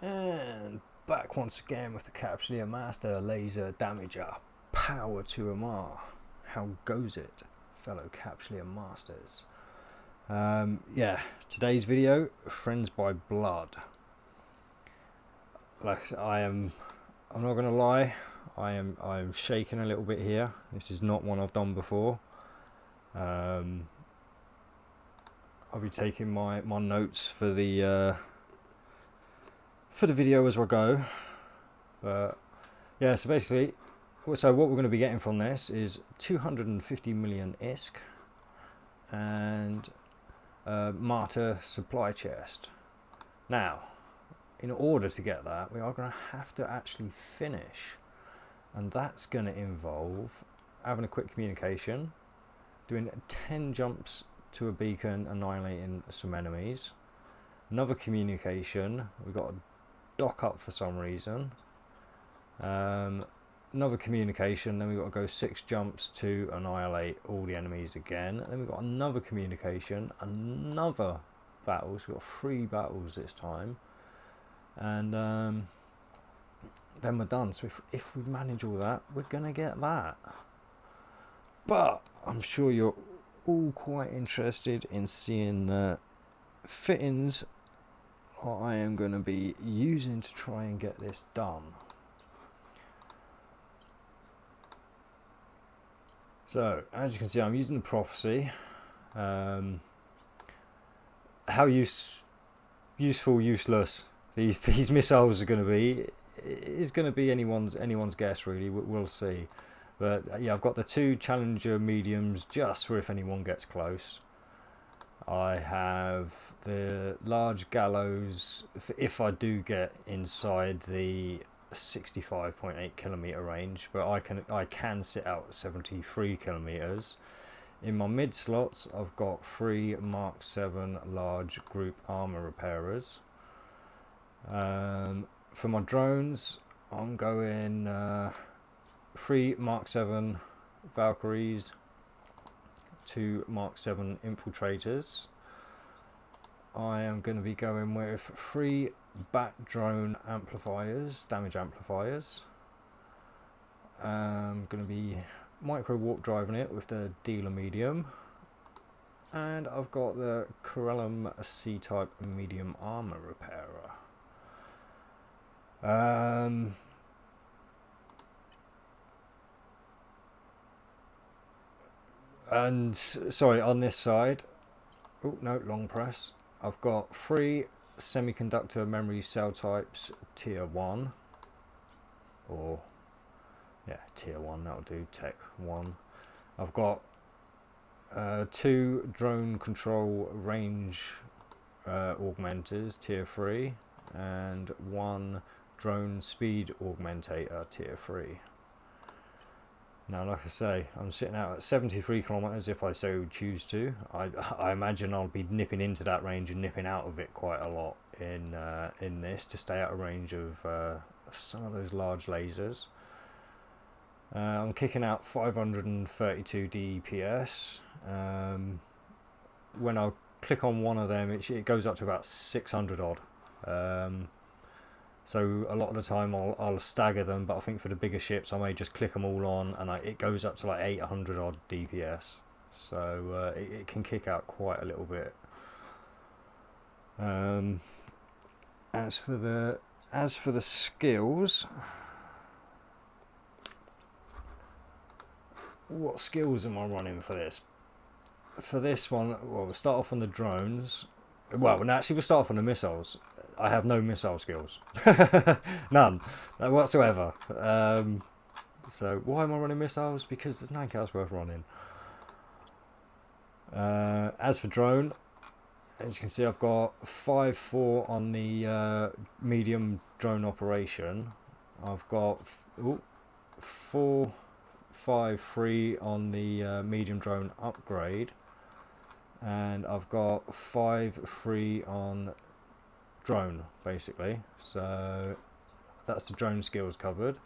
And back once again with the Capsuleer Master Laser Damager. Power to Amar. How goes it, fellow Capsuleer Masters? Yeah, today's video, Friends by Blood. Like I'm not gonna lie, I'm shaking a little bit here. This is not one I've done before. I'll be taking my notes for the video as we go. But yeah, so basically, what we're going to be getting from this is 250 million ISK and a Martyr supply chest. Now, in order to get that, we are going to have to actually finish, and that's going to involve having a quick communication, doing 10 jumps to a beacon, annihilating some enemies, another communication, we've got to dock up for some reason, another communication, then we've got to go 6 jumps to annihilate all the enemies again, then we've got another communication, another battle, so we've got 3 battles this time, and then we're done. So if we manage all that, we're gonna get that. But I'm sure you're all quite interested in seeing the fittings I am going to be using to try and get this done. So as you can see, I'm using the Prophecy. How useful, useless these missiles are going to be is going to be anyone's guess, really. We'll see. But yeah, I've got the 2 Challenger mediums just for if anyone gets close. I have the large gallows if I do get inside the 65.8 kilometer range, but I can sit out 73 kilometers. In my mid slots, I've got 3 Mark 7 large group armor repairers. For my drones, I'm going 3 Mark 7 Valkyries, 2 Mark 7 infiltrators. I am going to be going with 3 bat drone amplifiers, damage amplifiers. I'm going to be micro warp driving it with the dealer medium, and I've got the Corellum C-type medium armor repairer. And sorry, on this side, oh no, long press, I've got 3 semiconductor memory cell types, tier 1, or yeah, tier 1, that'll do, tech 1. I've got 2 drone control range augmenters, tier 3, and 1 drone speed augmentator, tier 3. Now, like I say, I'm sitting out at 73 kilometers if I so choose to. I imagine I'll be nipping into that range and nipping out of it quite a lot in this to stay out of range of some of those large lasers. I'm kicking out 532 DPS. When I click on one of them, it goes up to about 600 odd. So a lot of the time I'll stagger them, but I think for the bigger ships I may just click them all on, and it goes up to like 800 odd DPS. So it can kick out quite a little bit. As for the skills, what skills am I running for this? For this one, well, we'll start off on the drones. Well, actually, we'll start off on the missiles. I have no missile skills. None whatsoever. So why am I running missiles? Because there's 9 cows worth running. As for drone, as you can see, I've got 5-4 on the medium drone operation. I've got 4-5-3 on the medium drone upgrade, and I've got 5-3 on drone, basically. So that's the drone skills covered.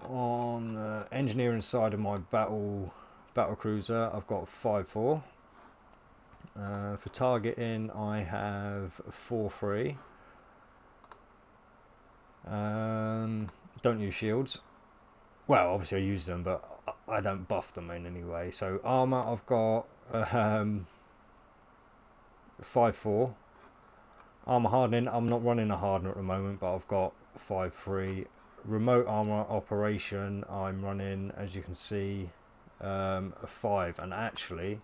On the engineering side of my battle cruiser, I've got 5-4. For targeting, I have 4-3. Don't use shields. Well, obviously I use them, but I don't buff them in any way. So armor, I've got 5-4. Armor hardening, I'm not running a hardener at the moment, but I've got 5-3. Remote armor operation, I'm running, as you can see, a 5. And actually,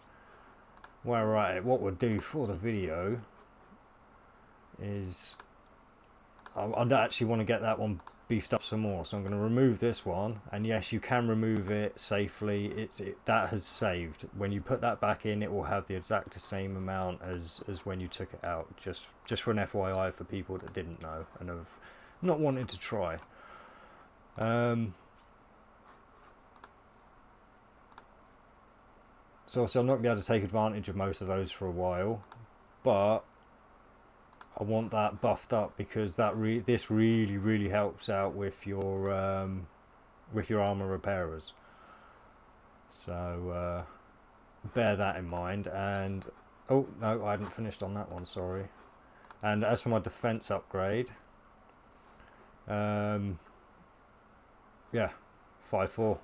where we're at it, what we'll do for the video is I actually want to get that one beefed up some more, so I'm going to remove this one. And yes, you can remove it safely. That has saved. When you put that back in, it will have the exact same amount as when you took it out. Just for an FYI for people that didn't know and have not wanted to try. So obviously I'm not going to be able to take advantage of most of those for a while, but I want that buffed up because this really helps out with your armor repairers. So bear that in mind. And oh no, I hadn't finished on that one, sorry. And as for my defense upgrade, yeah, 5-4.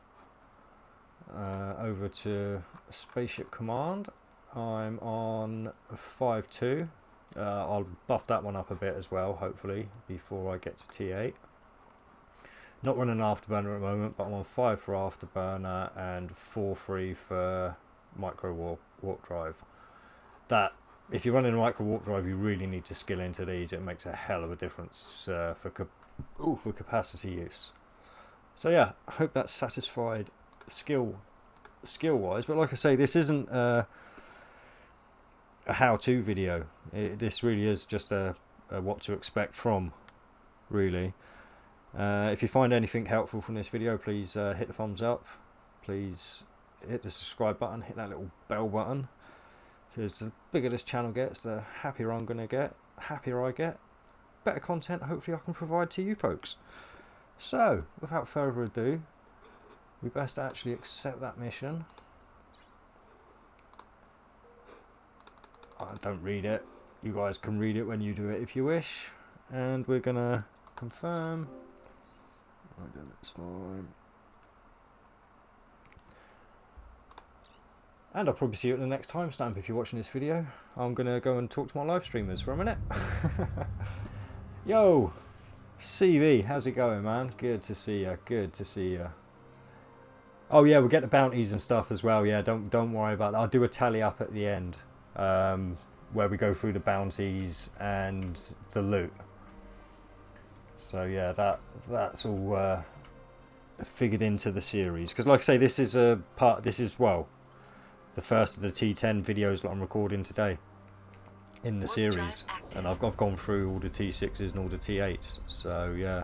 Over to Spaceship Command, I'm on 5-2. I'll buff that one up a bit as well, hopefully, before I get to T8. Not running Afterburner at the moment, but I'm on 5 for Afterburner and 4-3 for Micro Warp Drive. That, if you're running a Micro Warp Drive, you really need to skill into these. It makes a hell of a difference for capacity use. So yeah, I hope that's satisfied skill-wise. But like I say, this isn't a how-to video. This really is just a what to expect from, really. If you find anything helpful from this video, please hit the thumbs up. Please hit the subscribe button, hit that little bell button, because the bigger this channel gets, the happier I'm going to get, happier I get, better content hopefully I can provide to you folks. So, without further ado, we best actually accept that mission. I don't read it. You guys can read it when you do it if you wish. And we're gonna confirm. It's fine. And I'll probably see you at the next timestamp if you're watching this video. I'm gonna go and talk to my live streamers for a minute. Yo, CV, how's it going, man? Good to see you. Good to see you. Oh yeah, we'll get the bounties and stuff as well. Yeah, don't worry about that. I'll do a tally up at the end. Where we go through the bounties and the loot. So yeah, that's all figured into the series. Because like I say, this is well, the first of the T10 videos that I'm recording today in the series, and I've gone through all the T6s and all the T8s. So yeah,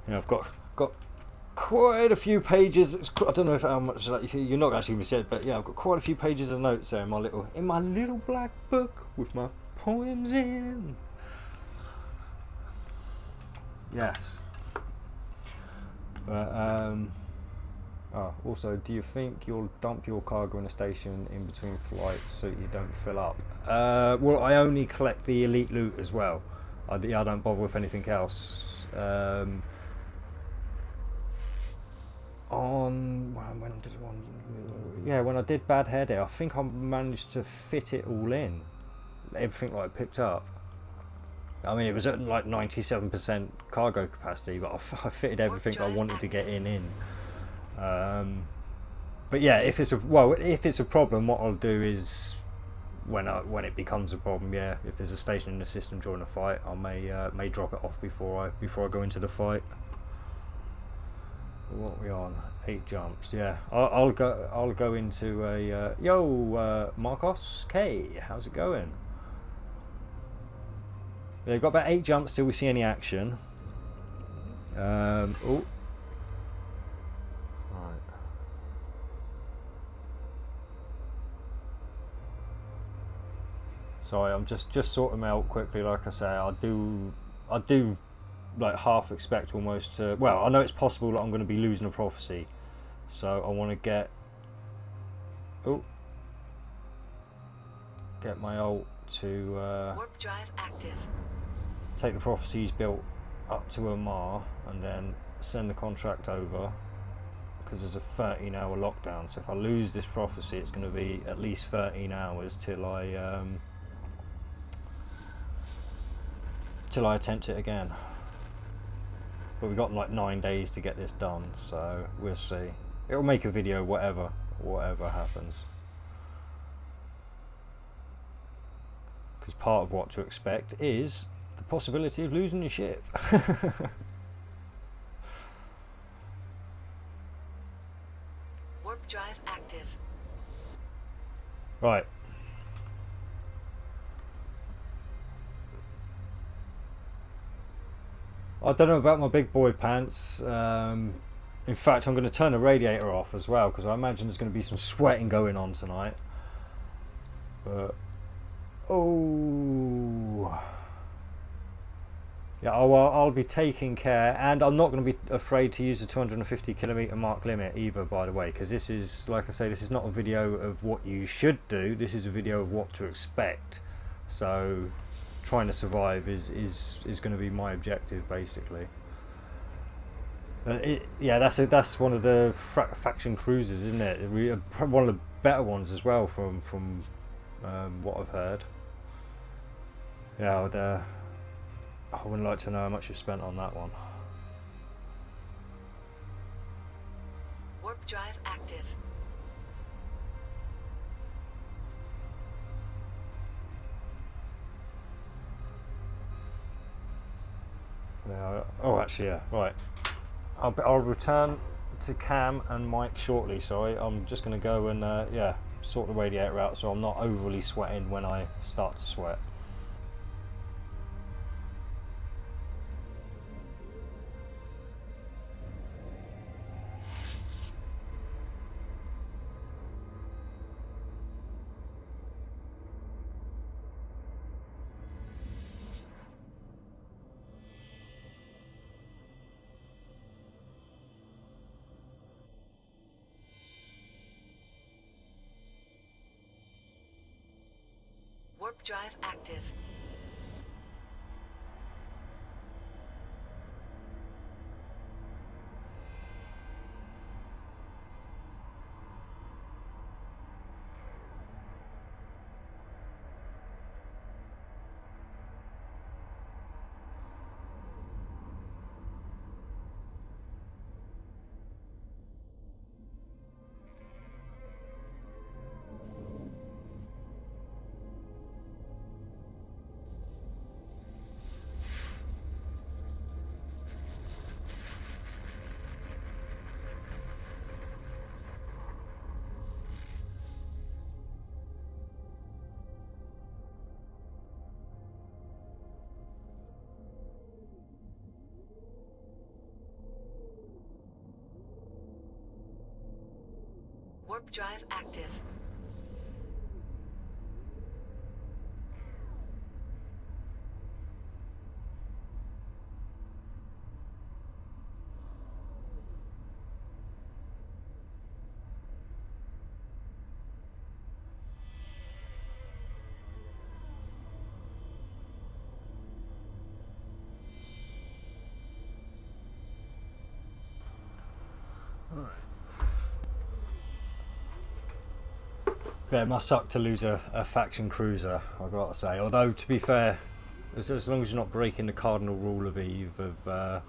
I've got quite a few pages. I don't know if how much you're not actually going to see it, but yeah, I've got quite a few pages of notes there in my little black book with my poems in. Yes. But also, do you think you'll dump your cargo in a station in between flights so you don't fill up? Well, I only collect the elite loot as well. I don't bother with anything else. When I did Bad Hair Day, I think I managed to fit it all in, everything like picked up. I mean, it was at like 97% cargo capacity, but I fitted everything I wanted to get in. But yeah, if it's a problem, what I'll do is when it becomes a problem, yeah, if there's a station in the system during a fight, I may drop it off before I go into the fight. What are we on? 8 jumps. Yeah, I'll go into a yo Marcos K. How's it going? They've got about 8 jumps till we see any action. Oh, right. Sorry, I'm just sorting them out quickly. Like I say, I do like half expect almost to, well, I know it's possible that I'm going to be losing a prophecy, so I want to get my ult to warp drive active. take the prophecies built up to Omar and then send the contract over, because there's a 13-hour lockdown. So if I lose this prophecy, it's going to be at least 13 hours till I attempt it again. But we've got like 9 days to get this done, so we'll see. It'll make a video whatever happens. Because part of what to expect is the possibility of losing your ship. Warp drive active. Right. I don't know about my big boy pants. In fact, I'm going to turn the radiator off as well, because I imagine there's going to be some sweating going on tonight. But oh, yeah. I'll be taking care, and I'm not going to be afraid to use the 250 kilometer mark limit either. By the way, because this is, like I say, this is not a video of what you should do. This is a video of what to expect. So, trying to survive is going to be my objective, basically. Yeah, that's one of the faction cruisers, isn't it? One of the better ones as well, from what I've heard. Yeah, I wouldn't like to know how much you've spent on that one. Warp drive active. Yeah. Oh, actually, yeah. Right. I'll return to Cam and Mike shortly. Sorry, I'm just going to go and yeah, sort the radiator out so I'm not overly sweating when I start to sweat. Warp drive active. Warp drive active. Yeah, it must suck to lose a faction cruiser, I've got to say. Although, to be fair, as long as you're not breaking the cardinal rule of Eve of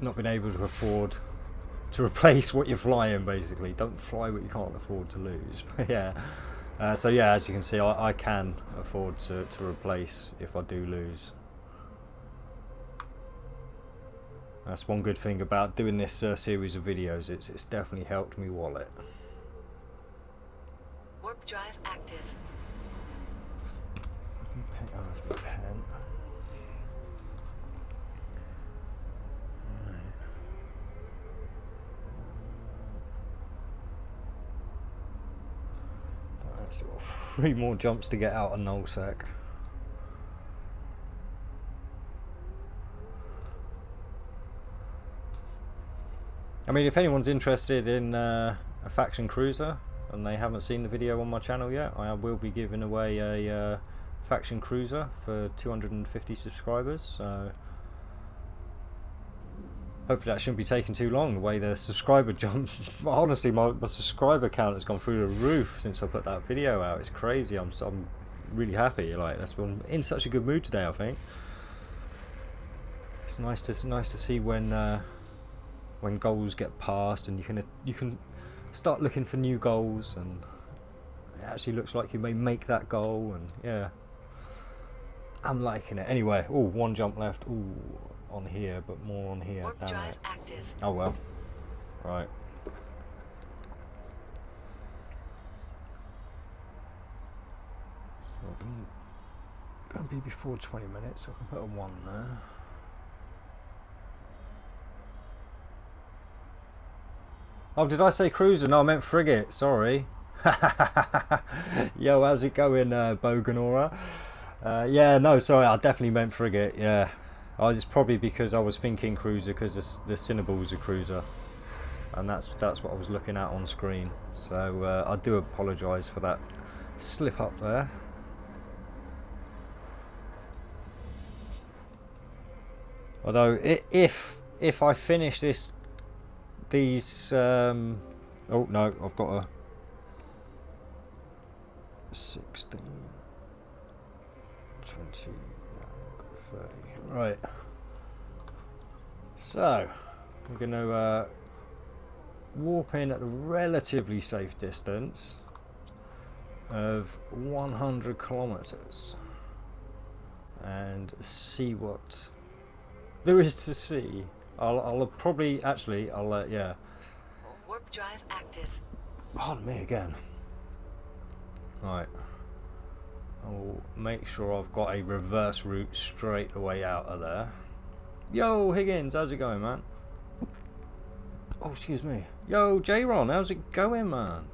not being able to afford to replace what you're flying, basically. Don't fly what you can't afford to lose. Yeah. So yeah, as you can see, I can afford to replace if I do lose. That's one good thing about doing this series of videos. It's definitely helped me wallet. Warp drive active. Oh, pen. Right. Still got 3 more jumps to get out of nullsec. I mean, if anyone's interested in a faction cruiser and they haven't seen the video on my channel yet, I will be giving away a faction cruiser for 250 subscribers. So hopefully that shouldn't be taking too long. The way the subscriber jump, honestly, my subscriber count has gone through the roof since I put that video out. It's crazy. I'm really happy. Like, I'm in such a good mood today. I think it's nice to see when goals get passed and you can start looking for new goals, and it actually looks like you may make that goal. And yeah, I'm liking it. Anyway, oh, one jump left. Ooh, on here, but more on here. Warp drive active. Oh well. Right. So going to be before 20 minutes, so I can put a 1 there. Oh, did I say cruiser? No, I meant frigate. Sorry. Yo, how's it going, Boganora? Yeah, no, sorry, I definitely meant frigate. Yeah, it's probably because I was thinking cruiser because the Cinnable's a cruiser, and that's what I was looking at on screen. So I do apologise for that slip up there. Although if I finish these oh no, I've got a 16, 20, 30. Right. So we're going to warp in at a relatively safe distance of 100 kilometers and see what there is to see. I'll probably actually yeah. Warp drive active. Pardon me again. Right. I'll make sure I've got a reverse route straight away out of there. Yo, Higgins, how's it going, man? Oh, excuse me. Yo, J-Ron, how's it going, man?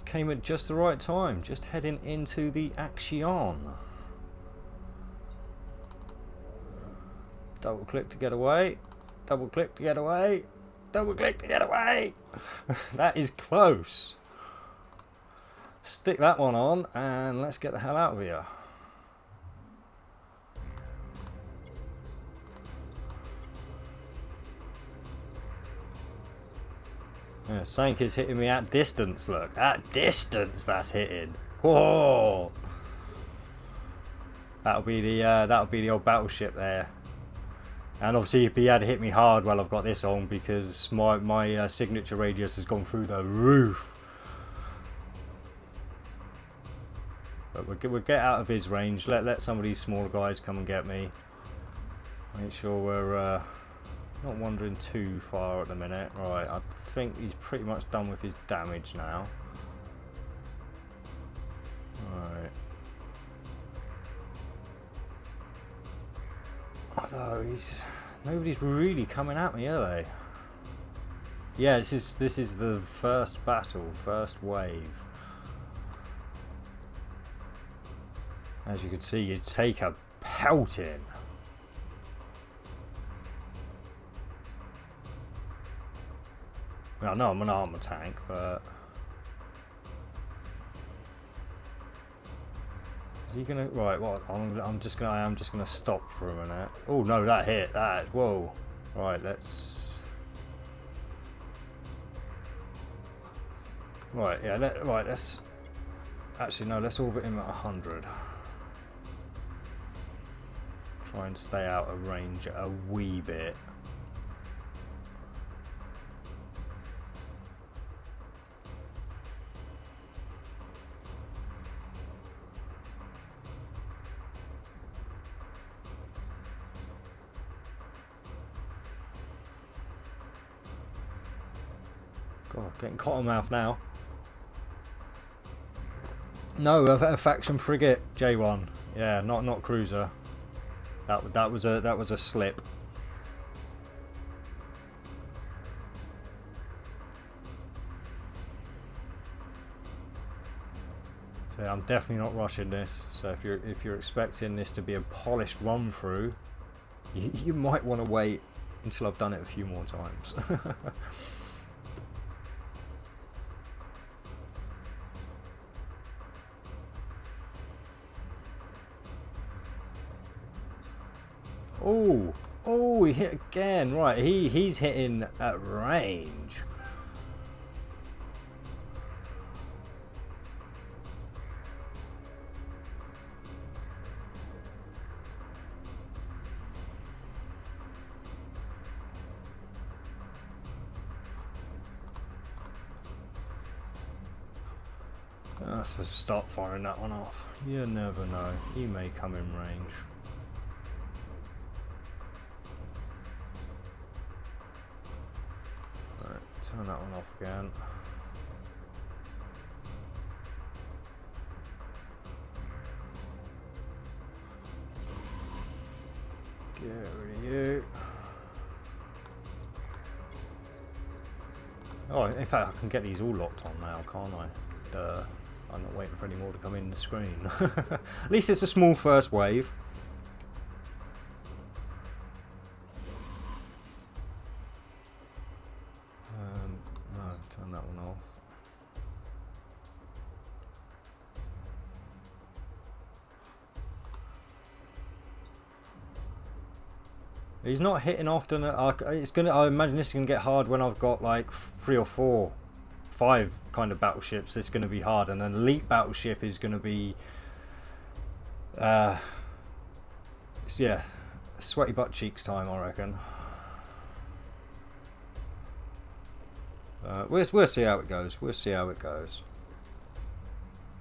Came at just the right time. Just heading into the action. Double click to get away. Double click to get away. Double click to get away. That is close. Stick that one on and let's get the hell out of here. Yeah, Sank is hitting me at distance. Look, at distance, that's hitting. Whoa! That'll be the old battleship there. And obviously, if he had hit me hard, well, I've got this on because my signature radius has gone through the roof. But we'll get out of his range. Let some of these smaller guys come and get me. Make sure we're not wandering too far at the minute. Right, I think he's pretty much done with his damage now. Right. Although nobody's really coming at me, are they? Yeah, this is the first battle, first wave. As you can see, you take a pelting. Well, no, I'm an armor tank, but is he gonna? Right, what? I'm just gonna stop for a minute. Oh no, that hit. That. Whoa. Right, let's. Right, yeah. Let's. Actually, no. Let's orbit him at 100. Try and stay out of range a wee bit. God, getting cottonmouth now. No, a faction frigate, J1. Yeah, not cruiser. That was a slip. So I'm definitely not rushing this. So if you're expecting this to be a polished run through, you might want to wait until I've done it a few more times. Oh, oh, he hit again. Right, he's hitting at range. I'm supposed to start firing that one off. You never know. He may come in range. Alright, turn that one off again. Get rid of you. Oh, in fact, I can get these all locked on now, can't I? Duh. I'm not waiting for any more to come in the screen. At least it's a small first wave. No, turn that one off. He's not hitting often. It's gonna. I imagine this is gonna get hard when I've got like 3 or 4, 5 kind of battleships. It's gonna be hard, and then elite battleship is gonna be. Yeah, sweaty butt cheeks time, I reckon. We'll see how it goes. We'll see how it goes.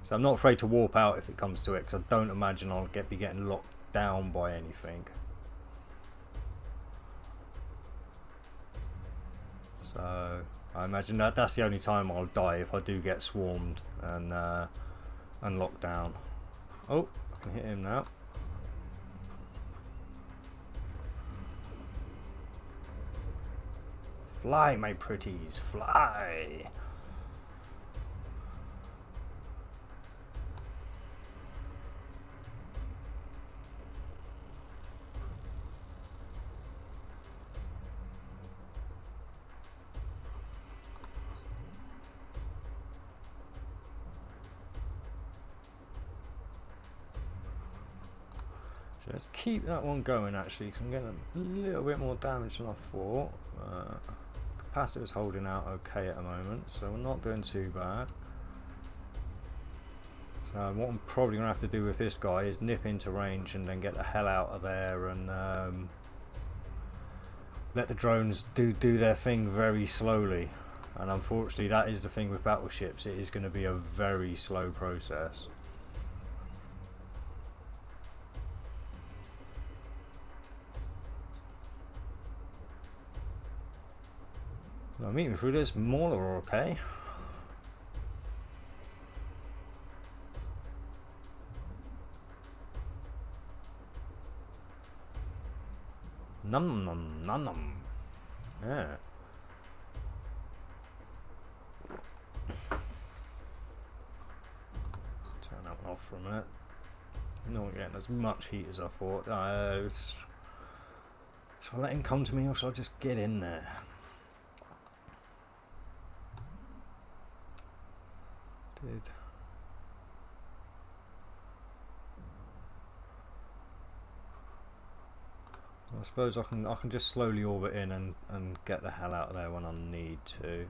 So I'm not afraid to warp out if it comes to it, because I don't imagine I'll be getting locked down by anything. So I imagine that's the only time I'll die, if I do get swarmed and locked down. Oh, I can hit him now. Fly, my pretties, fly! So let's keep that one going, actually, because I'm getting a little bit more damage than I thought. Capacitor's holding out okay at the moment, so we're not doing too bad. So what I'm probably going to have to do with this guy is nip into range and then get the hell out of there and let the drones do their thing very slowly. And unfortunately, that is the thing with battleships. It is going to be a very slow process. Well, meet me through this. Mauler, okay. Num num num num. Yeah. Turn that one off for a minute. Not getting as much heat as I thought. Shall I let him come to me, or shall I just get in there? I suppose I can just slowly orbit in and get the hell out of there when I need to.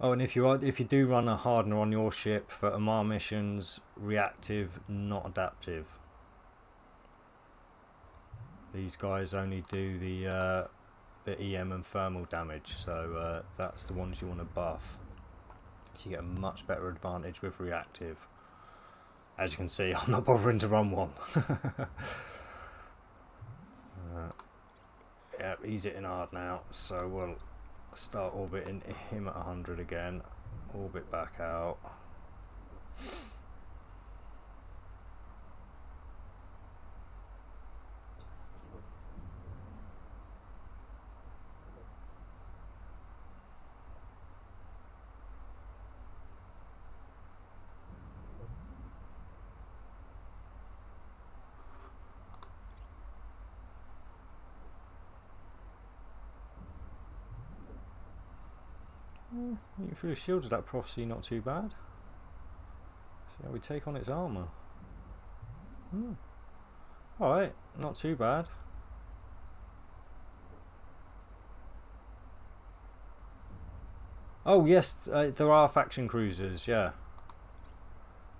Oh, and if you do run a hardener on your ship for Amar missions, reactive, not adaptive. These guys only do the EM and thermal damage, so that's the ones you want to buff. So you get a much better advantage with reactive. As you can see, I'm not bothering to run one. Yeah, he's hitting hard now, so we'll start orbiting him at 100 again. Orbit back out. Even through the shields of that prophecy, not too bad. See how we take on its armour. Alright, not too bad. Oh yes, there are faction cruisers, yeah.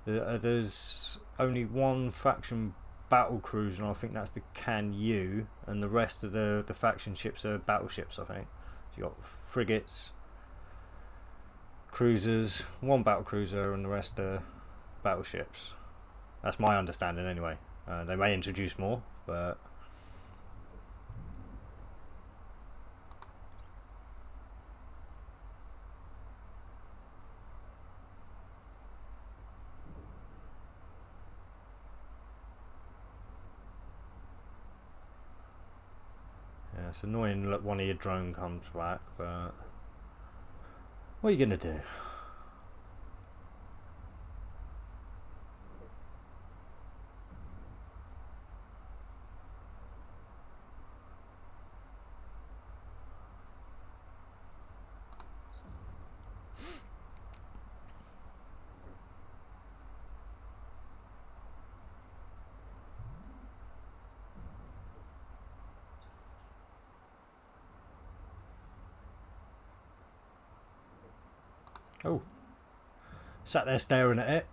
There's only one faction battle cruiser, and I think that's the Can U, and the rest of the faction ships are battleships, I think. So you got frigates, cruisers, one battle cruiser, and the rest are battleships. That's my understanding anyway. They may introduce more, but... yeah, it's annoying that one of your drone comes back, but... what are you going to do? Oh, sat there staring at it.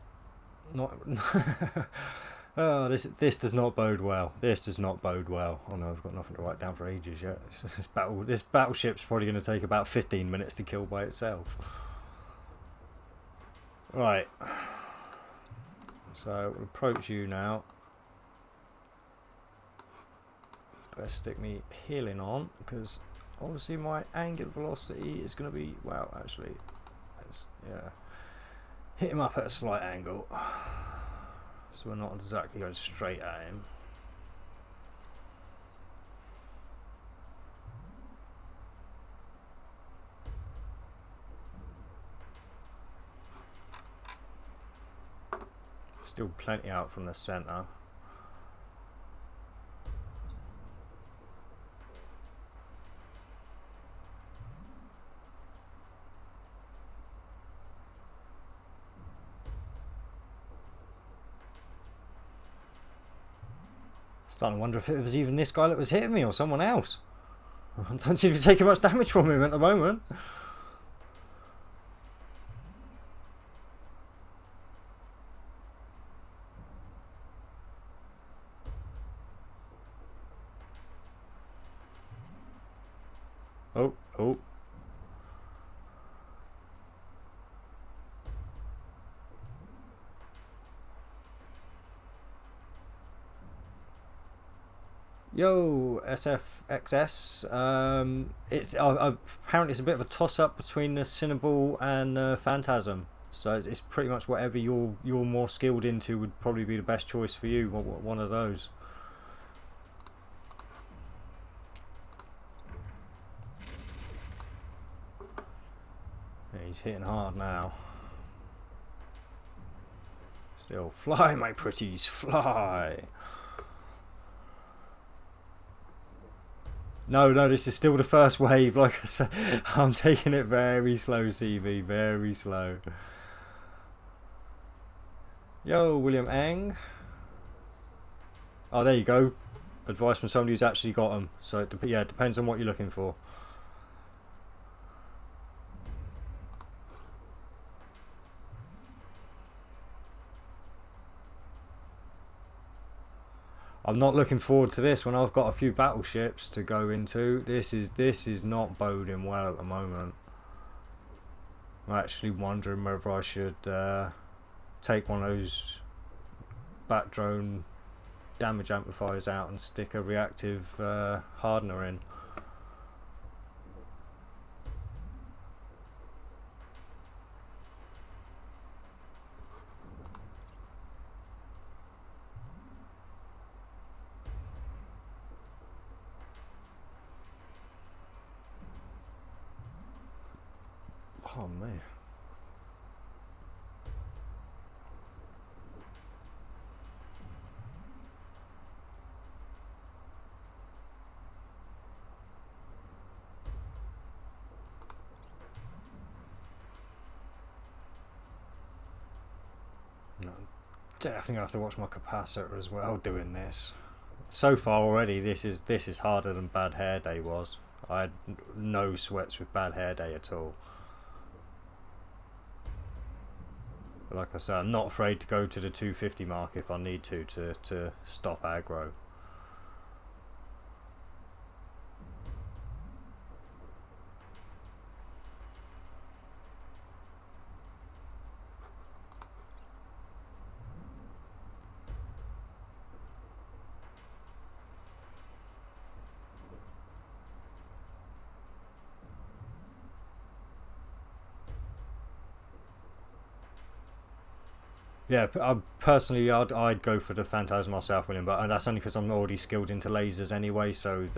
Not. Oh, this does not bode well. This does not bode well. Oh no, I've got nothing to write down for ages yet. This battleship's probably going to take about 15 minutes to kill by itself. Right. So we'll approach you now. Best stick me healing on, because obviously my angular velocity is going to be, well, actually, yeah, hit him up at a slight angle, so we're not exactly going straight at him. Still plenty out from the centre. Starting to wonder if it was even this guy that was hitting me or someone else. I don't seem to be taking much damage from him at the moment. Oh, oh. Yo, SFXS. It's apparently it's a bit of a toss-up between the Cinnaball and the Phantasm. So it's pretty much whatever you're more skilled into would probably be the best choice for you. One of those. Yeah, he's hitting hard now. Still, fly, my pretties, fly. No, this is still the first wave. Like I said, I'm taking it very slow, CV, very slow. Yo, William Ang. Oh, there you go. Advice from somebody who's actually got them. So, yeah, it depends on what you're looking for. I'm not looking forward to this when I've got a few battleships to go into. This is not boding well at the moment. I'm actually wondering whether I should take one of those bat drone damage amplifiers out and stick a reactive hardener in. Oh man. No, definitely gonna have to watch my capacitor as well doing this. So far already, this is harder than Bad Hair Day was. I had no sweats with Bad Hair Day at all. But like I said, I'm not afraid to go to the 250 mark if I need to stop aggro. Yeah, personally, I'd go for the Phantasm myself, William, but that's only because I'm already skilled into lasers anyway. So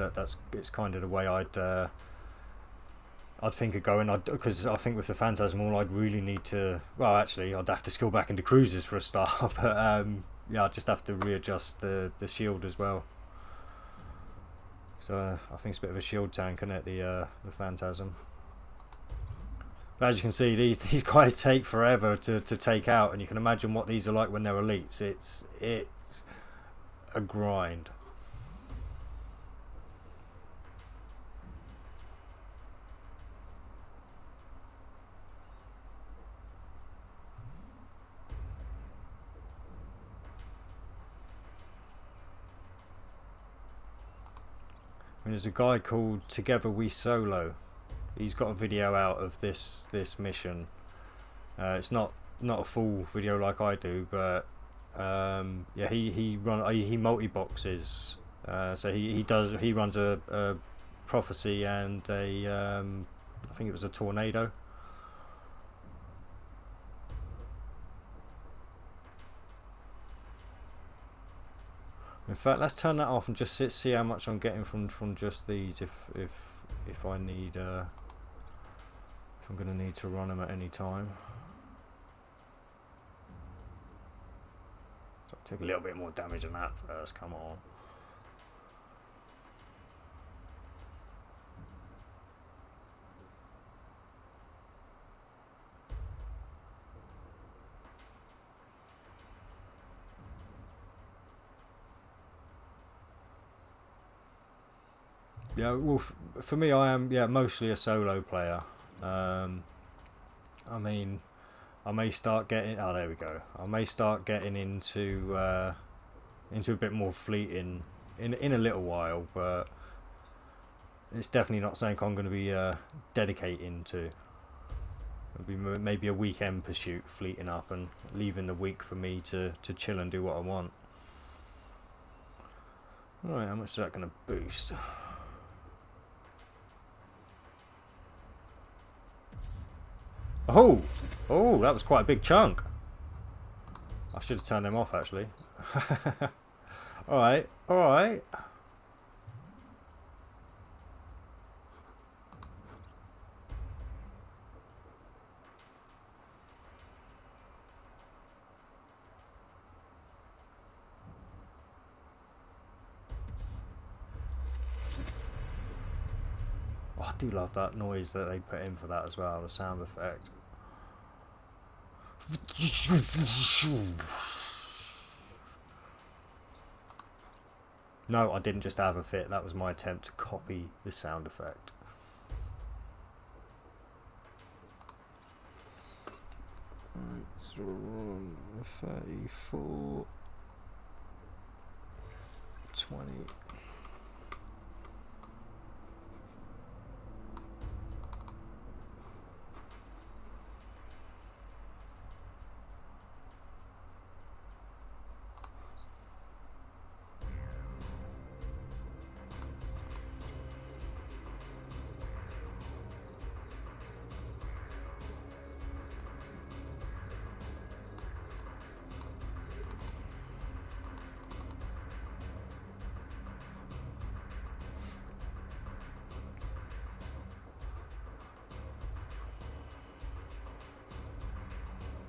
it's kind of the way I'd think of going. Because I think with the Phantasm, all I'd really need to, well, actually, I'd have to skill back into cruisers for a start. But yeah, I'd just have to readjust the shield as well. So I think it's a bit of a shield tank, isn't it? The Phantasm. But as you can see, these guys take forever to take out, and you can imagine what these are like when they're elites. It's a grind. And there's a guy called Together We Solo. He's got a video out of this mission. It's not a full video like I do, but yeah, he multi boxes. So he runs a prophecy and a I think it was a tornado. In fact, let's turn that off and just see how much I'm getting from just these. If I need if I'm going to need to run them at any time. So I'll take a little bit more damage than that first. Come on. Yeah, well, for me, I am mostly a solo player. I mean, I may start getting. Oh, there we go. I may start getting into a bit more fleet in a little while, but it's definitely not something I'm going to be dedicating to. It'll be maybe a weekend pursuit, fleeting up and leaving the week for me to chill and do what I want. Alright, how much is that going to boost? Oh! Oh, that was quite a big chunk. I should have turned them off, actually. Alright, alright. Oh, I do love that noise that they put in for that as well, the sound effect. No, I didn't just have a fit. That was my attempt to copy the sound effect. Right, so 34, 20.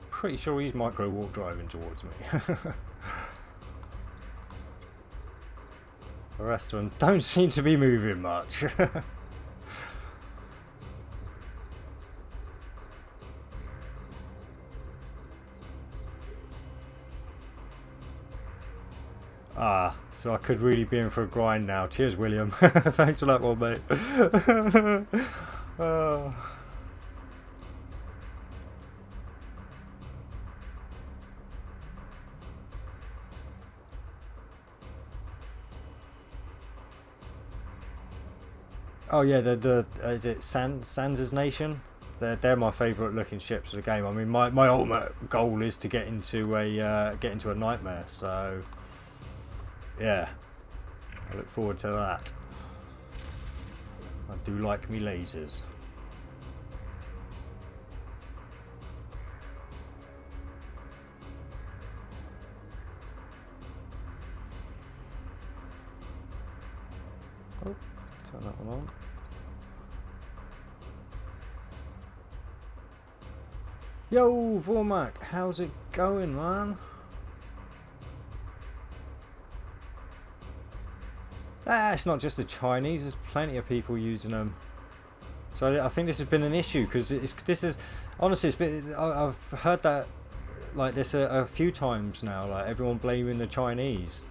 Pretty sure he's micro warp driving towards me. The rest of them don't seem to be moving much. So I could really be in for a grind now. Cheers, William. Thanks for that one, mate. Ah. Oh yeah, the is it Sansa's Nation? They're my favourite looking ships of the game. I mean, my ultimate goal is to get into a nightmare. So yeah, I look forward to that. I do like me lasers. Oh, turn that one on. Yo, Vormac, how's it going, man? It's not just the Chinese. There's plenty of people using them. So I think this has been an issue because this is honestly I've heard that like this a few times now. Like everyone blaming the Chinese.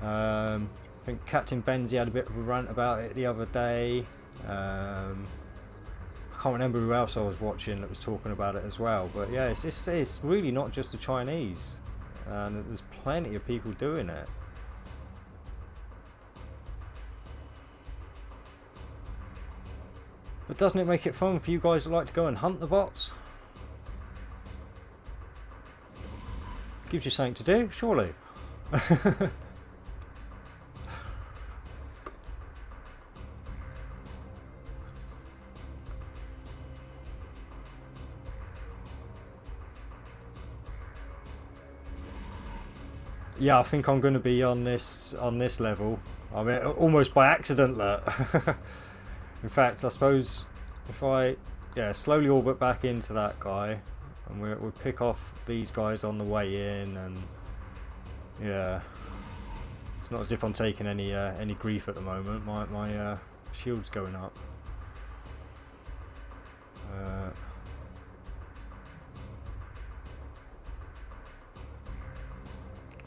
I think Captain Benzie had a bit of a rant about it the other day. I can't remember who else I was watching that was talking about it as well. But yeah, it's really not just the Chinese, and there's plenty of people doing it. But doesn't it make it fun for you guys that like to go and hunt the bots? Gives you something to do, surely. Yeah, I think I'm going to be on this level. I mean, almost by accident. In fact, I suppose if I slowly orbit back into that guy, and we'll pick off these guys on the way in, and yeah, it's not as if I'm taking any grief at the moment. My shield's going up.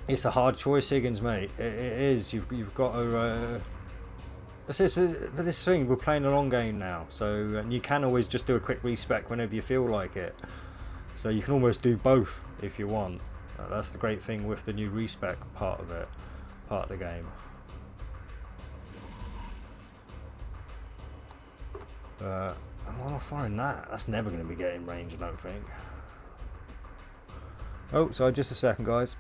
It's a hard choice, Higgins, mate. It is. You've got to. But this thing, we're playing a long game now, so and you can always just do a quick respec whenever you feel like it. So you can almost do both if you want. That's the great thing with the new respec part of the game. But I'm not firing that. That's never going to be getting range, I don't think. Oh, sorry, just a second, guys.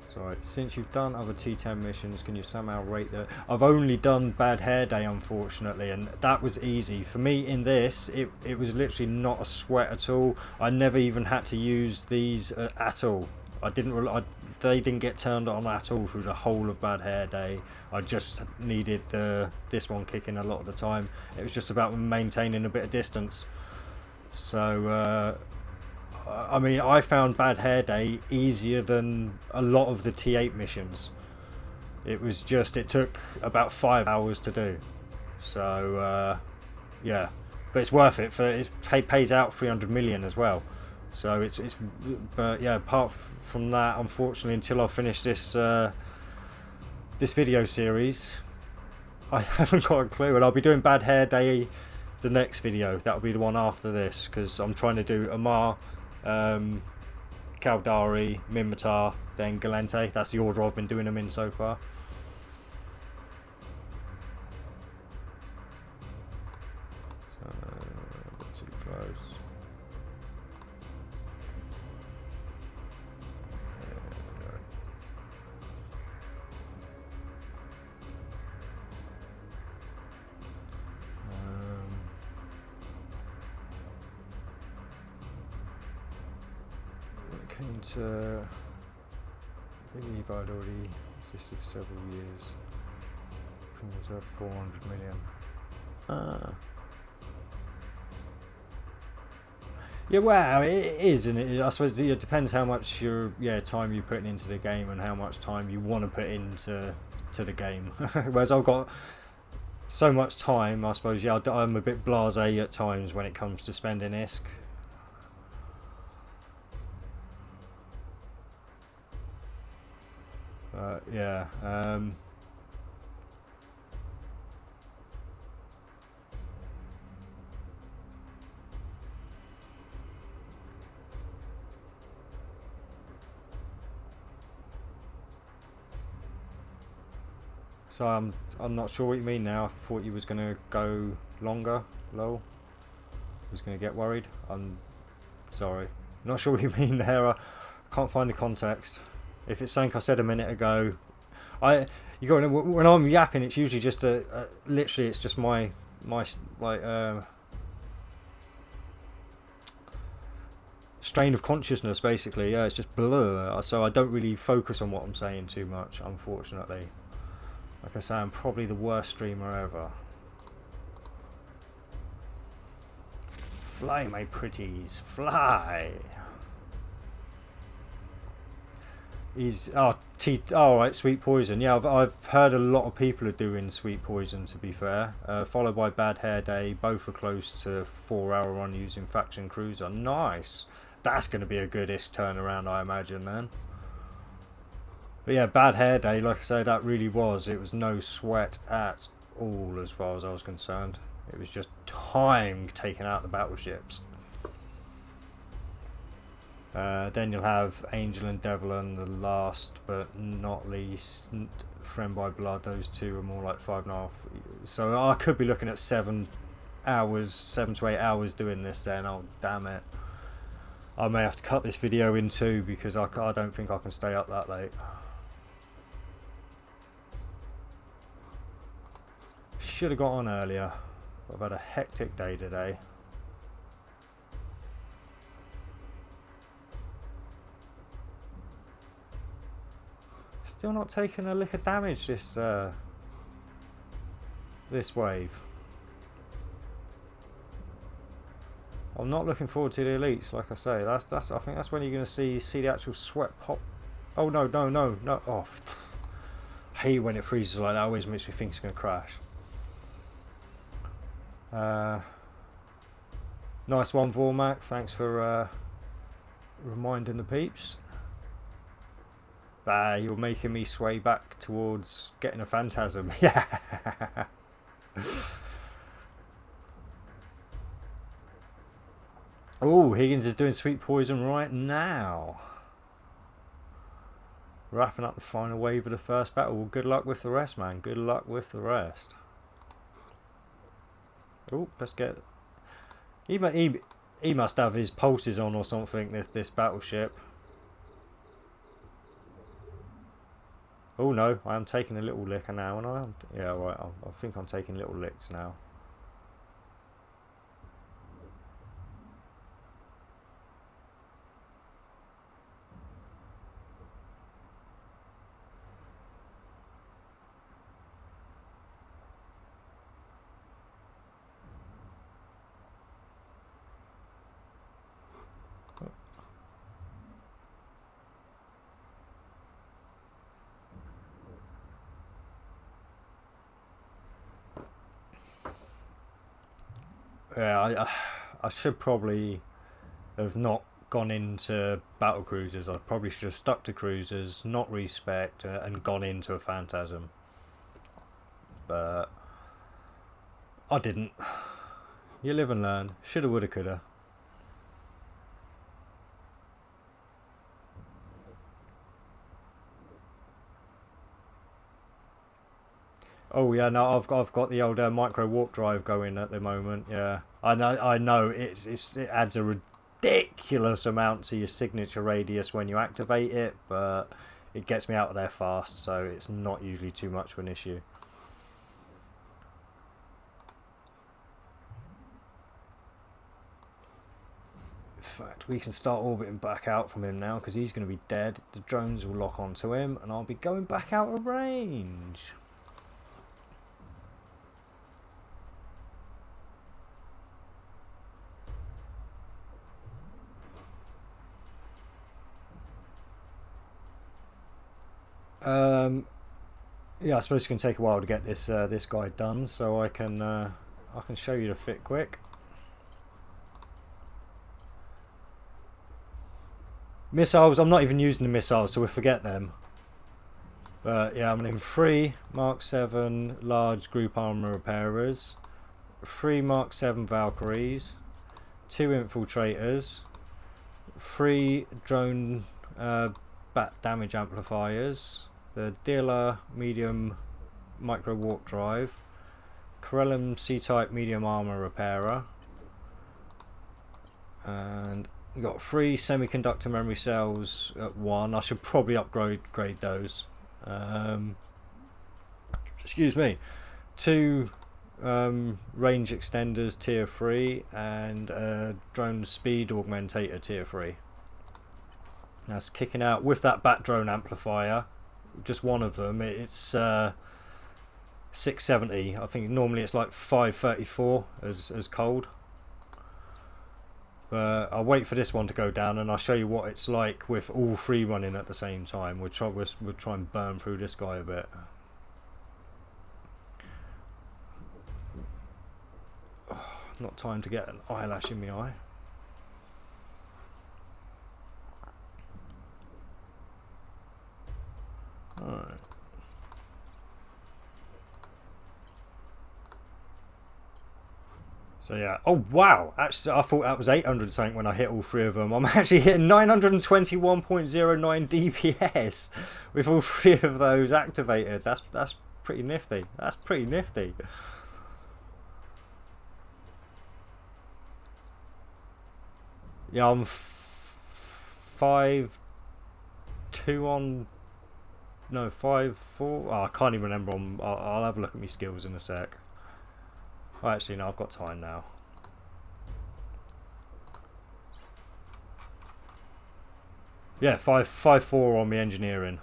Sorry, since you've done other T10 missions, can you somehow rate the... I've only done Bad Hair Day, unfortunately, and that was easy. For me, in this, it was literally not a sweat at all. I never even had to use these at all. They didn't get turned on at all through the whole of Bad Hair Day. I just needed this one kicking a lot of the time. It was just about maintaining a bit of distance. So... I mean, I found Bad Hair Day easier than a lot of the T8 missions. It took about 5 hours to do. So, yeah. But it's worth it. It pays out 300 million as well. So but yeah, apart from that, unfortunately, until I finish this video series, I haven't got a clue. And I'll be doing Bad Hair Day the next video. That'll be the one after this, because I'm trying to do Amar, Kaldari, Minmatar, then Galente. That's the order I've been doing them in so far. So, a bit too close. Came to, I believe I'd already existed for several years. Premiums are 400 million. Yeah, well, it is, and I suppose it depends how much time you're putting into the game and how much time you want to put into the game. Whereas I've got so much time, I suppose. Yeah, I'm a bit blasé at times when it comes to spending ISK. Yeah. So I'm not sure what you mean now. I thought you was gonna go longer. Lol. Was gonna get worried. I'm sorry. Not sure what you mean there. I can't find the context. If it's something I said a minute ago, you got when I'm yapping, it's usually just literally it's just my like strain of consciousness basically. Yeah, it's just blur. So I don't really focus on what I'm saying too much, unfortunately. Like I say, I'm probably the worst streamer ever. Fly, my pretties, fly. He's right, Sweet Poison. Yeah, I've heard a lot of people are doing Sweet Poison. To be fair, followed by Bad Hair Day. Both are close to 4-hour run using Faction Cruiser. Nice. That's going to be a goodish turnaround, I imagine, then. But yeah, Bad Hair Day, like I say, that really was. It was no sweat at all, as far as I was concerned. It was just time taking out the battleships. Then you'll have Angel and Devil, and the last but not least, Friend by Blood. Those two are more like 5.5. So I could be looking at 7 to 8 hours doing this then. Oh, damn it. I may have to cut this video in two because I don't think I can stay up that late. Should have got on earlier. I've had a hectic day today. Still not taking a lick of damage this wave. I'm not looking forward to the elites, like I say. That's I think that's when you're going to see the actual sweat pop. Oh no. Oh, I hate when it freezes like that. It always makes me think it's going to crash. Nice one, Vormac. Thanks for reminding the peeps. You're making me sway back towards getting a Phantasm. Yeah. Oh, Higgins is doing Sweet Poison right now. Wrapping up the final wave of the first battle. Well, good luck with the rest, man. Good luck with the rest. Oh, let's get... He must have his pulses on or something, this battleship. Oh no, I am taking a little lick now, and I am... Yeah, right, I think I'm taking little licks now. Yeah, I should probably have not gone into battle cruisers. I probably should have stuck to cruisers, not respect, and gone into a Phantasm. But I didn't. You live and learn. Shoulda, woulda, coulda. Oh yeah, no, I've got the old micro warp drive going at the moment. Yeah, I know it adds a ridiculous amount to your signature radius when you activate it, but it gets me out of there fast, so it's not usually too much of an issue. In fact, we can start orbiting back out from him now because he's going to be dead. The drones will lock onto him, and I'll be going back out of range. Yeah, I suppose it's going to take a while to get this guy done, so I can show you the fit quick. Missiles, I'm not even using the missiles, so we'll forget them. But yeah, I'm in 3 Mark 7 large group armor repairers, 3 Mark 7 Valkyries, 2 infiltrators, 3 drone bat damage amplifiers, the Dealer medium micro warp drive, Corellum C-type medium armor repairer, and we've got 3 semiconductor memory cells at 1. I should probably upgrade those. Excuse me. 2 range extenders tier 3 and drone speed augmentator tier 3. That's kicking out with that bat drone amplifier. Just one of them. It's 670. I think normally it's like 534 as cold. I'll wait for this one to go down and I'll show you what it's like with all 3 running at the same time. We'll try and burn through this guy a bit. Not time to get an eyelash in my eye. Alright. So yeah. Oh wow! Actually, I thought that was 800 something when I hit all 3 of them. I'm actually hitting 921.09 DPS with all 3 of those activated. That's pretty nifty. That's pretty nifty. Yeah, I'm 5-2 on. No, 5-4. Oh, I can't even remember. I'll have a look at my skills in a sec. Oh, actually, no, I've got time now. Yeah, 5-4 on my engineering.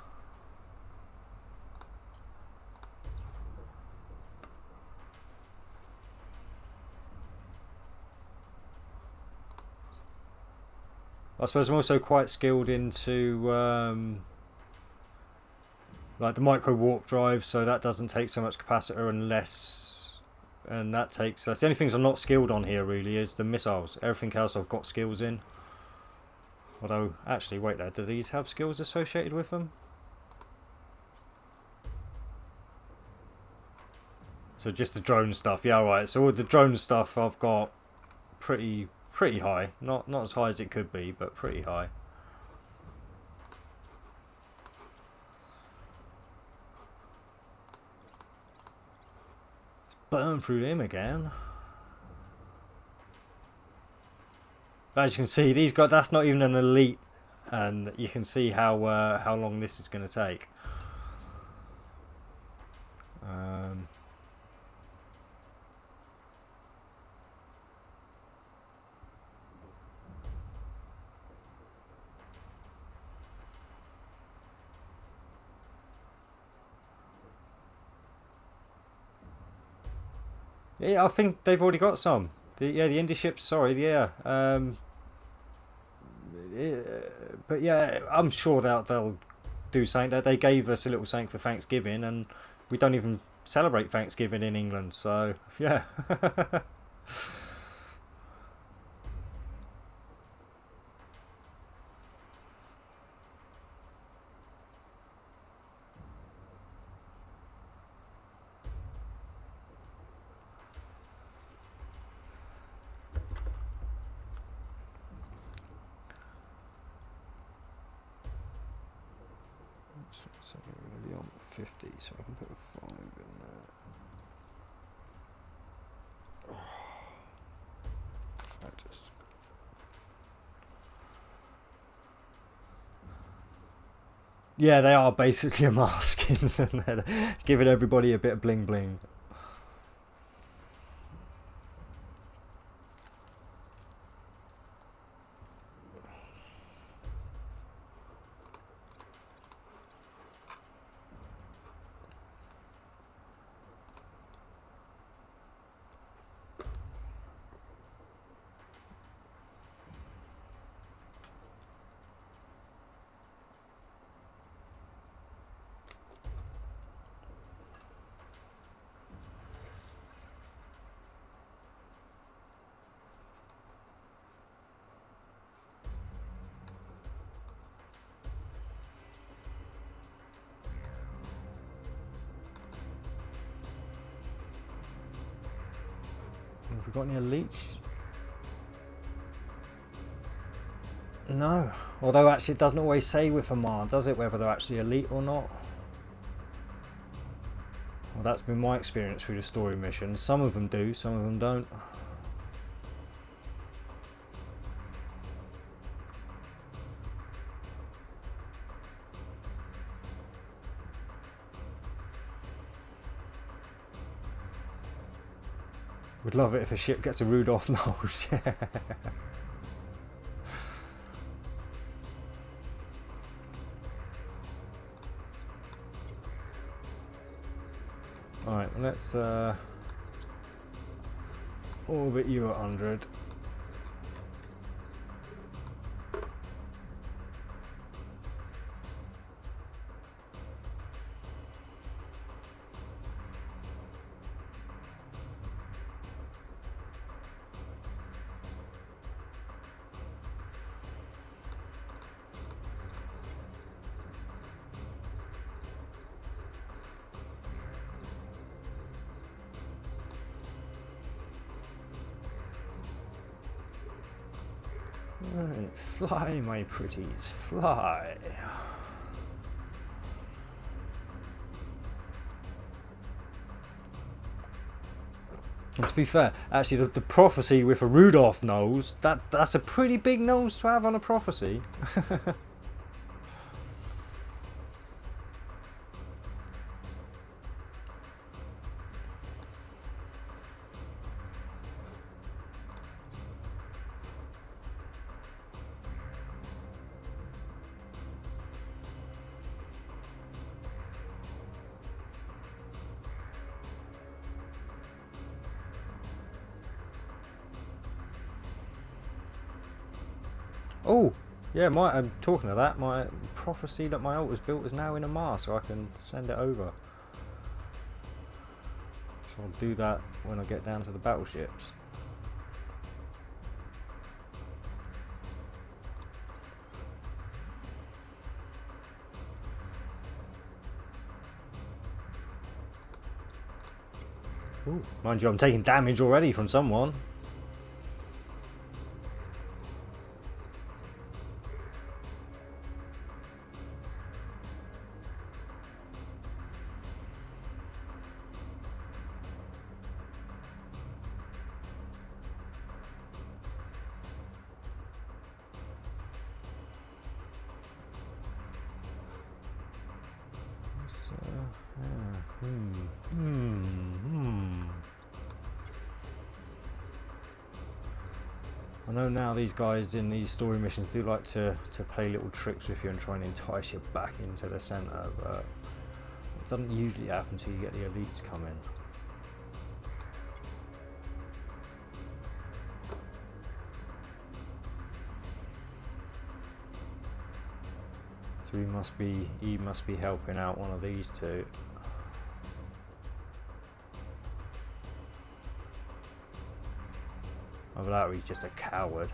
I suppose I'm also quite skilled into like the micro warp drive, so that doesn't take so much capacitor unless, and that's the only things I'm not skilled on here really is the missiles. Everything else I've got skills in. Although, actually, wait there, do these have skills associated with them? So just the drone stuff, yeah, right. So all the drone stuff I've got pretty high. Not as high as it could be, but pretty high. Burn through him again. But as you can see, these guys, that's not even an elite, and you can see how long this is going to take. Yeah, I think they've already got some. The indie ships. Sorry, yeah. But yeah, I'm sure that they'll do something. That they gave us a little something for Thanksgiving, and we don't even celebrate Thanksgiving in England. So yeah. So we're going to be on 50, so I can put a 5 in there. Practice. Yeah, they are basically a maskins, and they're giving everybody a bit of bling bling. we got any elites? No. Although actually it doesn't always say with Amar, does it, whether they're actually elite or not? Well, that's been my experience through the story missions. Some of them do, some of them don't. Would love it if a ship gets a Rudolph nose. Alright, let's orbit you at 100. Right, fly, my pretties, fly. And to be fair, actually, the prophecy with a Rudolph nose, that's a pretty big nose to have on a prophecy. Oh, yeah, I'm talking of that. My prophecy that my ult was built is now in a Mars, so I can send it over. So I'll do that when I get down to the battleships. Ooh, mind you, I'm taking damage already from someone. I know now these guys in these story missions do like to play little tricks with you and try and entice you back into the centre, but it doesn't usually happen until you get the elites coming. So he must be helping out one of these two. Either that or he's just a coward.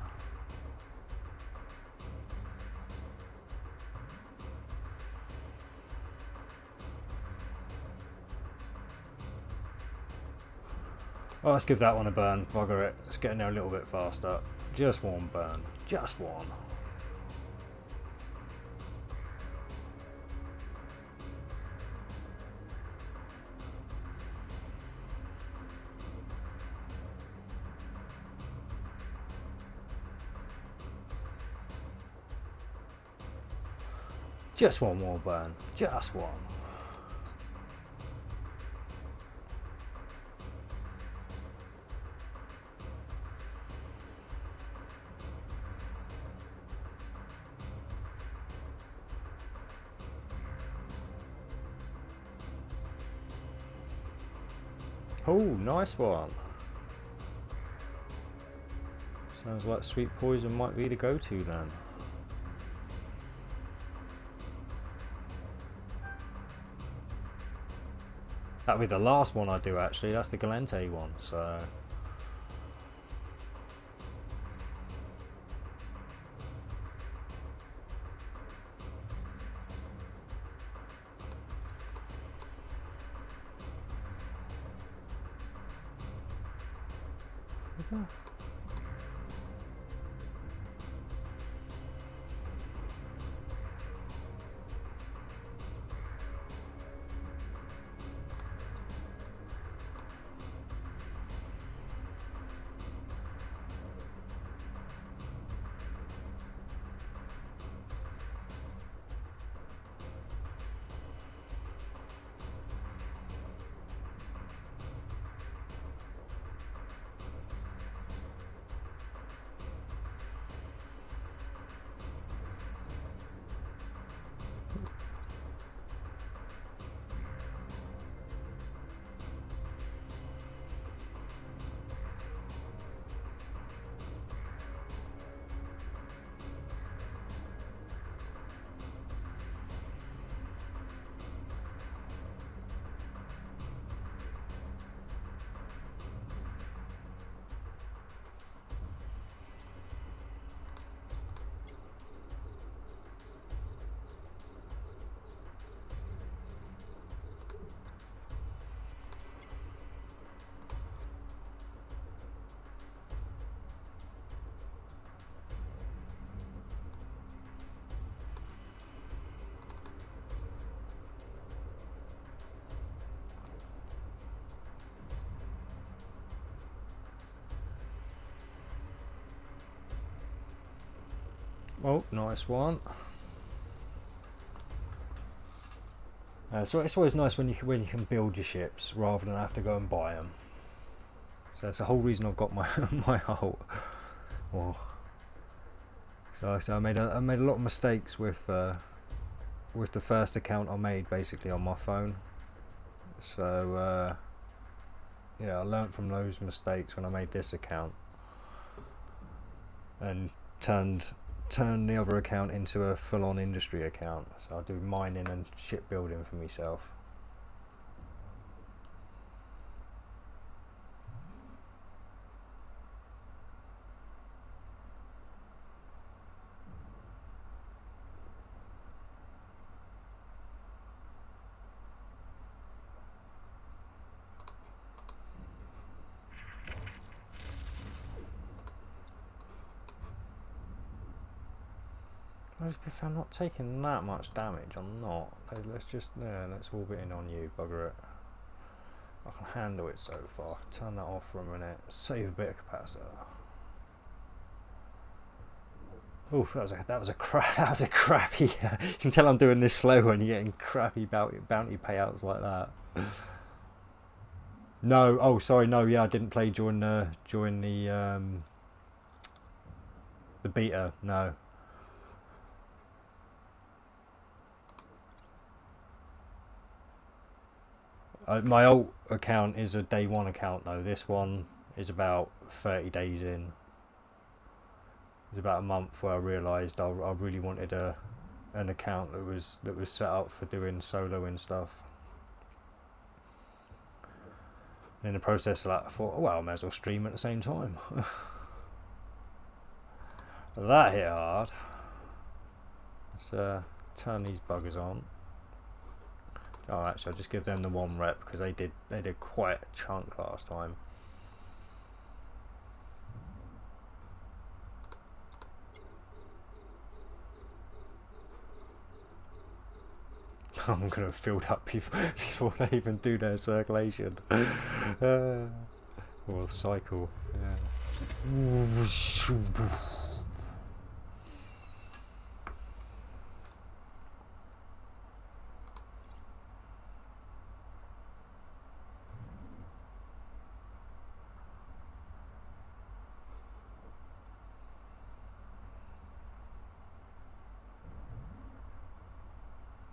Oh, let's give that one a burn. Bugger it. Let's get in there a little bit faster. Just one burn. Just one. Just one more burn. Just one. Oh, nice one. Sounds like sweet poison might be the go-to then. That'll be the last one I do actually, that's the Galente one, so... bugger. Oh, nice one. So it's always nice when you can build your ships rather than have to go and buy them. So that's the whole reason I've got my my hull. Oh. So I made a lot of mistakes with the first account I made basically on my phone. So yeah, I learnt from those mistakes when I made this account and turned the other account into a full-on industry account. So I do mining and shipbuilding for myself. If I'm not taking that much damage, I'm not. Let's orbit in on you, bugger it. I can handle it so far. Turn that off for a minute. Save a bit of capacitor. Oof, that was a crappy. You can tell I'm doing this slow when you're getting crappy bounty payouts like that. No, oh sorry, no, yeah, I didn't play during the beta. No. My old account is a day one account though. This one is about 30 days in. It's about a month where I realised I really wanted an account that was set up for doing soloing stuff. And in the process of that, I thought, oh well, I may as well stream at the same time. That hit hard. Let's turn these buggers on. Oh, actually, I'll just give them the one rep because they did quite a chunk last time. I'm gonna fill up before they even do their circulation. Or cycle. Yeah.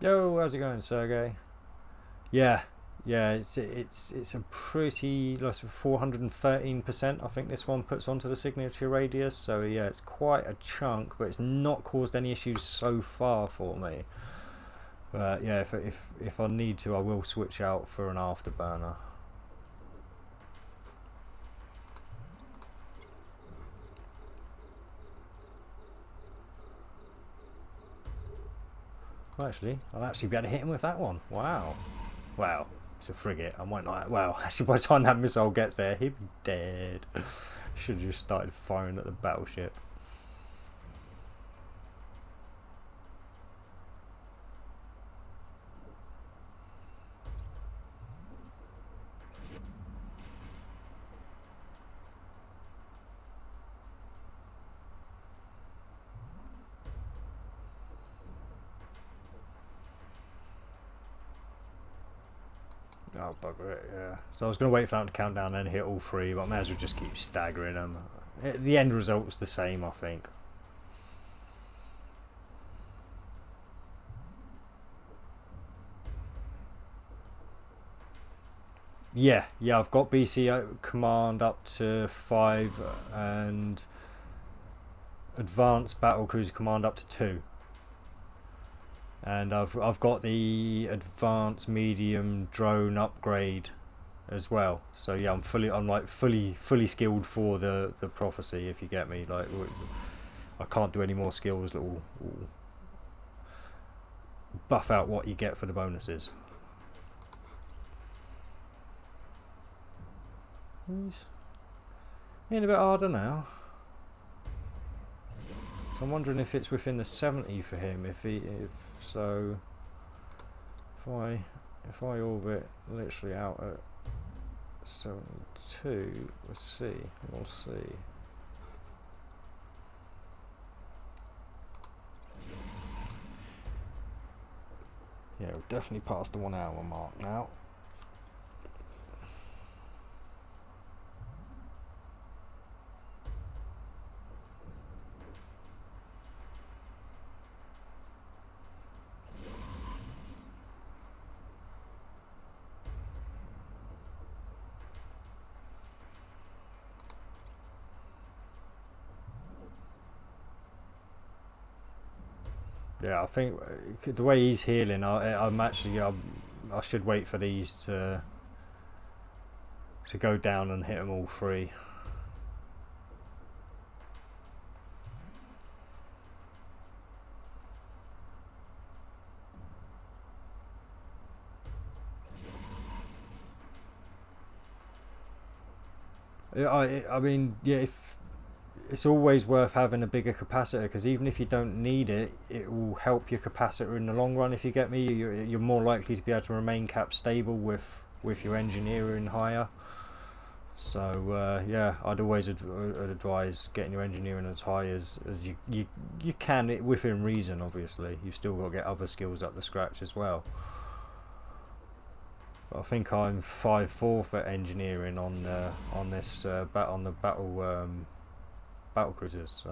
Yo, how's it going, Sergey? Yeah, it's a pretty like 413%. I think this one puts onto the signature radius. So yeah, it's quite a chunk, but it's not caused any issues so far for me. But yeah, if I need to, I will switch out for an afterburner. Actually, I'll actually be able to hit him with that one. Wow. It's a frigate. I might not. Well, actually, by the time that missile gets there, he'd be dead. Should have just started firing at the battleship. Oh, bugger it, yeah. So I was going to wait for that to count down and then hit all three, but I may as well just keep staggering them. The end result's the same, I think. Yeah, I've got BC command up to 5 and advanced battle cruiser command up to 2. And I've got the advanced medium drone upgrade as well. So yeah, I'm like fully skilled for the prophecy, if you get me. Like, I can't do any more skills that will buff out what you get for the bonuses. He's getting a bit harder now. So I'm wondering if it's within the 70 for him. If I orbit literally out at 72, we'll see. Yeah, we're definitely past the 1 hour mark now. Yeah, I think the way he's healing, I'm actually I should wait for these to go down and hit them all three. I mean, yeah, if it's always worth having a bigger capacitor, because even if you don't need it, it will help your capacitor in the long run. If you get me, you're more likely to be able to remain cap stable with your engineering higher. So yeah, I'd always advise getting your engineering as high as you can, within reason. Obviously, you've still got to get other skills up the scratch as well. I think I'm 5/4 for engineering on this on the battle cruisers.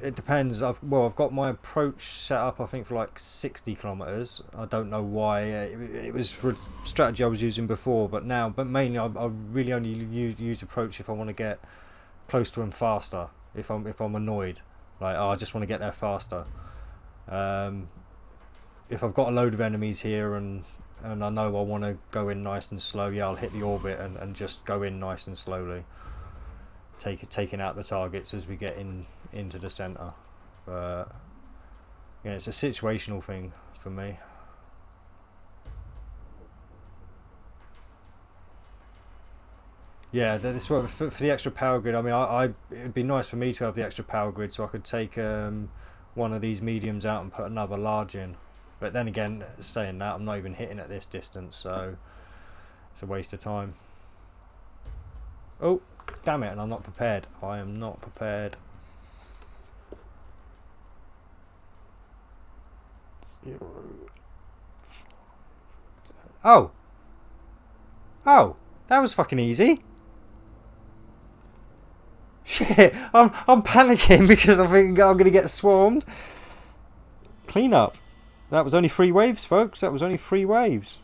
It depends. I've got my approach set up, I think, for like 60 kilometers. I don't know why. It was for a strategy I was using before, but mainly I really only use approach if I want to get close to him faster. If I'm annoyed, like, I just want to get there faster. If I've got a load of enemies here and I know I want to go in nice and slow, yeah, I'll hit the orbit and just go in nice and slowly, taking out the targets as we get into the centre. But yeah, it's a situational thing for me. Yeah, this one for the extra power grid. I mean, it'd be nice for me to have the extra power grid so I could take one of these mediums out and put another large in. But then again, saying that, I'm not even hitting at this distance, so it's a waste of time. Oh, damn it, and I'm not prepared. I am not prepared. 0. Oh, that was fucking easy. Shit, I'm panicking because I think I'm gonna get swarmed. Clean up. That was only 3 waves, folks. That was only 3 waves.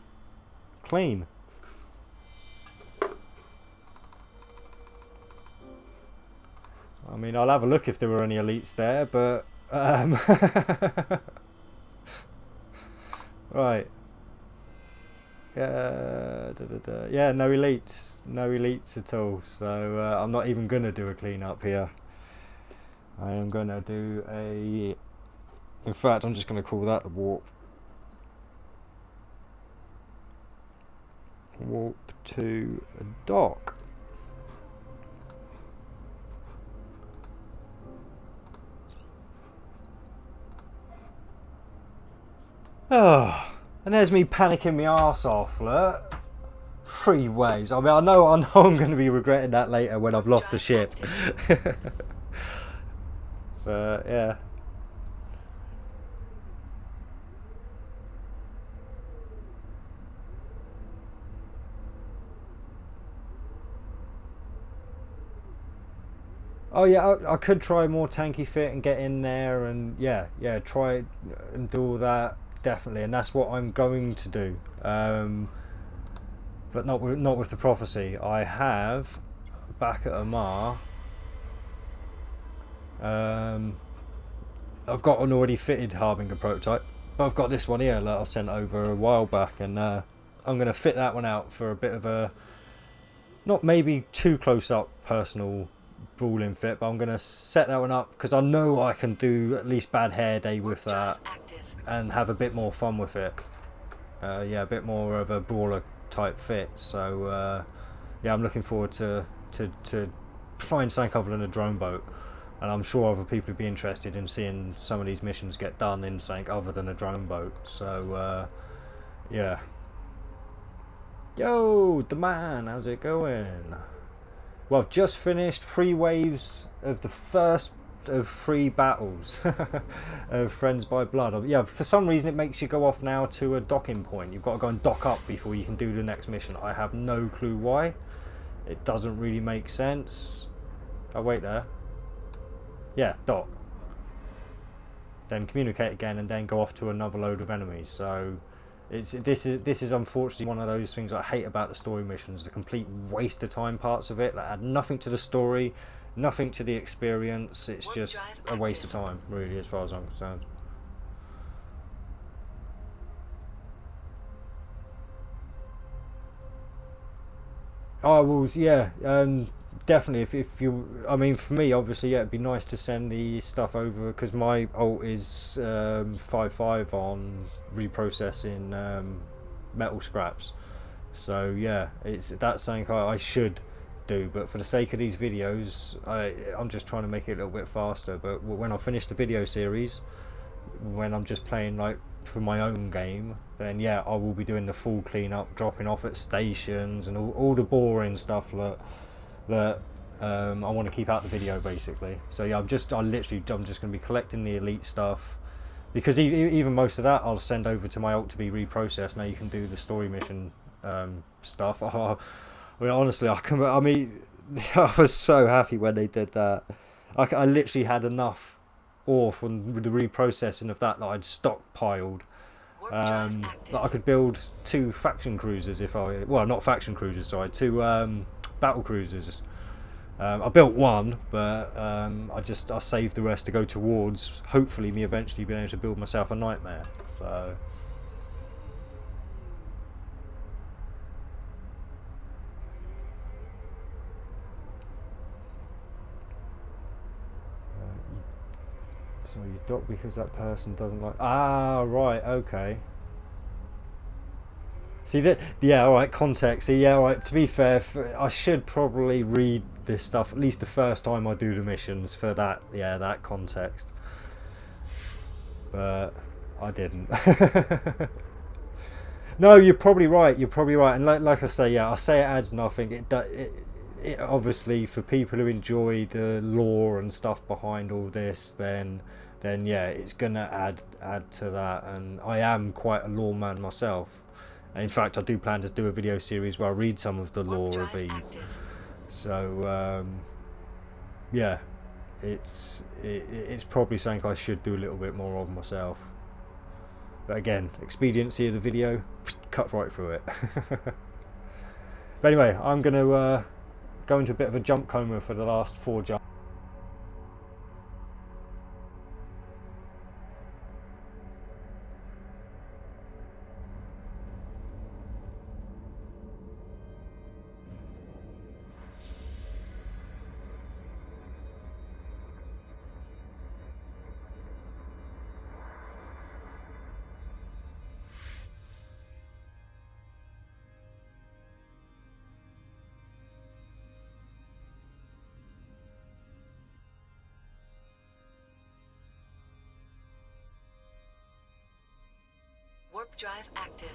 Clean. I mean, I'll have a look if there were any elites there, but right. Yeah, no elites at all. So I'm not even gonna do a clean up here. I am gonna do a. In fact, I'm just gonna call that the warp. Warp to a dock. Oh, and there's me panicking my arse off. Look, 3 waves. I mean, I know I'm going to be regretting that later when I've lost the ship. But yeah. Oh yeah, I could try more tanky fit and get in there and yeah, try and do all that definitely, and that's what I'm going to do. But not with the prophecy. I have back at Amar. I've got an already fitted Harbinger prototype, but I've got this one here that I sent over a while back, and I'm going to fit that one out for a bit of a not maybe too close up personal brawling fit, but I'm going to set that one up because I know I can do at least bad hair day with that and have a bit more fun with it. Yeah, a bit more of a brawler type fit. So yeah, I'm looking forward to flying something other than a drone boat, and I'm sure other people would be interested in seeing some of these missions get done in something other than a drone boat. So yeah. Yo, the man, how's it going? Well, I've just finished 3 waves of the first of 3 battles of Friends by Blood. Yeah, for some reason it makes you go off now to a docking point. You've got to go and dock up before you can do the next mission. I have no clue why. It doesn't really make sense. Oh, wait there. Yeah, dock. Then communicate again and then go off to another load of enemies. So this is unfortunately one of those things I hate about the story missions, the complete waste of time parts of it that add nothing to the story, nothing to the experience. It's just a waste of time, really, as far as I'm concerned. Oh well, yeah, definitely. If you, I mean, for me, obviously, yeah, it'd be nice to send the stuff over because my ult is 5.5 on reprocessing metal scraps. So yeah, that's something I should do. But for the sake of these videos, I'm just trying to make it a little bit faster. But when I finish the video series, when I'm just playing like for my own game, then yeah, I will be doing the full cleanup, dropping off at stations and all the boring stuff that I want to keep out the video basically. So yeah, I'm just going to be collecting the elite stuff because even most of that I'll send over to my ult to be reprocessed. Now you can do the story mission stuff. Oh, I mean, honestly, I mean, I was so happy when they did that. I literally had enough ore from the reprocessing of that I'd stockpiled. That I could build 2 faction cruisers well, not faction cruisers, sorry, 2 battle cruisers. I built 1, but I saved the rest to go towards hopefully me eventually being able to build myself a nightmare. So. So you dock because that person doesn't like. Ah, right, okay. See that? Yeah, all right. Context. See, yeah, all right. To be fair, I should probably read this stuff at least the first time I do the missions for that. Yeah, that context. But I didn't. No, you're probably right. You're probably right. And like I say, yeah, I say it adds nothing. It obviously for people who enjoy the lore and stuff behind all this, then yeah, it's gonna add to that. And I am quite a lore man myself. And in fact, I do plan to do a video series where I read some of the lore of Eve. So yeah, it's probably something I should do a little bit more of myself. But again, expediency of the video, cut right through it. But anyway, I'm going to go into a bit of a jump coma for the last 4 jumps. Warp drive active.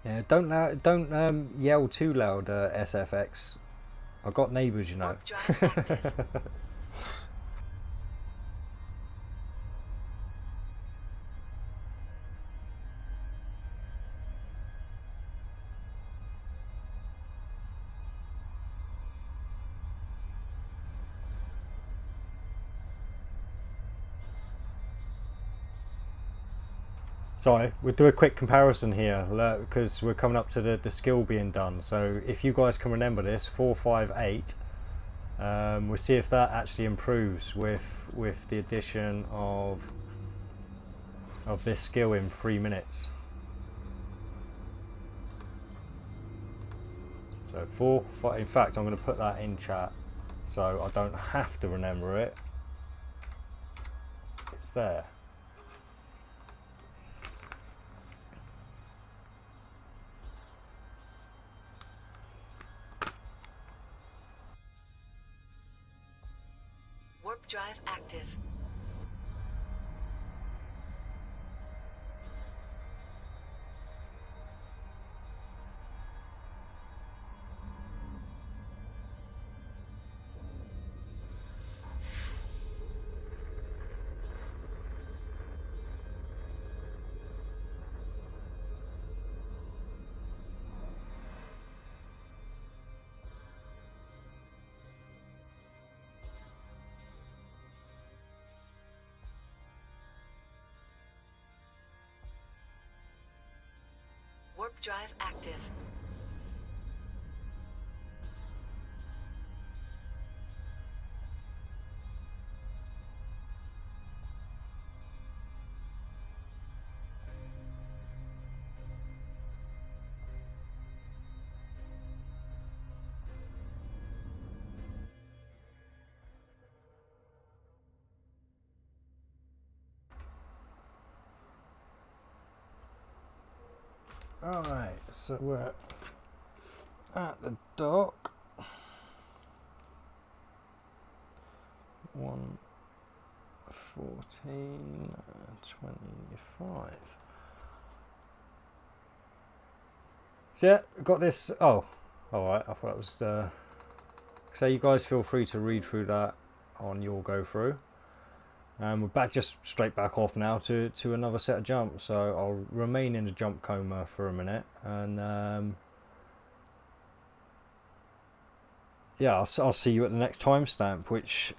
Yeah, don't yell too loud, SFX. I've got neighbours, you know. Warp drive active. Sorry, we'll do a quick comparison here because we're coming up to the skill being done. So if you guys can remember this, 458, we'll see if that actually improves with the addition of this skill in 3 minutes. So 4, 5, in fact I'm going to put that in chat so I don't have to remember it. It's there. Warp drive active. Warp drive active. Alright, so we're at the dock. 1:14:25. So yeah, got this. Oh, alright, I thought it was so you guys feel free to read through that on your go through. We're back, just straight back off now to another set of jumps. So I'll remain in the jump coma for a minute, and yeah, I'll see you at the next timestamp, which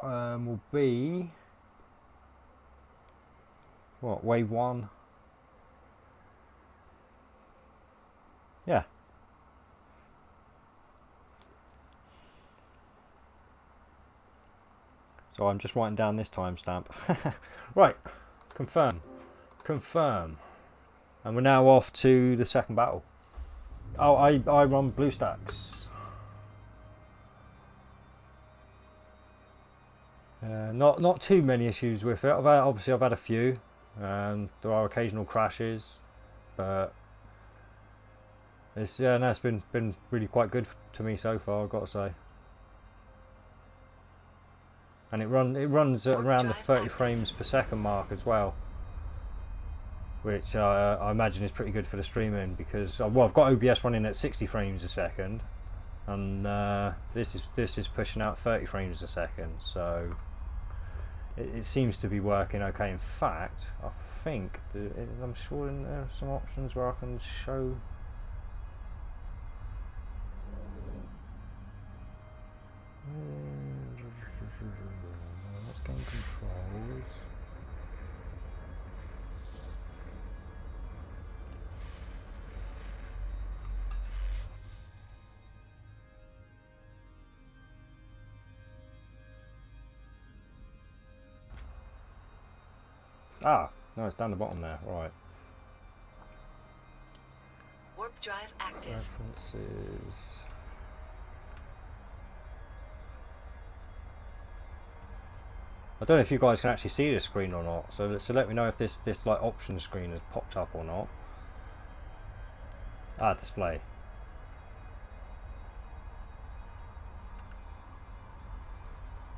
will be what, wave 1? Yeah. So I'm just writing down this timestamp. Right, confirm, and we're now off to the second battle. Oh, I run BlueStacks. Not too many issues with it. Obviously I've had a few. There are occasional crashes, but it's been really quite good to me so far, I've got to say. And it runs at around the 30 frames per second mark as well, which I imagine is pretty good for the streaming, because well, I've got OBS running at 60 frames a second, and this is pushing out 30 frames a second, so it seems to be working okay. In fact, I think I'm sure there are some options where I can show. Let's game controls. Ah, no, it's down the bottom there. Right. Warp drive active. References. I don't know if you guys can actually see this screen or not. So let me know if this like option screen has popped up or not. Ah, display.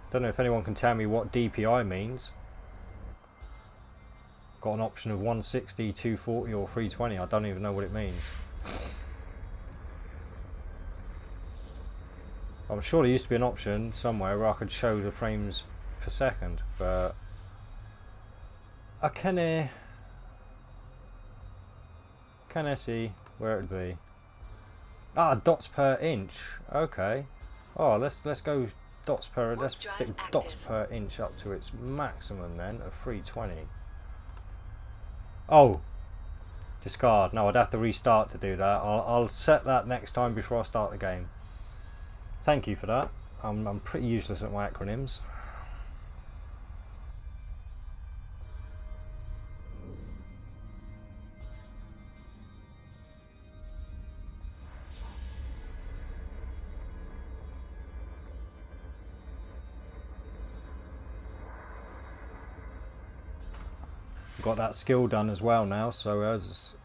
Don't know if anyone can tell me what DPI means. Got an option of 160, 240 or 320. I don't even know what it means. I'm sure there used to be an option somewhere where I could show the frames per second, but I can see where it'd be. Ah, dots per inch. Okay. Oh, let's go dots per. Let's stick dots per inch up to its maximum then of 320. Oh, discard. No, I'd have to restart to do that. I'll set that next time before I start the game. Thank you for that. I'm pretty useless at my acronyms. Got that skill done as well now, so as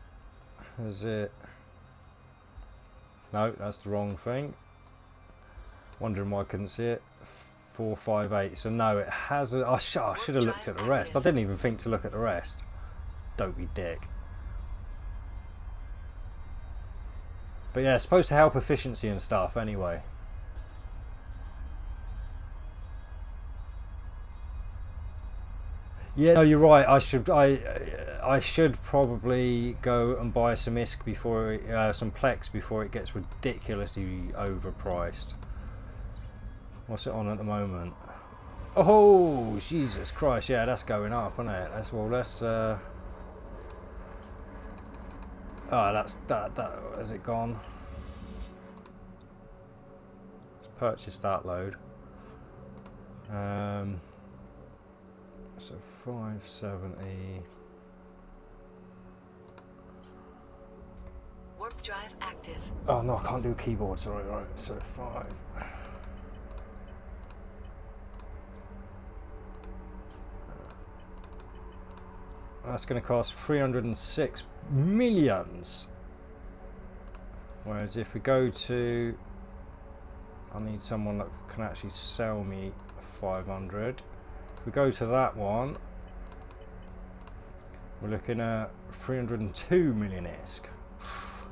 it... No, that's the wrong thing. Wondering why I couldn't see it. 458. So no, it has I should have looked at the rest. I didn't even think to look at the rest. Dopey dick. But yeah, it's supposed to help efficiency and stuff anyway. Yeah, no, you're right. I should probably go and buy some ISK before some Plex before it gets ridiculously overpriced. What's it on at the moment? Oh, Jesus Christ! Yeah, that's going up, isn't it? Let's. Oh, that has it gone? Let's purchase that load. So 570. Warp drive active. Oh no, I can't do keyboard. Sorry, right. So 5. That's going to cost 306 millions. Whereas if we go to, I need someone that can actually sell me 500. If we go to that one, we're looking at 302 million ISK. So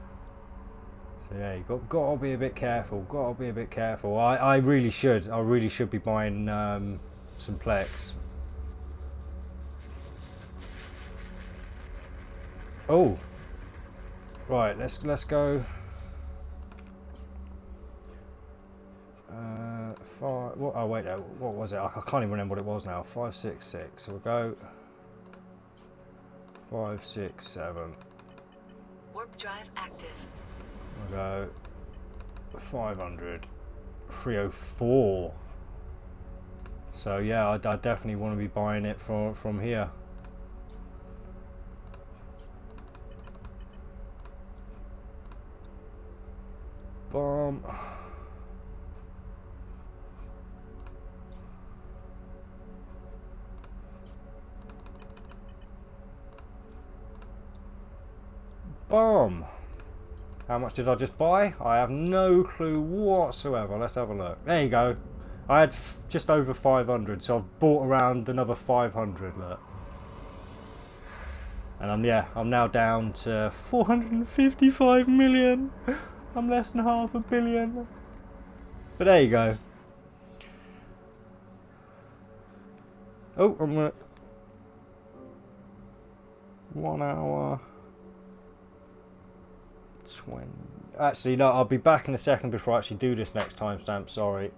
yeah, you got to be a bit careful. Got to be a bit careful. I really should be buying some Plex. Oh, right. Let's go. 5. What, oh wait, no, what was it? I can't even remember what it was now. 566. So we'll go 567. Warp drive active. We'll go 500. 304. So yeah, I definitely want to be buying it from here. Boom. Boom. How much did I just buy? I have no clue whatsoever. Let's have a look. There you go. I had just over 500, so I've bought around another 500. Look. And I'm now down to 455 million. I'm less than half a billion. But there you go. Oh, I'm at 1 hour 20. Actually, no, I'll be back in a second before I actually do this next timestamp. Sorry.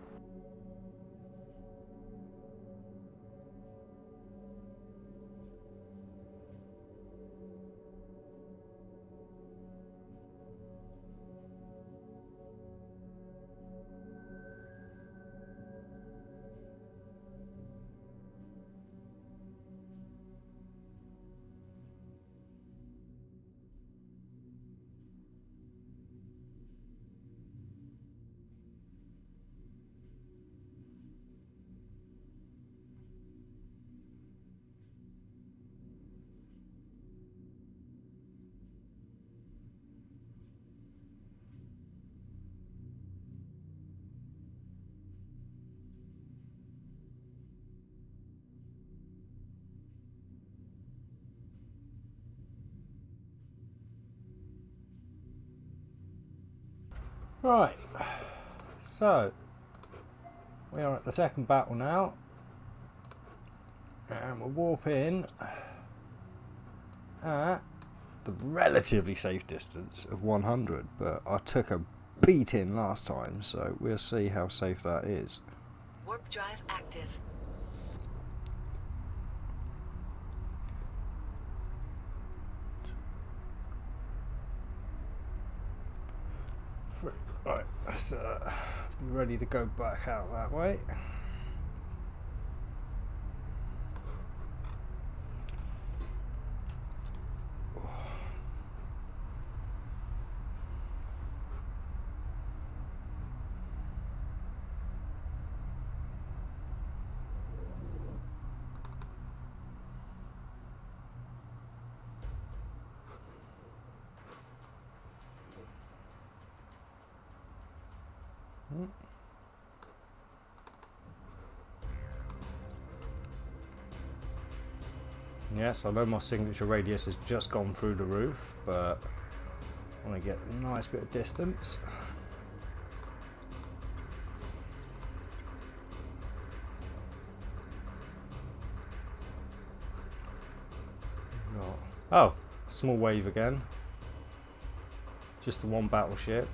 Right, so we are at the second battle now, and we'll warp in at the relatively safe distance of 100, but I took a beating last time, so we'll see how safe that is. Warp drive active. Right, let's be ready to go back out that way. Yes, I know my signature radius has just gone through the roof, but I want to get a nice bit of distance. Oh, small wave again. Just the one battleship.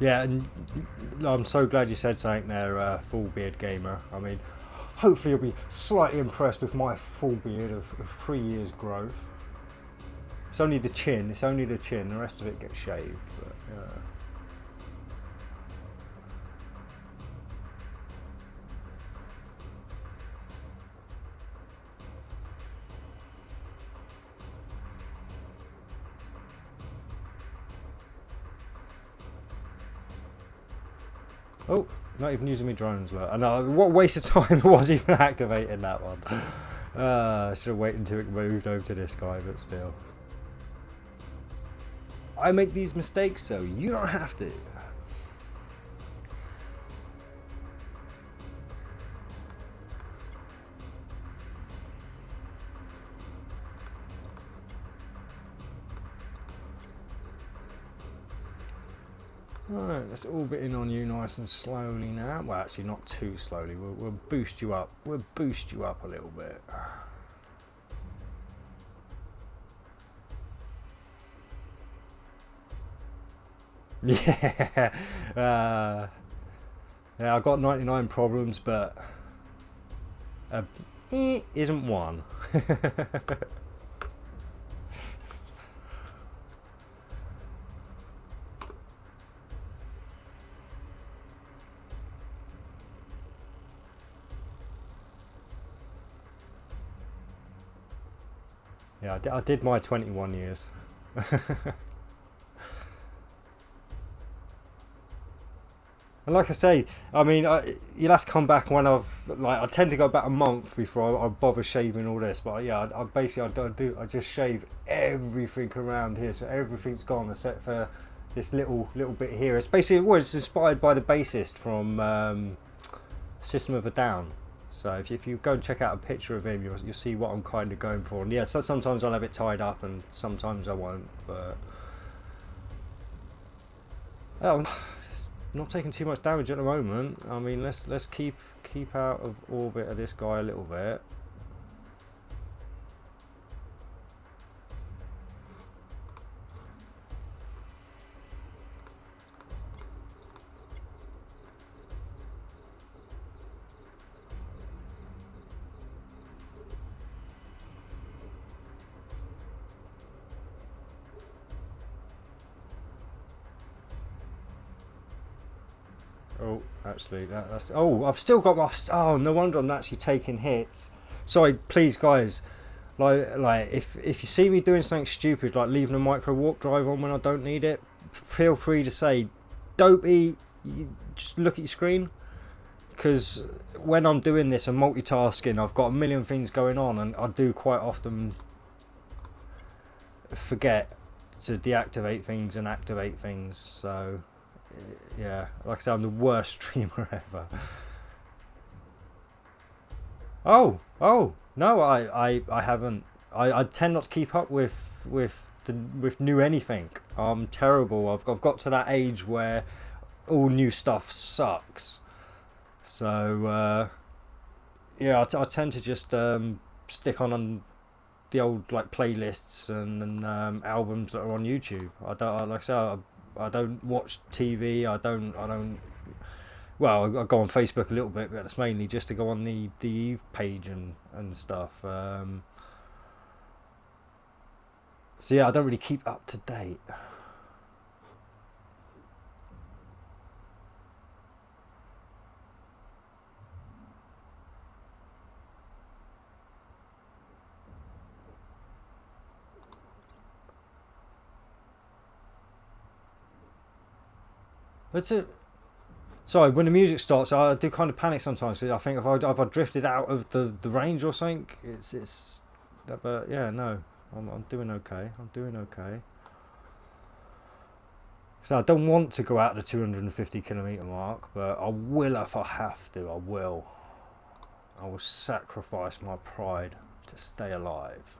Yeah, and I'm so glad you said something there, full beard gamer. I mean, hopefully you'll be slightly impressed with my full beard of 3 years growth. It's only the chin, the rest of it gets shaved, but oh, not even using my drones. I know, what a waste of time it was even activating that one. I should have waited until it moved over to this guy, but still. I make these mistakes, so you don't have to. Alright, let's orbit in on you nice and slowly now. Well, actually not too slowly. We'll boost you up. We'll boost you up a little bit. Yeah. Yeah, I've got 99 problems, but isn't one. Yeah, I did my 21 years. And like I say, I mean, you'll have to come back when I tend to go about a month before I bother shaving all this. But yeah, I just shave everything around here, so everything's gone except for this little bit here. It's basically, well, it's inspired by the bassist from System of a Down. So if you go and check out a picture of him, you'll see what I'm kind of going for. And yeah, so sometimes I'll have it tied up, and sometimes I won't. But not taking too much damage at the moment. I mean, let's keep out of orbit of this guy a little bit. Oh, actually, that's... Oh, I've still got my... Oh, no wonder I'm actually taking hits. Sorry, please, guys. Like if you see me doing something stupid, like leaving a micro warp drive on when I don't need it, feel free to say, Dopey, you just look at your screen. Because when I'm doing this and multitasking, I've got a million things going on, and I do quite often forget to deactivate things and activate things. So... Yeah, like I say, I'm the worst streamer ever. Oh, no, I haven't. I tend not to keep up with new anything. I'm terrible. I've got to that age where all new stuff sucks. So yeah, I tend to just stick on the old like playlists and albums that are on YouTube. I don't like I say I don't watch TV. I don't. Well, I go on Facebook a little bit, but that's mainly just to go on the Eve page and stuff. So yeah, I don't really keep up to date. But sorry, when the music starts, I do kind of panic sometimes. I think if I drifted out of the range or something, it's. But yeah, no, I'm doing okay. I'm doing okay. So I don't want to go out the 250 kilometer mark, but I will if I have to. I will. I will sacrifice my pride to stay alive.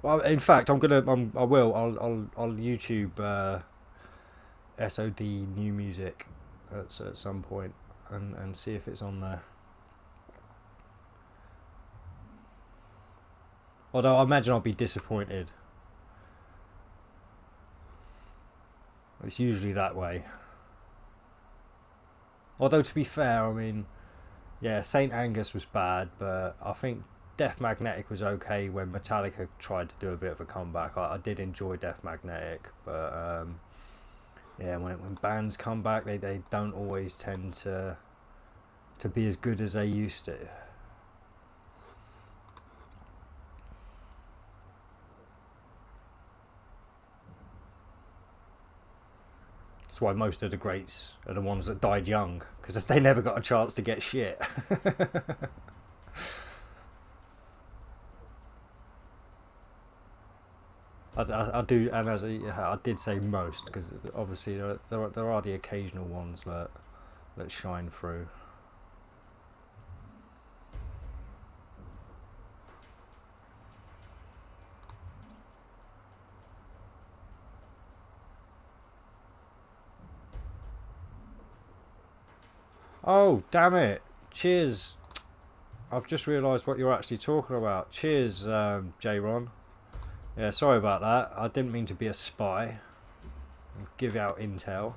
Well, in fact, I will. I'll YouTube SOD new music at some point and see if it's on there. Although I imagine I'll be disappointed. It's usually that way. Although to be fair, I mean, yeah, Saint Angus was bad, but I think Death Magnetic was okay when Metallica tried to do a bit of a comeback. I did enjoy Death Magnetic, but yeah, when bands come back, they don't always tend to be as good as they used to. That's why most of the greats are the ones that died young, because they never got a chance to get shit. I do, and as I did say most, because obviously there are the occasional ones that shine through. Oh, damn it! Cheers. I've just realised what you're actually talking about. Cheers, J-Ron. Yeah, sorry about that. I didn't mean to be a spy. Give out intel.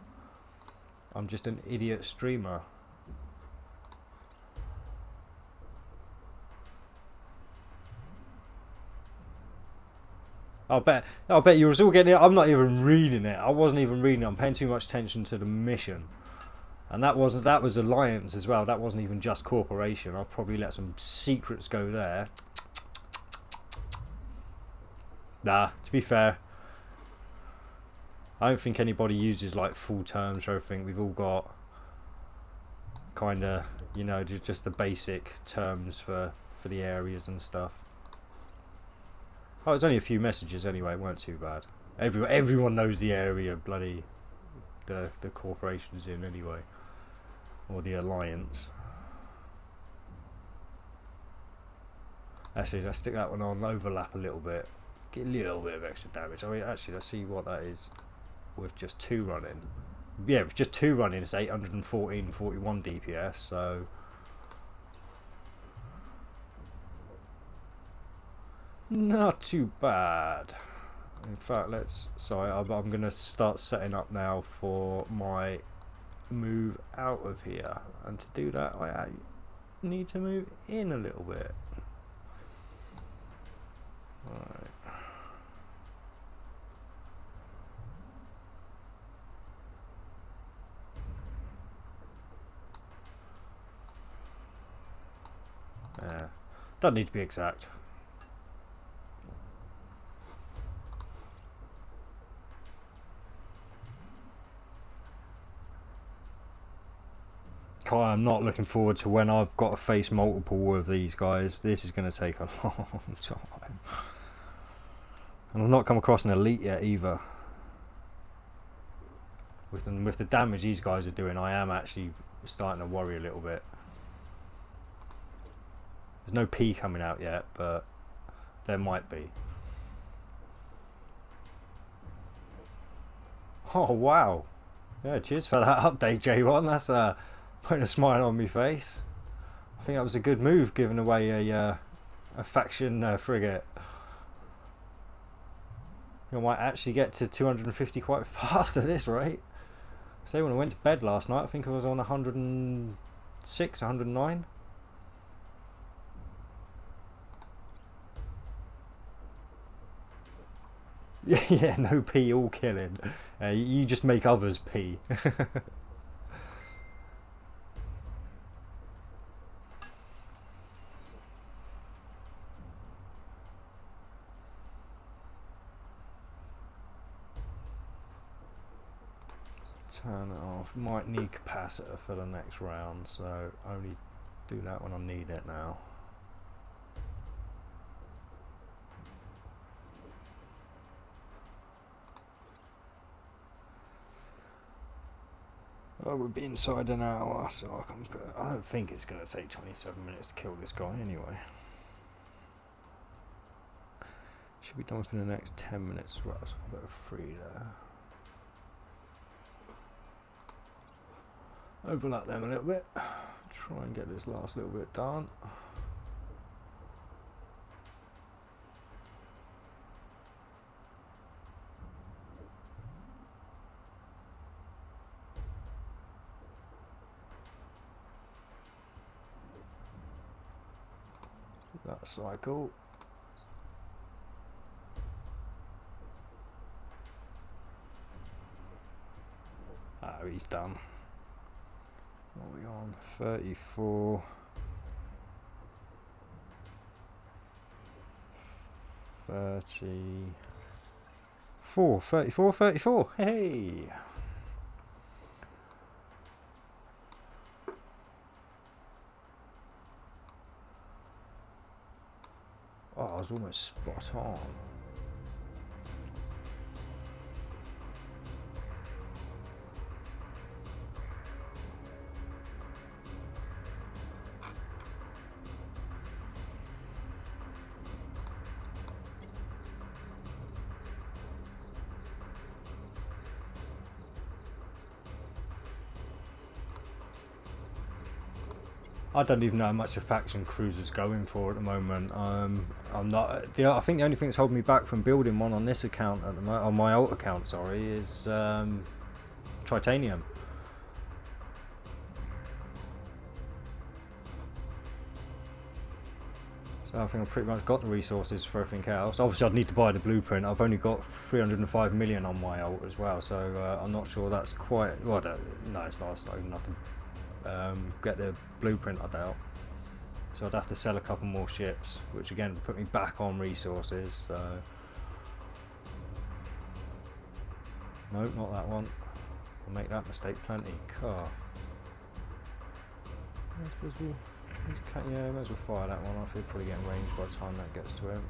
I'm just an idiot streamer. I'll bet you was all getting it. I'm not even reading it. I wasn't even reading it. I'm paying too much attention to the mission. And that was Alliance as well. That wasn't even just Corporation. I'll probably let some secrets go there. Nah, to be fair, I don't think anybody uses like full terms for everything. We've all got kind of, just the basic terms for the areas and stuff. Oh, it's only a few messages anyway. It weren't too bad. Everyone knows the area bloody the corporation's in anyway, or the Alliance. Actually, let's stick that one on. Overlap a little bit. Get a little bit of extra damage. I mean, actually, let's see what that is with just 2 running. Yeah, with just 2 running, it's 814, 41 DPS. So not too bad. In fact, I'm going to start setting up now for my move out of here. And to do that, I need to move in a little bit. Right. Doesn't need to be exact. I'm not looking forward to when I've got to face multiple of these guys. This is going to take a long time. And I've not come across an elite yet either. With the damage these guys are doing, I am actually starting to worry a little bit. There's no P coming out yet, but there might be. Oh wow. Yeah, cheers for that update, J1. That's putting a smile on my face. I think that was a good move, giving away a faction frigate. I might actually get to 250 quite fast at this rate. So when I went to bed last night, I think I was on 106, 109. Yeah, no P, all killing. You just make others P. Turn it off. Might need capacitor for the next round, so only do that when I need it now. I would be inside an hour, so I can put, I don't think it's going to take 27 minutes to kill this guy anyway. Should be done within the next 10 minutes as well, so I'll put a 3 there. Overlap them a little bit. Try and get this last little bit done. That cycle. Oh, he's done. What are we on? 34. 34, 34, 34. Hey! Oh, I was almost spot on. I don't even know how much a faction cruiser's going for at the moment. I'm not. I think the only thing that's holding me back from building one on this account at the on my alt account, sorry, is titanium. So I think I've pretty much got the resources for everything else. Obviously, I'd need to buy the blueprint. I've only got 305 million on my alt as well, so I'm not sure that's quite. Well, no, it's not. It's not even enough to get the blueprint, I doubt. So I'd have to sell a couple more ships, which again would put me back on resources. So nope, not that one. I'll make that mistake plenty. Car. I suppose yeah, might as well fire that one off. He'll probably get in range by the time that gets to him.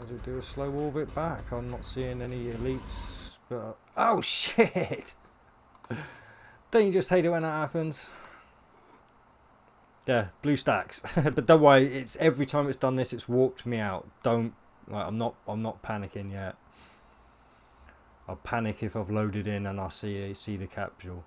We'll do a slow orbit back. I'm not seeing any elites, but oh shit! Don't you just hate it when that happens? Yeah, blue stacks. But don't worry, it's every time it's done this, it's warped me out. Don't like. I'm not panicking yet. I'll panic if I've loaded in and I see the capsule.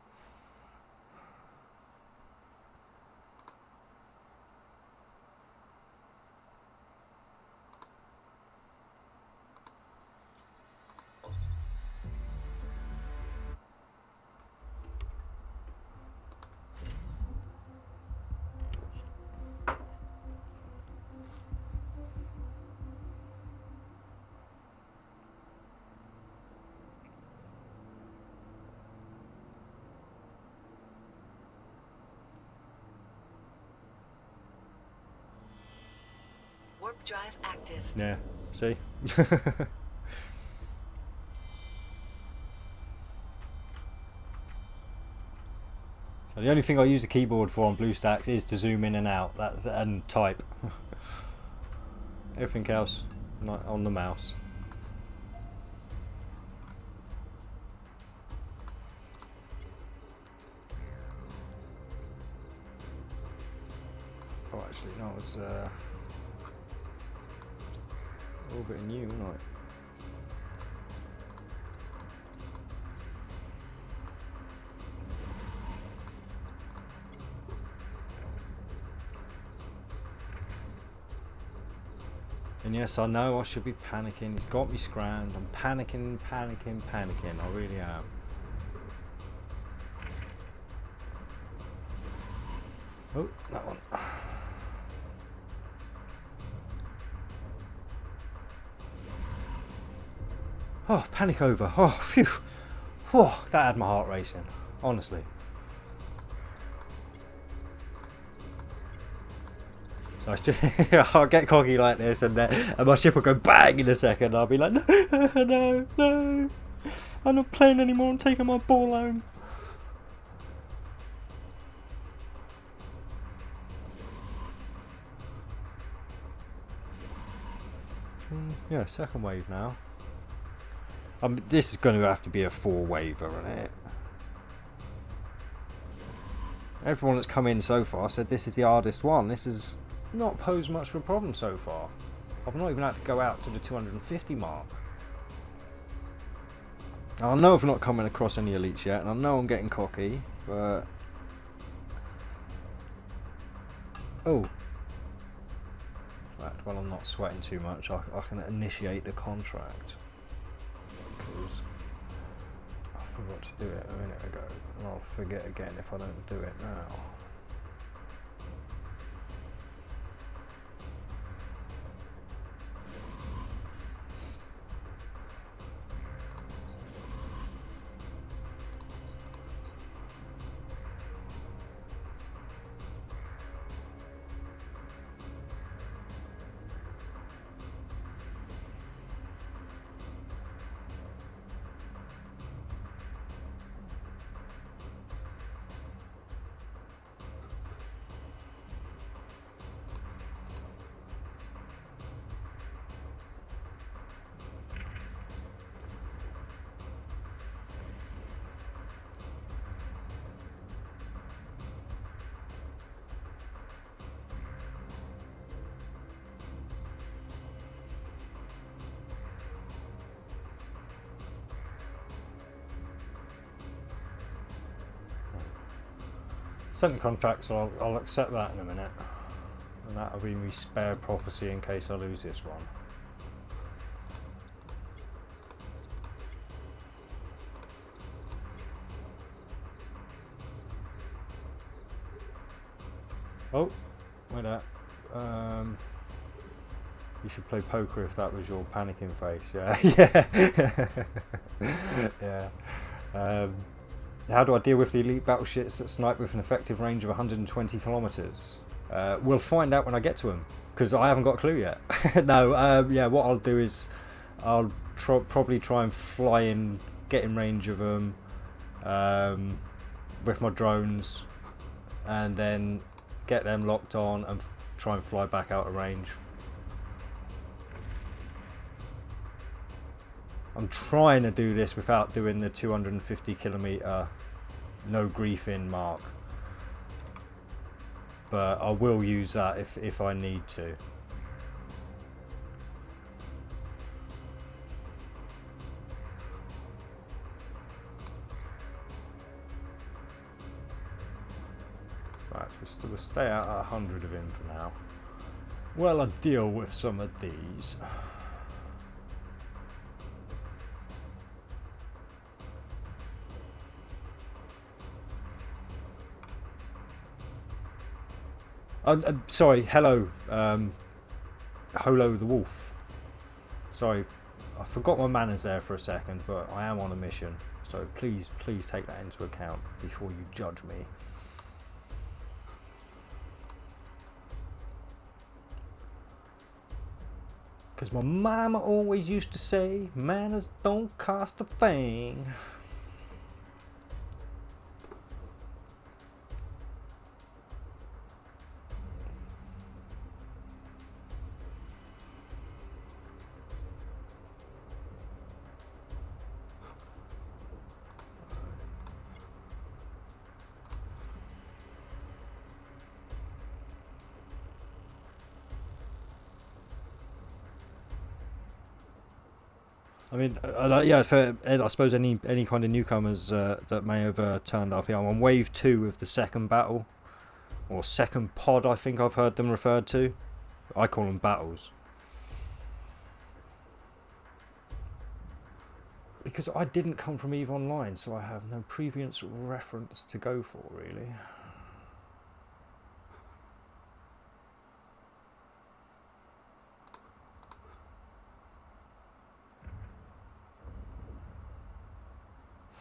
Warp drive active. Yeah, see? So the only thing I use the keyboard for on BlueStacks is to zoom in and out. That's and type. Everything else not on the mouse. Oh, actually, no, it's a little bit new, isn't it? And yes, I know I should be panicking. He's got me scrammed. I'm panicking. I really am. Oh, that one. Oh, panic over. Oh, phew. Oh, that had my heart racing. Honestly. So it's just, I'll get cocky like this, and my ship will go bang in a second. I'll be like, no, no, no, I'm not playing anymore. I'm taking my ball home. Yeah, second wave now. This is going to have to be a 4-waver, isn't it? Everyone that's come in so far said this is the hardest one. This has not posed much of a problem so far. I've not even had to go out to the 250 mark. I know I've not coming across any elites yet, and I know I'm getting cocky, but... Oh. In fact, while I'm not sweating too much, I can initiate the contract. Because I forgot to do it a minute ago, and I'll forget again if I don't do it now. Sent the contract, so I'll accept that in a minute. And that'll be my spare prophecy in case I lose this one. Oh, wait that. You should play poker if that was your panicking face. Yeah, yeah, yeah. How do I deal with the elite battleships that snipe with an effective range of 120 kilometers? We'll find out when I get to them, because I haven't got a clue yet. No, yeah, what I'll do is I'll probably try and fly in, get in range of them with my drones, and then get them locked on and try and fly back out of range. I'm trying to do this without doing the 250 kilometer no griefing mark, but I will use that if I need to. In fact, we'll stay out at 100 of him for now. Well, I'll deal with some of these. I'm sorry, hello, Holo the Wolf. Sorry, I forgot my manners there for a second, but I am on a mission, so please take that into account before you judge me. Because my mama always used to say, manners don't cost a thing. I mean, yeah, for I suppose any kind of newcomers that may have turned up here, I'm on wave 2 of the second battle, or second pod, I think I've heard them referred to. I call them battles. Because I didn't come from EVE Online, so I have no previous reference to go for, really.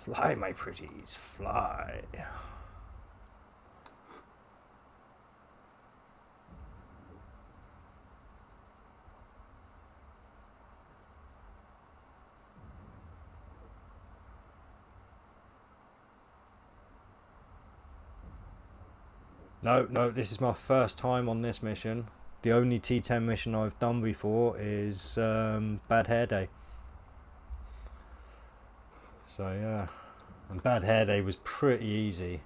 Fly, my pretties, fly. No, this is my first time on this mission. The only T10 mission I've done before is Bad Hair Day. So yeah, and Bad Hair Day was pretty easy.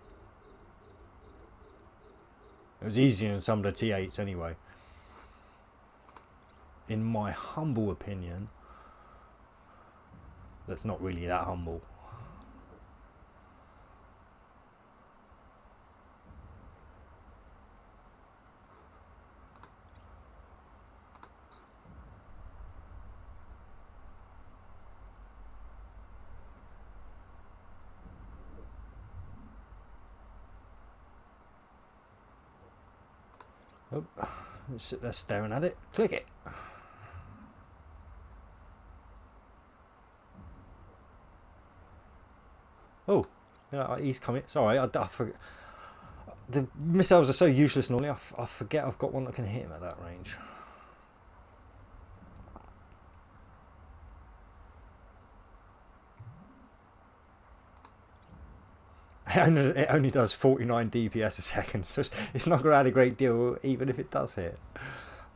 It was easier than some of the T8s anyway. In my humble opinion, that's not really that humble. Oh, just sit there staring at it. Click it. Oh, yeah, he's coming. Sorry, I forget. The missiles are so useless normally. I forget I've got one that can hit him at that range. It only does 49 DPS a second, so it's not going to add a great deal, even if it does hit.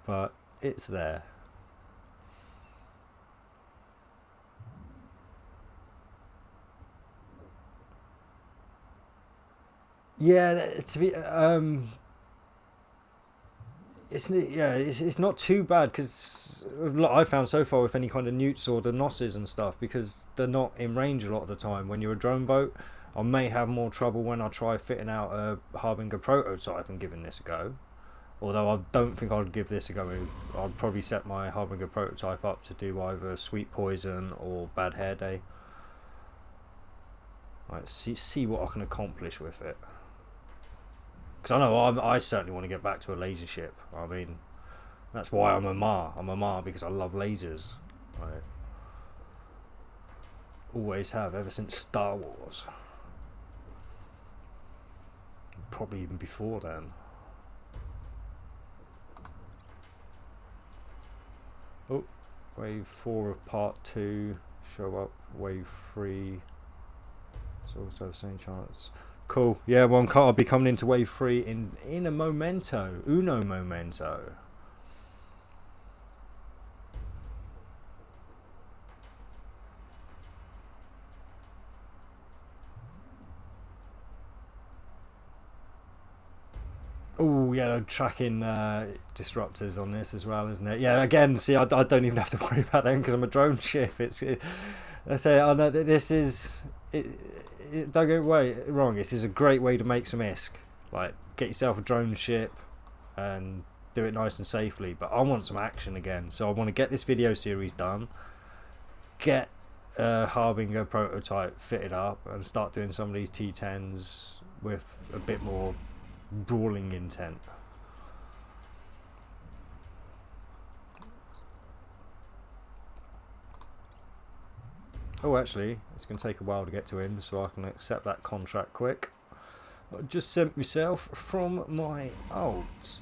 But it's there. Yeah, to be it's not too bad because I found so far with any kind of newts or the nosses and stuff, because they're not in range a lot of the time. When you're a drone boat, I may have more trouble when I try fitting out a Harbinger prototype and giving this a go. Although I don't think I'd give this a go. I'd probably set my Harbinger prototype up to do either Sweet Poison or Bad Hair Day. Let's see what I can accomplish with it. Because I know I certainly want to get back to a laser ship. I mean, that's why I'm a Ma. I'm a Ma because I love lasers. I always have, ever since Star Wars. Probably even before then. Oh, wave 4 of part 2. Show up. Wave 3. It's also the same chance. Cool. Yeah, well, I'll be coming into wave 3 in a momento. Uno momento. Oh, yeah, tracking disruptors on this as well, isn't it? Yeah, again, see, I don't even have to worry about them because I'm a drone ship. I say, I know that this is... don't get me wrong, this is a great way to make some ISK. Like, get yourself a drone ship and do it nice and safely. But I want some action again, so I want to get this video series done, get a Harbinger prototype fitted up, and start doing some of these T10s with a bit more brawling intent. Oh, actually, it's going to take a while to get to him, so I can accept that contract quick. I just sent myself from my alt.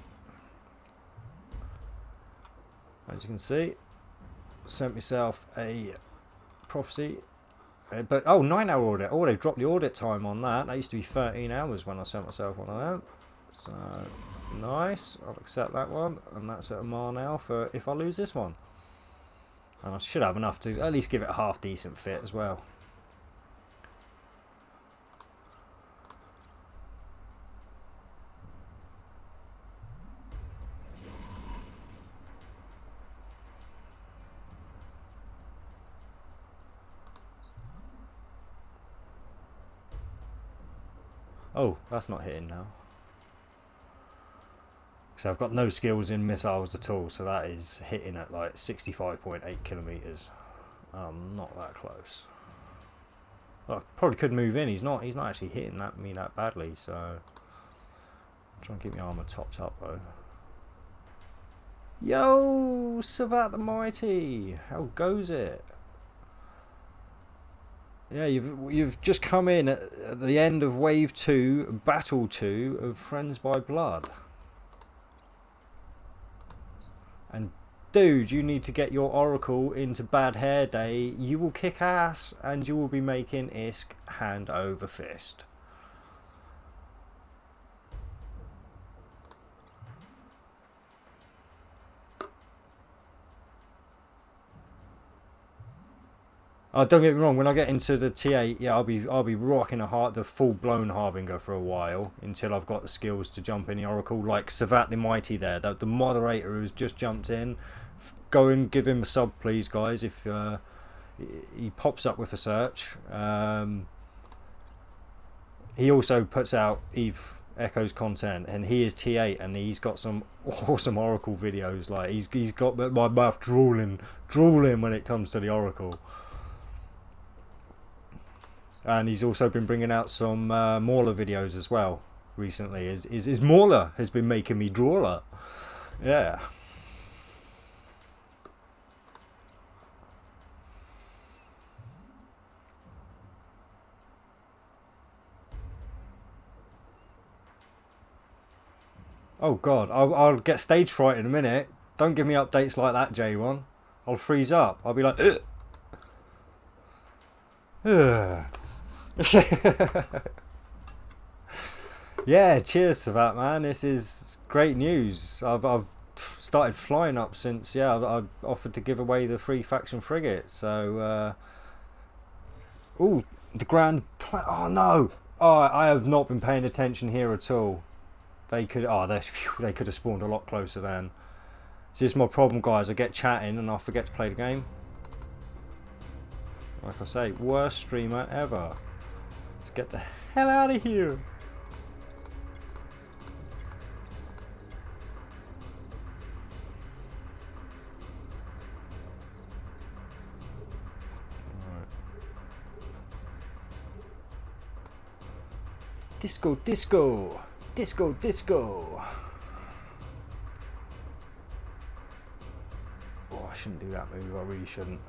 As you can see, sent myself a prophecy. But oh, 9-hour audit. Oh, they've dropped the audit time on that. That used to be 13 hours when I sent myself one of them. So nice. I'll accept that one, and that's at a mile now for if I lose this one. And I should have enough to at least give it a half decent fit as well. Oh, that's not hitting now. So I've got no skills in missiles at all, so that is hitting at like 65.8 kilometers. Not that close. Well, I probably could move in. He's not actually hitting me that badly, so I'm trying to keep my armor topped up though. Yo, Savat the Mighty, how goes it? Yeah, you've just come in at the end of Wave 2, Battle 2 of Friends by Blood. And dude, you need to get your Oracle into Bad Hair Day. You will kick ass and you will be making ISK hand over fist. Oh, don't get me wrong. When I get into the T8, yeah, I'll be rocking the full-blown Harbinger for a while until I've got the skills to jump in the Oracle, like Savat the Mighty there, the moderator who's just jumped in. Go and give him a sub, please, guys. If he pops up with a search, he also puts out Eve Echoes content, and he is T8, and he's got some awesome Oracle videos. Like he's got my mouth drooling when it comes to the Oracle. And he's also been bringing out some Mauler videos as well recently. His Mauler has been making me draw. Yeah. Oh God, I'll get stage fright in a minute. Don't give me updates like that, J1. I'll freeze up. I'll be like, ugh. Yeah, cheers to that, man. This is great news. I've started flying up since I've offered to give away the free faction frigate. So oh, the oh no, I have not been paying attention here at all. They could they could have spawned a lot closer then. This is my problem, guys. I get chatting and I forget to play the game. Like I say, worst streamer ever. Let's get the hell out of here. Right. Disco, disco, disco, disco. Oh, I shouldn't do that move. I really shouldn't.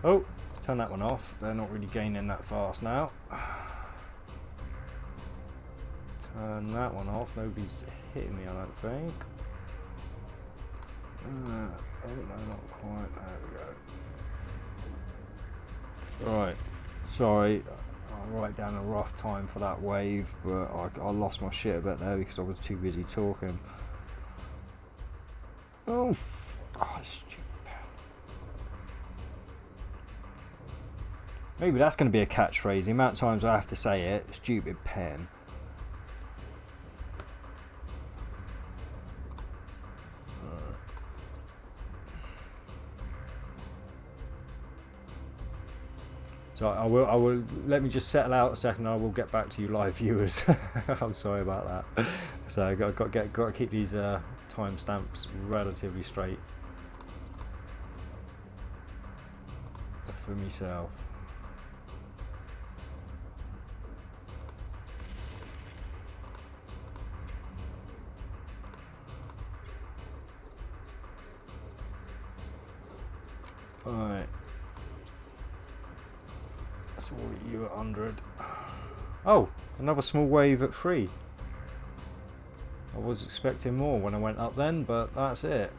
Oh, turn that one off. They're not really gaining that fast now. Turn that one off. Nobody's hitting me, I don't think. Oh, no, not quite. There we go. Right. Sorry. I'll write down a rough time for that wave, but I lost my shit a bit there because I was too busy talking. Oh, stupid. Maybe that's going to be a catchphrase. The amount of times I have to say it. Stupid pen. So I will. Let me just settle out a second. I will get back to you, live viewers. I'm sorry about that. So I got to keep these timestamps relatively straight for myself. Alright. That's all you at 100. Oh, another small wave at 3. I was expecting more when I went up then, but that's it.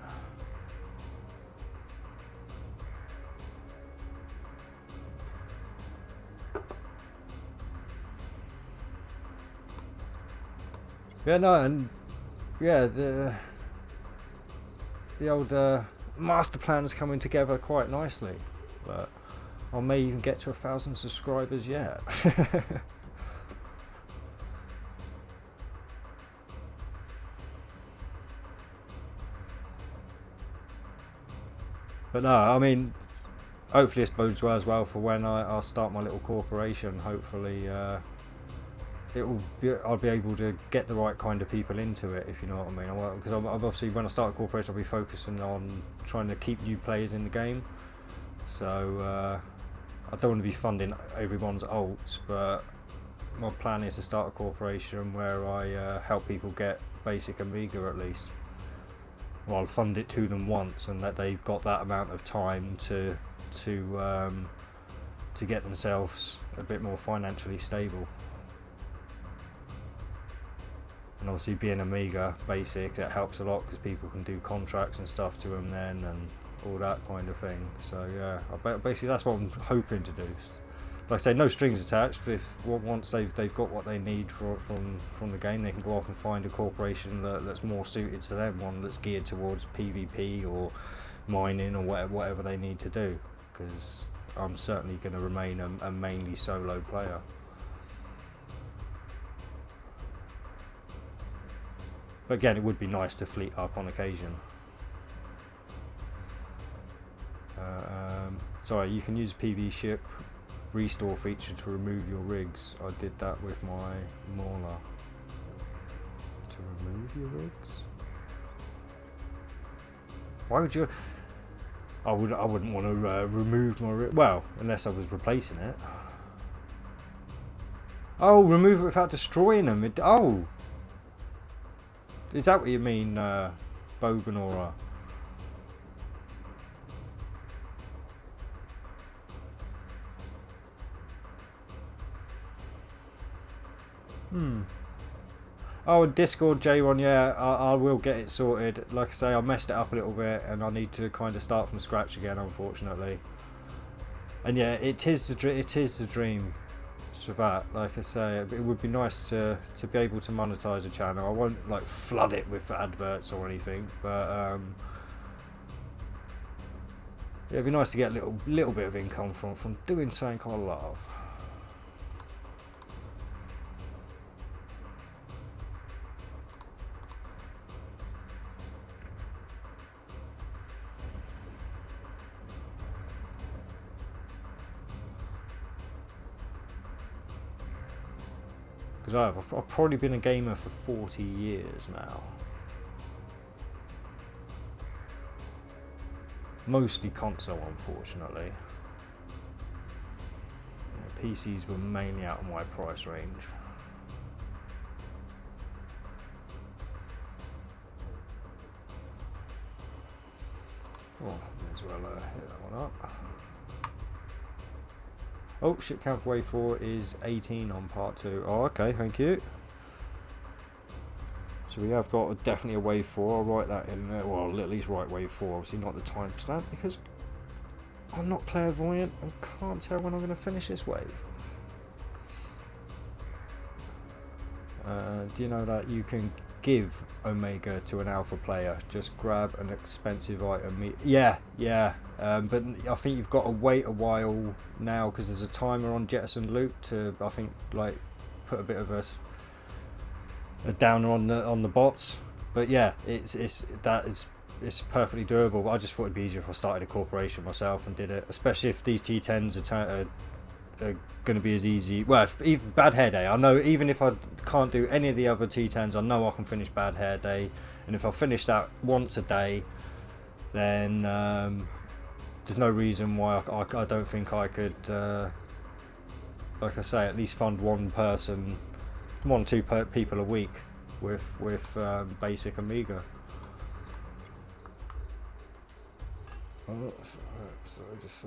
Yeah, no, and yeah, the old master plan's coming together quite nicely. But I may even get to 1,000 subscribers yet. But no, I mean, hopefully this bodes well as well for when I'll start my little corporation. Hopefully, I'll be able to get the right kind of people into it, if you know what I mean. Because I'm obviously, when I start a corporation, I'll be focusing on trying to keep new players in the game. So I don't want to be funding everyone's alts, but my plan is to start a corporation where I help people get basic Amiga at least. Well, I'll fund it to them once, and that they've got that amount of time to get themselves a bit more financially stable. And obviously, being Amiga basic, that helps a lot because people can do contracts and stuff to them then, and all that kind of thing. So yeah, basically that's what I'm hoping to do. Like I say, no strings attached. If once they've got what they need from the game, they can go off and find a corporation that's more suited to them, one that's geared towards PvP or mining or whatever they need to do. Because I'm certainly going to remain a mainly solo player. But again, it would be nice to fleet up on occasion. Sorry, you can use PV ship restore feature to remove your rigs. I did that with my Mauler. To remove your rigs? Why would you? I wouldn't want to remove my rig. Well, unless I was replacing it. Oh, remove it without destroying them. Oh, is that what you mean, Boganora? Oh, Discord J1, yeah, I will get it sorted. Like I say, I messed it up a little bit, and I need to kind of start from scratch again, unfortunately. And yeah, it is the dream. For that, like I say, it would be nice to be able to monetize a channel. I won't like flood it with adverts or anything, but yeah, it'd be nice to get a little bit of income from doing something I love. Because I've probably been a gamer for 40 years now. Mostly console, unfortunately. Yeah, PCs were mainly out of my price range. Oh, may as well hit that one up. Oh, ship count for wave 4 is 18 on part 2. Oh, okay, thank you. So we have got definitely a wave 4. I'll write that in there. Well, at least write wave 4. Obviously not the timestamp because I'm not clairvoyant and can't tell when I'm going to finish this wave. Do you know that you can give Omega to an alpha player? Just grab an expensive item. Yeah. But I think you've got to wait a while now because there's a timer on Jettison Loop to, I think, like put a bit of a downer on the bots. But yeah, it's perfectly doable. But I just thought it'd be easier if I started a corporation myself and did it, especially if these T10s are going to be as easy. Well, even Bad Hair Day, I know even if I can't do any of the other T10s, I know I can finish Bad Hair Day, and if I finish that once a day, then there's no reason why I don't think I could, like I say, at least fund one or two people a week with basic Amiga. Oh, sorry, just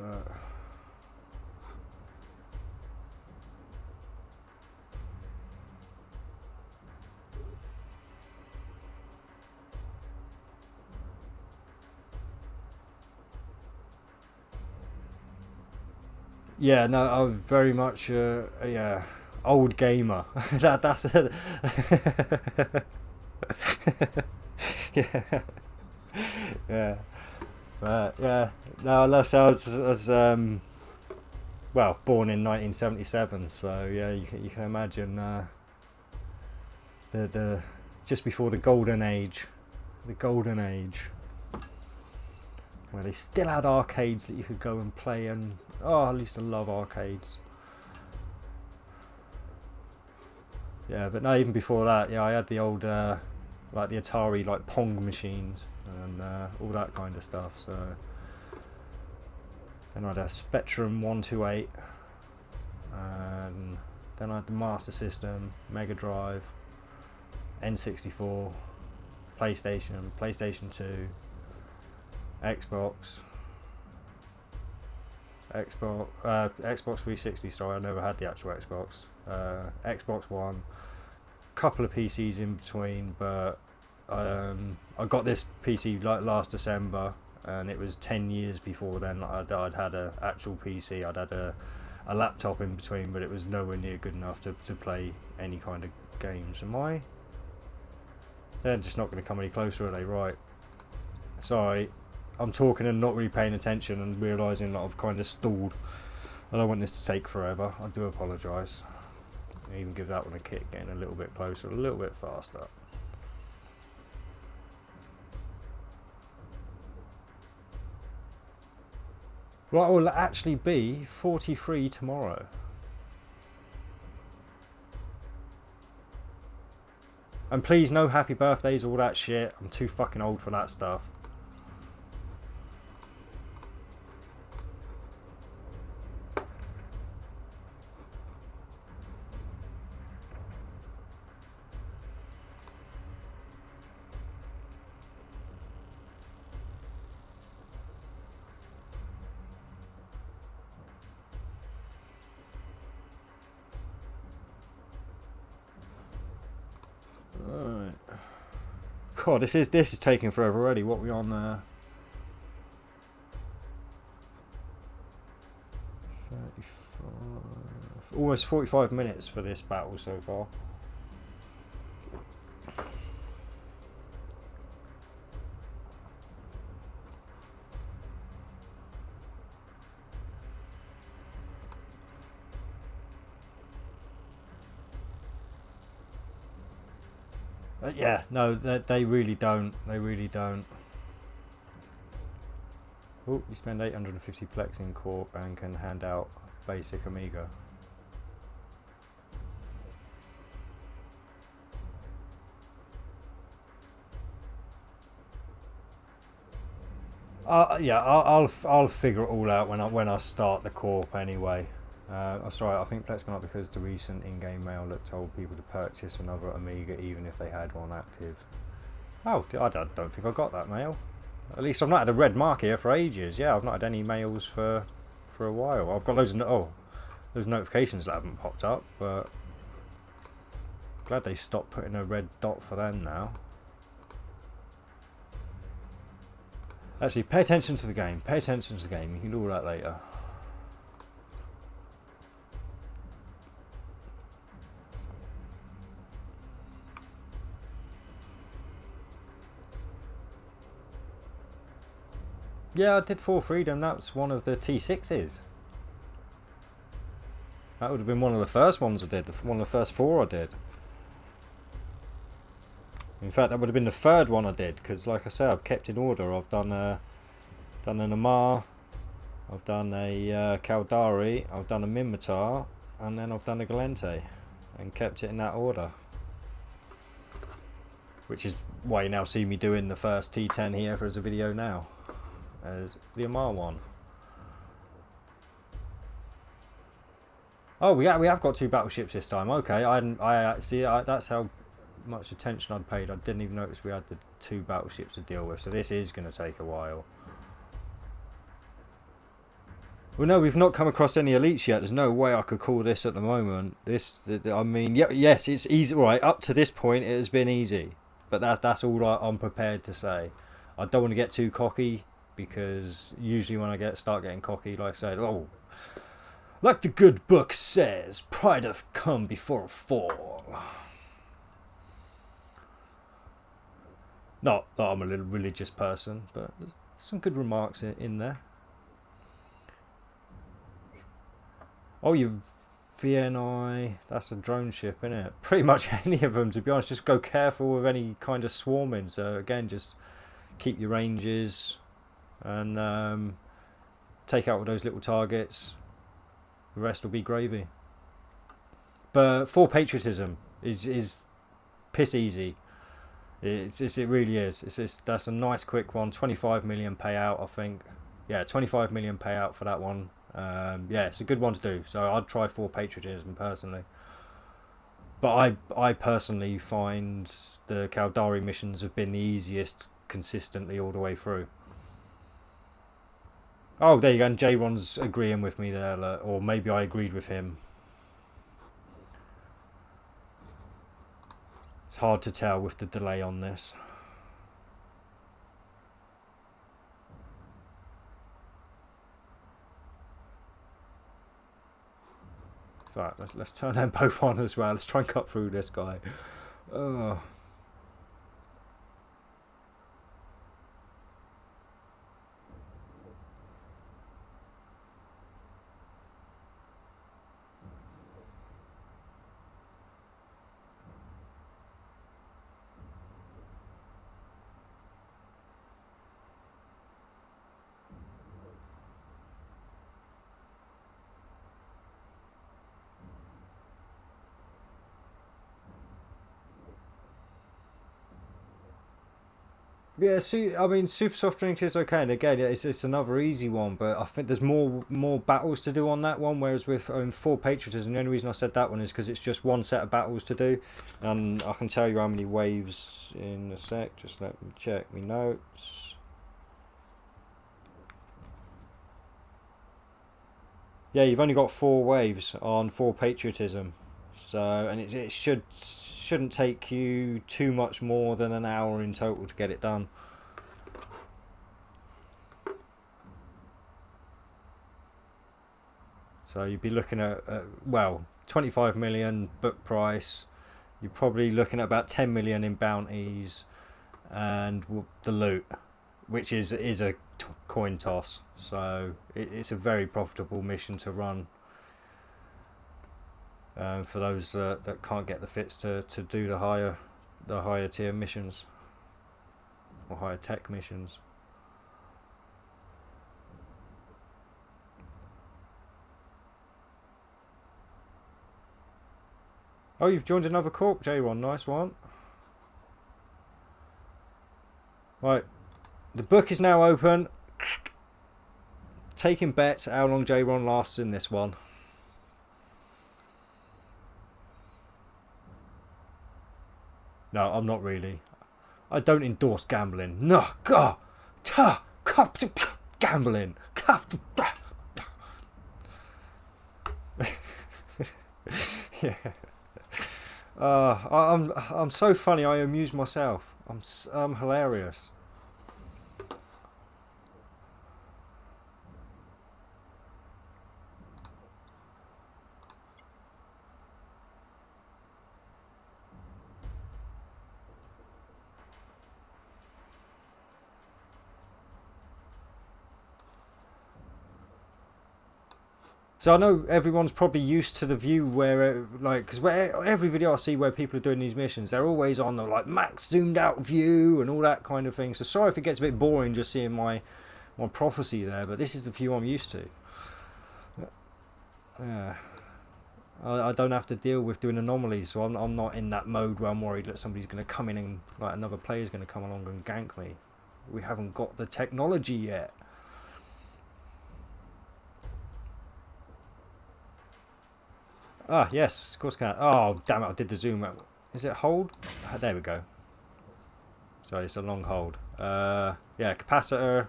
yeah, no, I very much, yeah. Old gamer. That's it. Yeah. Yeah. But yeah. No, unless I was well, born in 1977, so yeah, you can imagine the just before the golden age, where they still had arcades that you could go and play, and oh, I used to love arcades. Yeah, but no, even before that, yeah, I had the old like the Atari like Pong machines and all that kind of stuff. So then I had a Spectrum 128, and then I had the Master System, Mega Drive, N64, PlayStation 2, Xbox, Xbox 360. Sorry, I never had the actual Xbox. Xbox One, couple of PCs in between, but I got this PC like last December, and it was 10 years before then I'd had an actual PC. I'd had a laptop in between, but it was nowhere near good enough to play any kind of games. They're just not going to come any closer, are they? Right. Sorry, I'm talking and not really paying attention and realising that I've kind of stalled. I don't want this to take forever. I do apologise. Even give that one a kick, getting a little bit closer, a little bit faster. Right, I will actually be 43 tomorrow. And please, no happy birthdays, all that shit. I'm too fucking old for that stuff. Right. God, this is taking forever already. What are we on there? 35, almost 45 minutes for this battle so far. Yeah, no, they really don't. They really don't. Oh, you spend 850 plex in Corp and can hand out basic Amiga. Yeah, I'll figure it all out when I start the Corp anyway. I'm sorry, I think Plex gone up because the recent in-game mail that told people to purchase another Amiga even if they had one active. Oh, I don't think I got that mail. At least I've not had a red mark here for ages. Yeah, I've not had any mails for a while. I've got loads of those notifications that haven't popped up, but glad they stopped putting a red dot for them now. Actually, pay attention to the game. Pay attention to the game. You can do all that later. Yeah, I did For Freedom. That's one of the T6s. That would have been one of the first ones I did. One of the first 4 I did. In fact, that would have been the 3rd one I did, because like I said, I've kept in order. I've done an Amar, I've done a Caldari, I've done a Minmatar, and then I've done a Galente, and kept it in that order. Which is why you now see me doing the first T10 here as a video now, as the Amar one. Oh, we have got 2 battleships this time. Okay, I see. That's how much attention I'd paid. I didn't even notice we had the 2 battleships to deal with. So this is going to take a while. Well, no, we've not come across any elites yet. There's no way I could call this at the moment. I mean, yes, it's easy. Right, up to this point, it has been easy. But that's all I'm prepared to say. I don't want to get too cocky, because usually when I start getting cocky, like I said, oh, Like the good book says, pride hath come before a fall. Not that I'm a little religious person, but there's some good remarks in there. Oh, you VNI, that's a drone ship, isn't it? Pretty much any of them, to be honest. Just go careful with any kind of swarming. So again, just keep your ranges and take out all those little targets. The rest will be gravy. But for patriotism is piss easy. It really is. That's a nice quick one. 25 million payout, I think. Yeah, 25 million payout for that one. Yeah, it's a good one to do. So I'd try for patriotism personally. But I personally find the Caldari missions have been the easiest consistently all the way through. Oh, there you go. And J-Ron's agreeing with me there, or maybe I agreed with him. It's hard to tell with the delay on this. Right, let's turn them both on as well. Let's try and cut through this guy. Oh. Yeah, I mean, super soft drink is okay, and again, it's another easy one, but I think there's more battles to do on that one. Whereas with full patriotism, the only reason I said that one is because it's just one set of battles to do, and I can tell you how many waves in a sec. Just let me check my notes. Yeah, you've only got 4 waves on full patriotism, so and it shouldn't take you too much more than an hour in total to get it done. So you'd be looking at well, 25 million book price. You're probably looking at about 10 million in bounties and the loot, which is a coin toss. So it's a very profitable mission to run. For those that can't get the fits to do the higher tier missions or higher tech missions. Oh, you've joined another corp, J1. Nice one. Right, the book is now open. Taking bets how long J1 lasts in this one. No, I'm not really. I don't endorse gambling. No, God, gambling. Yeah. I'm so funny. I amuse myself. I'm hilarious. So I know everyone's probably used to the view where, like, because every video I see where people are doing these missions, they're always on the like max zoomed out view and all that kind of thing. So sorry if it gets a bit boring just seeing my prophecy there, but this is the view I'm used to. Yeah, I don't have to deal with doing anomalies, so I'm not in that mode where I'm worried that somebody's going to come in and like another player's going to come along and gank me. We haven't got the technology yet. Ah, yes, of course I can. Oh, damn it, I did the zoom. Is it hold? There we go. Sorry, it's a long hold. Yeah, capacitor,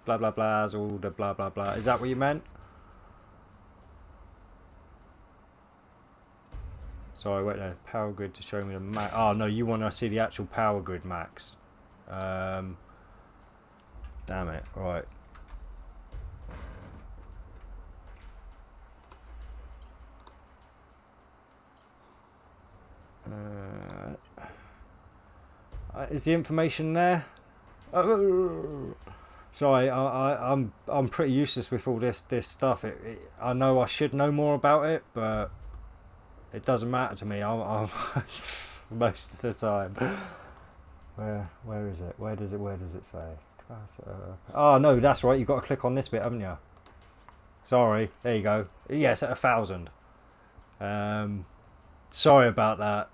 blah, blah, blahs, all the blah, blah, blah. Is that what you meant? Sorry, wait there. Power grid to show me the max. Oh, no, you want to see the actual power grid max. Damn it, right. Is the information there? Oh. Sorry, I'm pretty useless with all this stuff. I know I should know more about it, but it doesn't matter to me. I'm most of the time. Where is it? Where does it say? Oh no, that's right. You've got to click on this bit, haven't you? Sorry. There you go. Yes, at 1,000. Sorry about that.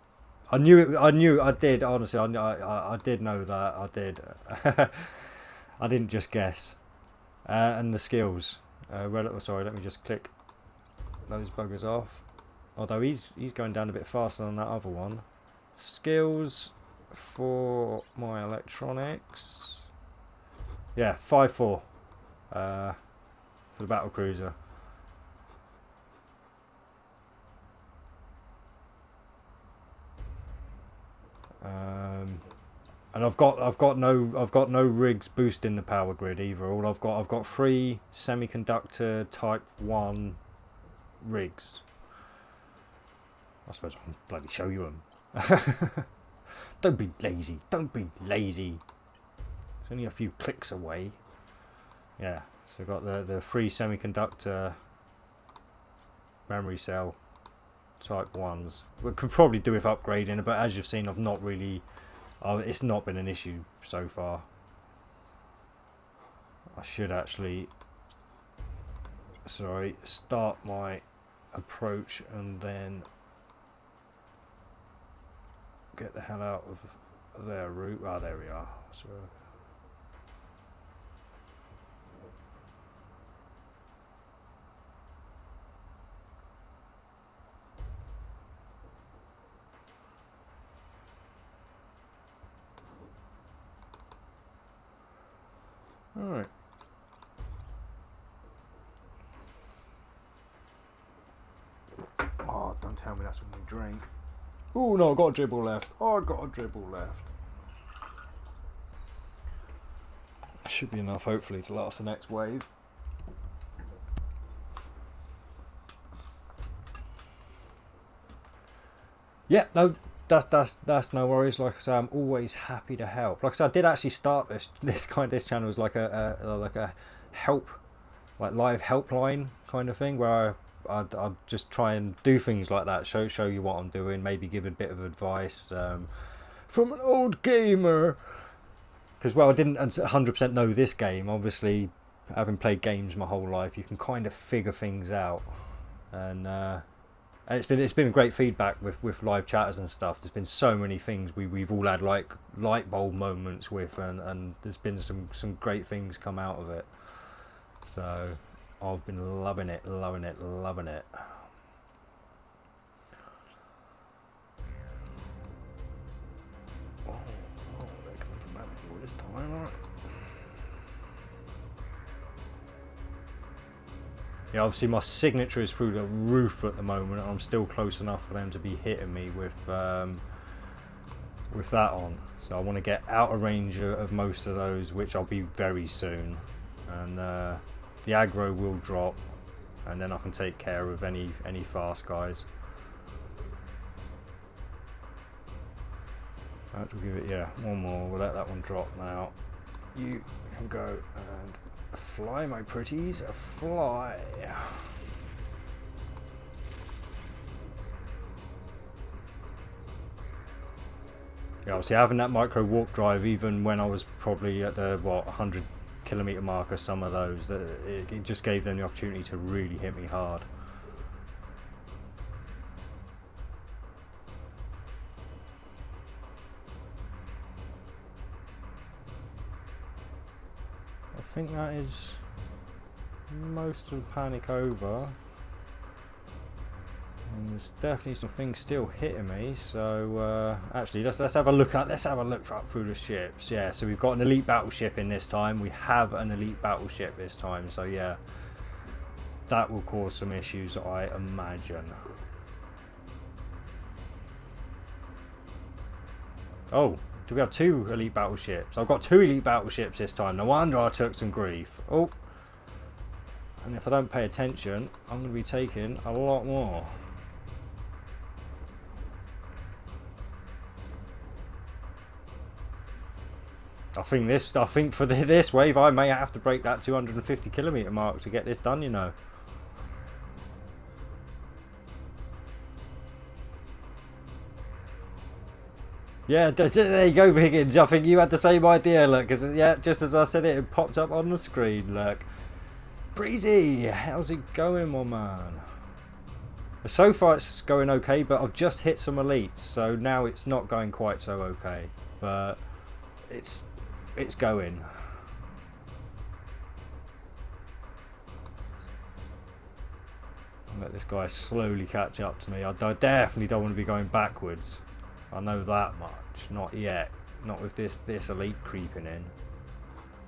I knew. I did. Honestly, I did know that. I did. I didn't just guess. And the skills. Sorry, let me just click those buggers off. Although he's going down a bit faster than that other one. Skills for my electronics. Yeah, 5-4 for the battle cruiser. And I've got no rigs boosting the power grid either. All I've got 3 semiconductor type 1 rigs. I suppose I can bloody show you them. Don't be lazy. Don't be lazy. It's only a few clicks away. Yeah. So I've got the 3 semiconductor memory cell type 1s. We could probably do with upgrading, but as you've seen, I've not really. It's not been an issue so far. I should actually, start my approach and then get the hell out of their route. Ah, there we are. So, alright. Oh, don't tell me that's what we drink. Oh no, I've got a dribble left. Oh, I've got a dribble left. Should be enough, hopefully, to last the next wave. Yeah, no, that's no worries. Like I say, I'm always happy to help. Like I said, I did actually start this channel as like a help, like live helpline kind of thing, where I'd just try and do things like that, show you what I'm doing, maybe give a bit of advice from an old gamer. Because well, I didn't 100% know this game. Obviously, having played games my whole life, you can kind of figure things out, and it's been great feedback with live chatters and stuff. There's been so many things we've all had like light bulb moments with, and there's been some great things come out of it. So I've been loving it. Oh, they're coming from that angle this time, right? Yeah, obviously my signature is through the roof at the moment, and I'm still close enough for them to be hitting me with that on. So I want to get out of range of most of those, which I'll be very soon. And the aggro will drop, and then I can take care of any fast guys. In fact, we'll give it, one more. We'll let that one drop now. You can go and fly, my pretties, fly. Yeah, obviously having that micro warp drive, even when I was probably at the 100-kilometer marker, some of those, it just gave them the opportunity to really hit me hard. I think that is most of the panic over. And there's definitely some things still hitting me. So actually, let's have a look up through the ships. Yeah, so we've got an elite battleship in this time. We have an elite battleship this time. So yeah, that will cause some issues, I imagine. Oh. Do we have 2 elite battleships? I've got 2 elite battleships this time. No wonder I took some grief. Oh. And if I don't pay attention, I'm going to be taking a lot more. I think for this wave, I may have to break that 250 kilometer mark to get this done. You know. Yeah, there you go, Higgins. I think you had the same idea. Look, because yeah, just as I said it, it popped up on the screen. Look, Breezy, how's it going, my man? So far, it's going okay, but I've just hit some elites, so now it's not going quite so okay. But it's going. Let this guy slowly catch up to me. I definitely don't want to be going backwards. I know that much. Not yet. Not with this elite creeping in.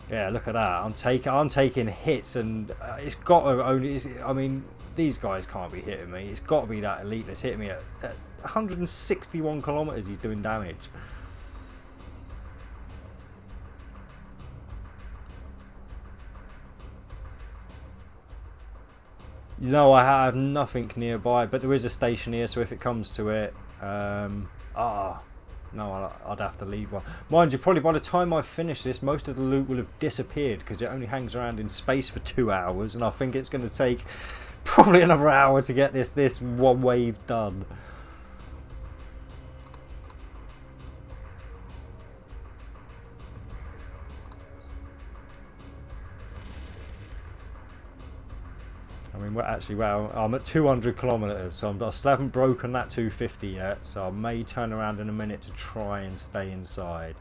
Yeah, look at that. I'm taking hits, and it's got to only. I mean, these guys can't be hitting me. It's got to be that elite that's hitting me at 161 kilometers. He's doing damage. No, I have nothing nearby, but there is a station here, so if it comes to it, no, I'd have to leave one. Mind you, probably by the time I finish this, most of the loot will have disappeared because it only hangs around in space for 2 hours, and I think it's going to take probably another hour to get this one wave done. I mean, well, I'm at 200 kilometers, so I still haven't broken that 250 yet, so I may turn around in a minute to try and stay inside.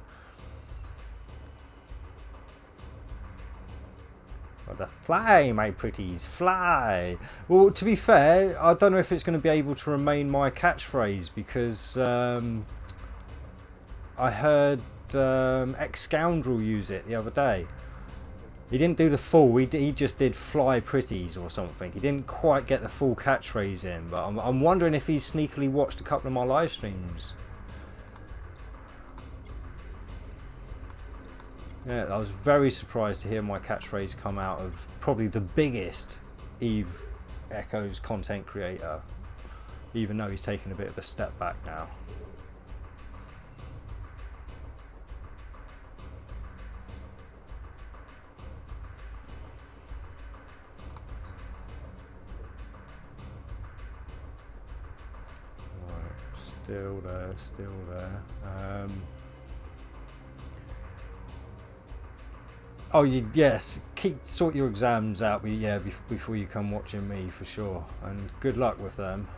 Fly, my pretties, fly! Well, to be fair, I don't know if it's going to be able to remain my catchphrase, because I heard Ex-Scoundrel use it the other day. He didn't do the full, he just did fly pretties or something. He didn't quite get the full catchphrase in, but I'm wondering if he's sneakily watched a couple of my live streams. Yeah, I was very surprised to hear my catchphrase come out of probably the biggest Eve Echoes content creator, even though he's taken a bit of a step back now. Still there, still there. Oh, yes. Sort your exams out, before you come watching me for sure. And good luck with them.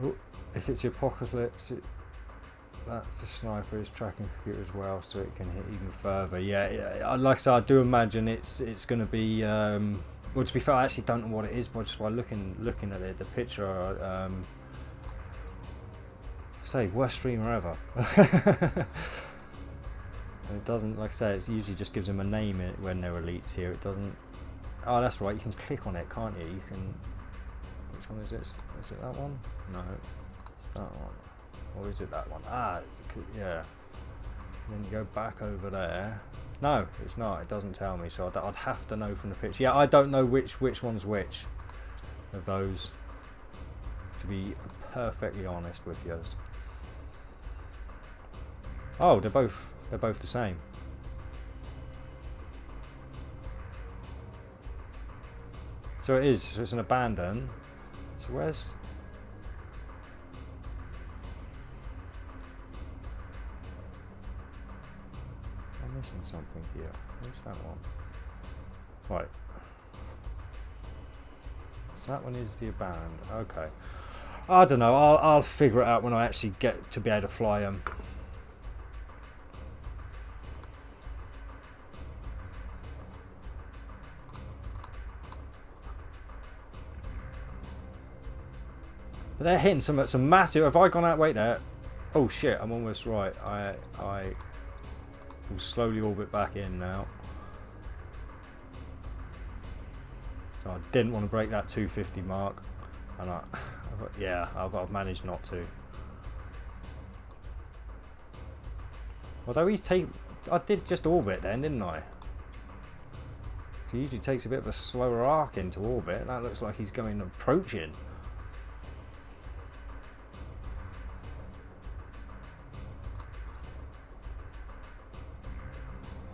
Oh, if it's your apocalypse, that's the sniper is tracking computer as well, so it can hit even further. Yeah, like I said, I do imagine it's going to be. Well, to be fair, I actually don't know what it is, but just by looking at it, the picture. Say worst streamer ever. It doesn't, like I say, it usually just gives them a name when they're elites here. It doesn't. Oh, that's right. You can click on it, can't you? You can. Which one is this? Is it that one? No, it's that one. Or is it that one? Ah, yeah. And then you go back over there. No, it's not. It doesn't tell me, so I'd have to know from the picture. Yeah, I don't know which one's which of those, to be perfectly honest with you. Oh, they're both the same. So it is. So it's an abandon. So where's? Missing something here. Where's that one? Right. So that one is the abandoned. Okay. I don't know. I'll figure it out when I actually get to be able to fly them. But they're hitting some massive. Have I gone out? Wait there. Oh shit! I'm almost right. I will slowly orbit back in now. So I didn't want to break that 250 mark, and I've managed not to. Although I did just orbit then, didn't I? He usually takes a bit of a slower arc into orbit. That looks like he's going approaching.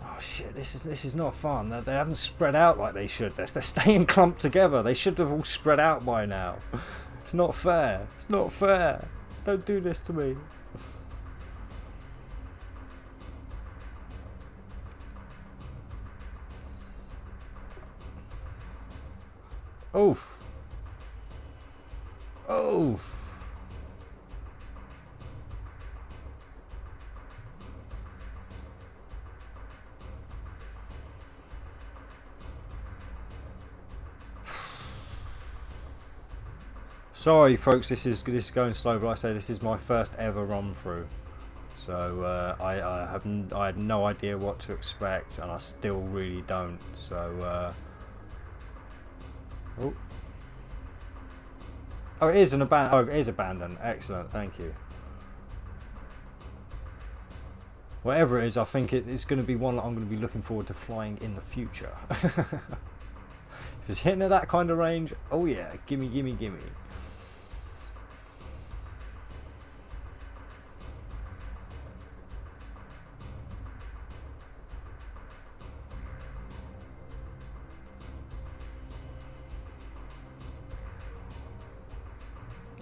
Oh shit! This is not fun. They haven't spread out like they should. They're staying clumped together. They should have all spread out by now. It's not fair. It's not fair. Don't do this to me. Oof. Oof. Sorry folks, this is going slow, but like I say, this is my first ever run through. So I had no idea what to expect, and I still really don't. So oh, it is an abandoned. Oh, it is abandoned. Excellent, thank you. Whatever it is, I think it's going to be one that I'm going to be looking forward to flying in the future. If it's hitting at that kind of range, oh yeah, gimme, gimme, gimme.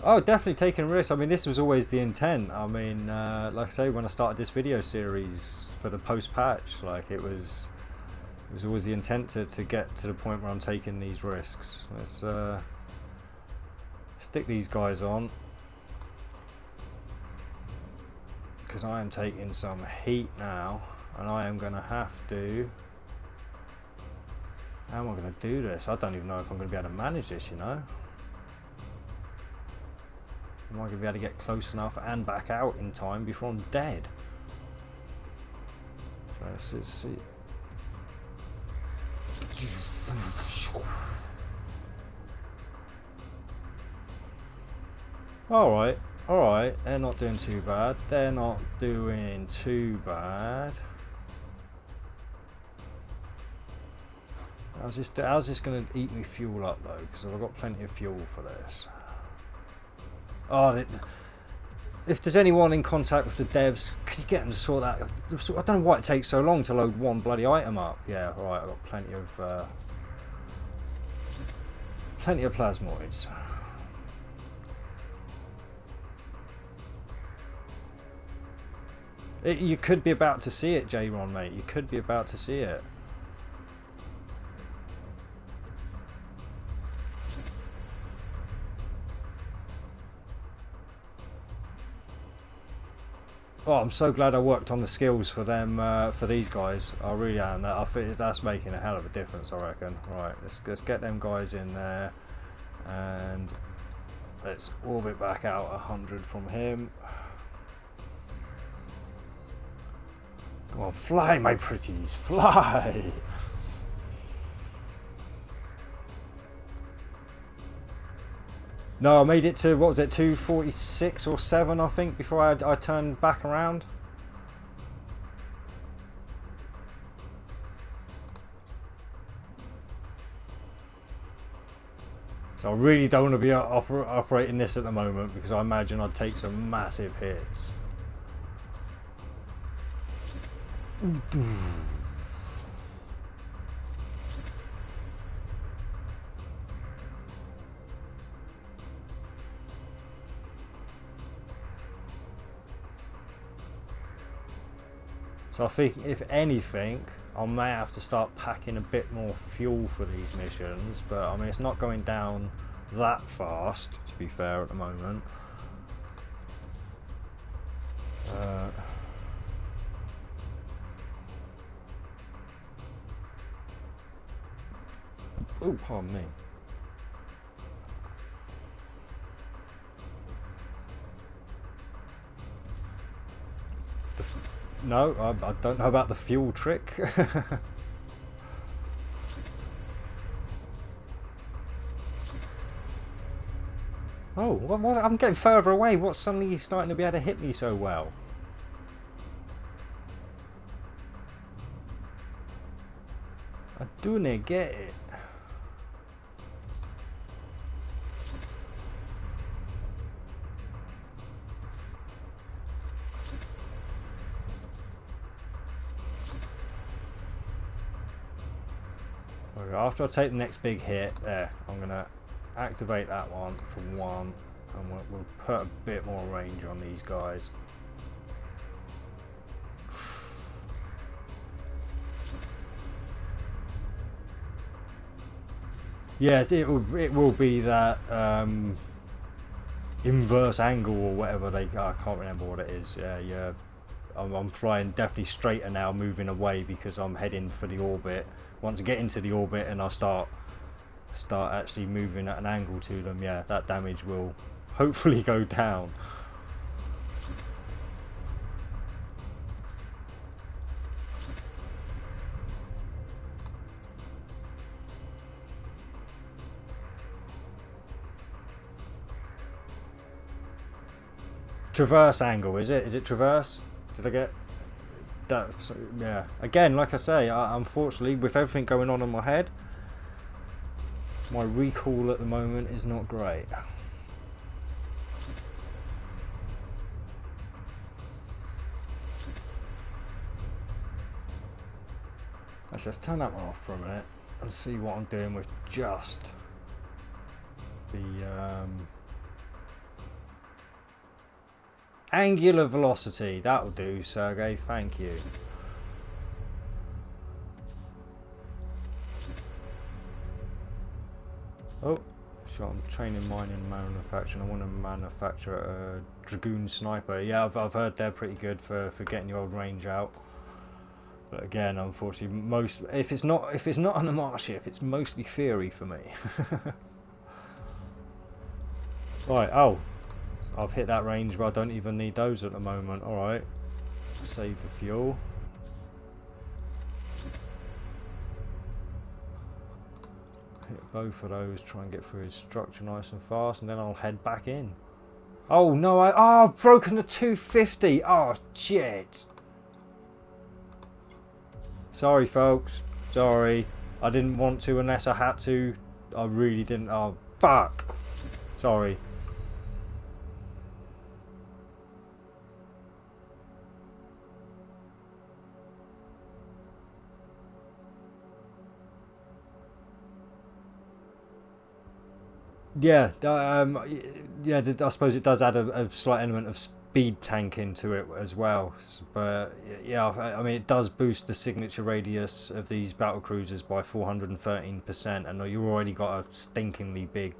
Oh, definitely taking risks. I mean, this was always the intent. I mean, like I say, when I started this video series for the post-patch, like it was always the intent to get to the point where I'm taking these risks. Let's stick these guys on, because I am taking some heat now, and I am going to have to... How am I going to do this? I don't even know if I'm going to be able to manage this, you know. Am I going to be able to get close enough and back out in time before I'm dead? So let's see. Alright, alright. They're not doing too bad. They're not doing too bad. How's this going to eat me fuel up though? Because I've got plenty of fuel for this. Oh, if there's anyone in contact with the devs, can you get them to sort that? I don't know why it takes so long to load one bloody item up. Yeah, right. I've got plenty of plasmoids. You could be about to see it, J-Ron, mate. You could be about to see it. Oh, I'm so glad I worked on the skills for them, for these guys. I really am. I think that's making a hell of a difference, I reckon. Right, let's get them guys in there, and let's orbit back out 100 from him. Come on, fly, my pretties, fly! No, I made it to, what was it, 246 or 7, I think, before I turned back around. So I really don't want to be operating this at the moment, because I imagine I'd take some massive hits. So I think, if anything, I may have to start packing a bit more fuel for these missions, but I mean, it's not going down that fast, to be fair, at the moment. Oh, pardon me. No, I don't know about the fuel trick. Oh, what? I'm getting further away. What's suddenly starting to be able to hit me so well? I Doing it, get it. Okay, after I take the next big hit, there, I'm gonna activate that one for one, and we'll put a bit more range on these guys. Yes, it will be that inverse angle or whatever I can't remember what it is. Yeah. I'm flying definitely straighter now, moving away because I'm heading for the orbit. Once I get into the orbit and I start actually moving at an angle to them, yeah, that damage will hopefully go down. Traverse angle, is it? Is it traverse? Did I get that? Yeah. Again, like I say, unfortunately, with everything going on in my head, my recall at the moment is not great. Let's just turn that one off for a minute and see what I'm doing with just the angular velocity. That'll do, Sergey. Thank you. Oh, so I'm training mine in manufacturing. I want to manufacture a Dragoon sniper. Yeah, I've heard they're pretty good for getting your old range out. But again, unfortunately, if it's not on the Mars ship, it's mostly theory for me. Right. Oh, I've hit that range, but I don't even need those at the moment. All right. Save the fuel. Hit both of those. Try and get through his structure nice and fast, and then I'll head back in. Oh no! I've broken the 250. Oh shit. Sorry folks, sorry. I didn't want to unless I had to. I really didn't. Oh, fuck. Sorry. Yeah, yeah. I suppose it does add a slight element of speed tank into it as well. But yeah, I mean, it does boost the signature radius of these battle cruisers by 413%, and you've already got a stinkingly big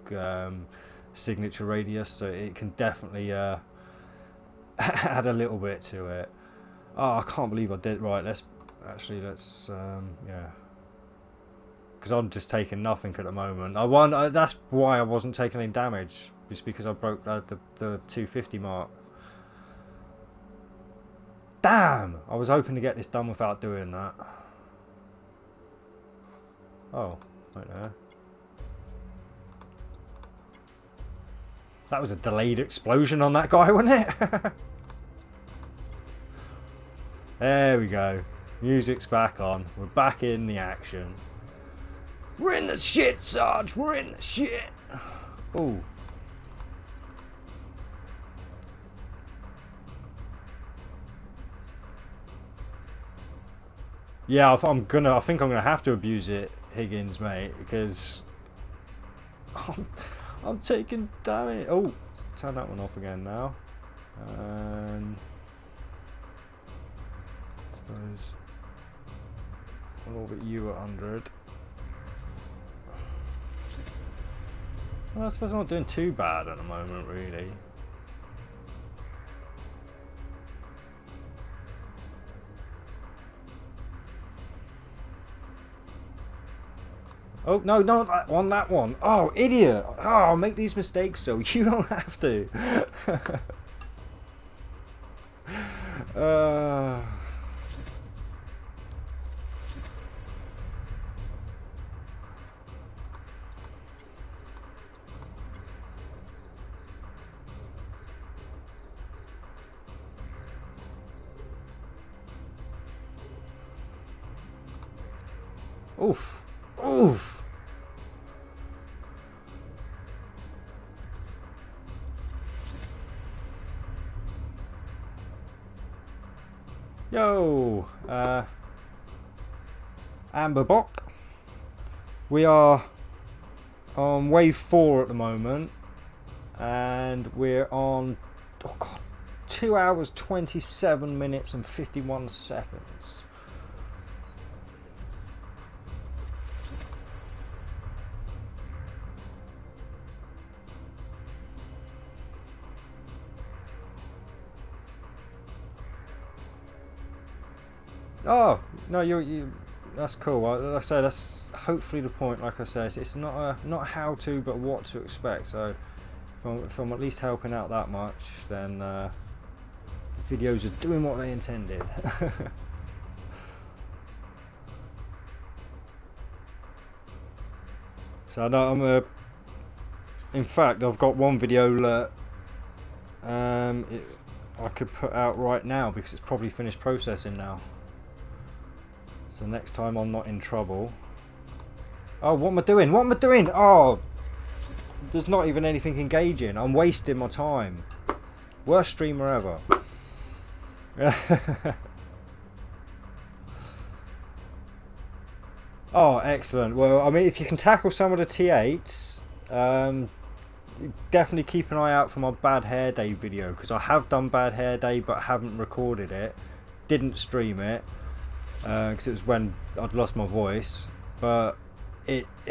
signature radius, so it can definitely add a little bit to it. Oh, I can't believe I did. Right, let's yeah. Because I'm just taking nothing at the moment. That's why I wasn't taking any damage. Just because I broke the 250 mark. Damn! I was hoping to get this done without doing that. Oh, right there. That was a delayed explosion on that guy, wasn't it? There we go. Music's back on. We're back in the action. We're in the shit, Sarge. We're in the shit. Oh. Yeah, I think I'm gonna have to abuse it, Higgins, mate, because I'm taking damage. Oh, turn that one off again now. And I suppose I'll orbit you at 100. Well, I suppose I'm not doing too bad at the moment, really. Oh, no, not that one, that one. Oh, idiot. Oh, I'll make these mistakes so you don't have to. Oof. Oof. Yo, Amber Bock. We are on wave 4 at the moment, and we're on 2 hours 27 minutes and 51 seconds. Oh no, you. That's cool. Like I say, that's hopefully the point. Like I say, it's not how to, but what to expect. So if I'm at least helping out that much, then the videos are doing what they intended. So I know in fact, I've got one video that I could put out right now because it's probably finished processing now. So next time I'm not in trouble. Oh, what am I doing? What am I doing? Oh, there's not even anything engaging. I'm wasting my time. Worst streamer ever. Oh, excellent. Well, I mean, if you can tackle some of the T8s, definitely keep an eye out for my Bad Hair Day video, because I have done Bad Hair Day but haven't recorded it. Didn't stream it. Because it was when I'd lost my voice, but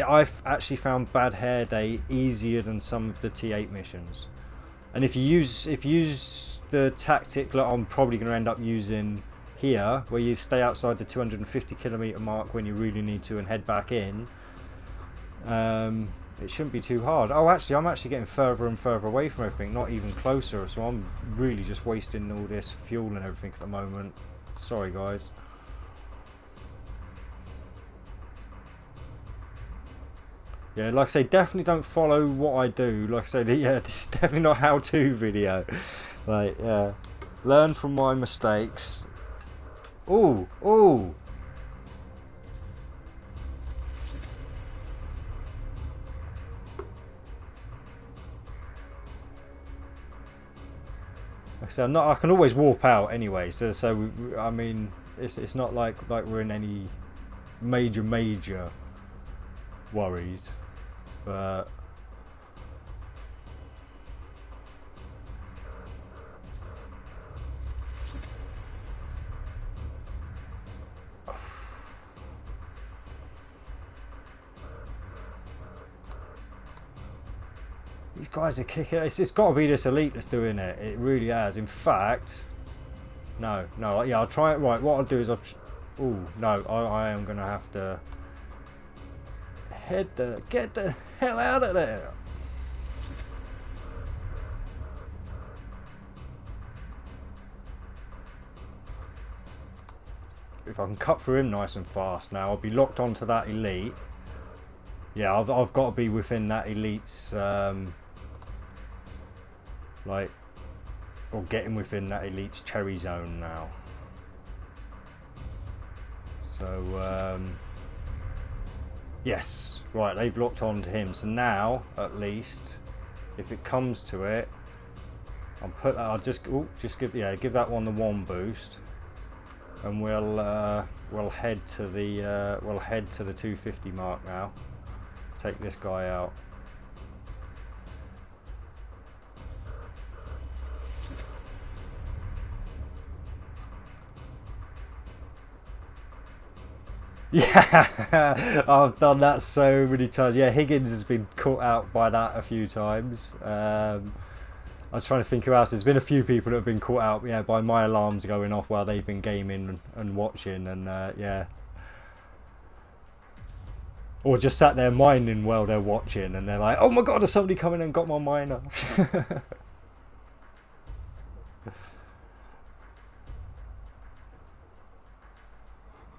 I've actually found Bad Hair Day easier than some of the T8 missions. And if you use the tactic that I'm probably going to end up using here, where you stay outside the 250 kilometer mark when you really need to and head back in, it shouldn't be too hard. Oh, actually, I'm actually getting further and further away from everything, not even closer. So I'm really just wasting all this fuel and everything at the moment. Sorry, guys. Yeah, like I say, definitely don't follow what I do. Like I said, yeah, this is definitely not a how-to video. Like, yeah, learn from my mistakes. Ooh, ooh. Like I said, I can always warp out anyway. So I mean, it's not like we're in any major worries. But these guys are kicking. It's got to be this elite that's doing it. It really has. In fact, no. Yeah, I'll try it. Right. What I'll do is oh no, I am gonna have to get the hell out of there. If I can cut through him nice and fast now, I'll be locked onto that elite. Yeah, I've got to be within that elite's like, or getting within that elite's cherry zone now. So yes, right, they've locked on to him. So now, at least, if it comes to it, I'll just give that one the 1 boost, and we'll head to the 250 mark now. Take this guy out. Yeah, I've done that so many times. Yeah, Higgins has been caught out by that a few times. I was trying to think who else. There's been a few people that have been caught out, yeah, by my alarms going off while they've been gaming and watching, and yeah. Or just sat there mining while they're watching, and they're like, "Oh my god, has somebody come in and got my miner?"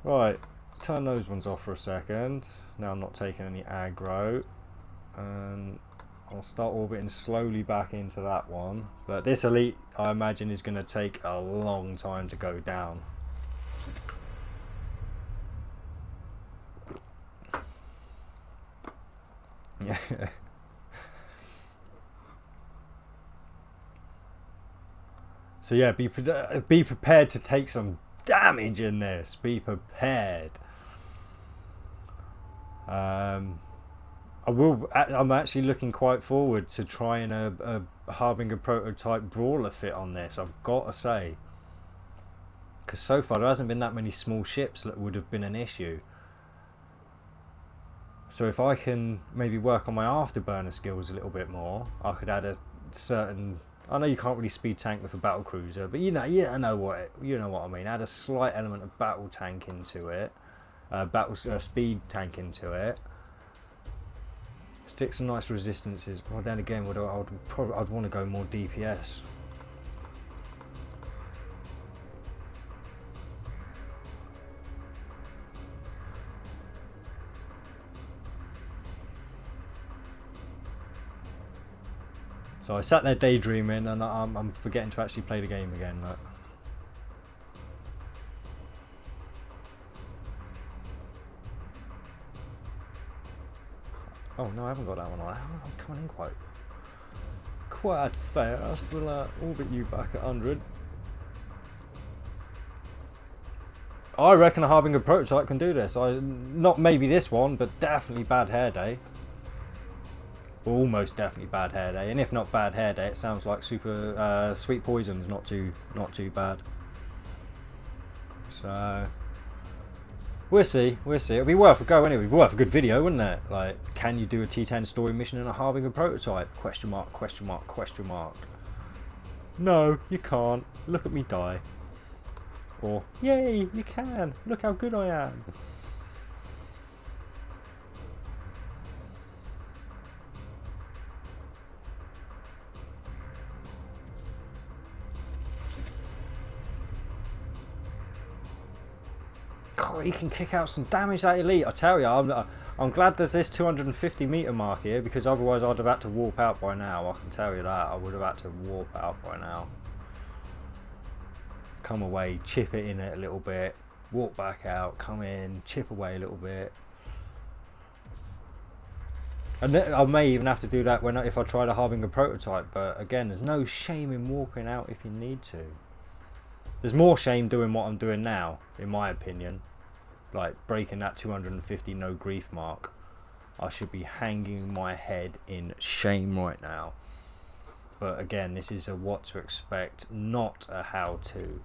Right. Turn those ones off for a second. Now I'm not taking any aggro, and I'll start orbiting slowly back into that one. But this elite, I imagine, is going to take a long time to go down. So yeah, be prepared to take some damage in this. Be prepared. I'm actually looking quite forward to trying a Harbinger prototype brawler fit on this. I've got to say, because so far there hasn't been that many small ships that would have been an issue. So if I can maybe work on my afterburner skills a little bit more, I could add a certain. I know you can't really speed tank with a battle cruiser, but you know what I mean. Add a slight element of battle tank into it, speed tank into it. Stick some nice resistances. Well, then again, I'd want to go more DPS. So I sat there daydreaming, and I'm forgetting to actually play the game again. Look. Oh no, I haven't got that one on. I'm coming in quite fast. We'll orbit you back at 100. I reckon a Harbinger prototype can do this. Not maybe this one, but definitely Bad Hair Day. Almost definitely Bad Hair Day, and if not Bad Hair Day, it sounds like Super Sweet Poison's not too bad. So we'll see. It'll be worth a go anyway. It'll be worth a good video, wouldn't it? Like, can you do a T10 story mission in a Harbinger prototype? Question mark, question mark, question mark. No, you can't. Look at me die. Or, yay, you can. Look how good I am. God, he can kick out some damage, that elite. I tell you, I'm glad there's this 250 meter mark here, because otherwise I'd have had to warp out by now. I can tell you that. I would have had to warp out by now. Come away, chip it in it a little bit, walk back out, come in, chip away a little bit. And I may even have to do that if I try the Harbinger prototype, but again, there's no shame in warping out if you need to. There's more shame doing what I'm doing now, in my opinion. Like breaking that 250 no grief mark. I should be hanging my head in shame right now. But again, this is a what to expect, not a how to.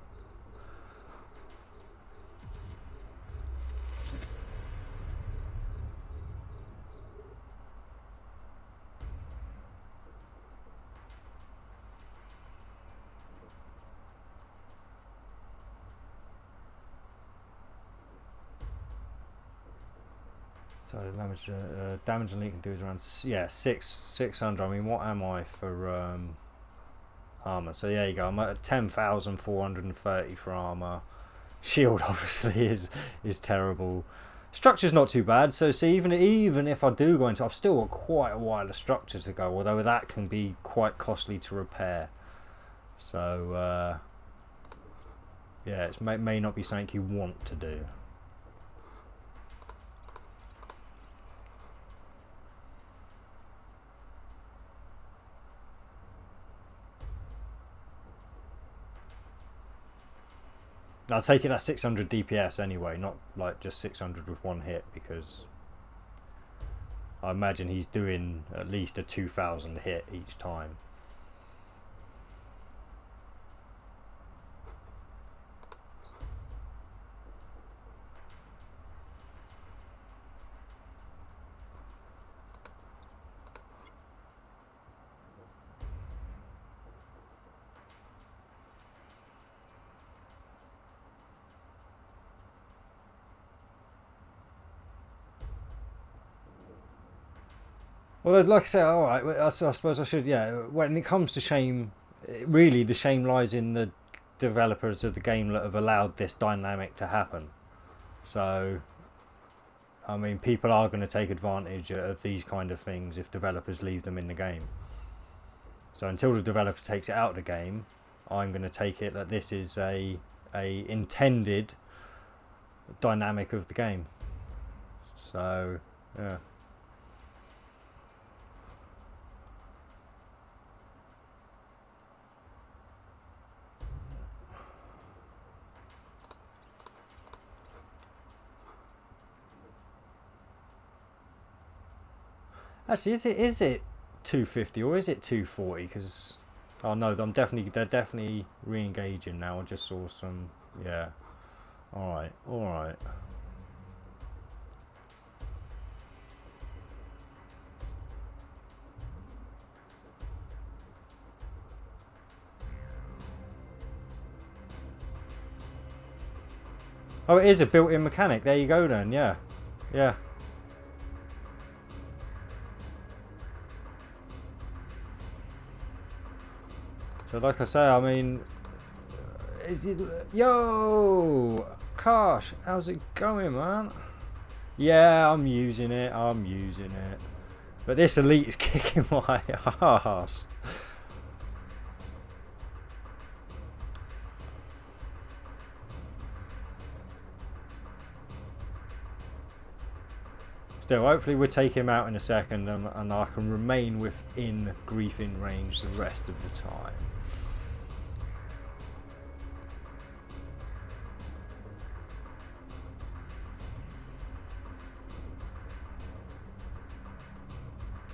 So damage and leak can do is around 600. I mean, what am I for armor? So there you go. I'm at 10,430 for armor. Shield obviously is terrible. Structure's not too bad. So see, even if I do go into, I've still got quite a while of structure to go. Although that can be quite costly to repair. So yeah, it may not be something you want to do. I'll take it at 600 DPS anyway, not like just 600 with one hit, because I imagine he's doing at least a 2,000 hit each time. Well, like I said, all right. I suppose I should. Yeah. When it comes to shame, really, the shame lies in the developers of the game that have allowed this dynamic to happen. So, I mean, people are going to take advantage of these kind of things if developers leave them in the game. So until the developer takes it out of the game, I'm going to take it that this is a intended dynamic of the game. So, yeah. Actually, is it 250 or is it 240? Because oh no, they're definitely re-engaging now. I just saw some. Yeah. All right. All right. Oh, it is a built-in mechanic. There you go then. Yeah. Yeah. So like I say, I mean, is it? Yo, Karsh, how's it going, man? Yeah, I'm using it. I'm using it. But this elite is kicking my ass. Still, hopefully we'll take him out in a second and I can remain within griefing range the rest of the time.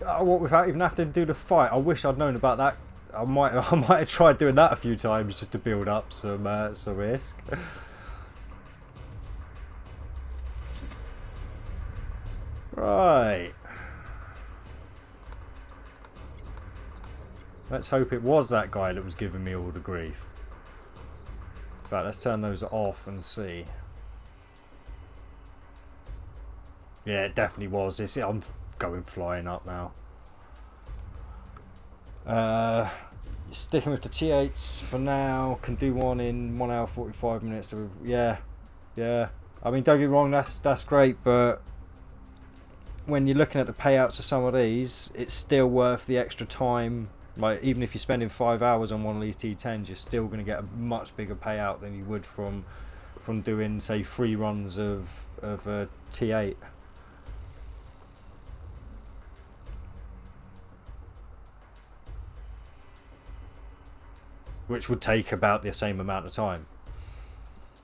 Oh, what, without even having to do the fight? I wish I'd known about that. I might have tried doing that a few times just to build up some risk. Right. Let's hope it was that guy that was giving me all the grief. In fact, let's turn those off and see. Yeah, it definitely was. I'm going flying up now. Sticking with the T8s for now. Can do one in 1 hour 45 minutes. Yeah. I mean, don't get me wrong. That's great, but when you're looking at the payouts of some of these, it's still worth the extra time. Like, even if you're spending 5 hours on one of these T10s, you're still going to get a much bigger payout than you would from doing, say, 3 runs of a T8. Which would take about the same amount of time.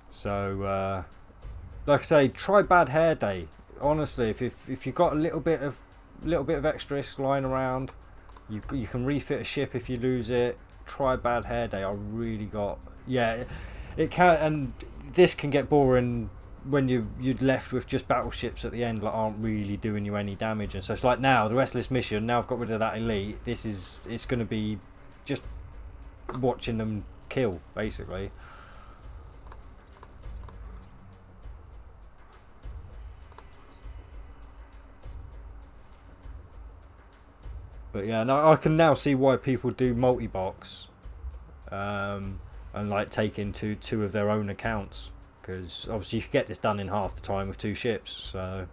So, like I say, try Bad Hair Day. Honestly, if you've got a little bit of extra risk lying around, you can refit a ship if you lose it. Try Bad Hair Day. I really got it can, and this can get boring when you're left with just battleships at the end that aren't really doing you any damage. And so it's like now the rest of this mission. Now I've got rid of that elite. It's going to be just watching them kill basically. But yeah, no, I can now see why people do multi-box, and like take into 2 of their own accounts, because obviously you can get this done in half the time with 2 ships. So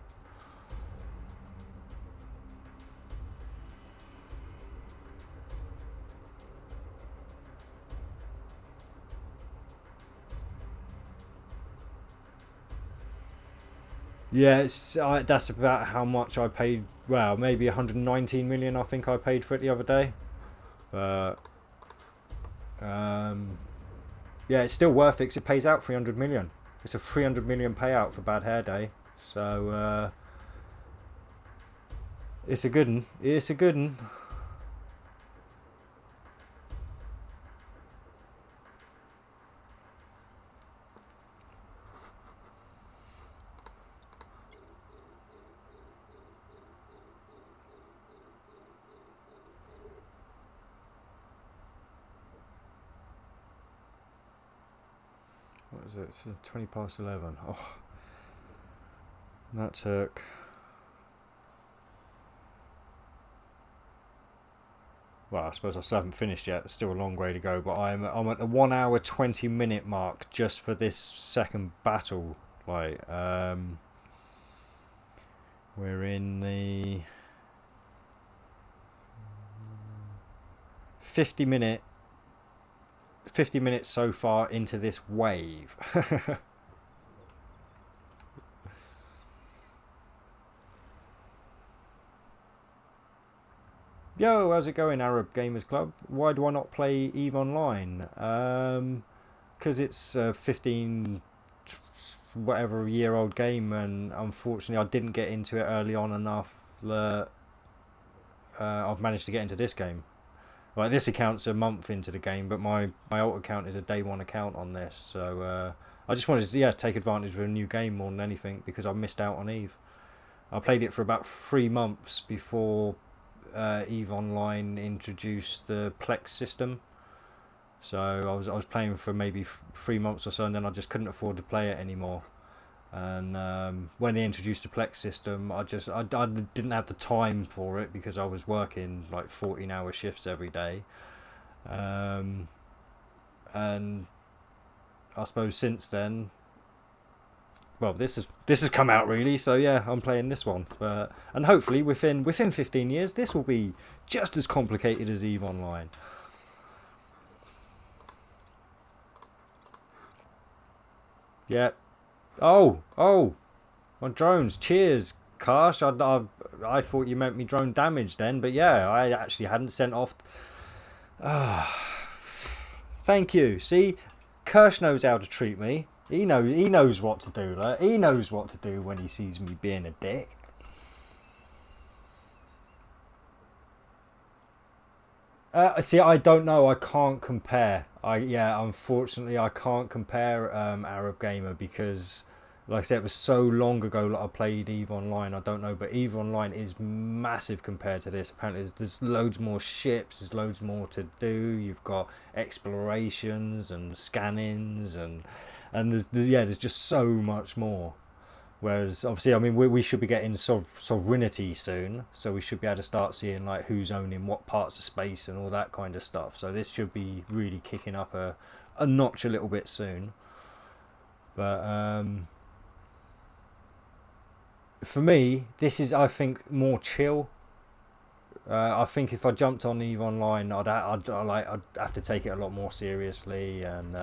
yeah, that's about how much I paid. Well, maybe 119 million. I think I paid for it the other day. But yeah, it's still worth it 'cause it pays out 300 million. It's a 300 million payout for Bad Hair Day. So it's a good one. It's a good one. What is it? It's 20 past 11. Oh, that took. Well, I suppose I still haven't finished yet. There's still a long way to go, but I'm at the 1 hour 20-minute mark just for this second battle. Like, we're in the 50 minutes so far into this wave. Yo, how's it going, Arab Gamers Club? Why do I not play EVE Online? Because it's a 15 whatever year old game, and unfortunately I didn't get into it early on enough that I've managed to get into this game. Like, this account's a month into the game, but my alt account is a day one account on this. So I just wanted to take advantage of a new game more than anything, because I missed out on Eve. I played it for about 3 months before Eve Online introduced the Plex system. So I was playing for maybe 3 months or so, and then I just couldn't afford to play it anymore. And when they introduced the Plex system, I didn't have the time for it, because I was working like 14-hour shifts every day. And I suppose since then, well, this has come out really, so yeah, I'm playing this one. And hopefully within 15 years, this will be just as complicated as Eve Online. Yeah. Oh, my drones. Cheers, Karsh. I thought you meant me drone damage then, but yeah, I actually hadn't sent off. Thank you. See, Karsh knows how to treat me. He knows what to do. Like, he knows what to do when he sees me being a dick. See, I don't know. I can't compare. Unfortunately, I can't compare Arab Gamer, because, like I said, it was so long ago that I played Eve Online. I don't know, but Eve Online is massive compared to this. Apparently, there's loads more ships. There's loads more to do. You've got explorations and scannings, and there's just so much more. Whereas, obviously, I mean, we should be getting sovereignty soon, so we should be able to start seeing like who's owning what parts of space and all that kind of stuff. So this should be really kicking up a notch a little bit soon. But for me, this is, I think, more chill. I think if I jumped on Eve Online, I'd have to take it a lot more seriously, and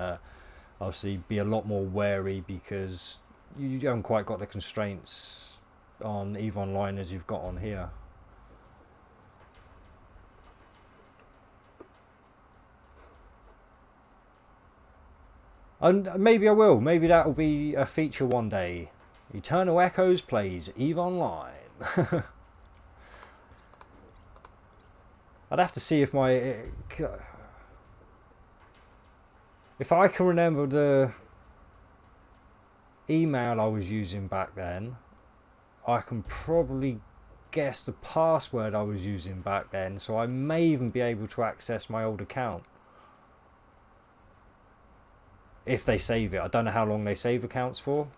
obviously be a lot more wary, because you haven't quite got the constraints on Eve Online as you've got on here. And maybe I will. Maybe that will be a feature one day. Eternal Echoes plays Eve Online. I'd have to see if I can remember the email I was using back then. I can probably guess the password I was using back then, so I may even be able to access my old account if they save it. I don't know how long they save accounts for,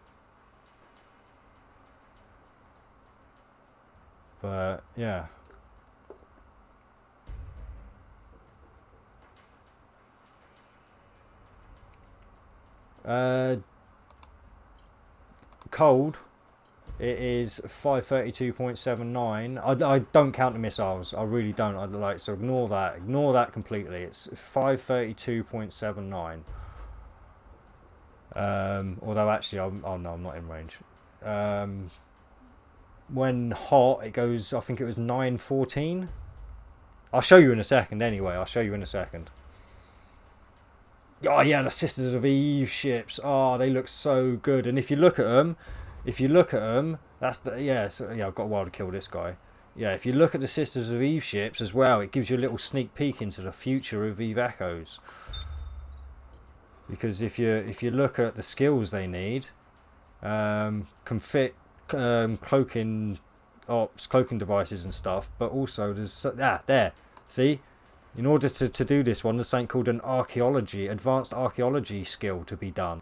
but yeah. Cold, it is 532.79. I don't count the missiles. I really don't. So ignore that completely. It's 532.79. Although actually, I'm not in range. When hot, it goes, I think it was 914. I'll show you in a second anyway. Oh yeah, the Sisters of Eve ships. Oh, they look so good. And if you look at them, that's I've got a while to kill this guy. Yeah, if you look at the Sisters of Eve ships as well, it gives you a little sneak peek into the future of Eve Echoes. Because if you look at the skills they need, can fit cloaking devices and stuff, but also there's there. See? In order to do this one, there's something called an advanced archaeology skill to be done.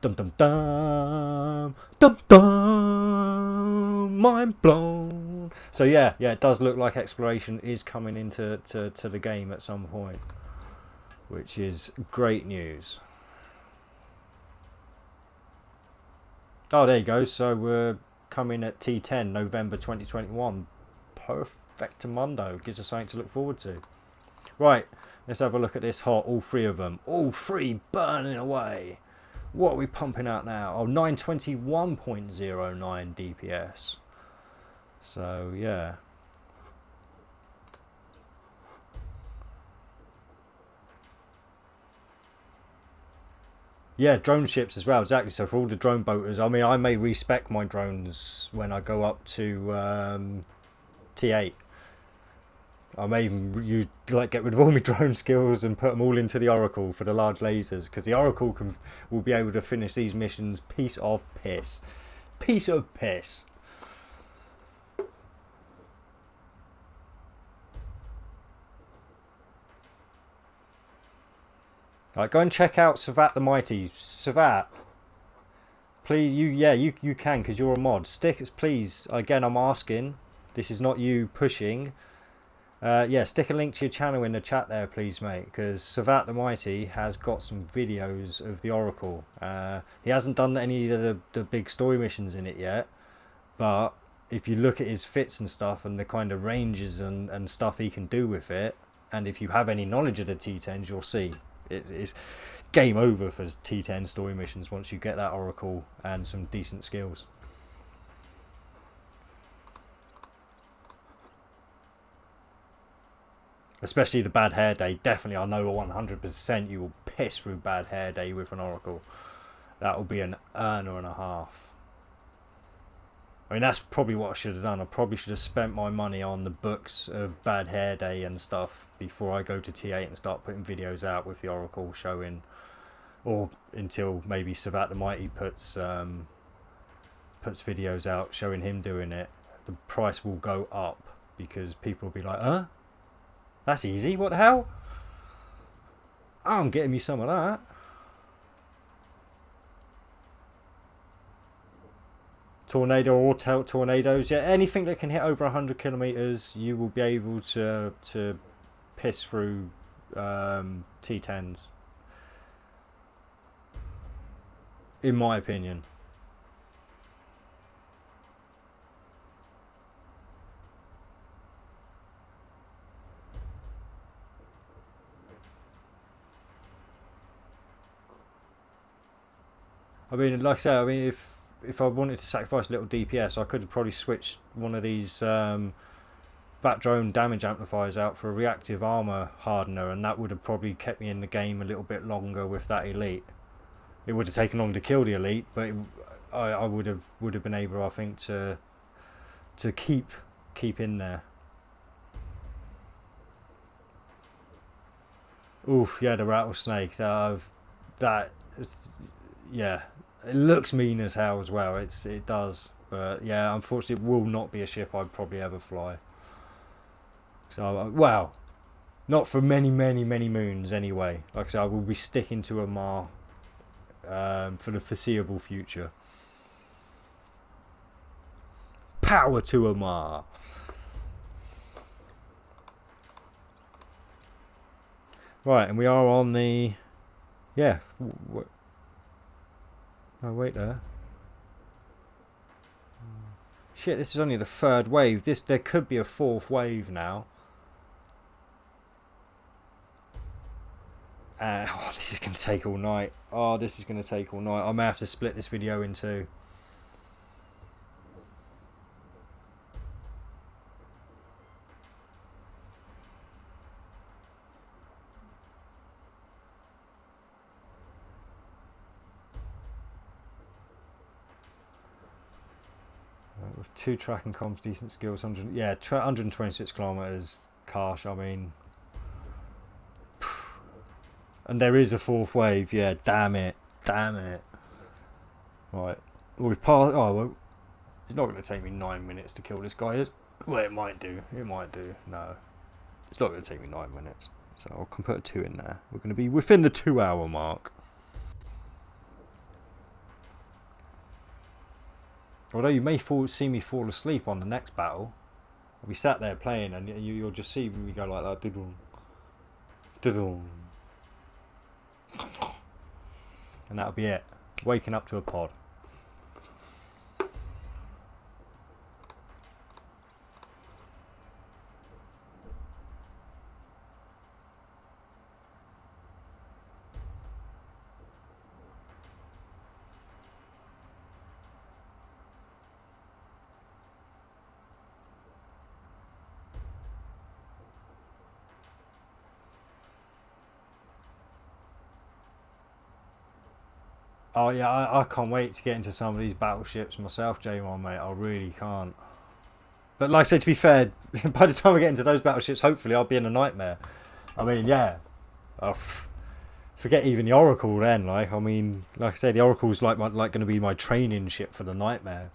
Dum dum dum, dum dum, mind blown. So yeah, it does look like exploration is coming into the game at some point, which is great news. Oh, there you go. So we're coming at T10, November 2021. Perfectamundo. Gives us something to look forward to. Right, let's have a look at this hot. All three of them. All three burning away. What are we pumping out now? Oh, 921.09 DPS. So, yeah. Yeah, drone ships as well, exactly. So for all the drone boaters, I mean, I may respec my drones when I go up to T8. I may even get rid of all my drone skills and put them all into the Oracle for the large lasers, because the Oracle will be able to finish these missions. Piece of piss. Piece of piss. Alright, go and check out Savat the Mighty. Savat, please, you can, because you're a mod. Please, again, I'm asking. This is not you pushing. Stick a link to your channel in the chat there, please, mate, because Savat the Mighty has got some videos of the Oracle. He hasn't done any of the big story missions in it yet, but if you look at his fits and stuff and the kind of ranges and stuff he can do with it, and if you have any knowledge of the T10s, you'll see it's game over for T10 story missions once you get that Oracle and some decent skills. Especially the Bad Hair Day. Definitely, I know 100% you will piss through Bad Hair Day with an Oracle. That will be an earner and a half. I mean, that's probably what I should have done. I probably should have spent my money on the books of Bad Hair Day and stuff before I go to T8 and start putting videos out with the Oracle showing, or until maybe Savat the Mighty puts videos out showing him doing it. The price will go up because people will be like, huh? That's easy, what the hell? I'm getting me some of that. Tornado or tornadoes, yeah, anything that can hit over 100 kilometers, you will be able to piss through T10s, in my opinion. I mean, like I say, I mean, if I wanted to sacrifice a little DPS, I could have probably switched one of these bat drone damage amplifiers out for a reactive armor hardener, and that would have probably kept me in the game a little bit longer with that elite. It would have taken long to kill the elite, but I would have been able, I think, to keep in there. Oof, yeah, the rattlesnake. Yeah. It looks mean as hell as well. It does, but yeah, unfortunately, it will not be a ship I'd probably ever fly. So well, not for many moons anyway. Like I said, I will be sticking to a Mar for the foreseeable future. Power to a Mar. Right, and we are on the Oh, wait there. Shit, this is only the third wave. There could be a fourth wave now. This is going to take all night. Oh, this is going to take all night. I may have to split this video in two. With 2 tracking comms, decent skills, 126 kilometers. Gosh, I mean, and there is a fourth wave. Yeah, damn it. Right. Well, we passed. Oh, well, it's not going to take me 9 minutes to kill this guy, is? Well, it might do. No, it's not going to take me 9 minutes. So I can put a 2 in there. We're going to be within the 2-hour mark. Although you may see me fall asleep on the next battle. I'll be sat there playing and you'll just see me go like that. Diddle. Diddle. And that'll be it. Waking up to a pod. Oh yeah, I can't wait to get into some of these battleships myself, J1, mate. I really can't. But like I said, to be fair, by the time I get into those battleships, hopefully I'll be in a nightmare. I mean, yeah. Forget even the Oracle then. Like, I mean, like I say, the Oracle's like going to be my training ship for the nightmare.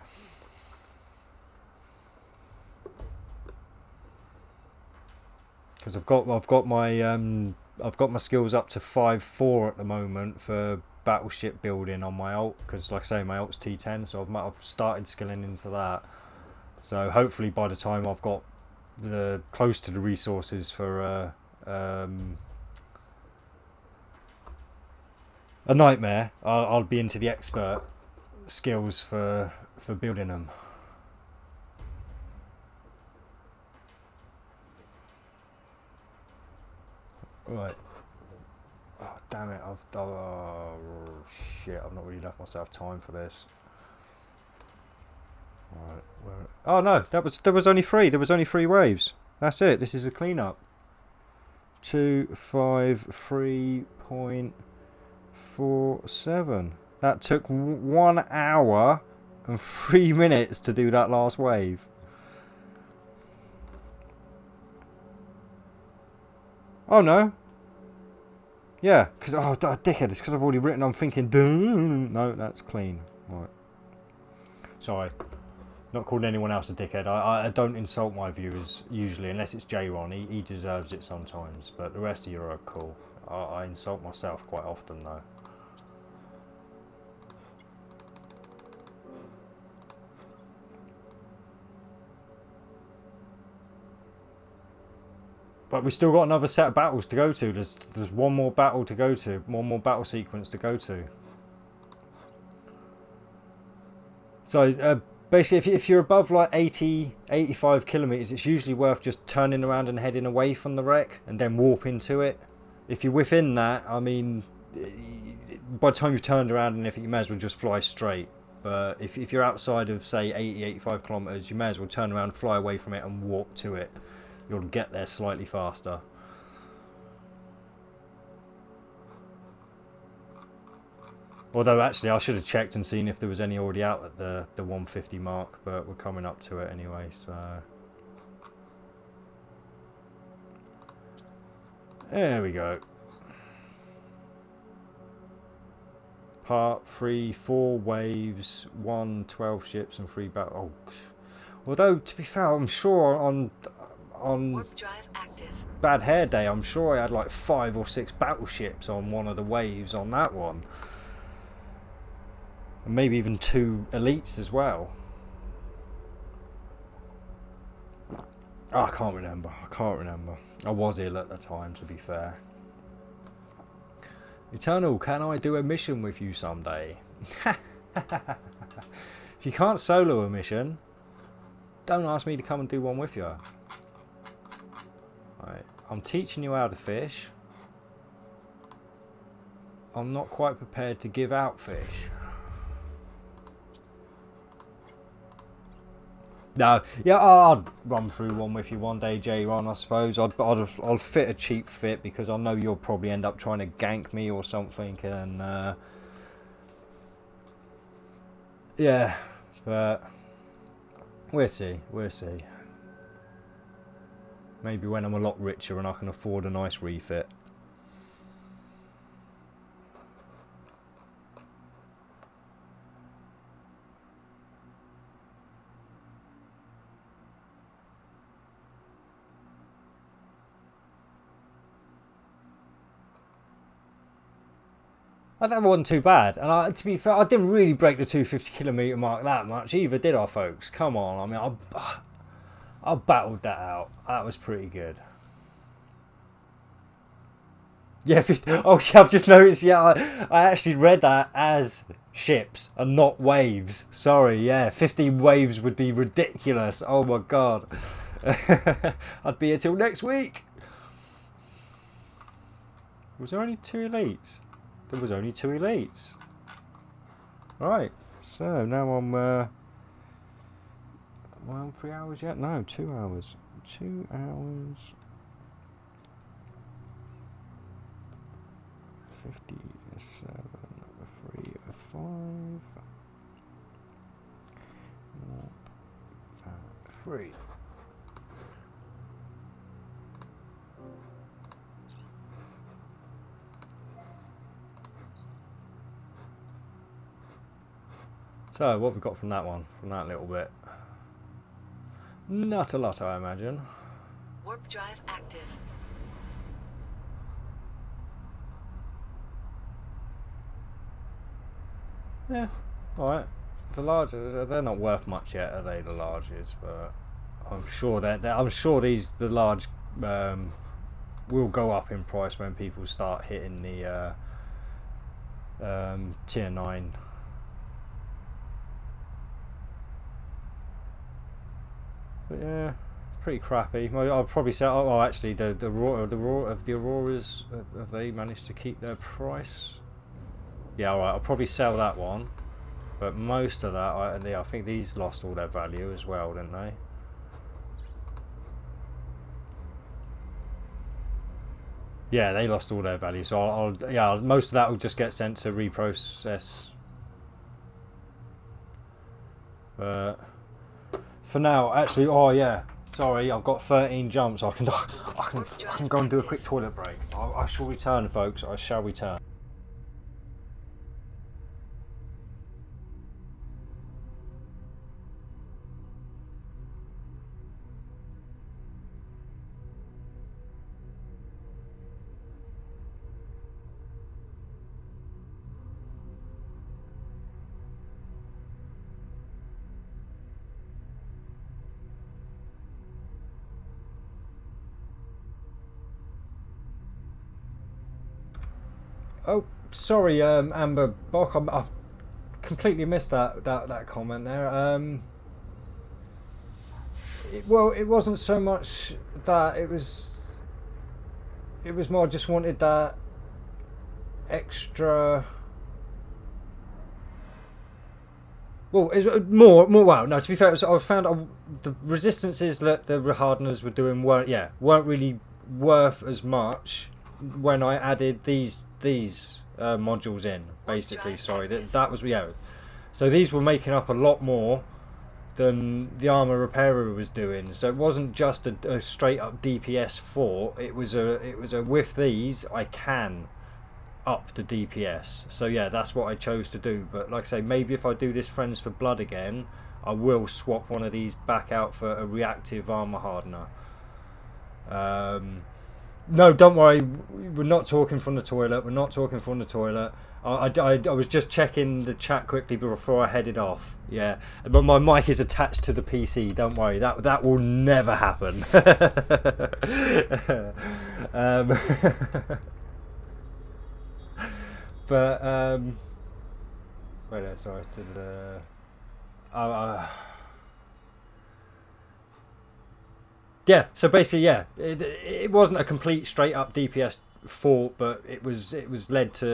Because I've got my skills up to 5-4 at the moment for battleship building on my alt. Because like I say, my alt's T10, so I've started skilling into that. So hopefully by the time I've got the close to the resources for a nightmare, I'll be into the expert skills for building them. Right. Oh, damn it! Oh shit! I've not really left myself time for this. Right. Oh no! There was only three. There was only three waves. That's it. This is a cleanup. 253.47. That took 1 hour and 3 minutes to do that last wave. Oh no. Yeah, because dickhead. It's because I've already written. I'm thinking. No, that's clean. Right. Sorry. Not calling anyone else a dickhead. I don't insult my viewers usually, unless it's J-Ron. He deserves it sometimes, but the rest of you are cool. I insult myself quite often though. But we've still got another set of battles to go to. There's one more battle to go to. One more battle sequence to go to. So basically, if you're above like 85 kilometers, it's usually worth just turning around and heading away from the wreck and then warp into it. If you're within that, I mean, by the time you've turned around and everything, you may as well just fly straight. But if you're outside of, say, 85 kilometers, you may as well turn around, fly away from it and warp to it. You'll get there slightly faster. Although actually I should have checked and seen if there was any already out at the 150 mark, but we're coming up to it anyway, so there we go. Part 3, 4 waves, 12 ships and 3 battle. Oh. Although to be fair, I'm sure on Warp drive active. Bad Hair Day, I'm sure I had like 5 or 6 battleships on one of the waves on that one. And maybe even 2 elites as well. Oh, I can't remember. I was ill at the time, to be fair. Eternal, can I do a mission with you someday? If you can't solo a mission, don't ask me to come and do one with you. Right, I'm teaching you how to fish. I'm not quite prepared to give out fish. No, yeah, I'd run through one with you one day, J-Ron, I suppose. I'll fit a cheap fit because I know you'll probably end up trying to gank me or something, and yeah, but we'll see. Maybe when I'm a lot richer and I can afford a nice refit. That wasn't too bad, and to be fair, I didn't really break the 250 kilometer mark that much either, did I, folks? Come on, I mean, I battled that out. That was pretty good. Yeah, 50, oh yeah, I've just noticed. Yeah, I actually read that as ships and not waves. Sorry, yeah, 15 waves would be ridiculous. Oh my god, I'd be here till next week. Was there only 2 elites? There was only 2 elites. Right, so now I'm am I on 3 hours yet? No, 2 hours. 2 hours. 57, 3, 5. Sweet. So, what we got from that one? From that little bit? Not a lot, I imagine. Warp drive active. Yeah, alright. The larges, they're not worth much yet, are they, the larges? But I'm sure the large will go up in price when people start hitting the tier 9. But yeah, pretty crappy. I'll probably say, oh, actually, the Auroras, have they managed to keep their price? Yeah, alright, I'll probably sell that one. But most of that, I think these lost all their value as well, didn't they? Yeah, they lost all their value. So yeah, most of that will just get sent to reprocess. But for now, actually, oh yeah, sorry, I've got 13 jumps. I can go and do a quick toilet break. I shall return, folks. I shall return. Oh, sorry, Amber Bock. I've completely missed that comment there. Well, it wasn't so much that it was more I just wanted that extra. Well, it's more. Well, no. To be fair, I found the resistances that the hardeners were doing weren't really worth as much when I added these modules in. Basically, sorry, that was So these were making up a lot more than the armor repairer was doing. So it wasn't just a straight up DPS fort. It was a with these I can up the DPS. So yeah, that's what I chose to do. But like I say, maybe if I do this Friends for Blood again, I will swap one of these back out for a reactive armor hardener. No, don't worry. We're not talking from the toilet. We're not talking from the toilet. I was just checking the chat quickly before I headed off. Yeah, but my mic is attached to the PC. Don't worry. That will never happen. But wait, sorry. Yeah. So basically, yeah, it wasn't a complete straight up DPS fort, but it was led to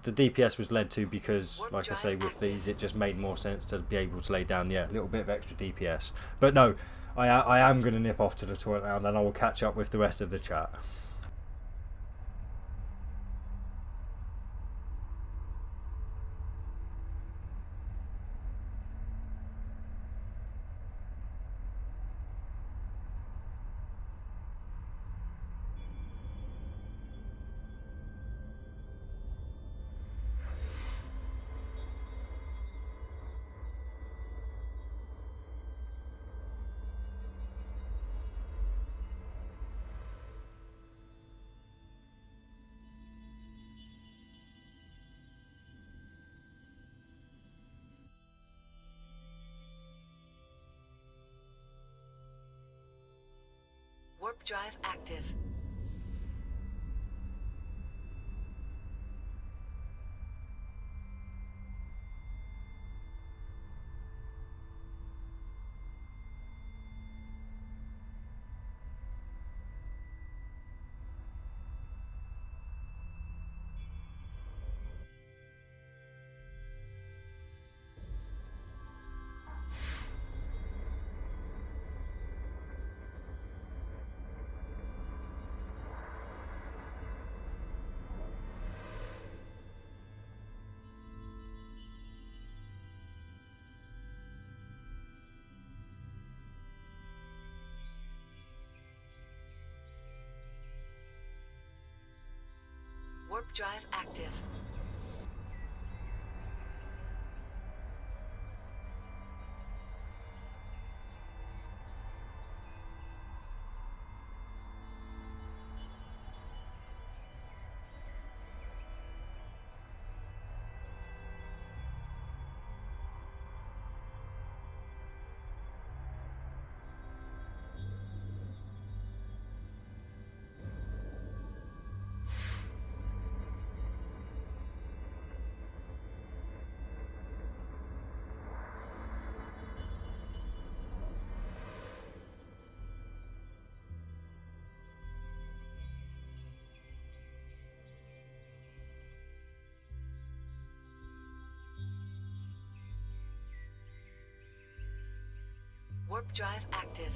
the DPS was led to because, like I say, with these, it just made more sense to be able to lay down a little bit of extra DPS. But no, I am going to nip off to the toilet now, and then I will catch up with the rest of the chat. Warp drive active. drive active. Warp drive active.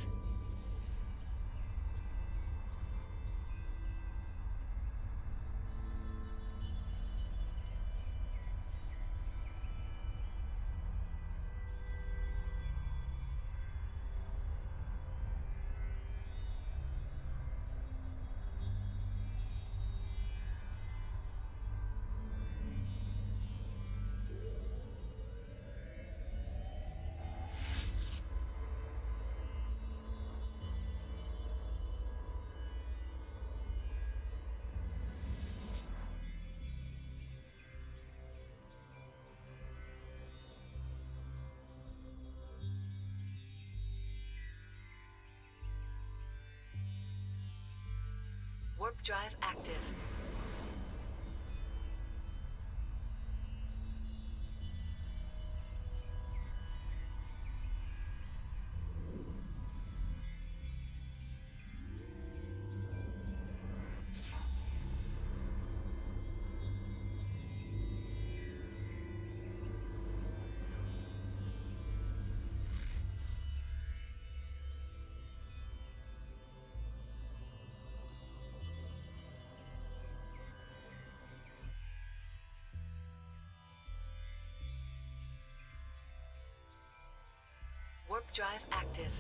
Warp drive active. Warp drive active.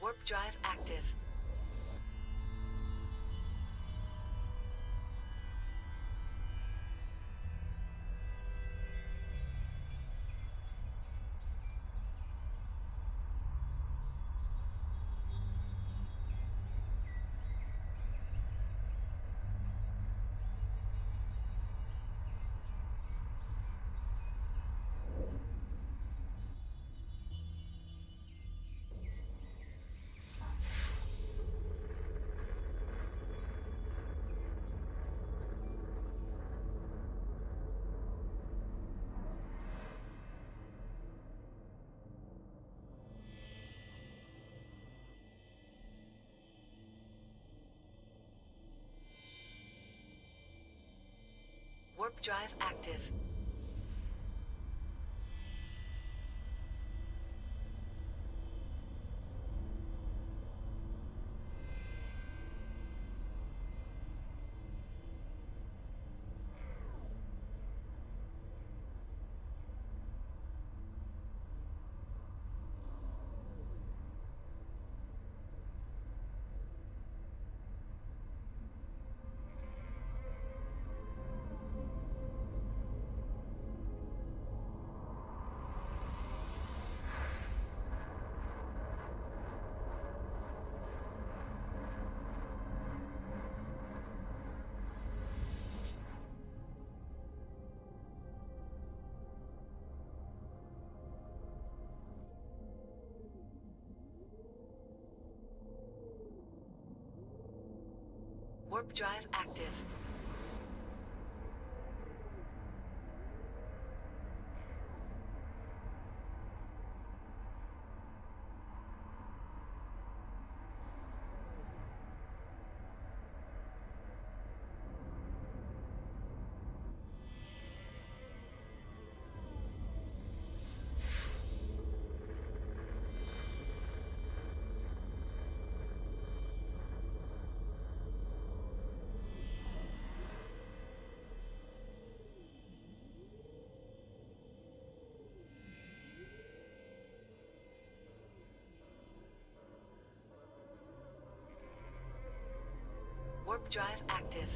Warp drive active. Warp drive active. Warp drive active. Warp drive active.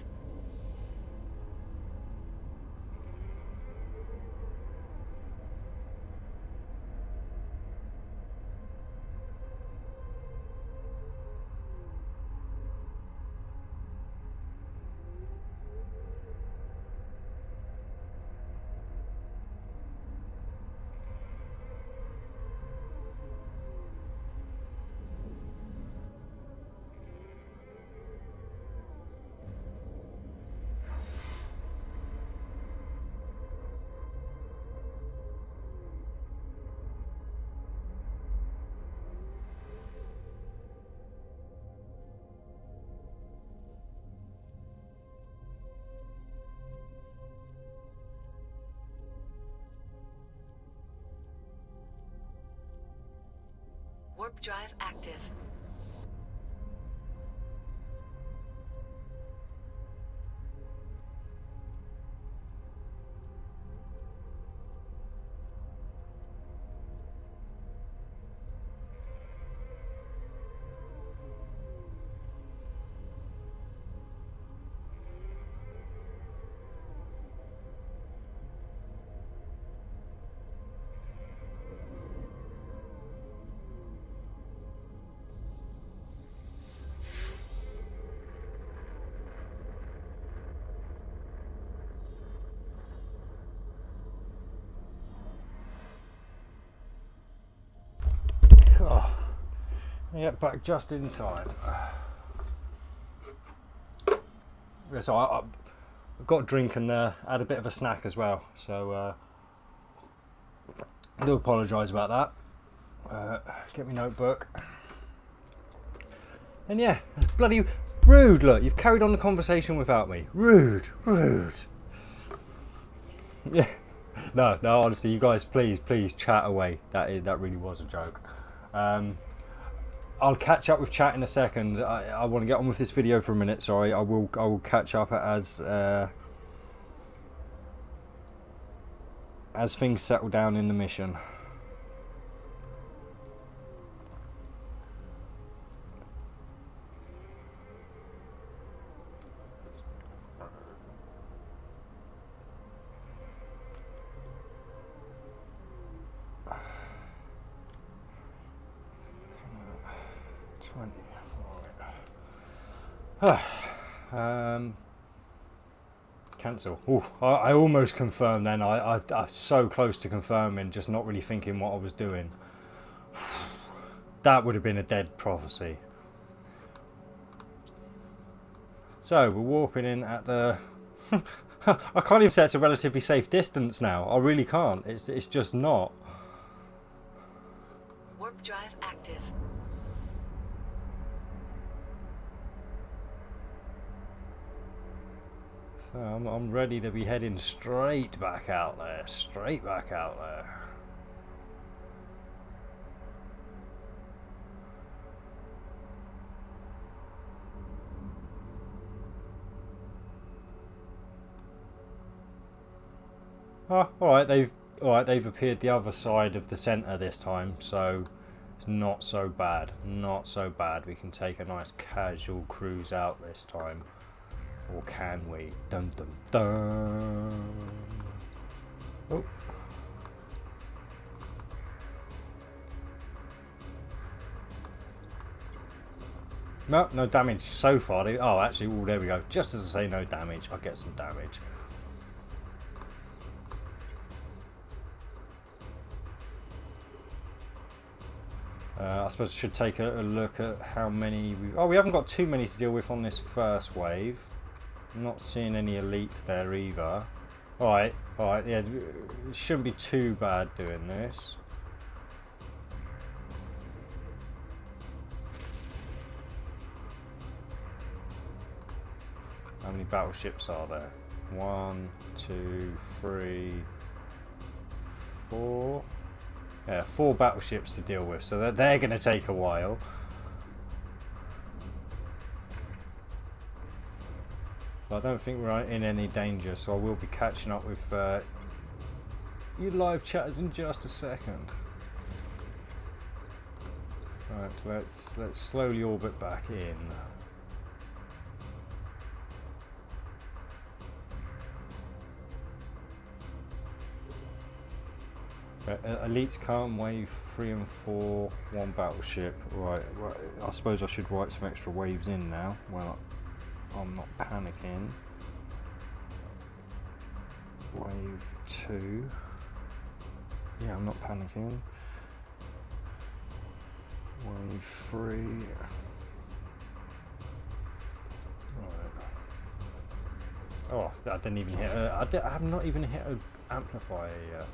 Warp drive active. Oh, yeah, back just in time. Yeah, so I got a drink and had a bit of a snack as well. So I do apologise about that. Get my notebook. And yeah, bloody rude. Look, you've carried on the conversation without me. Rude, rude. Yeah. No, honestly, you guys, please chat away. That really was a joke. I'll catch up with chat in a second. I want to get on with this video for a minute. Sorry, I will catch up as things settle down in the mission. Cancel. Ooh, I almost confirmed then. I was so close to confirming, just not really thinking what I was doing. That would have been a dead prophecy. So we're warping in at the I can't even say it's a relatively safe distance now. I really can't. It's just not. Warp drive active. So I'm ready to be heading straight back out there. Straight back out there. Oh, alright, they've appeared the other side of the centre this time, so it's not so bad. Not so bad. We can take a nice casual cruise out this time. Or can we? Dun dun dun. Oh. No damage so far. Oh, actually, oh, there we go. Just as I say no damage, I'll get some damage. I suppose I should take a look at how many we haven't got too many to deal with on this first wave. I'm not seeing any elites there either. Alright, yeah, it shouldn't be too bad doing this. How many battleships are there? 1, 2, 3, 4. Yeah, 4 battleships to deal with, so they're going to take a while. But I don't think we're in any danger, so I will be catching up with you live chatters in just a second. Right, let's slowly orbit back in. Elites can't wave 3 and 4, 1 battleship. Right, I suppose I should write some extra waves in now. Well, I'm not panicking. Wave 2. Yeah, I'm not panicking. Wave 3. Right. Oh, I didn't even hit. I have not even hit an amplifier yet.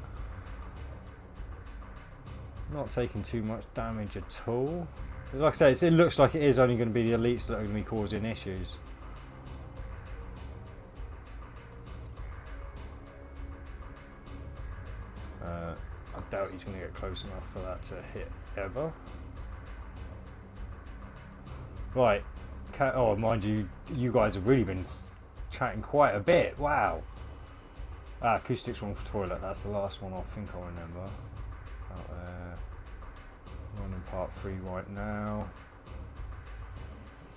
Not taking too much damage at all. Like I say, it looks like it is only going to be the elites that are going to be causing issues. I doubt he's going to get close enough for that to hit ever. Right. Oh, mind you, you guys have really been chatting quite a bit. Wow. Acoustics wrong for toilet. That's the last one I think I remember. Out there. Running part 3 right now.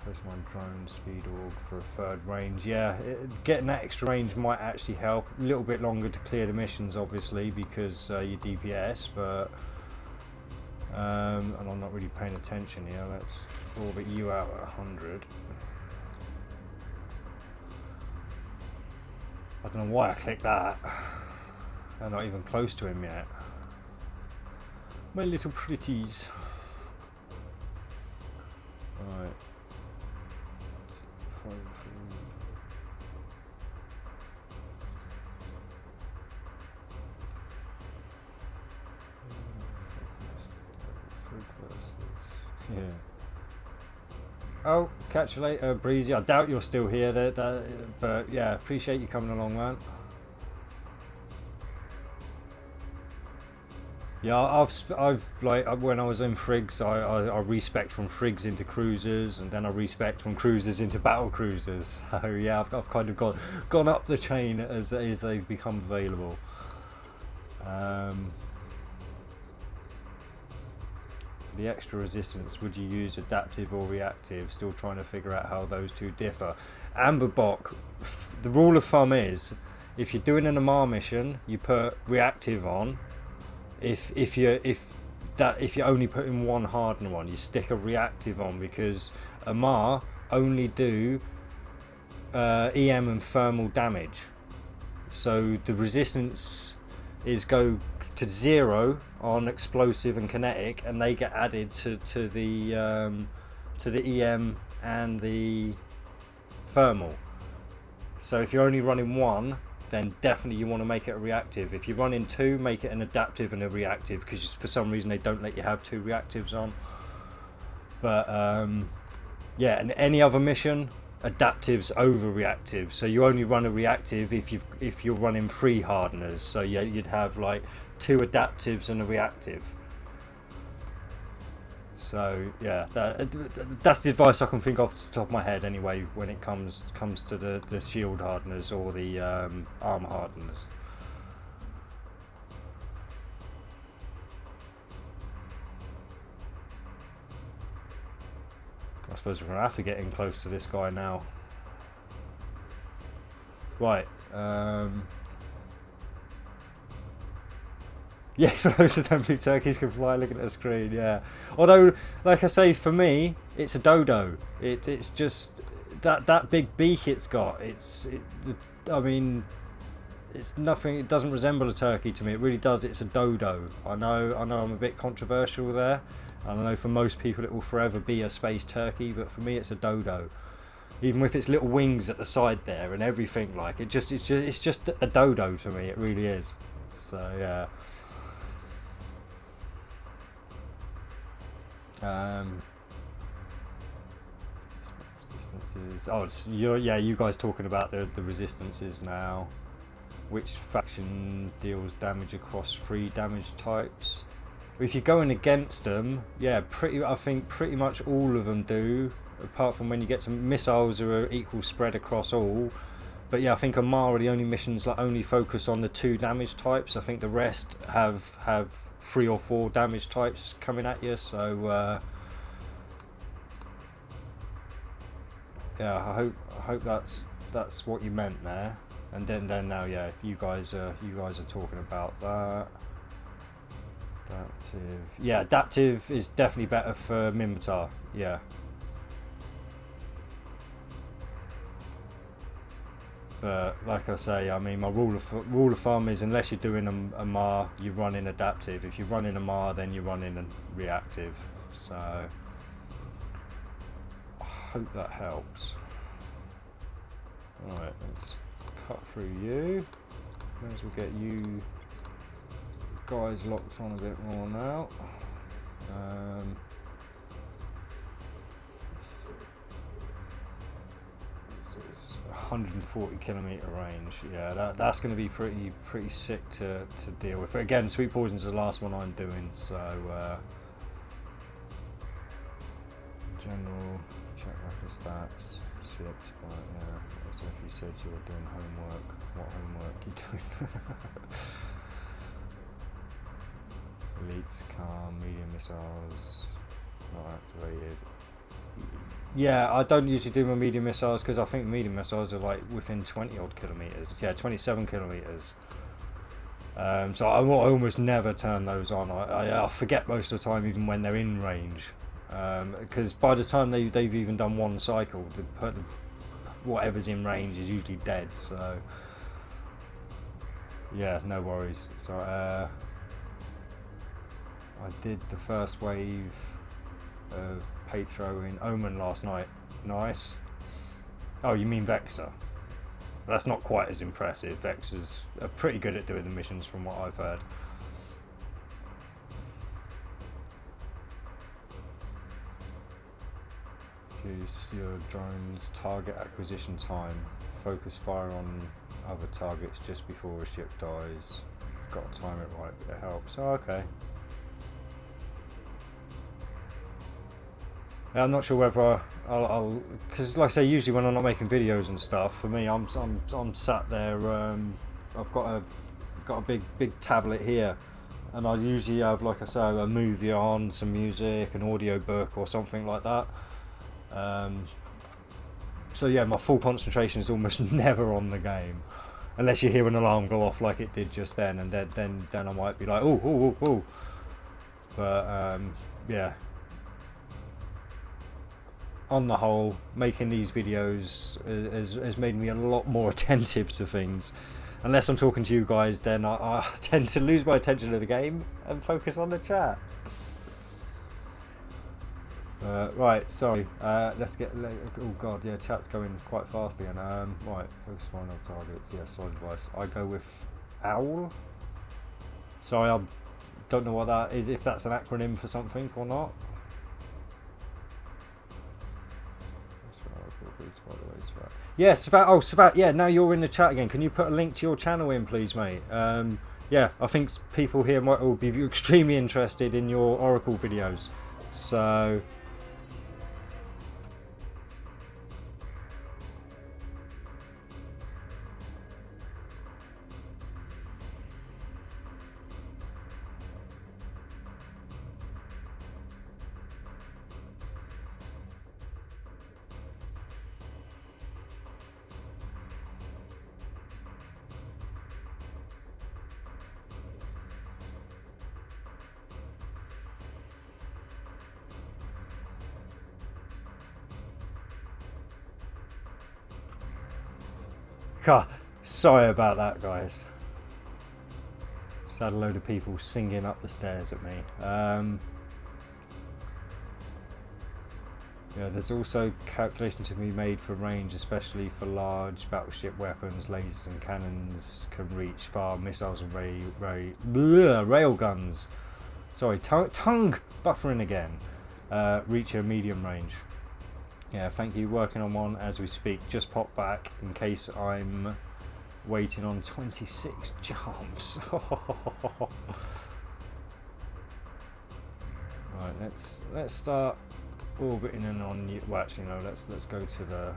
Press my drone speed org for a 3rd range. Yeah, getting that extra range might actually help. A little bit longer to clear the missions, obviously, because your DPS, but and I'm not really paying attention here. Let's orbit you out at 100. I don't know why I clicked that. I'm not even close to him yet. My little pretties. Right. 5, 3. Yeah. Oh, catch you later, Breezy. I doubt you're still here, but yeah, appreciate you coming along, man. Yeah, I've like when I was in frigs, I respec from frigs into cruisers, and then I respec from cruisers into battle cruisers. So yeah, I've kind of gone up the chain as they've become available. For the extra resistance, would you use adaptive or reactive? Still trying to figure out how those two differ. Amber Bok, the rule of thumb is, if you're doing an Amar mission, you put reactive on. If you're only putting one hardener on, you stick a reactive on, because Amar only do EM and thermal damage, so the resistance is go to 0 on explosive and kinetic, and they get added to the EM and the thermal. So if you're only running one, then definitely you want to make it a reactive. If you're running 2, make it an adaptive and a reactive, because for some reason they don't let you have 2 reactives on. But yeah, and any other mission, adaptives over reactives. So you only run a reactive if you're running 3 hardeners. So yeah, you'd have like 2 adaptives and a reactive. So yeah, that's the advice I can think of off the top of my head anyway, when it comes to the shield hardeners or the armor hardeners. I suppose we're gonna have to get in close to this guy now. Right. Yeah, for those of them blue turkeys can fly looking at the screen, yeah. Although, like I say, for me, it's a dodo. It's just that big beak it's got. I mean, it's nothing. It doesn't resemble a turkey to me. It really does. It's a dodo. I know I'm a bit controversial there. And I know for most people it will forever be a space turkey, but for me it's a dodo. Even with its little wings at the side there and everything, like it's just a dodo to me. It really is. So yeah. Resistances. Oh, you guys talking about the resistances now. Which faction deals damage across 3 damage types? If you're going against them, yeah, I think pretty much all of them do. Apart from when you get some missiles are equal spread across all. But yeah, I think Amar are the only missions that only focus on the 2 damage types. I think the rest have 3 or 4 damage types coming at you. So yeah, I hope that's what you meant there. And then now, yeah, you guys are talking about that. Adaptive, yeah, adaptive is definitely better for Minmatar. Yeah. But like I say, I mean, my rule of thumb is unless you're doing a MAR, you run in adaptive. If you run in a MAR, then you run in a reactive. So I hope that helps. Alright, let's cut through you. May as well get you guys locked on a bit more now. It's 140 kilometer range. Yeah, that's going to be pretty sick to deal with. But again, Sweet Poison's the last one I'm doing. So general check record stats. Ships, but yeah. So if you said you were doing homework, what homework are you doing? Elites, calm, medium missiles, not activated. Yeah, I don't usually do my medium missiles because I think medium missiles are like within 20 odd kilometers. Yeah, 27 kilometers. So I almost never turn those on. I forget most of the time, even when they're in range. Because by the time they've even done one cycle, whatever's in range is usually dead. So yeah, no worries. So I did the first wave of Patro in Omen last night. Nice. Oh, you mean Vexor? That's not quite as impressive. Vexors are pretty good at doing the missions from what I've heard. Reduce your drone's target acquisition time. Focus fire on other targets just before a ship dies. Got to time it right, but it helps. Oh, okay. Yeah, I'm not sure whether I'll because like I say, usually when I'm not making videos and stuff, for me, I'm sat there. I've got a big tablet here, and I usually have, like I say, a movie on, some music, an audio book, or something like that. So yeah, my full concentration is almost never on the game, unless you hear an alarm go off like it did just then, and then I might be like, oh. But yeah. On the whole, making these videos has made me a lot more attentive to things. Unless I'm talking to you guys, then I tend to lose my attention to the game and focus on the chat. Right, sorry. Let's get. Oh god, yeah, chat's going quite fast again. Right, focus on other targets. Yeah, solid device. I go with OWL. Sorry, I don't know what that is. If that's an acronym for something or not. Yeah, Savat, yeah, now you're in the chat again. Can you put a link to your channel in, please, mate? Yeah, I think people here will be extremely interested in your Oracle videos. So... Sorry about that, guys. Just had a load of people singing up the stairs at me. Yeah, there's also calculations to be made for range, especially for large battleship weapons. Lasers and cannons can reach far. Missiles and rail guns. Sorry, tongue buffering again. Reach a medium range. Yeah, thank you. Working on one as we speak. Just pop back in case I'm waiting on 26 jumps. Right, let's start orbiting and on you. Well, actually, no. Let's go to the.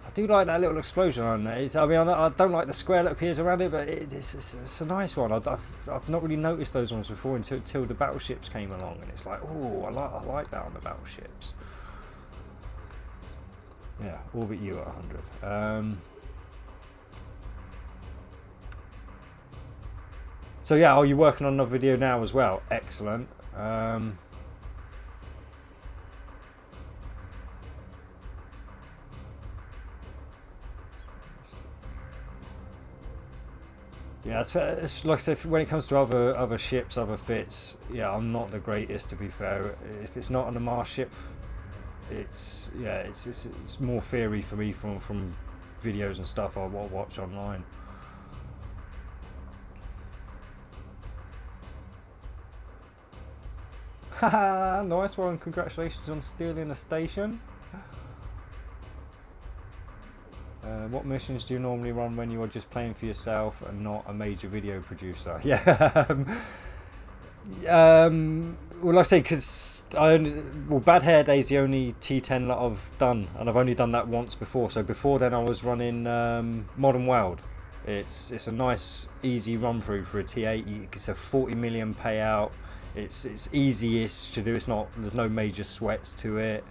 I do like that little explosion on there. I mean, I don't like the square that appears around it, but it's a nice one. I've not really noticed those ones before until the battleships came along, and it's like, oh, I like that on the battleships. Yeah, orbit you at 100. So yeah, are you working on another video now as well? Excellent. Yeah, it's like I said, when it comes to other ships, other fits, yeah, I'm not the greatest, to be fair. If it's not on a Mars ship, it's more theory for me from videos and stuff I watch online. Haha, nice one. Congratulations on stealing a station. What missions do you normally run when you are just playing for yourself and not a major video producer? Yeah. Well, like I say, because Bad Hair Day is the only T10 that I've done, and I've only done that once before. So before then, I was running Modern World. It's a nice, easy run through for a T8. It's a 40 million payout. It's easy-ish to do. There's no major sweats to it.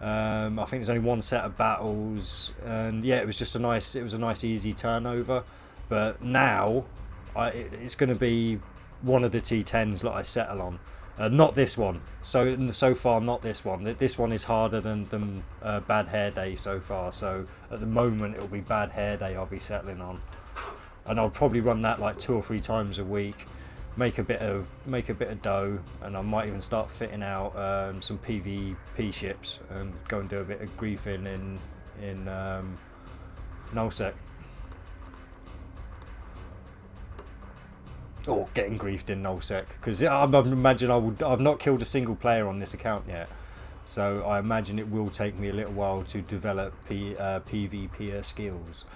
I think there's only one set of battles, and yeah, it was a nice easy turnover. But now, it's going to be one of the T10s that I settle on. Not this one. So far, not this one. This one is harder than Bad Hair Day so far. So at the moment, it'll be Bad Hair Day I'll be settling on, and I'll probably run that like 2 or 3 times a week. Make a bit of dough, and I might even start fitting out some PvP ships and go and do a bit of griefing in nullsec. Or getting griefed in nullsec, because I imagine I've not killed a single player on this account yet, so I imagine it will take me a little while to develop PvP skills.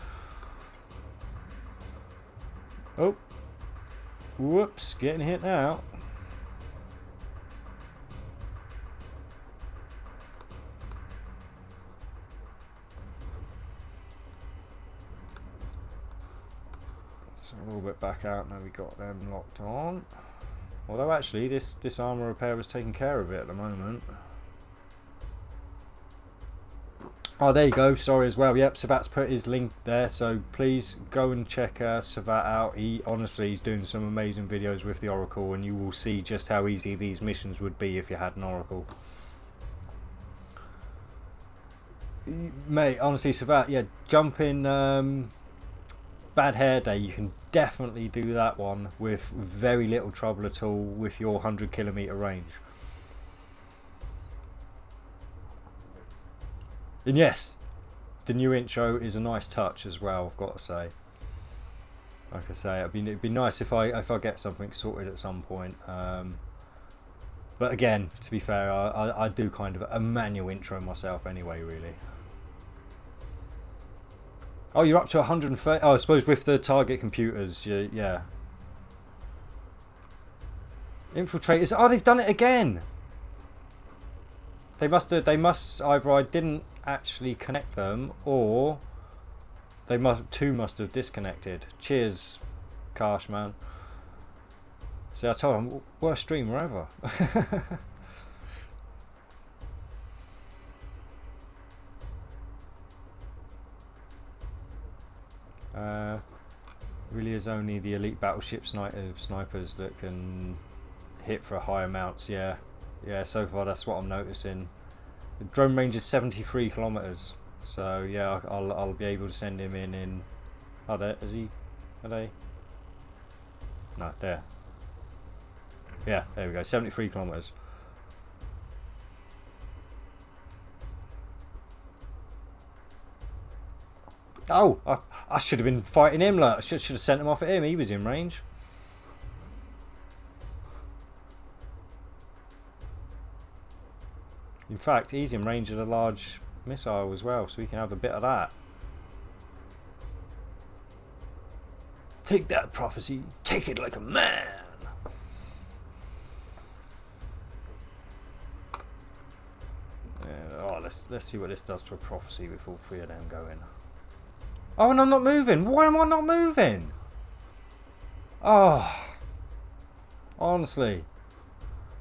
Oh. Whoops, getting hit now. So a little bit back out now we got them locked on. Although actually this armor repair was taking care of it at the moment. Oh, there you go. Sorry as well. Yep, Savat's put his link there, so please go and check Savat out. He's doing some amazing videos with the Oracle, and you will see just how easy these missions would be if you had an Oracle. Mate, honestly, Savat, yeah, jump in Bad Hair Day. You can definitely do that one with very little trouble at all with your 100-kilometer range. And yes, the new intro is a nice touch as well, I've got to say. Like I say, it'd be nice if I get something sorted at some point. But again, to be fair, I do kind of a manual intro myself anyway, really. Oh, you're up to 130. Oh, I suppose with the target computers, yeah. Infiltrators. Oh, they've done it again. They must either I didn't actually connect them, or they must have disconnected. Cheers, Karsh, man. See, I told him, worst streamer ever. Really is only the elite battleship snipers that can hit for high amounts. Yeah, so far that's what I'm noticing. The drone range is 73 kilometers, so yeah, I'll be able to send him in Oh, there. Is he? Are they? No, there. Yeah, there we go. 73 kilometers. Oh, I should have been fighting him. Look, I should have sent him off at him. He was in range. In fact, he's in range of the large missile as well, so we can have a bit of that. Take that, prophecy. Take it like a man. Yeah, oh, let's see what this does to a prophecy with all three of them going. Oh, and I'm not moving. Why am I not moving? Oh, honestly.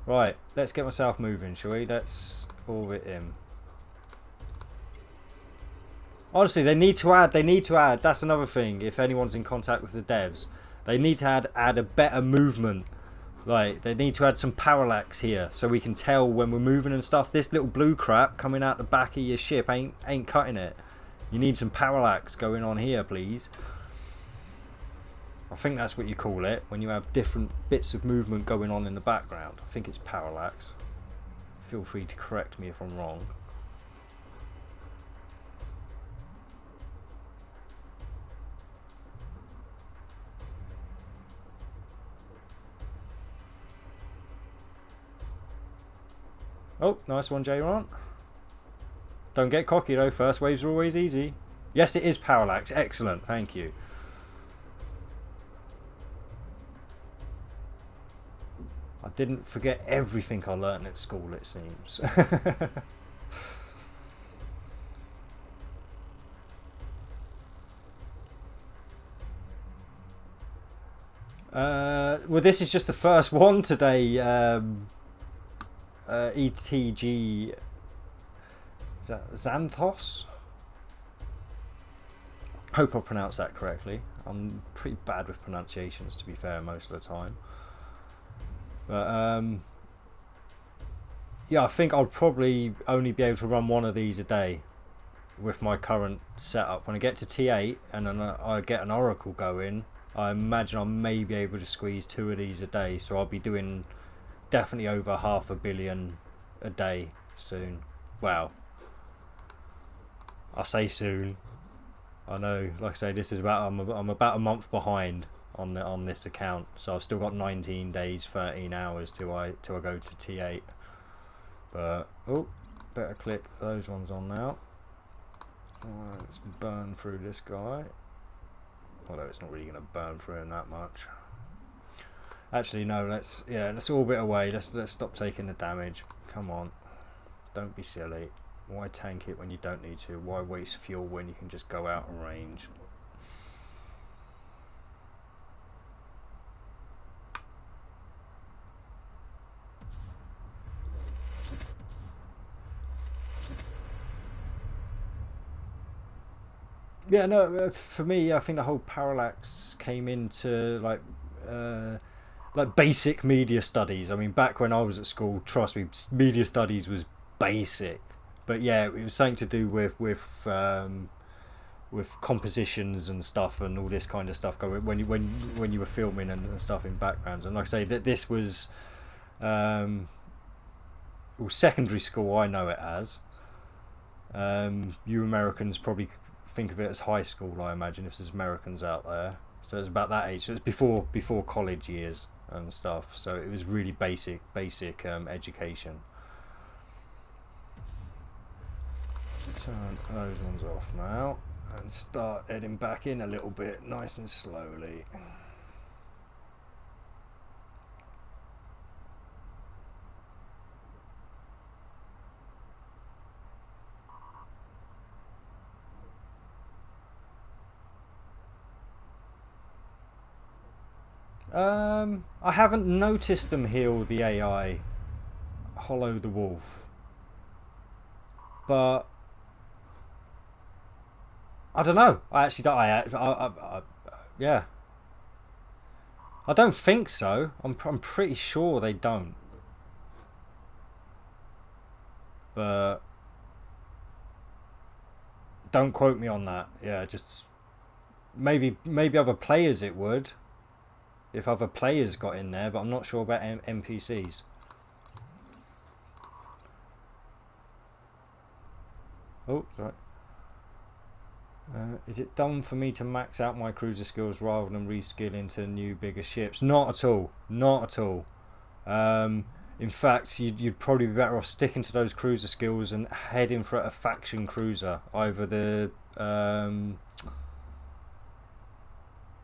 Right, let's get myself moving, shall we? Let's orbit him. Honestly, they need to add. That's another thing. If anyone's in contact with the devs, they need to add a better movement. Like, they need to add some parallax here so we can tell when we're moving and stuff. This little blue crap coming out the back of your ship ain't cutting it. You need some parallax going on here, please. I think that's what you call it when you have different bits of movement going on in the background. I think it's parallax. Feel free to correct me if I'm wrong. Oh, nice one, J-Ron. Don't get cocky though, first waves are always easy. Yes, it is parallax. Excellent, thank you. I didn't forget everything I learned at school, it seems. Well, this is just the first one today. ETG. Is that Xanthos? Hope I pronounced that correctly. I'm pretty bad with pronunciations, to be fair, most of the time. But yeah, I think I'll probably only be able to run one of these a day with my current setup. When I get to T8 and then I get an Oracle going, I imagine I may be able to squeeze 2 of these a day. So I'll be doing definitely over 500 million a day soon. Wow. I say soon. I know, like I say, this is I'm about a month behind on this account, so I've still got 19 days, 13 hours till I go to T8. But oh, better click those ones on now. Let's burn through this guy. Although it's not really going to burn through him that much. Actually, no. Let's orbit away. Let's stop taking the damage. Come on, don't be silly. Why tank it when you don't need to? Why waste fuel when you can just go out of range? Yeah, no. For me, I think the whole parallax came into like basic media studies. I mean, back when I was at school, trust me, media studies was basic. But yeah, it was something to do with compositions and stuff and all this kind of stuff going when you were filming and stuff in backgrounds. And like I say, that this was well, secondary school. I know it as. You Americans probably think of it as high school. I imagine if there's Americans out there. So it's about that age. So it's before college years and stuff. So it was really basic education. Turn those ones off now and start heading back in a little bit, nice and slowly. I haven't noticed them heal the AI, Hollow the Wolf, but I don't know. I actually don't. Yeah. I don't think so. I'm pretty sure they don't. But don't quote me on that. Yeah, just maybe other players it would, if other players got in there, but I'm not sure about NPCs. Oh, sorry. Is it dumb for me to max out my cruiser skills rather than reskill into new, bigger ships? Not at all. Not at all. In fact, you'd probably be better off sticking to those cruiser skills and heading for a faction cruiser. Either the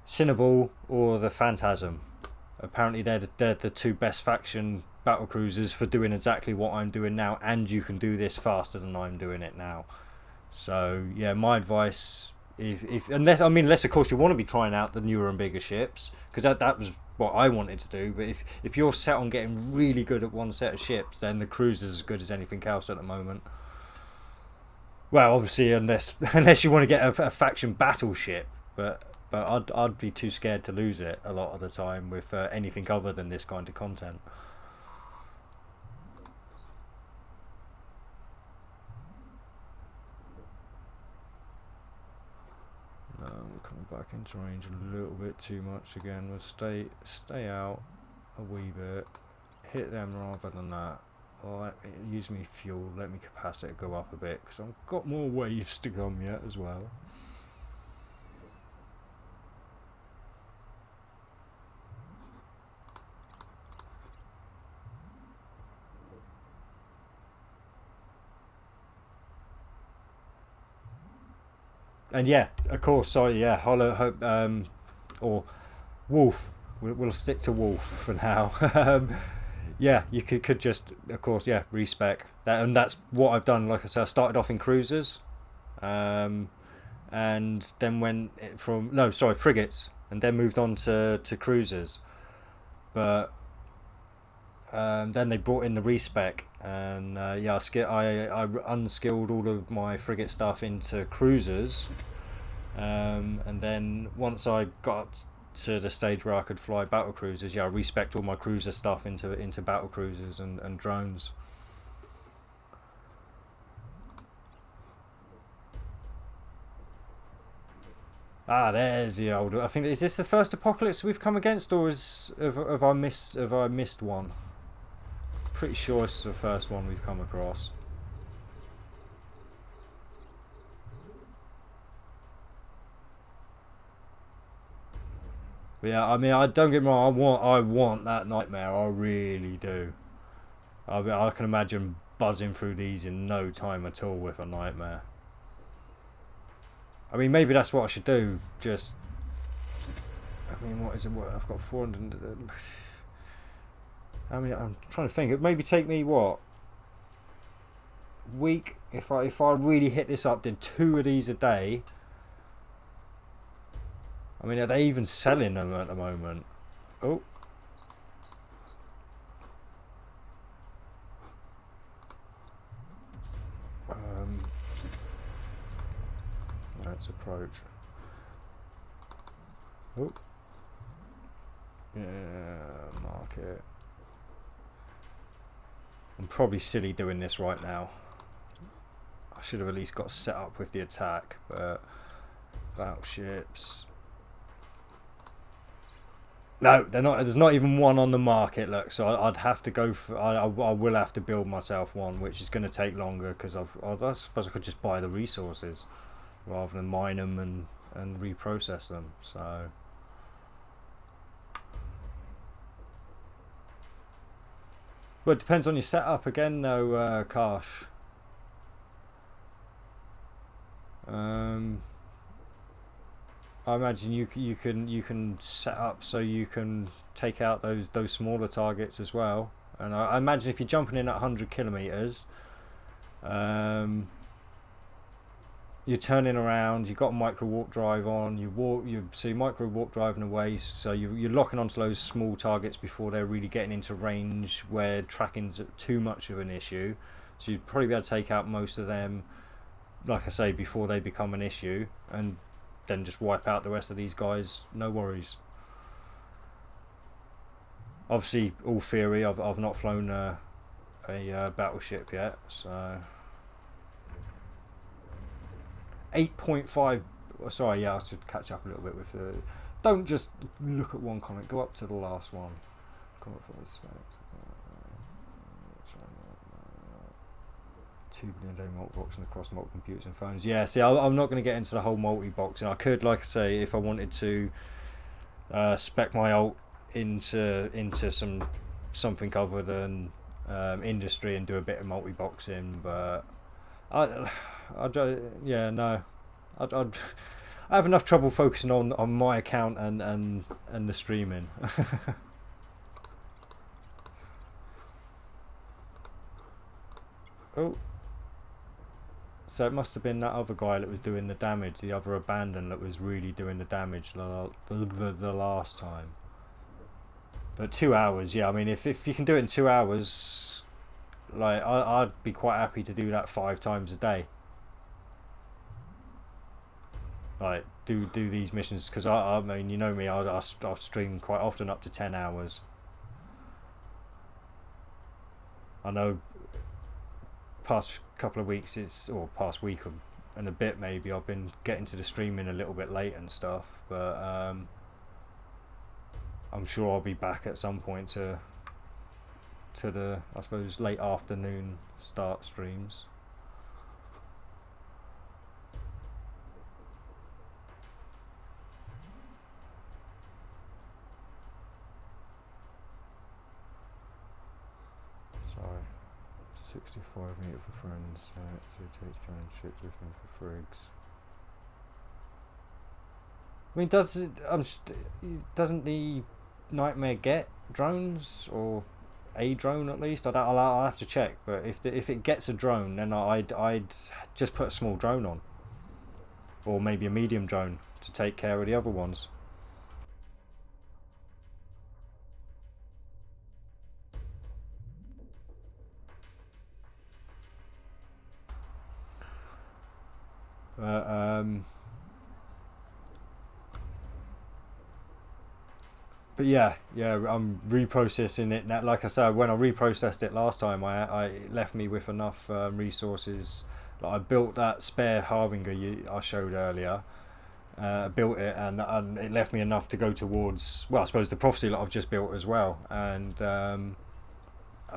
Cinnaball or the Phantasm. Apparently they're the two best faction battle cruisers for doing exactly what I'm doing now, and you can do this faster than I'm doing it now. So yeah, my advice, unless of course you want to be trying out the newer and bigger ships, because that was what I wanted to do. But if you're set on getting really good at one set of ships, then the cruiser's as good as anything else at the moment. Well, obviously, unless you want to get a faction battleship, but I'd be too scared to lose it a lot of the time with anything other than this kind of content. No, we're coming back into range a little bit too much again. We'll stay out a wee bit, hit them rather than that. Use me fuel, let me capacity go up a bit, because I've got more waves to come yet as well. And yeah, of course, sorry, yeah, Hollow or Wolf. We'll stick to Wolf for now. Yeah, you could just, of course, yeah, respec that, and that's what I've done. Like I said, I started off in cruisers, and then went frigates, and then moved on to cruisers. But then they brought in the respec, and yeah, I unskilled all of my frigate stuff into cruisers, and then once I got to the stage where I could fly battle cruisers, yeah, I respec all my cruiser stuff into battle cruisers and drones. Ah, there's the old. I think, is this the first apocalypse we've come against, or have I missed one? Pretty sure it's the first one we've come across. But yeah, I mean, I don't get me wrong. I want that nightmare. I really do. I can imagine buzzing through these in no time at all with a nightmare. I mean, maybe that's what I should do. Just, I mean, what is it? I've got 400. I mean, I'm trying to think. It maybe take me what, week if I really hit this up. Did 2 of these a day. I mean, are they even selling them at the moment? Oh. Let's approach. Oh. Yeah, market. I'm probably silly doing this right now. I should have at least got set up with the attack, but battleships. No, they're not. There's not even one on the market. Look, so I'd have to go for. I will have to build myself one, which is going to take longer because I suppose I could just buy the resources rather than mine them and reprocess them. So. Well, it depends on your setup again, though, Karsh. I imagine you can set up so you can take out those smaller targets as well. And I imagine if you're jumping in at 100 kilometers, you're turning around. You've got a micro warp drive on. So you're micro warp driving away. So you're locking onto those small targets before they're really getting into range where tracking's too much of an issue. So you'd probably be able to take out most of them, like I say, before they become an issue, and then just wipe out the rest of these guys. No worries. Obviously, all theory. I've not flown a battleship yet, so 8.5. sorry, yeah, I should catch up a little bit with the. Don't just look at one comment. Go up to the last one. Comment for this. 2 billion day multi-boxing across multiple computers and phones. Yeah, see, I'm not going to get into the whole multi-boxing. I could, like I say, if I wanted to spec my alt into something other than industry and do a bit of multi-boxing, but yeah, no, I'd I have enough trouble focusing on my account and the streaming. Oh, so it must have been that other guy that was doing the damage, the other abandon that was really doing the damage the last time. But 2 hours, yeah. I mean, if you can do it in 2 hours, like I'd be quite happy to do that 5 times a day. Like do these missions because I mean, you know me, I stream quite often up to 10 hours. I know past couple of weeks or past week and a bit maybe I've been getting to the streaming a little bit late and stuff, but I'm sure I'll be back at some point to the, I suppose, late afternoon start streams. Sorry. 65 meter for friends, 2 takes championships with him for frigs. I mean, doesn't the Nightmare get drones, or a drone at least? I'll have to check. But if it gets a drone, then I'd just put a small drone on, or maybe a medium drone to take care of the other ones. But yeah, I'm reprocessing it now. Like I said, when I reprocessed it last time, it left me with enough resources. Like I built that spare Harbinger I showed earlier. Built it, and it left me enough to go towards, well, I suppose the prophecy that I've just built as well. And I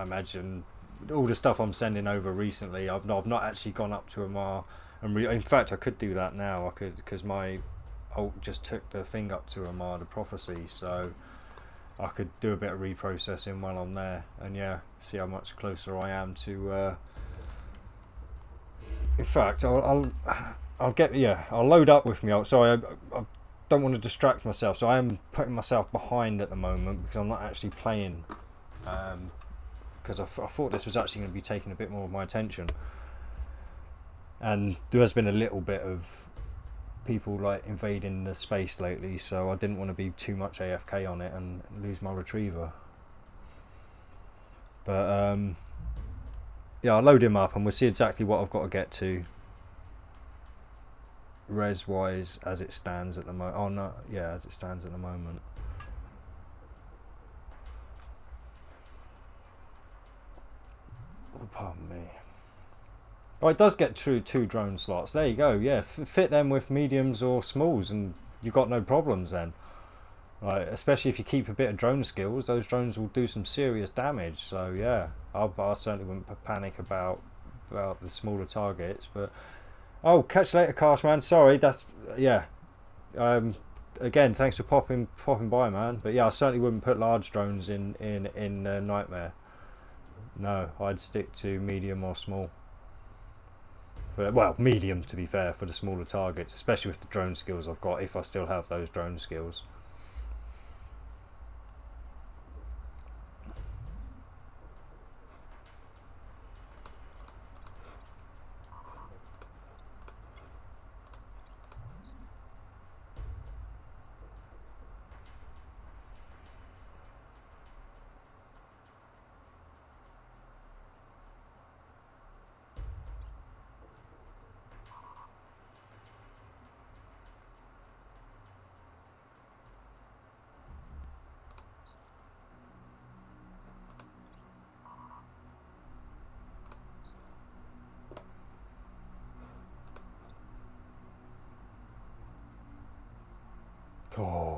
imagine all the stuff I'm sending over recently, I've not actually gone up to Amar. In fact, I could do that now. I could, because my alt just took the thing up to Amar, the prophecy, so I could do a bit of reprocessing while I'm there, and yeah, see how much closer I am to. In fact, I'll load up with me alt. Sorry, I don't want to distract myself, so I am putting myself behind at the moment because I'm not actually playing. Because I thought this was actually going to be taking a bit more of my attention, and there has been a little bit of people like invading the space lately, so I didn't want to be too much AFK on it and lose my retriever. But yeah, I'll load him up and we'll see exactly what I've got to get to res wise as it stands at the moment. Oh no, yeah, as it stands at the moment. Oh, pardon me. Oh, it does get through 2 drone slots. There you go. Yeah, fit them with mediums or smalls, and you've got no problems then. Right, especially if you keep a bit of drone skills, those drones will do some serious damage. So yeah, I certainly wouldn't panic about the smaller targets. But oh, catch you later, Cashman. Sorry, that's yeah. Again, thanks for popping by, man. But yeah, I certainly wouldn't put large drones in Nightmare. No, I'd stick to medium or small. Well, medium to be fair for the smaller targets, especially with the drone skills I've got, if I still have those drone skills.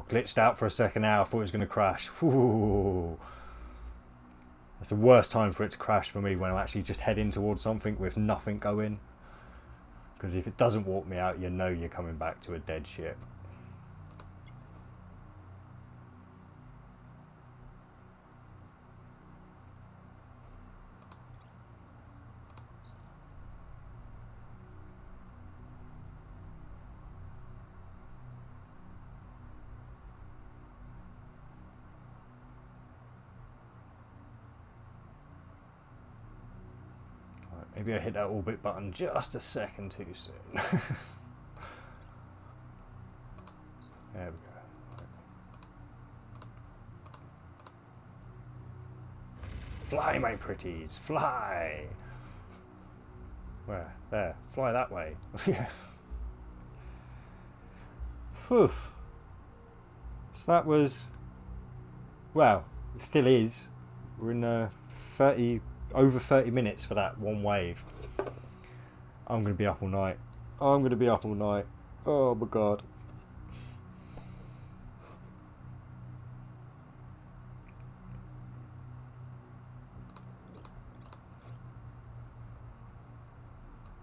glitched out for a second now. I thought it was going to crash. Ooh. That's the worst time for it to crash for me, when I'm actually just heading towards something with nothing going. Because if it doesn't walk me out, you know you're coming back to a dead ship. Maybe I hit that orbit button just a second too soon. There we go. Fly, my pretties, fly! Where? There. Fly that way. Phew. So that was... Well, it still is. We're in 30... over 30 minutes for that one wave. I'm going to be up all night. I'm going to be up all night. Oh my god.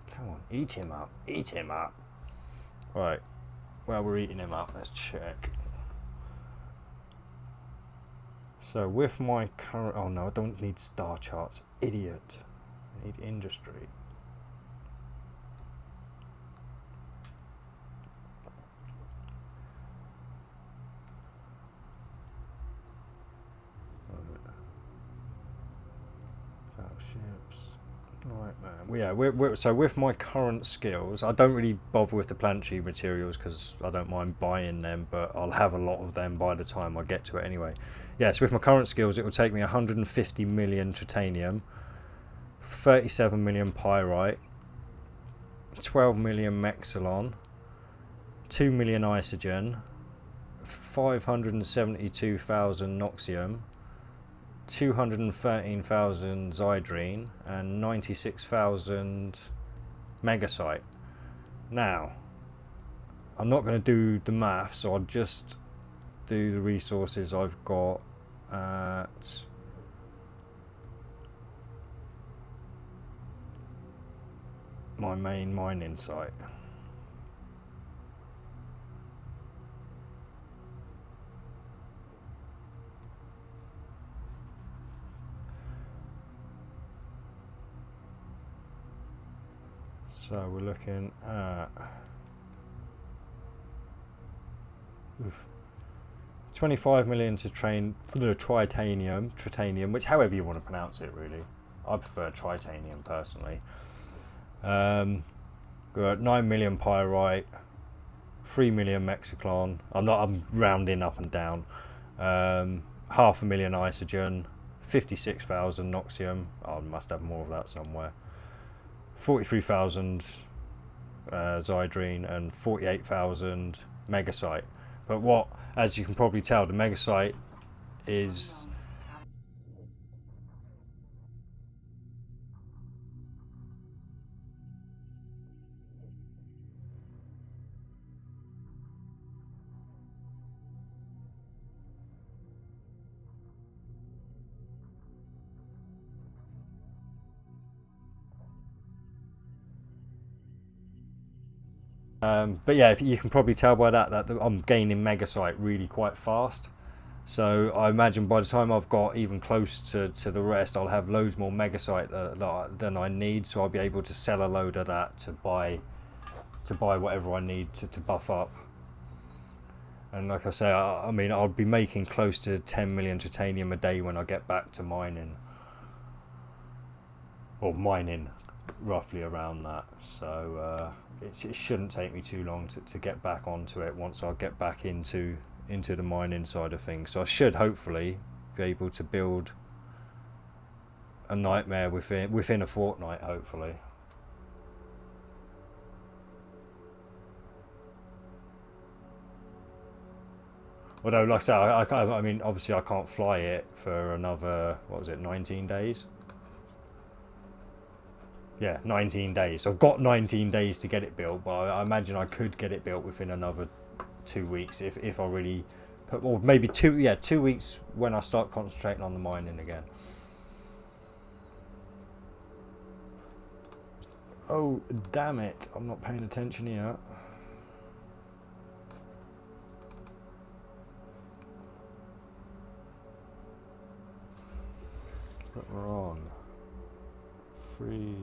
Come on, eat him up. Eat him up. Right. Well, we're eating him up. Let's check. So with my current... Oh no, I don't need star charts. Idiot. I need industry. Battleships. Nightmare. Well, yeah, so with my current skills, I don't really bother with the planetary materials because I don't mind buying them, but I'll have a lot of them by the time I get to it anyway. Yes, with my current skills, it will take me 150 million titanium, 37 million pyrite, 12 million mexilon, 2 million isogen, 572,000 noxium, 213,000 zydrine, and 96,000 megasite. Now, I'm not going to do the math, so I'll just do the resources I've got at my main mining site. So we're looking at 25 million to train the tritanium, which however you want to pronounce it really. I prefer tritanium personally. We're at 9 million pyrite, 3 million mexiclon. I'm rounding up and down. 500,000 isogen, 56,000 noxium. I must have more of that somewhere. 43,000 zydrine and 48,000 megasite. But what, as you can probably tell, the megasite is but yeah, if you can probably tell by that I'm gaining megasite really quite fast. So I imagine by the time I've got even close to the rest, I'll have loads more megasite than I need. So I'll be able to sell a load of that to buy whatever I need to buff up. And like I say, I mean, I'll be making close to 10 million titanium a day when I get back to mining. Or mining, roughly around that. So it shouldn't take me too long to get back onto it once I get back into the mining side of things. So I should hopefully be able to build a nightmare within a fortnight, hopefully. Although, like I say, I mean, obviously I can't fly it for another, 19 days? Yeah, 19 days. So I've got 19 days to get it built, but I imagine I could get it built within another 2 weeks if I really or maybe 2 weeks when I start concentrating on the mining again. Oh, damn it. I'm not paying attention here. But we're on 3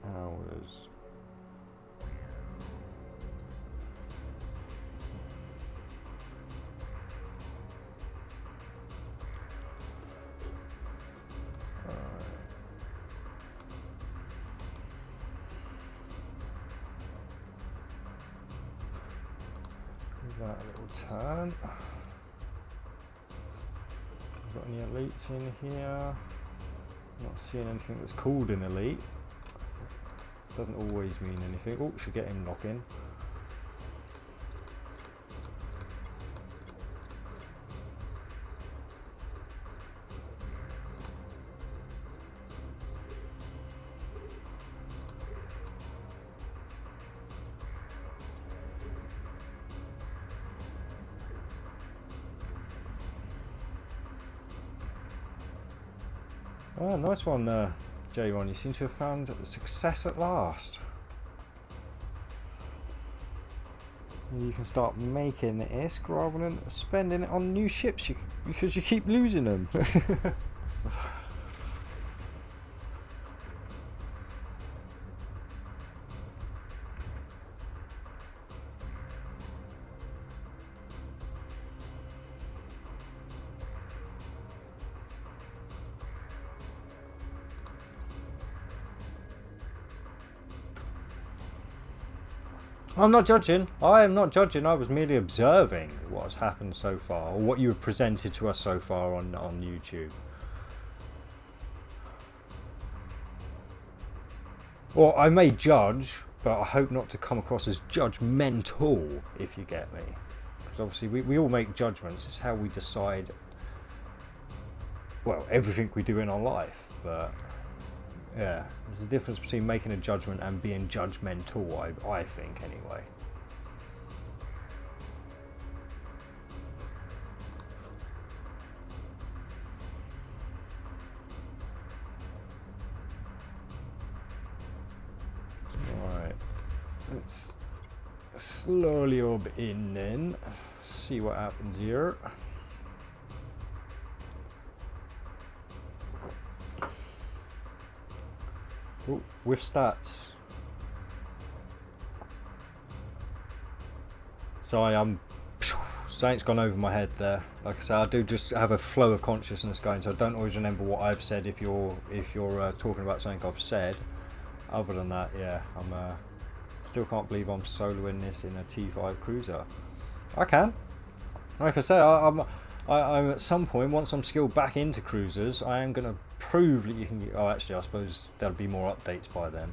hours. Give that a little turn. Got any elites in here? Not seeing anything that's called an elite. Doesn't always mean anything. Oh, should get him lock in. Oh, nice one, J1. You seem to have found success at last. You can start making the ISK rather than spending it on new ships because you keep losing them. I'm not judging. I am not judging. I was merely observing what has happened so far, or what you have presented to us so far on YouTube. Or I may judge, but I hope not to come across as judgmental, if you get me. Because obviously we all make judgments. It's how we decide, well, everything we do in our life. But yeah, there's a difference between making a judgment and being judgmental, I think, anyway. Alright, let's slowly orb in then, see what happens here. Ooh, with stats. Sorry, something's gone over my head there. Like I say, I do just have a flow of consciousness going, so I don't always remember what I've said if you're talking about something I've said. Other than that, yeah, I'm still can't believe I'm soloing this in a T5 cruiser. I can. Like I say, I'm at some point, once I'm skilled back into cruisers, I am going to prove that you can get... Oh, actually, I suppose there'll be more updates by then.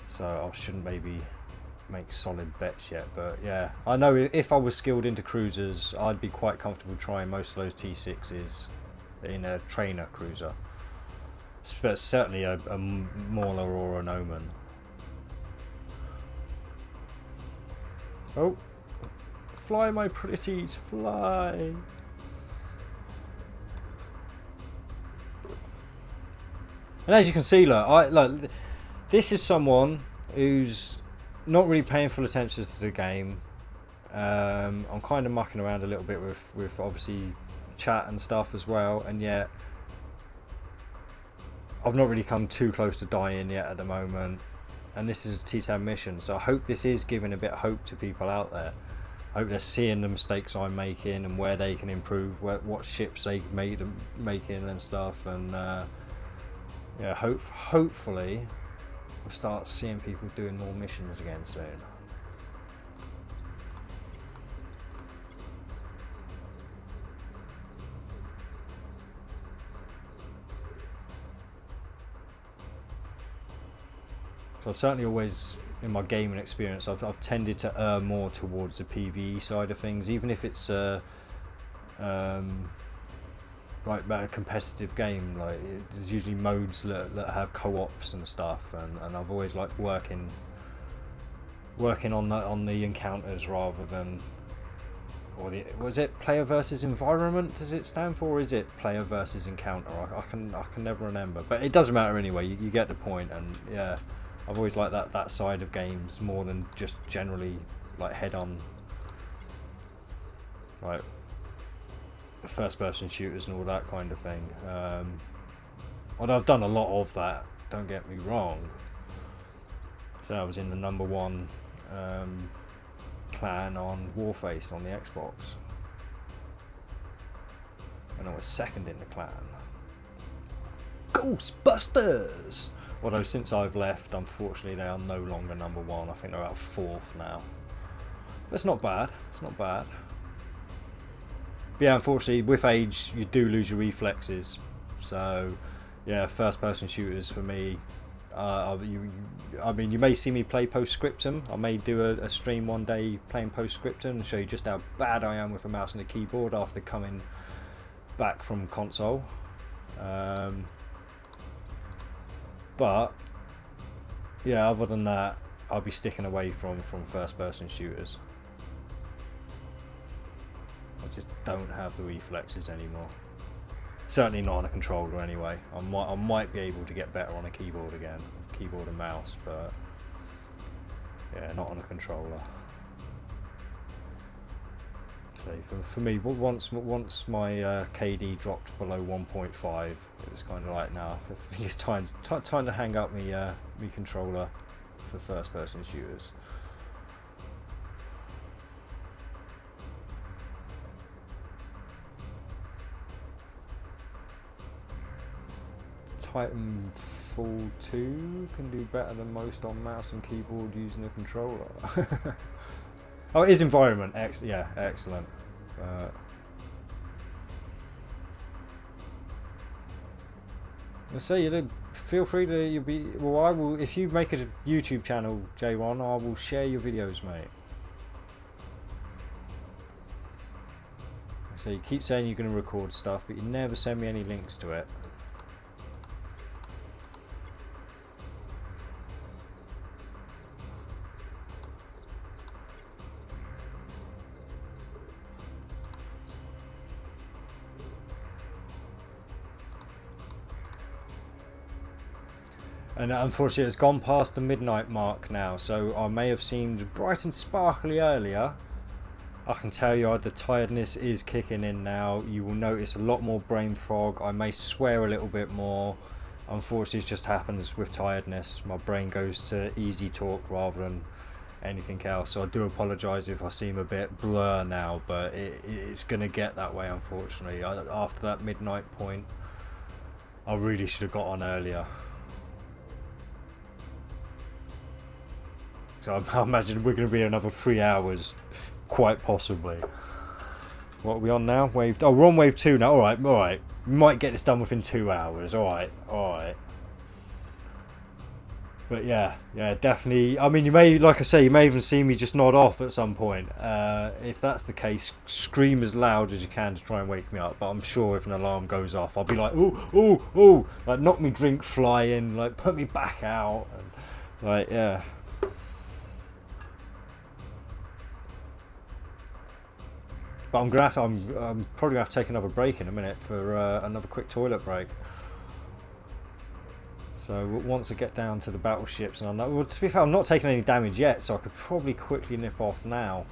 So I shouldn't maybe make solid bets yet. But yeah, I know if I was skilled into cruisers, I'd be quite comfortable trying most of those T6s in a trainer cruiser. Certainly a Mauler or an Omen. Oh. Fly, my pretties, fly! And as you can see, look, this is someone who's not really paying full attention to the game. I'm kind of mucking around a little bit with obviously chat and stuff as well, and yet I've not really come too close to dying yet at the moment. And this is a T10 mission, so I hope this is giving a bit of hope to people out there. I hope they're seeing the mistakes I'm making and where they can improve, what ships they made them making and stuff, and yeah, hopefully we'll start seeing people doing more missions again soon. So I've certainly always, in my gaming experience, I've tended to err more towards the PvE side of things, even if it's like a competitive game. Like there's usually modes that have co-ops and stuff, and I've always liked working on the encounters rather than or was it player versus environment? Does it stand for? Or is it player versus encounter? I can never remember, but it doesn't matter anyway. You get the point, and yeah, I've always liked that side of games more than just generally like head-on, like first-person shooters and all that kind of thing. Although I've done a lot of that, don't get me wrong. So I was in the #1 clan on Warface on the Xbox, and I was second in the clan. Ghostbusters! Although since I've left, unfortunately they are no longer #1. I think they're out 4th now. But it's not bad. It's not bad. But yeah, unfortunately with age you do lose your reflexes. So yeah, first-person shooters for me. I mean, you may see me play Postscriptum. I may do a stream one day playing Postscriptum and show you just how bad I am with a mouse and a keyboard after coming back from console. But yeah, other than that, I'll be sticking away from first-person shooters. I just don't have the reflexes anymore. Certainly not on a controller anyway. I might be able to get better on a keyboard again, keyboard and mouse, but yeah, not on a controller. So for me, once my KD dropped below 1.5, it was kind of like, nah, it's time to hang up me controller for first-person shooters. Titanfall 2 can do better than most on mouse and keyboard using a controller. Oh, it is environment. Yeah, excellent. So you feel free to well, I will, if you make a YouTube channel, J1, I will share your videos, mate. So you keep saying you're going to record stuff, but you never send me any links to it. And unfortunately it's gone past the midnight mark now, so I may have seemed bright and sparkly earlier. I can tell you the tiredness is kicking in now. You will notice a lot more brain fog. I may swear a little bit more. Unfortunately, it just happens with tiredness. My brain goes to easy talk rather than anything else. So I do apologise if I seem a bit blur now, but it's going to get that way, unfortunately. After that midnight point, I really should have got on earlier. So I imagine we're going to be another 3 hours, quite possibly. What are we on now? We're on wave 2 now. All right. We might get this done within 2 hours. All right. But yeah, definitely. I mean, you may, like I say, you may even see me just nod off at some point. If that's the case, scream as loud as you can to try and wake me up. But I'm sure if an alarm goes off, I'll be like, ooh, like knock me drink flying, like put me back out, and like yeah. But I'm probably gonna have to take another break in a minute for another quick toilet break. So once I get down to the battleships, and well, to be fair, I'm not taking any damage yet, so I could probably quickly nip off now.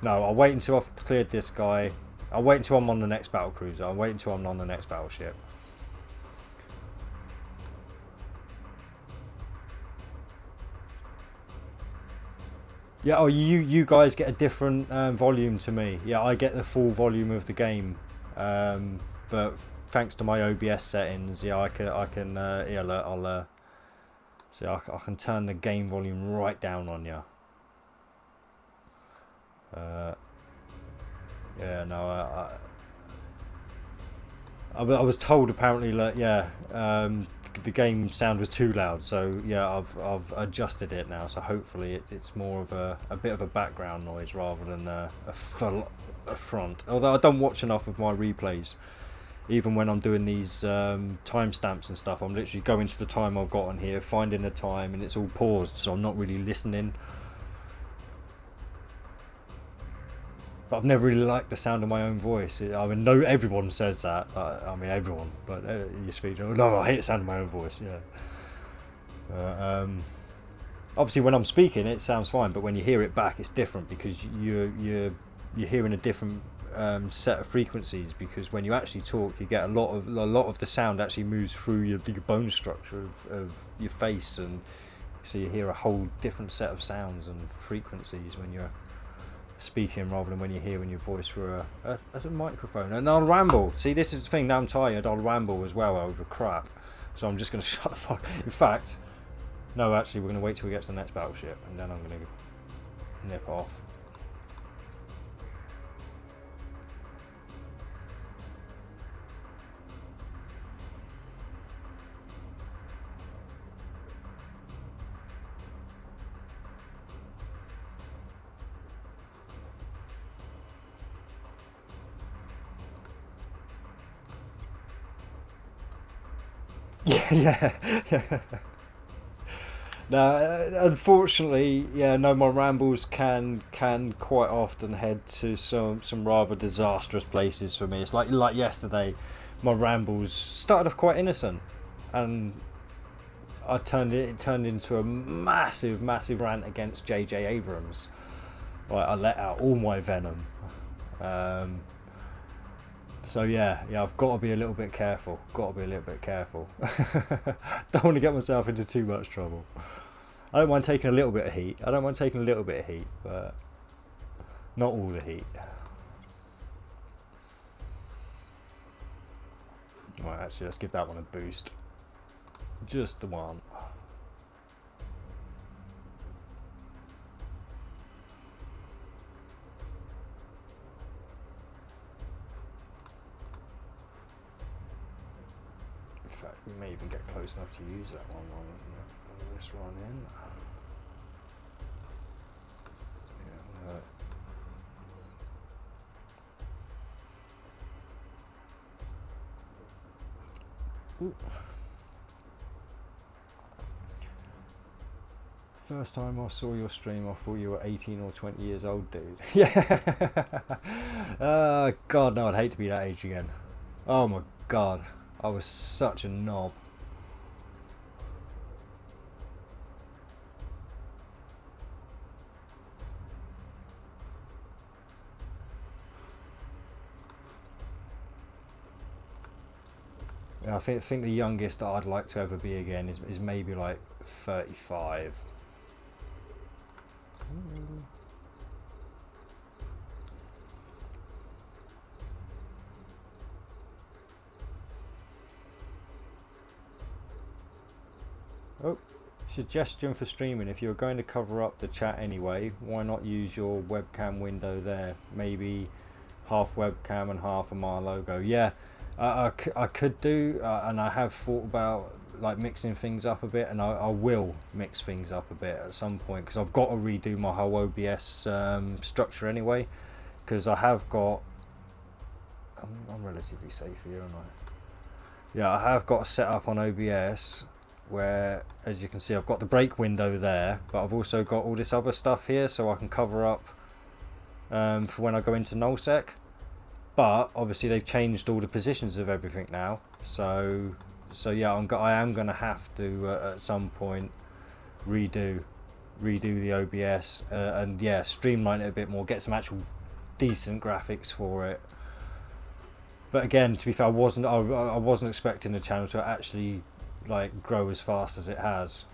No, I'll wait until I've cleared this guy. I'll wait until I'm on the next battlecruiser. I'll wait until I'm on the next battleship. Yeah, oh, you guys get a different volume to me. Yeah, I get the full volume of the game, but thanks to my OBS settings, yeah, I can yeah, I'll see, I can turn the game volume right down on you. Yeah, no, I was told apparently that the game sound was too loud, so yeah, I've adjusted it now, so hopefully it's more of a bit of a background noise rather than a front. Although I don't watch enough of my replays, even when I'm doing these timestamps and stuff, I'm literally going to the time I've got on here, finding the time, and it's all paused, so I'm not really listening. But I've never really liked the sound of my own voice. I mean, no, everyone says that. I mean, everyone. But you speak. No, I hate the sound of my own voice. Yeah. Obviously, when I'm speaking, it sounds fine. But when you hear it back, it's different because you're hearing a different set of frequencies. Because when you actually talk, you get a lot of the sound actually moves through your bone structure of your face, and so you hear a whole different set of sounds and frequencies when you're speaking rather than when you're hearing your voice through a microphone. And I'll ramble. See, this is the thing. Now I'm tired. I'll ramble as well over crap. So I'm just going to shut the fuck. In fact, no, actually, we're going to wait till we get to the next battleship, and then I'm going to nip off. Yeah. No, unfortunately, yeah, no, my rambles can quite often head to some rather disastrous places for me. It's like yesterday, my rambles started off quite innocent, and it turned into a massive rant against J.J. Abrams. Like, I let out all my venom. So yeah, I've got to be a little bit careful. Don't want to get myself into too much trouble. I don't mind taking a little bit of heat. But not all the heat. Right, actually, let's give that one a boost. Just the one. In fact, we may even get close enough to use that one on this run in. Ooh. First time I saw your stream, I thought you were 18 or 20 years old, dude. Yeah. God, no, I'd hate to be that age again. Oh my God, I was such a knob. I think the youngest that I'd like to ever be again is maybe like 35. Oh, suggestion for streaming: if you're going to cover up the chat anyway, why not use your webcam window there? Maybe half webcam and half of my logo. Yeah. I could do, and I have thought about like mixing things up a bit, and I will mix things up a bit at some point, because I've got to redo my whole OBS structure anyway, because I have got, I'm relatively safe here, aren't I? Yeah, I have got a setup on OBS where, as you can see, I've got the break window there, but I've also got all this other stuff here so I can cover up for when I go into nullsec. But obviously they've changed all the positions of everything now, so yeah, I am going to have to at some point redo the OBS and yeah, streamline it a bit more, get some actual decent graphics for it. But again, to be fair, I wasn't expecting the channel to actually like grow as fast as it has.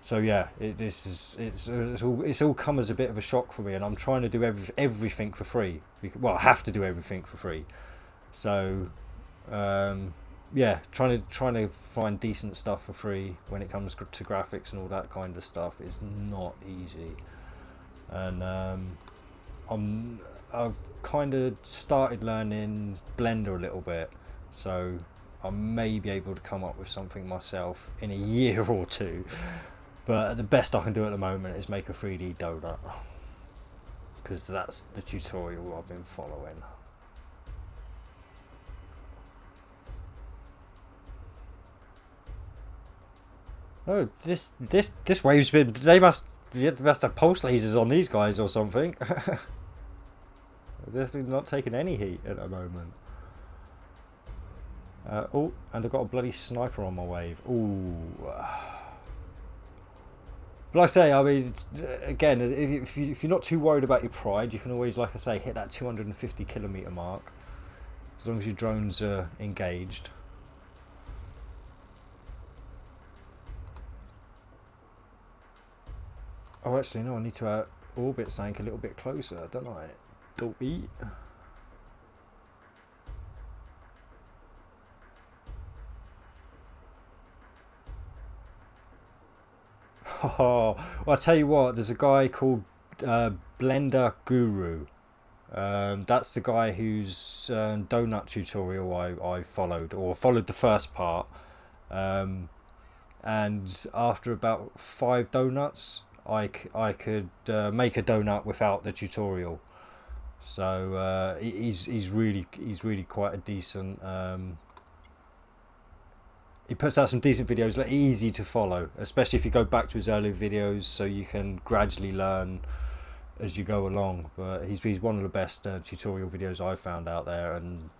So yeah, it's all come as a bit of a shock for me, and I'm trying to do everything for free. Well, I have to do everything for free. So yeah, trying to find decent stuff for free when it comes to graphics and all that kind of stuff is not easy. And I've kind of started learning Blender a little bit, so I may be able to come up with something myself in a year or two. But the best I can do at the moment is make a 3D donut, because that's the tutorial I've been following. Oh, this wave's been. They must You must have pulse lasers on these guys or something. They're not taking any heat at the moment. Oh, and I've got a bloody sniper on my wave. Ooh. But like I say, I mean, again, if you're not too worried about your pride, you can always, like I say, hit that 250 kilometer mark, as long as your drones are engaged. Oh, actually, no, I need to orbit something a little bit closer, don't I? Don't eat. Oh, well, I tell you what, there's a guy called Blender Guru. That's the guy whose donut tutorial I followed, or followed the first part. Um, and after about 5 donuts, I could make a donut without the tutorial. So he's really quite a decent. He puts out some decent videos, like easy to follow, especially if you go back to his earlier videos, so you can gradually learn as you go along. But he's one of the best tutorial videos I've found out there, and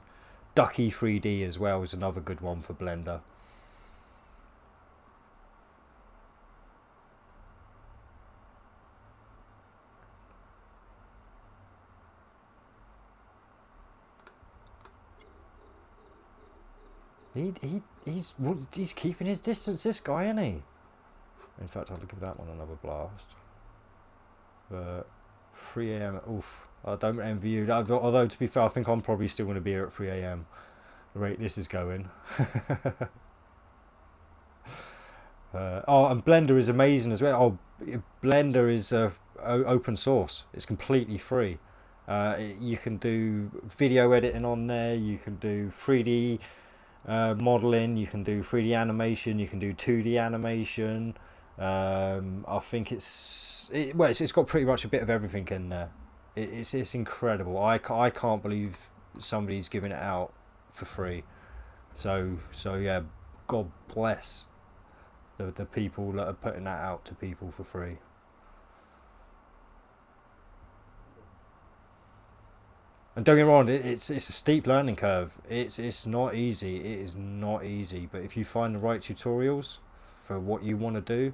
Ducky 3D as well is another good one for Blender. He's keeping his distance, this guy, isn't he? In fact, I'll give that one another blast. But 3 a.m. Oof, I don't envy you. Although to be fair, I think I'm probably still going to be here at 3 a.m. the rate this is going. Oh, and Blender is amazing as well. Oh, Blender is open source. It's completely free. You can do video editing on there. You can do 3D modeling. You can do 3D animation. You can do 2D animation. I think it's got pretty much a bit of everything in there. It's incredible. I can't believe somebody's giving it out for free. So yeah, God bless the people that are putting that out to people for free. And don't get me wrong, it's a steep learning curve. It's not easy. It is not easy. But if you find the right tutorials for what you want to do,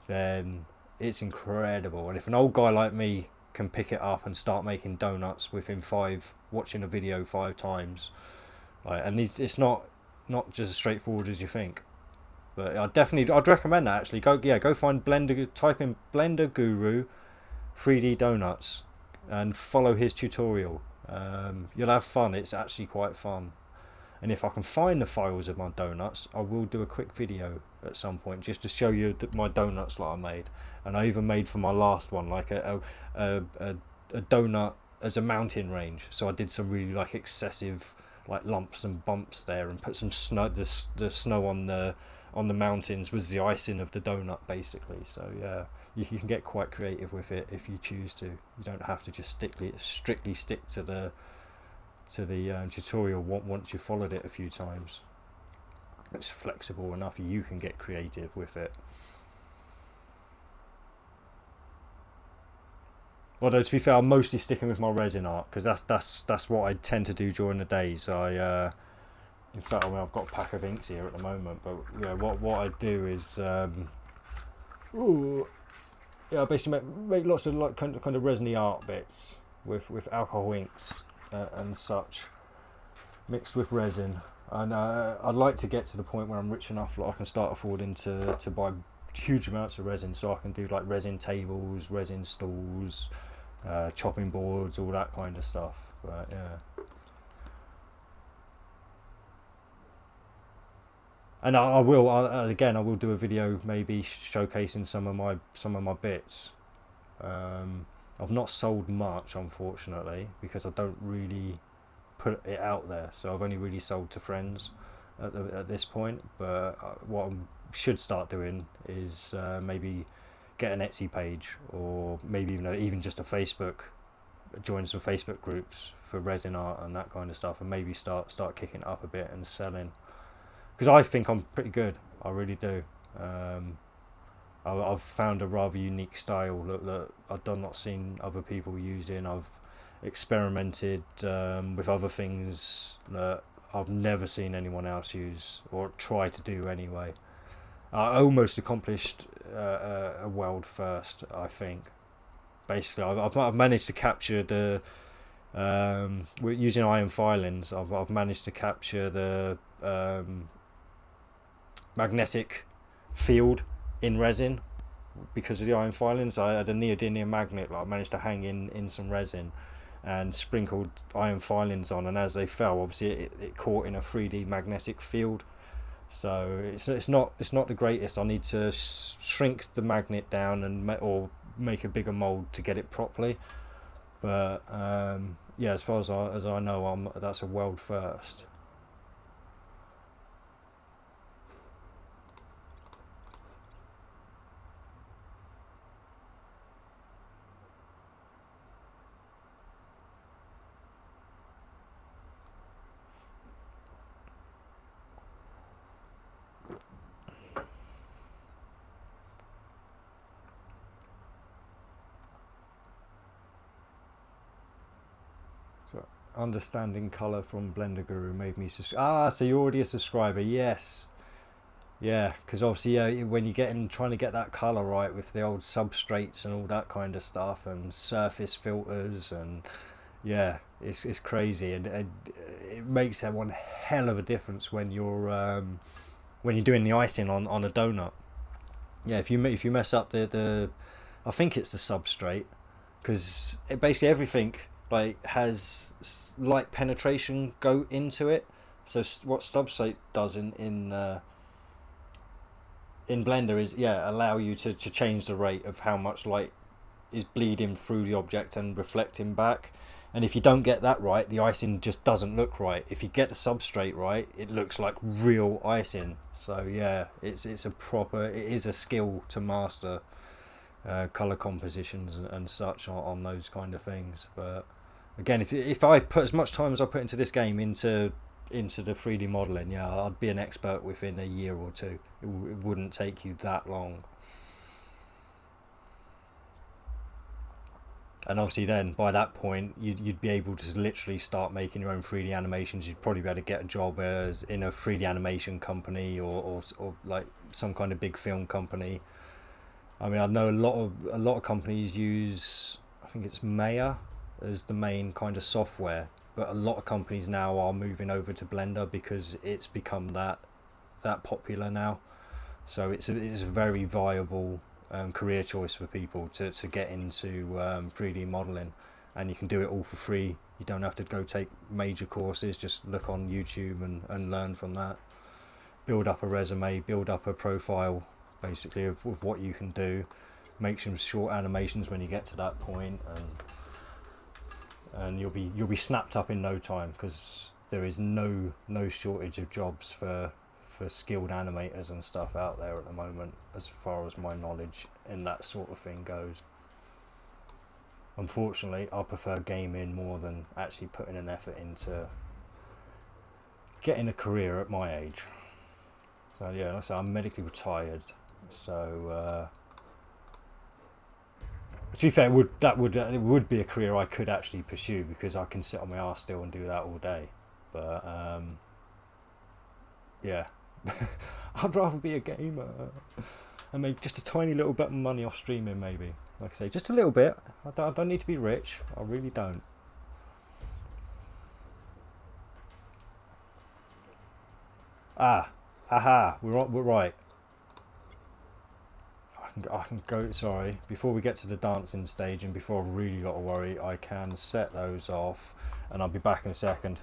then it's incredible. And if an old guy like me can pick it up and start making donuts within watching a video 5 times, like, and it's not just as straightforward as you think. But I'd recommend that actually. Go find Blender, type in Blender Guru 3D donuts, and follow his tutorial. You'll have fun. It's actually quite fun. And if I can find the files of my donuts, I will do a quick video at some point just to show you my donuts that I made. And I even made for my last one like a donut as a mountain range. So I did some really like excessive like lumps and bumps there, and put some snow. The snow on the mountains was the icing of the donut basically. So yeah, you can get quite creative with it if you choose to. You don't have to just strictly stick to the tutorial once you've followed it a few times. It's flexible enough, you can get creative with it. Although to be fair, I'm mostly sticking with my resin art because that's what I tend to do during the days. In fact, I've got a pack of inks here at the moment, but yeah, what I do is I basically make lots of like kind of resiny art bits with alcohol inks and such, mixed with resin. And I'd like to get to the point where I'm rich enough that I can start affording to buy huge amounts of resin, so I can do like resin tables, resin stools, chopping boards, all that kind of stuff. But yeah. And I will do a video maybe showcasing some of my bits. I've not sold much, unfortunately, because I don't really put it out there. So I've only really sold to friends at this point. But what I should start doing is maybe get an Etsy page, or maybe even just a Facebook, join some Facebook groups for resin art and that kind of stuff, and maybe start kicking it up a bit and selling. Because I think I'm pretty good. I really do. I've found a rather unique style that I've not seen other people using. I've experimented with other things that I've never seen anyone else use or try to do anyway. I almost accomplished a world first, I think. Basically, I've managed to capture using iron filings. I've managed to capture the magnetic field in resin because of the iron filings. I had a neodymium magnet that I managed to hang in some resin and sprinkled iron filings on, and as they fell, obviously it caught in a 3D magnetic field. So it's not the greatest. I need to shrink the magnet down or make a bigger mold to get it properly. But yeah, as far as I know, that's a world first. So understanding color from Blender Guru made me so you're already a subscriber? Yes. Yeah, because obviously, yeah, when you get in trying to get that color right with the old substrates and all that kind of stuff and surface filters, and yeah, it's crazy, and it makes one hell of a difference when you're doing the icing on a donut. Yeah, if you mess up the I think it's the substrate, because basically everything like has light penetration go into it. So what substrate does in Blender is, yeah, allow you to change the rate of how much light is bleeding through the object and reflecting back. And if you don't get that right, the icing just doesn't look right. If you get the substrate right, it looks like real icing. So yeah, it is a skill to master color compositions and such on those kind of things. But again, if I put as much time as I put into this game into the 3D modeling, yeah, I'd be an expert within a year or two. It wouldn't take you that long. And obviously then by that point you'd be able to literally start making your own 3D animations. You'd probably be able to get a job as in a 3D animation company or like some kind of big film company. I mean, I know a lot of companies use, I think it's Maya as the main kind of software, but a lot of companies now are moving over to Blender because it's become that popular now. So it's a very viable career choice for people to get into 3D modeling, and you can do it all for free. You don't have to go take major courses, just look on YouTube and learn from that. Build up a resume, build up a profile basically of what you can do. Make some short animations when you get to that point, and you'll be snapped up in no time, because there is no shortage of jobs for skilled animators and stuff out there at the moment, as far as my knowledge in that sort of thing goes. Unfortunately, I prefer gaming more than actually putting an effort into getting a career at my age. So yeah, so I'm medically retired. So to be fair, it would be a career I could actually pursue, because I can sit on my arse still and do that all day. But yeah, I'd rather be a gamer and make just a tiny little bit of money off streaming, maybe. Like I say, just a little bit. I don't need to be rich. I really don't. Aha, we're right. I can go, sorry, before we get to the dancing stage and before I've really got to worry, I can set those off, and I'll be back in a second.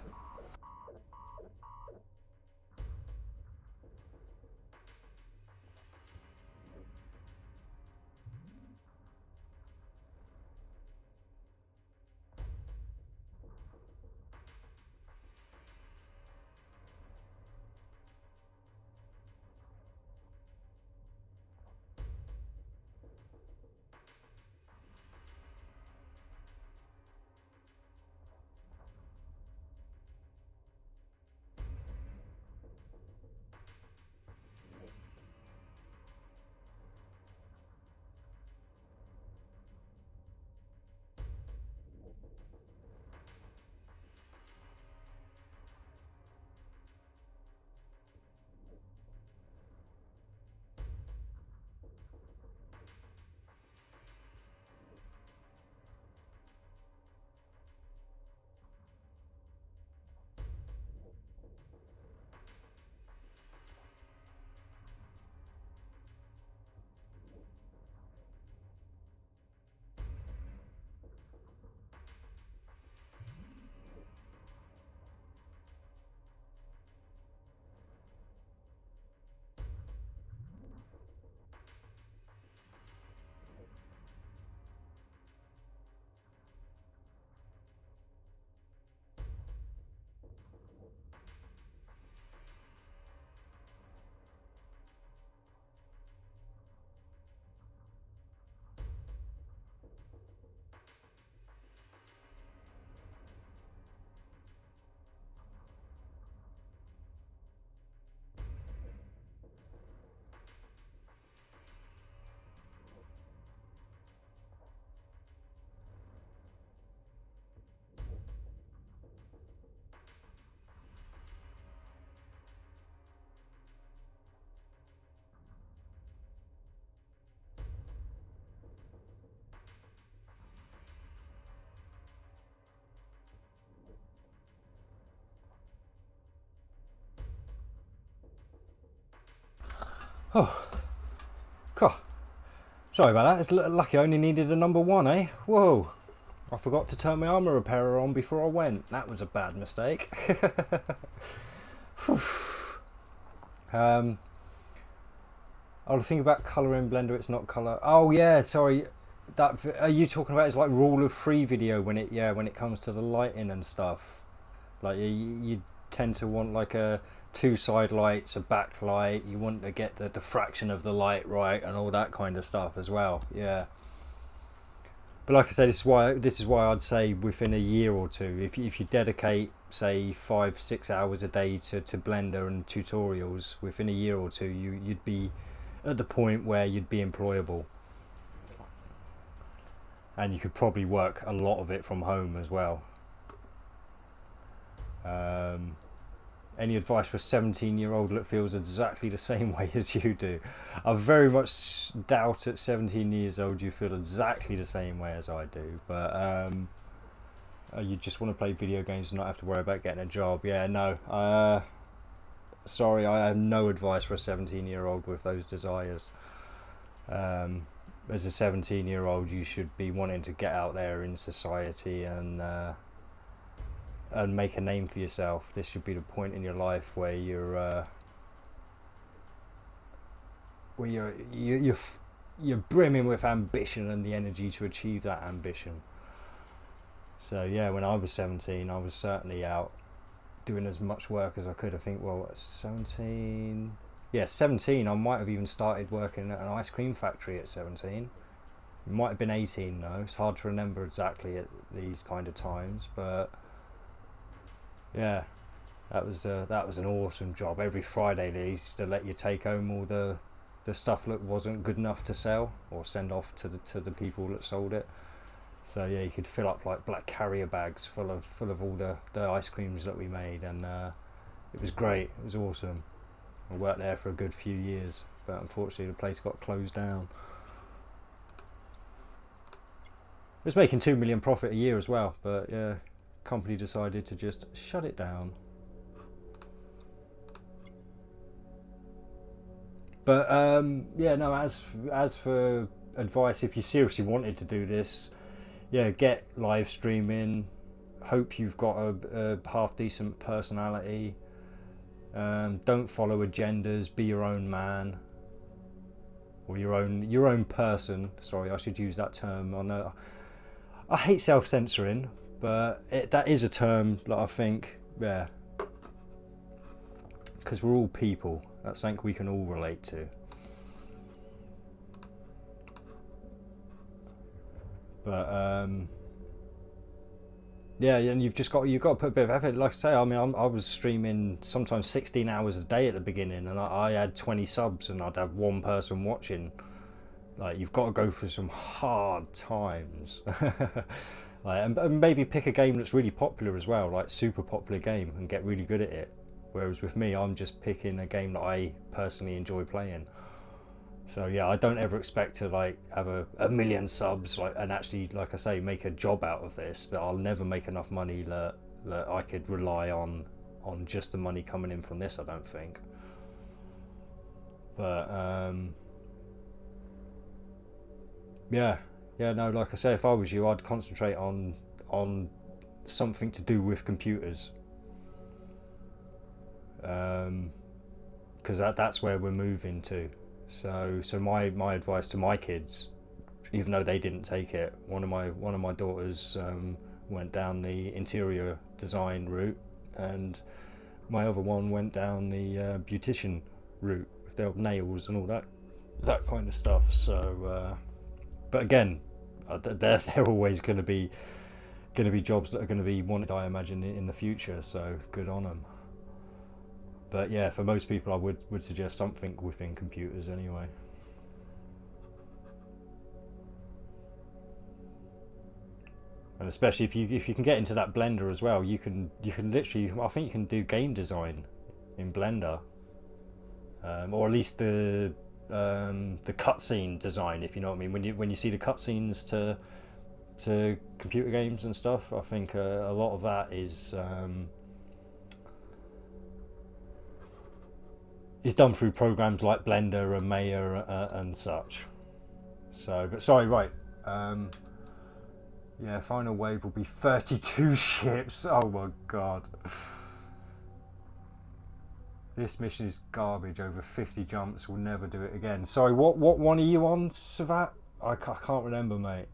Oh, God. Sorry about that. It's lucky I only needed a number 1, eh? Whoa. I forgot to turn my armour repairer on before I went. That was a bad mistake. I'll think about colour in Blender. It's not colour. Oh yeah, sorry. That are you talking about? Is like rule of 3 video when it comes to the lighting and stuff. Like you tend to want like a 2 side lights, a backlight. You want to get the diffraction of the light right and all that kind of stuff as well. Yeah. But like I said, this is why I'd say within a year or two, if you dedicate say 5-6 hours a day to Blender and tutorials, within a year or two you'd be at the point where you'd be employable, and you could probably work a lot of it from home as well. Any advice for a 17-year-old that feels exactly the same way as you do? I very much doubt at 17 years old you feel exactly the same way as I do, but you just want to play video games and not have to worry about getting a job. Yeah, no. Sorry, I have no advice for a 17-year-old with those desires. As a 17-year-old, you should be wanting to get out there in society and make a name for yourself. This should be the point in your life where you're brimming with ambition and the energy to achieve that ambition. So yeah, when I was 17, I was certainly out doing as much work as I could. I think, well, at 17, yeah, 17, I might have even started working at an ice cream factory at 17. It might have been 18 though. It's hard to remember exactly at these kind of times, but yeah, that was an awesome job. Every Friday they used to let you take home all the stuff that wasn't good enough to sell or send off to the people that sold it. So yeah, you could fill up like black carrier bags full of all the ice creams that we made, and it was great. It was awesome. I worked there for a good few years, but unfortunately the place got closed down. It was making 2 million profit a year as well, but yeah, company decided to just shut it down. But yeah, no. As for advice, if you seriously wanted to do this, yeah, get live streaming. Hope you've got a half decent personality. Don't follow agendas. Be your own man, or your own person. Sorry, I should use that term. I know I hate self-censoring, but that is a term that I think, yeah, because we're all people. That's something we can all relate to. But yeah, and you've got to put a bit of effort. Like I say, I mean, I was streaming sometimes 16 hours a day at the beginning, and I had 20 subs, and I'd have one person watching. Like, you've got to go through some hard times. Like, and maybe pick a game that's really popular as well, like super popular game, and get really good at it. Whereas with me, I'm just picking a game that I personally enjoy playing. So yeah, I don't ever expect to like have a million subs, like, and actually, like I say, make a job out of this. That I'll never make enough money that I could rely on just the money coming in from this, I don't think. But yeah, no, like I say, if I was you, I'd concentrate on something to do with computers, because that's where we're moving to. So my advice to my kids, even though they didn't take it, one of my daughters went down the interior design route, and my other one went down the beautician route with their nails and all that kind of stuff. So but again, they're always going to be jobs that are going to be wanted, I imagine, in the future. So good on them. But yeah, for most people, I would suggest something within computers anyway. And especially if you can get into that Blender as well, you can literally, I think you can do game design in Blender, or at least the cutscene design, if you know what I mean. When you see the cutscenes to computer games and stuff, I think a lot of that is is done through programs like Blender and Maya and such. So, but sorry, right. Yeah, final wave will be 32 ships. Oh my god. This mission is garbage. Over 50 jumps. We'll never do it again. Sorry, what one are you on, Savat? I can't remember, mate.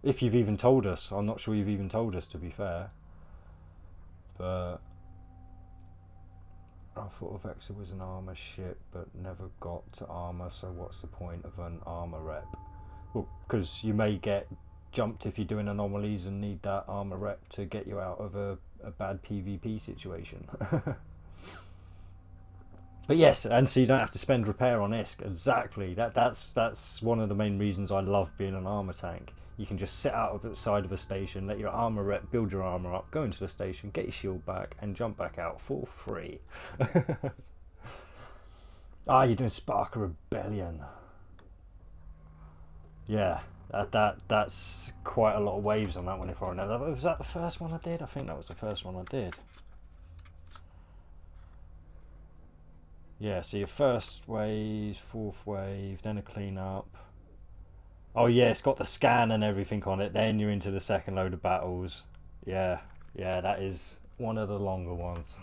If you've even told us. I'm not sure you've even told us, to be fair. But I thought Vexa was an armor ship, but never got to armor, so what's the point of an armor rep? Well, because you may get jumped if you're doing anomalies and need that armor rep to get you out of a bad PvP situation. But yes, and so you don't have to spend repair on ISK. Exactly. That's one of the main reasons I love being an armor tank. You can just sit out of the side of a station, let your armor rep build your armor up, go into the station, get your shield back, and jump back out for free. Ah, you're doing Spark Rebellion. Yeah, that's quite a lot of waves on that one, if I remember. Was that the first one I did? I think that was the first one I did. Yeah, so your first wave, fourth wave, then a clean up. Oh yeah, it's got the scan and everything on it. Then you're into the second load of battles. Yeah, that is one of the longer ones.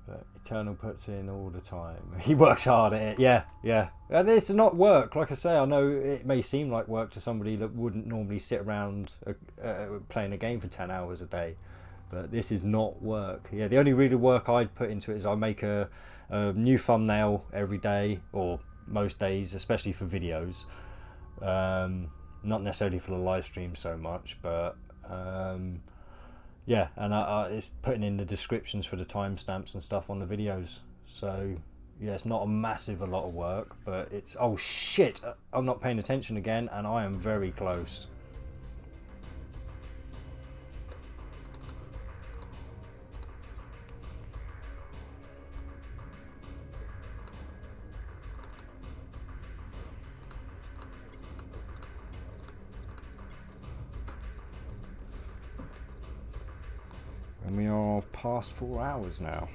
But Eternal puts in all the time. He works hard at it. Yeah. And it's not work. Like I say, I know it may seem like work to somebody that wouldn't normally sit around playing a game for 10 hours a day. But this is not work. Yeah, the only real work I'd put into it is I make a new thumbnail every day, or most days, especially for videos. Not necessarily for the live stream so much, but yeah, and it's putting in the descriptions for the timestamps and stuff on the videos. So yeah, it's not a massive a lot of work, but it's... Oh shit, I'm not paying attention again, and I am very close. And we are past 4 hours now.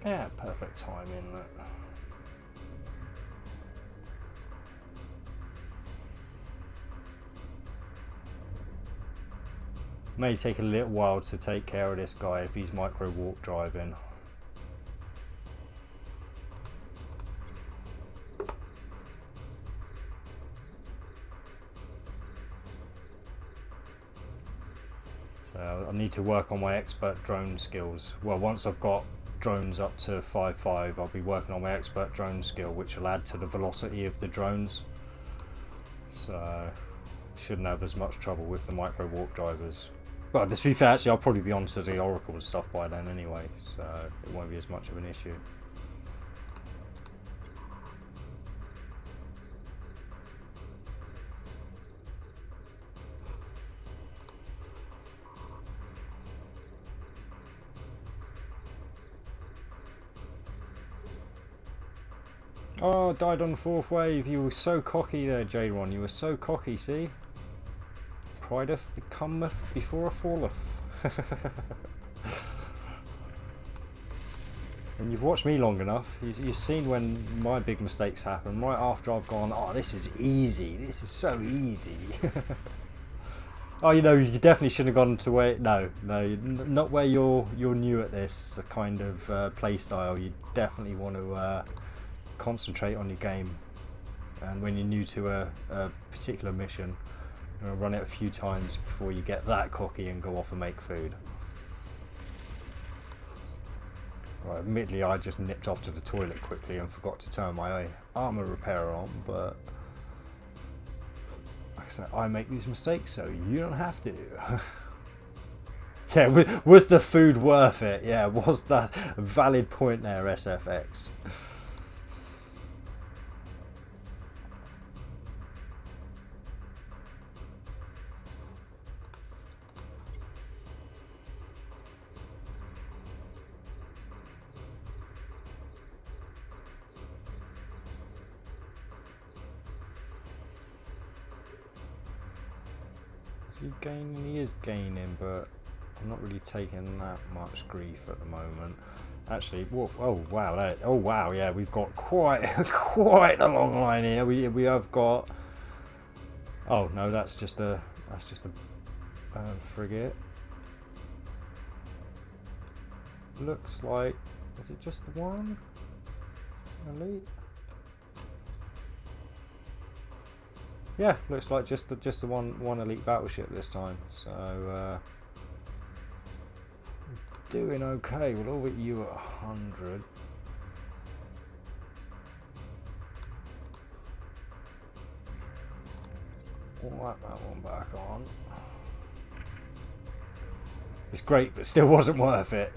Yeah, perfect timing. May take a little while to take care of this guy if he's micro warp driving. So I need to work on my expert drone skills. Well, once I've got drones up to 5.5, I'll be working on my expert drone skill, which will add to the velocity of the drones. So shouldn't have as much trouble with the micro warp drivers. Well, to be fair, actually, I'll probably be onto the Oracle and stuff by then anyway, so it won't be as much of an issue. Oh, died on the fourth wave. You were so cocky there, J-Ron. You were so cocky, see? Prideth becometh before a falleth. And you've watched me long enough. You've seen when my big mistakes happen. Right after I've gone, oh, this is easy. This is so easy. Oh, you know, you definitely shouldn't have gone to where... No, not where you're new at this kind of play style. You definitely want to concentrate on your game. And when you're new to a particular mission, run it a few times before you get that cocky and go off and make food. Right, admittedly, I just nipped off to the toilet quickly and forgot to turn my armor repair on, but like I said, I make these mistakes, so you don't have to. Yeah, was the food worth it? Yeah, was that a valid point there, SFX? Is he gaining? He is gaining, but I'm not really taking that much grief at the moment. Actually, whoa, oh wow, oh wow, yeah, we've got quite quite a long line here. We have got. Oh no, that's just a frigate. Looks like, is it just the one elite? Yeah, looks like just the one elite battleship this time. So doing okay. We'll orbit you at 100. We'll whack that one back on. It's great, but still wasn't worth it.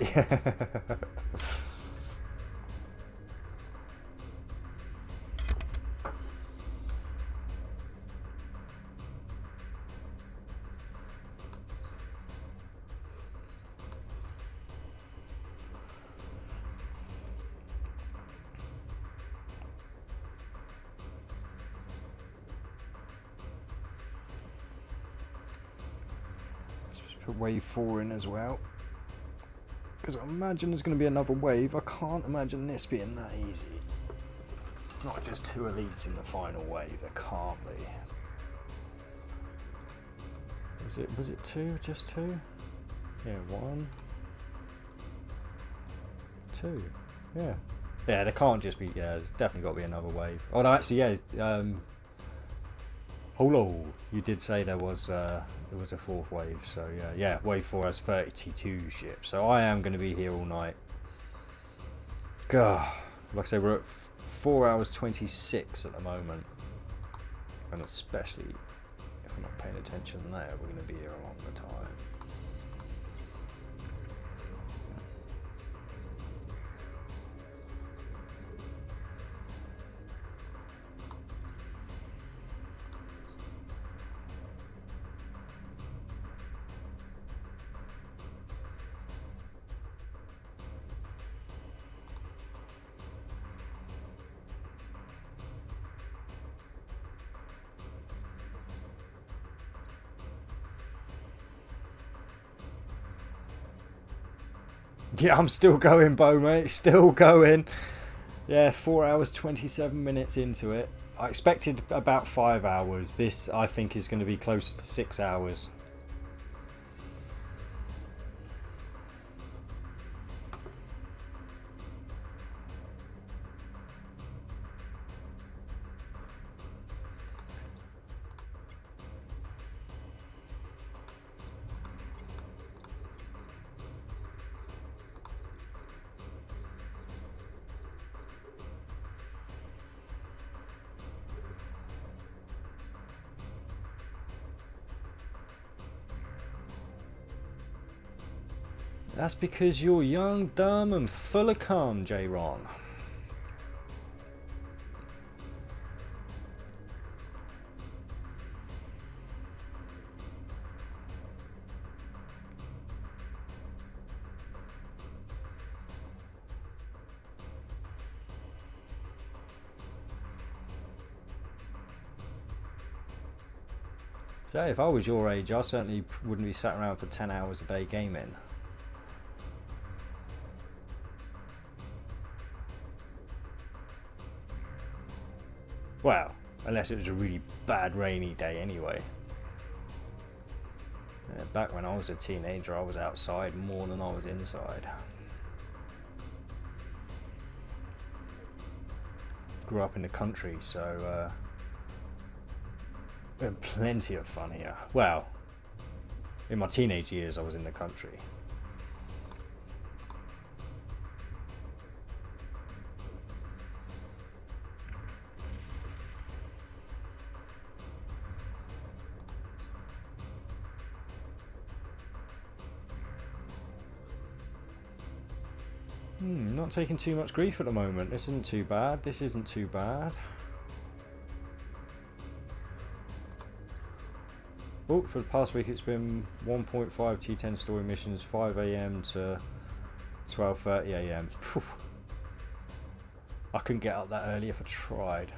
Put wave 4 in as well, because I imagine there's going to be another wave. I can't imagine this being that easy. Not just 2 elites in the final wave. There can't be. Was it 2? Just 2? Yeah, 1, 2. Yeah. Yeah, there can't just be. Yeah, there's definitely got to be another wave. Oh no, actually, yeah. Hello, you did say there was a 4th wave, so yeah, wave 4 has 32 ships, so I am going to be here all night. God, like I say, we're at 4 hours 26 at the moment, and especially if we're not paying attention there, we're going to be here a longer time. Yeah, I'm still going, Bo, mate. Still going. Yeah, 4 hours, 27 minutes into it. I expected about 5 hours. This, I think, is going to be closer to 6 hours. That's because you're young, dumb, and full of cum, J-Ron. So if I was your age, I certainly wouldn't be sat around for 10 hours a day gaming. Well, unless it was a really bad rainy day anyway. Back when I was a teenager, I was outside more than I was inside. Grew up in the country, so we had plenty of fun here. Well, in my teenage years, I was in the country. Not taking too much grief at the moment. This isn't too bad. This isn't too bad. Oh, for the past week it's been 1.5 T10 story missions, 5 AM to 12:30 AM. I couldn't get up that early if I tried.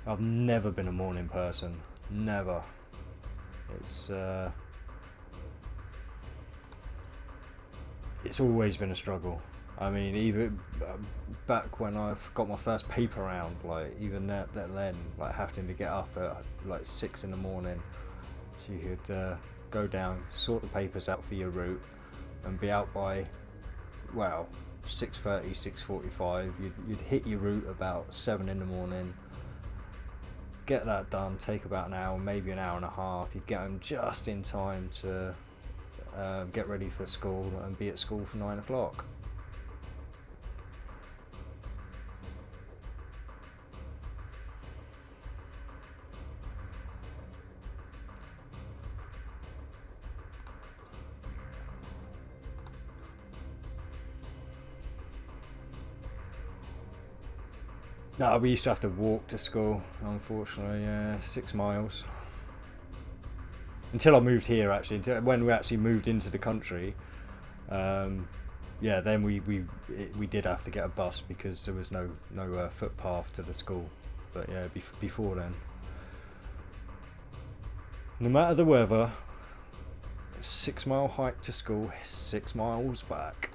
I've never been a morning person. Never. It's always been a struggle. I mean, even back when I got my first paper round, like even that then, like having to get up at like 6 in the morning, so you could go down, sort the papers out for your route, and be out by, well, 6:30, 6:45. You'd hit your route about 7 in the morning. Get that done. Take about an hour, maybe an hour and a half. You'd get home just in time to get ready for school and be at school for 9 o'clock. No, we used to have to walk to school, unfortunately, 6 miles. Until I moved here, actually, when we actually moved into the country, yeah, then we did have to get a bus because there was no footpath to the school. But yeah, before then, no matter the weather, 6 mile hike to school, 6 miles back.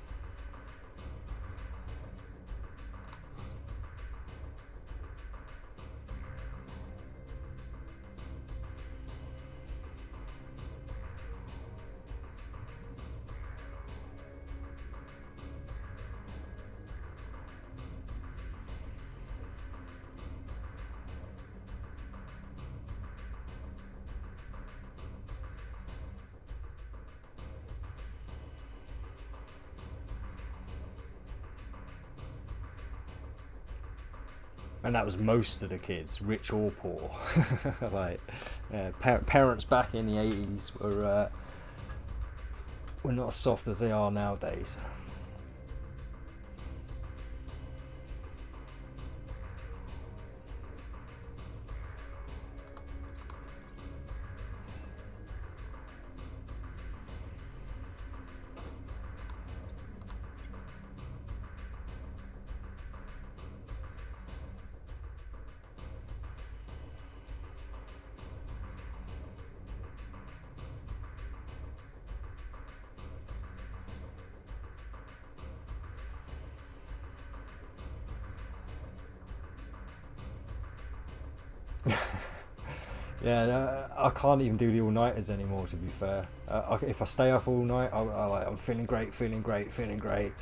And that was most of the kids, rich or poor. Like, parents back in the 80s were not as soft as they are nowadays. Yeah, I can't even do the all-nighters anymore, to be fair. If I stay up all night, I'm feeling great, feeling great, feeling great.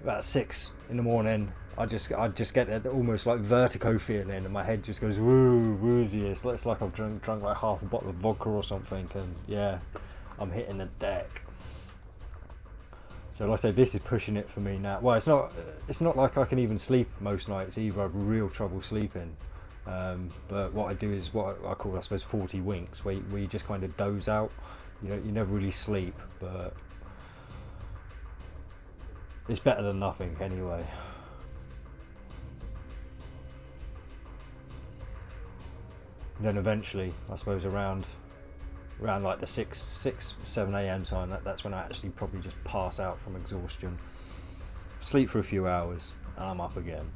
About 6 in the morning, I just get that almost like vertigo feeling, and my head just goes woo, woozy. It's like I've drunk like half a bottle of vodka or something, and yeah, I'm hitting the deck. So like I say, this is pushing it for me now. Well, it's not like I can even sleep most nights either. I have real trouble sleeping. But what I do is what I call, I suppose, 40 winks, where you just kind of doze out. You never really sleep, but it's better than nothing anyway. And then eventually, I suppose around like the 7 a.m. time, that's when I actually probably just pass out from exhaustion. Sleep for a few hours, and I'm up again.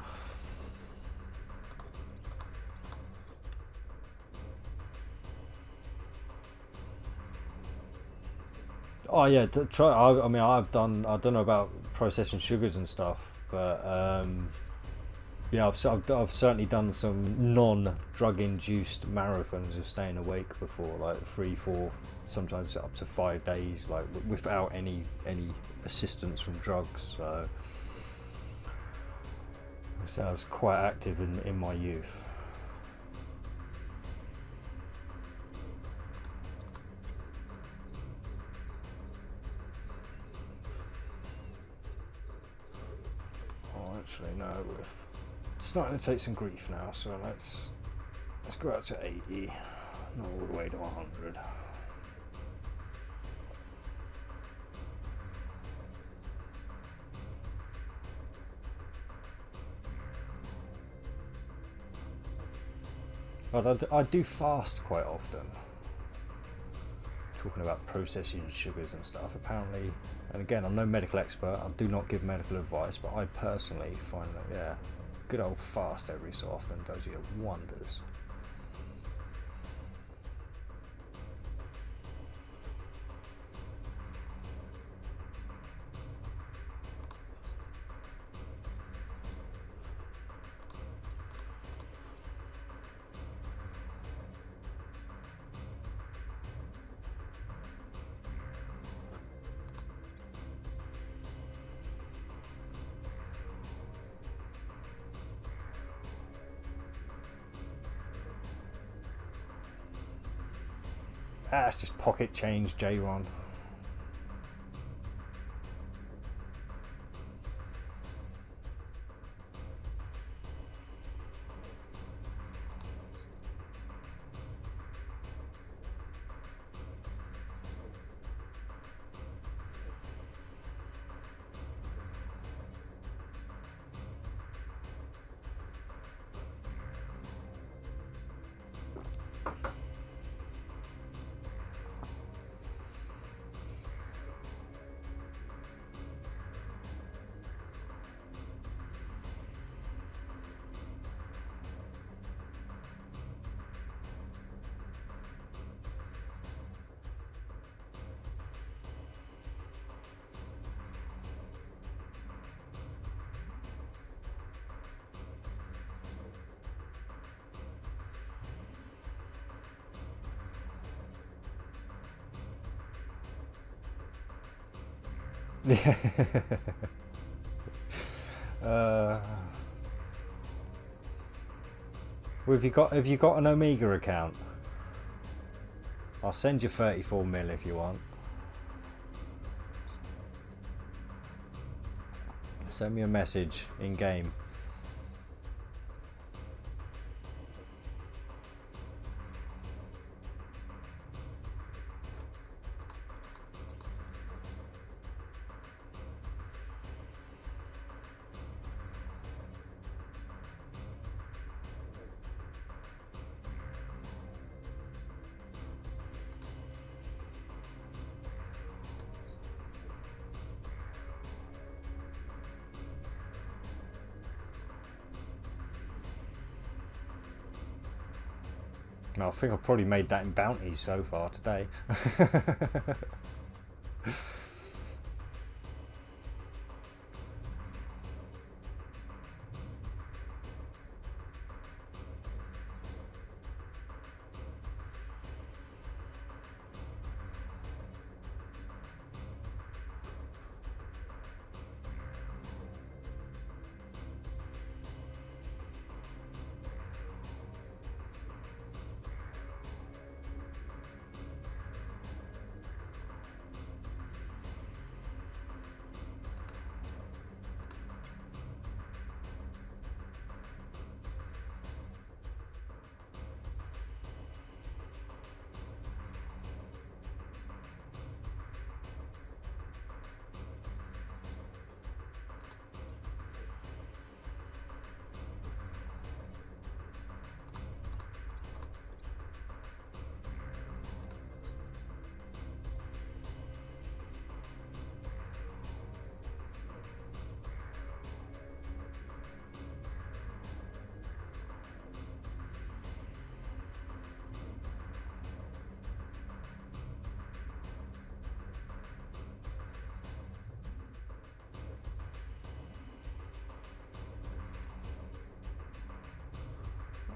Oh yeah, try. I mean, I don't know about processing sugars and stuff, but yeah, I've certainly done some non-drug induced marathons of staying awake before, like 3, 4, sometimes up to 5 days, like without any assistance from drugs. So I was quite active in my youth. Actually, no, we're starting to take some grief now, so let's go out to 80, not all the way to 100. I do fast quite often. Talking about processed sugars and stuff, apparently, and again, I'm no medical expert, I do not give medical advice, but I personally find that, yeah, good old fast every so often does you wonders. Ah, it's just pocket change, J-Ron. uh, well, have you got an Omega account? I'll send you 34 mil if you want. Send me a message in game. I think I've probably made that in bounties so far today.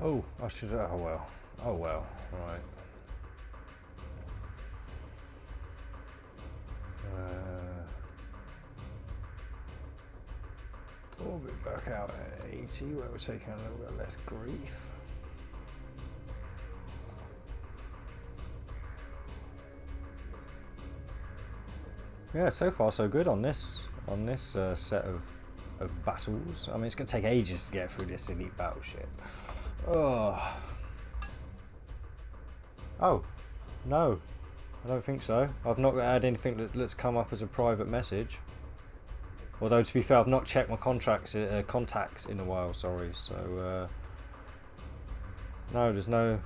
Oh, I should. Oh well. Oh well. Right. We'll be back out at 80, where we're taking a little bit less grief. Yeah, so far so good on this set of battles. I mean, it's going to take ages to get through this elite battleship. Oh. Oh, no, I don't think so. I've not had anything that's come up as a private message. Although, to be fair, I've not checked my contacts in a while, sorry. So, No, there's no...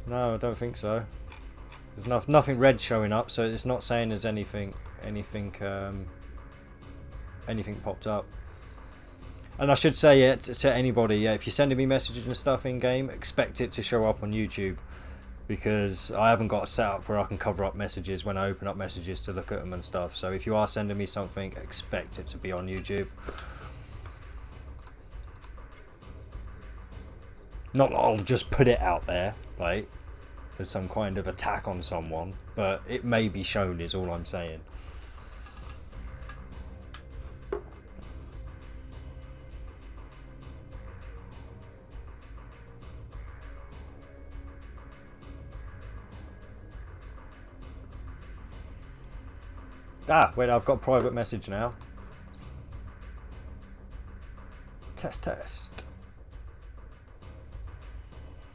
No, I don't think so. There's nothing red showing up, so it's not saying there's anything popped up. And I should say it to anybody, yeah, if you're sending me messages and stuff in game, expect it to show up on YouTube, because I haven't got a setup where I can cover up messages when I open up messages to look at them and stuff. So if you are sending me something, expect it to be on YouTube. Not that I'll just put it out there, right, as some kind of attack on someone, but it may be shown is all I'm saying. Ah, wait, I've got a private message now. Test.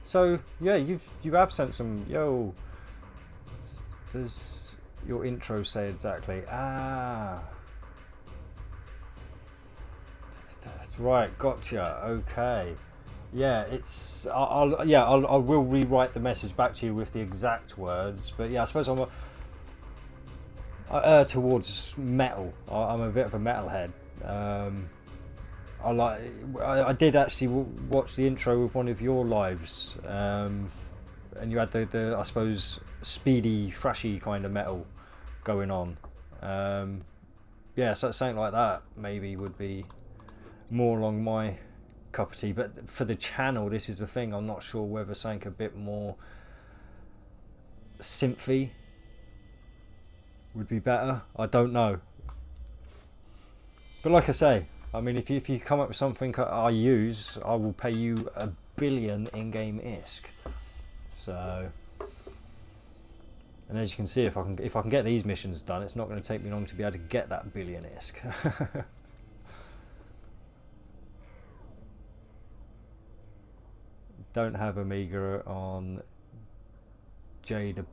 So yeah, you have sent some. Yo, does your intro say exactly? Ah, test. Right, gotcha. Okay. Yeah, it's. I will rewrite the message back to you with the exact words. But yeah, I suppose I'm towards metal. I'm a bit of a metalhead. I did actually watch the intro of one of your lives, and you had the I suppose speedy, thrashy kind of metal going on. Yeah, so something like that maybe would be more along my cup of tea. But for the channel, this is the thing. I'm not sure whether something a bit more synthy would be better. I don't know. But like I say, I mean, if you come up with something I use, I will pay you $1 billion in-game ISK. So, and as you can see, if I can get these missions done, it's not going to take me long to be able to get that $1 billion ISK. Don't have Amiga on Jada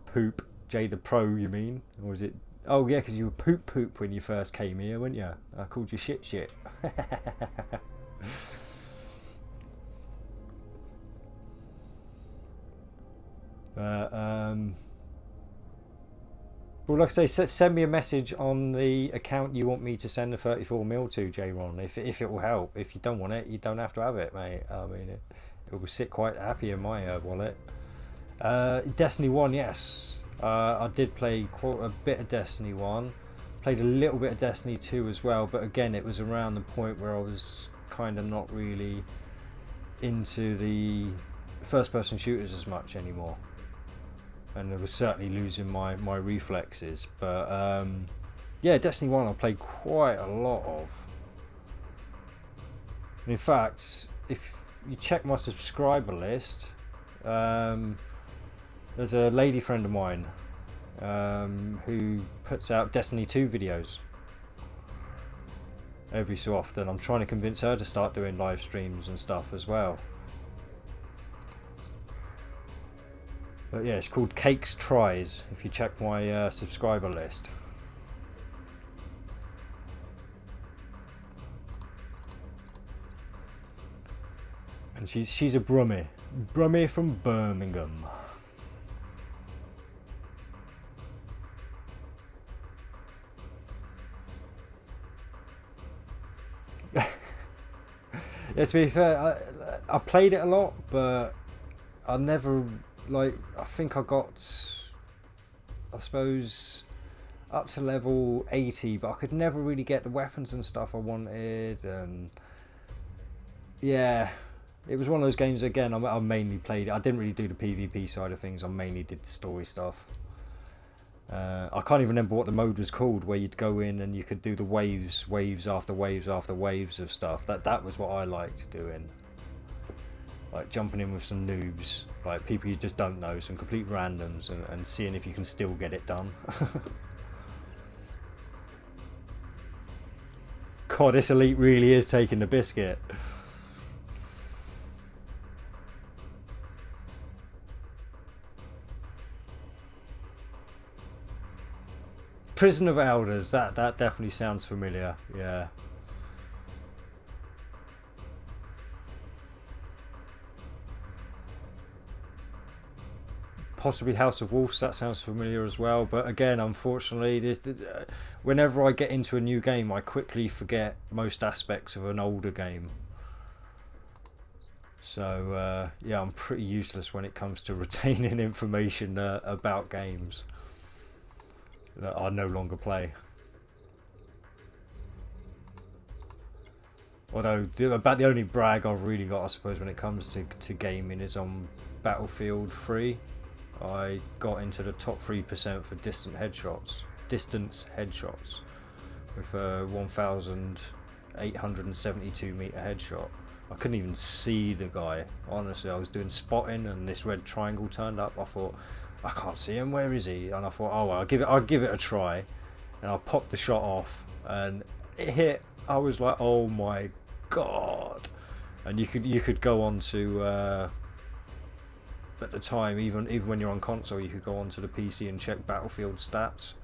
Pro, you mean? Or is it? Oh yeah, because you were poop when you first came here, weren't you? I called you shit. Well, like I say, send me a message on the account you want me to send the 34mm to, J-Ron, if it will help. If you don't want it, you don't have to have it, mate. I mean, it will sit quite happy in my wallet. Destiny 1, yes. I did play quite a bit of Destiny 1. Played a little bit of Destiny 2 as well, but again, it was around the point where I was kind of not really into the first-person shooters as much anymore. And I was certainly losing my reflexes. But yeah, Destiny 1 I played quite a lot of. And in fact, if you check my subscriber list, there's a lady friend of mine who puts out Destiny 2 videos every so often. I'm trying to convince her to start doing live streams and stuff as well. But yeah, it's called Cakes Tries, if you check my subscriber list. And she's a Brummie from Birmingham. Yeah, to be fair, I played it a lot, but I never, like, I think I got, I suppose, up to level 80, but I could never really get the weapons and stuff I wanted, and yeah, it was one of those games, again, I mainly played it. I didn't really do the PvP side of things, I mainly did the story stuff. I can't even remember what the mode was called, where you'd go in and you could do the waves after waves after waves of stuff. That was what I liked doing. Like jumping in with some noobs, like people you just don't know, some complete randoms, and seeing if you can still get it done. God, this elite really is taking the biscuit. Prison of Elders, that definitely sounds familiar, yeah. possibly House of Wolves. That sounds familiar as well. But again, unfortunately, whenever I get into a new game, I quickly forget most aspects of an older game. So yeah, I'm pretty useless when it comes to retaining information about games that I no longer play. Although about the only brag I've really got, I suppose, when it comes to gaming is on Battlefield 3. I got into the top 3% for distance headshots with a 1,872 meter headshot. I couldn't even see the guy. Honestly, I was doing spotting, and this red triangle turned up. I thought, I can't see him. Where is he? And I thought, oh well, I'll give it a try. And I popped the shot off, and it hit. I was like, oh my god! And you could go on to at the time, even when you're on console, you could go onto the PC and check Battlefield stats.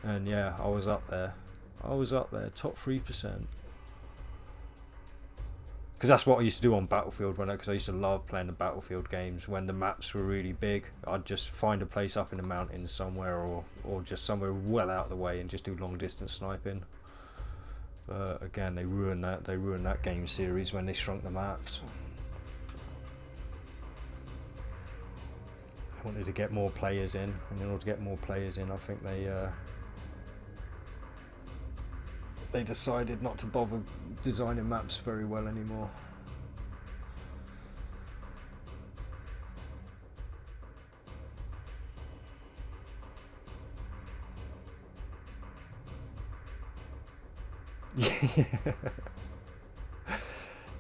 And yeah, I was up there. Top 3%. Because that's what I used to do on Battlefield, because I used to love playing the Battlefield games. When the maps were really big, I'd just find a place up in the mountains somewhere, or just somewhere well out of the way, and just do long distance sniping. Again, they ruined that game series when they shrunk the maps. I wanted to get more players in, and in order to get more players in, I think they decided not to bother designing maps very well anymore.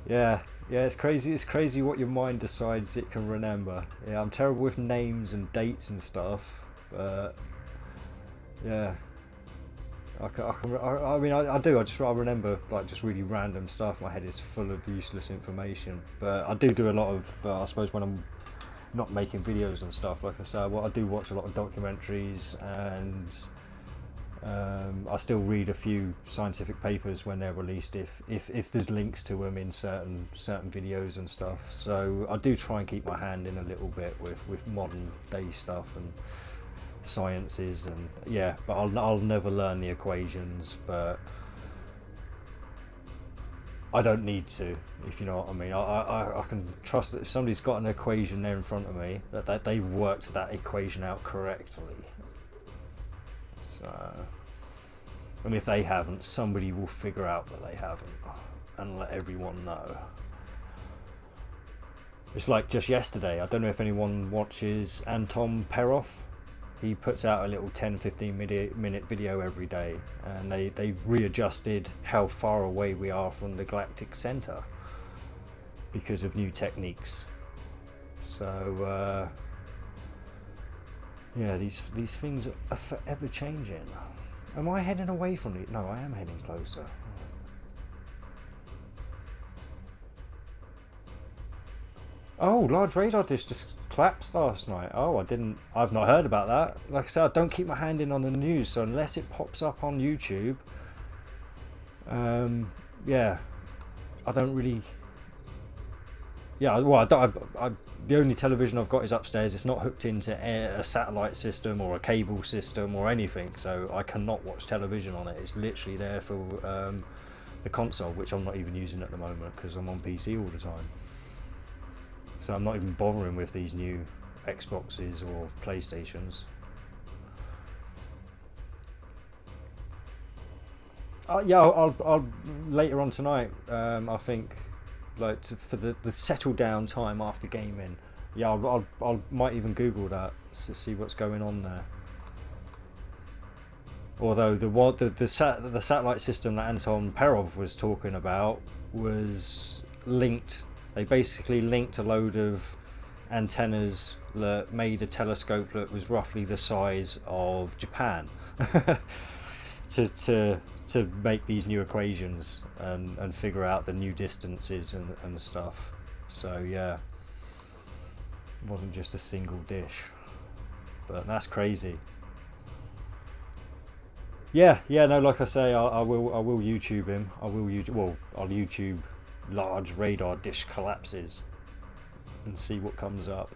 Yeah, it's crazy. It's crazy what your mind decides it can remember. Yeah, I'm terrible with names and dates and stuff, but yeah. I mean, I do. I remember like just really random stuff. My head is full of useless information. But I do a lot of. I suppose when I'm not making videos and stuff, like I said, I do watch a lot of documentaries, and I still read a few scientific papers when they're released, if there's links to them in certain videos and stuff. So I do try and keep my hand in a little bit with modern day stuff and sciences, and yeah, but I'll never learn the equations, but I don't need to, if you know what I mean. I can trust that if somebody's got an equation there in front of me, that they've worked that equation out correctly. So, and if they haven't, somebody will figure out that they haven't and let everyone know. It's like just yesterday, I don't know if anyone watches Anton Perov. He puts out a little 10-15 minute video every day, and they've readjusted how far away we are from the galactic center because of new techniques. So yeah, these things are forever changing. Am I heading away from it? No, I am heading closer. Oh, large radar dish just collapsed last night. Oh, I've not heard about that. Like I said, I don't keep my hand in on the news, so unless it pops up on YouTube, yeah, I don't really. Yeah, well, the only television I've got is upstairs. It's not hooked into a satellite system or a cable system or anything, so I cannot watch television on it. It's literally there for the console, which I'm not even using at the moment because I'm on PC all the time. So I'm not even bothering with these new Xboxes or PlayStations. Yeah, I'll later on tonight. I think, like for the settle down time after gaming. Yeah, I'll might even Google that to see what's going on there. Although the satellite system that Anton Perov was talking about was linked. They basically linked a load of antennas that made a telescope that was roughly the size of Japan to make these new equations and figure out the new distances and stuff. So yeah, it wasn't just a single dish, but that's crazy. Yeah, no, like I say, I will YouTube him. I'll YouTube large radar dish collapses and see what comes up.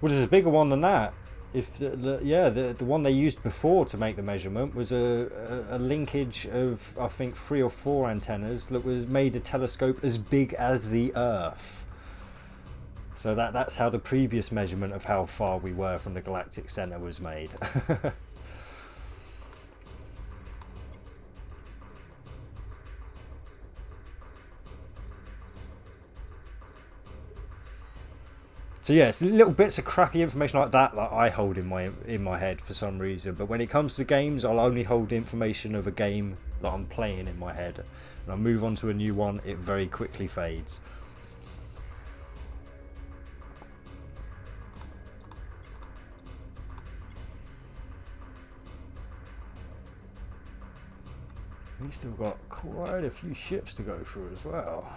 Well, there's a bigger one than that. If the one they used before to make the measurement was a linkage of, I think, 3 or 4 antennas that was made a telescope as big as the Earth. So that's how the previous measurement of how far we were from the galactic center was made. So yeah, it's little bits of crappy information like that I hold in my head for some reason. But when it comes to games, I'll only hold the information of a game that I'm playing in my head. And I move on to a new one, it very quickly fades. We've still got quite a few ships to go through as well.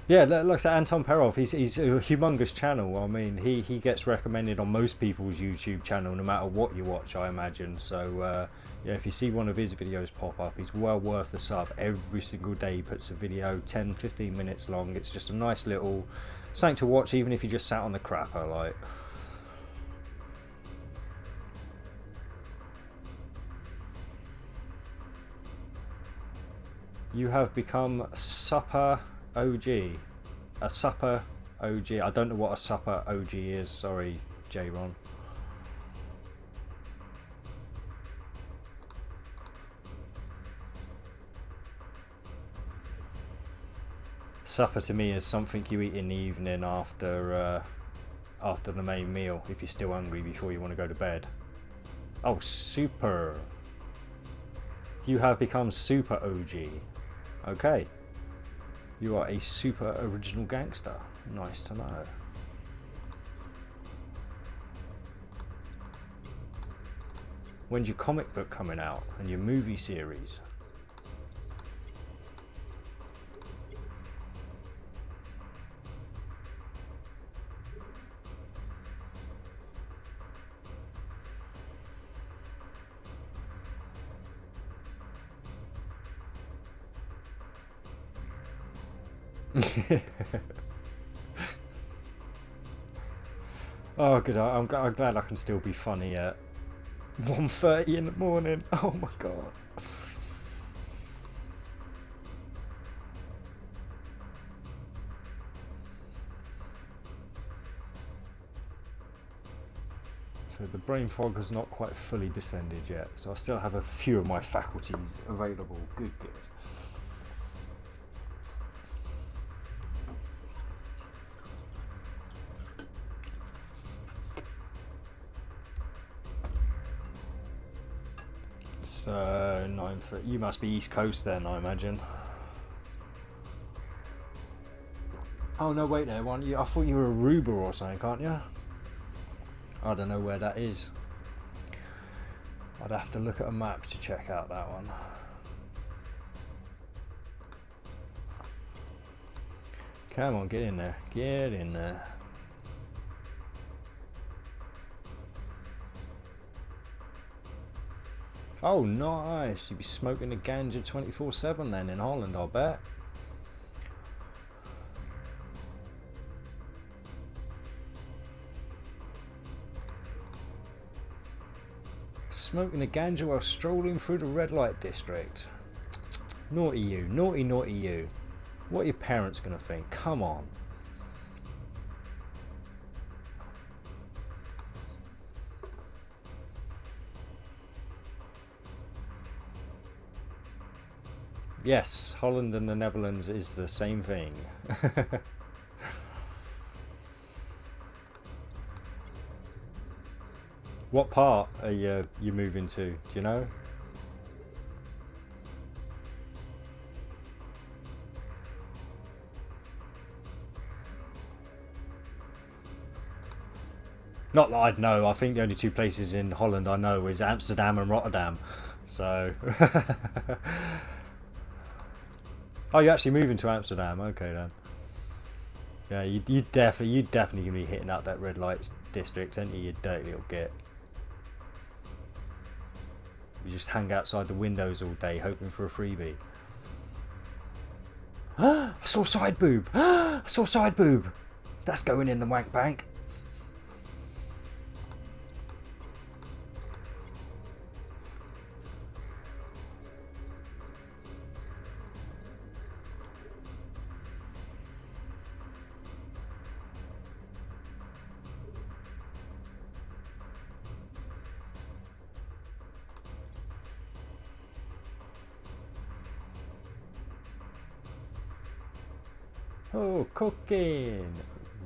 Yeah, like I said, Anton Perov, he's a humongous channel. I mean, he gets recommended on most people's YouTube channel, no matter what you watch, I imagine. So, yeah, if you see one of his videos pop up, he's well worth the sub. Every single day he puts a video, 10, 15 minutes long. It's just a nice little something to watch, even if you just sat on the crapper, like. You have become Supper OG. A Supper OG. I don't know what a Supper OG is. Sorry, J-Ron. Supper to me is something you eat in the evening after the main meal, if you're still hungry before you want to go to bed. Oh, super. You have become Super OG. Okay. You are a super original gangster. Nice to know. When's your comic book coming out and your movie series? Oh, good. I'm glad I can still be funny at 1:30 in the morning. Oh my god. So the brain fog has not quite fully descended yet, so I still have a few of my faculties available. Good. So 9:30. You must be East Coast then, I imagine. Oh no, wait there, one. I thought you were Aruba or something, can't you? I don't know where that is. I'd have to look at a map to check out that one. Come on, get in there. Get in there. Oh, nice. You'd be smoking the ganja 24/7 then in Holland, I'll bet. Smoking the ganja while strolling through the red light district. Naughty you. Naughty you. What are your parents going to think? Come on. Yes, Holland and the Netherlands is the same thing. What part are you moving to? Do you know? Not that I'd know. I think the only two places in Holland I know is Amsterdam and Rotterdam. So. Oh, you're actually moving to Amsterdam. Okay then. Yeah, you definitely gonna be hitting up that red light district, aren't you? You dirty little git. You just hang outside the windows all day hoping for a freebie. I saw side boob. I saw side boob. That's going in the wank bank. Oh, cocaine,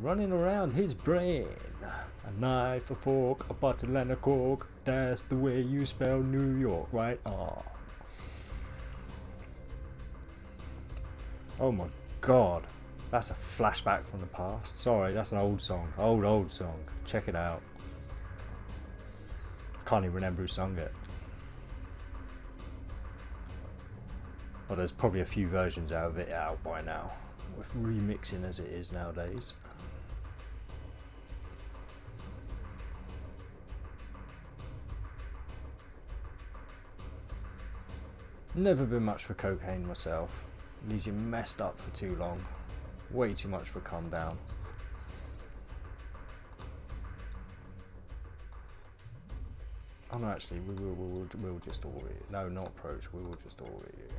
running around his brain. A knife, a fork, a bottle and a cork. That's the way you spell New York, right? Oh my god. That's a flashback from the past. Sorry, that's an old song. Old song. Check it out. Can't even remember who sung it. Well, there's probably a few versions out of it out by now. With remixing as it is nowadays. Never been much for cocaine myself. Leaves you messed up for too long. Way too much for calm down. Oh no, actually, we'll just order it. No, not approach. We will just order it.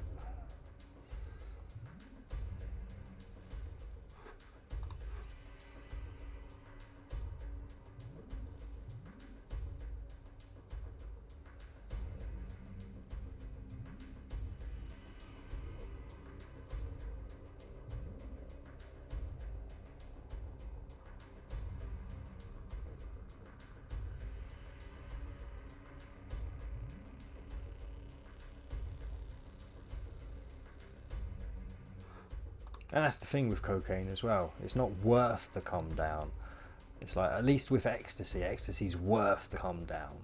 And that's the thing with cocaine as well. It's not worth the calm down. It's like, at least with ecstasy, ecstasy's worth the calm down.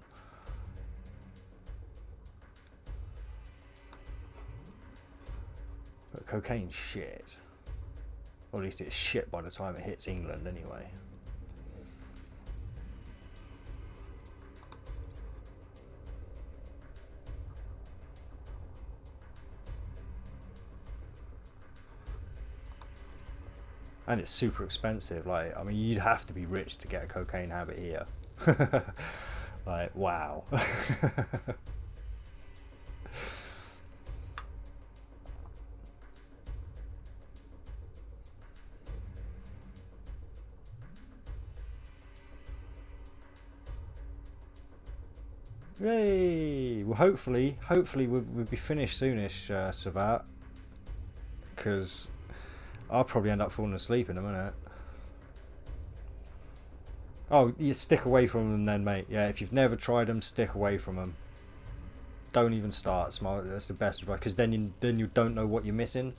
But cocaine's shit. Or at least it's shit by the time it hits England anyway. And it's super expensive. Like, I mean, you'd have to be rich to get a cocaine habit here. Like, wow. Yay! Well, hopefully we'll be finished soonish, Savat. Because I'll probably end up falling asleep in a minute. Oh, you stick away from them then, mate. Yeah, if you've never tried them, stick away from them. Don't even start. Smart. That's the best advice. Because then you don't know what you're missing.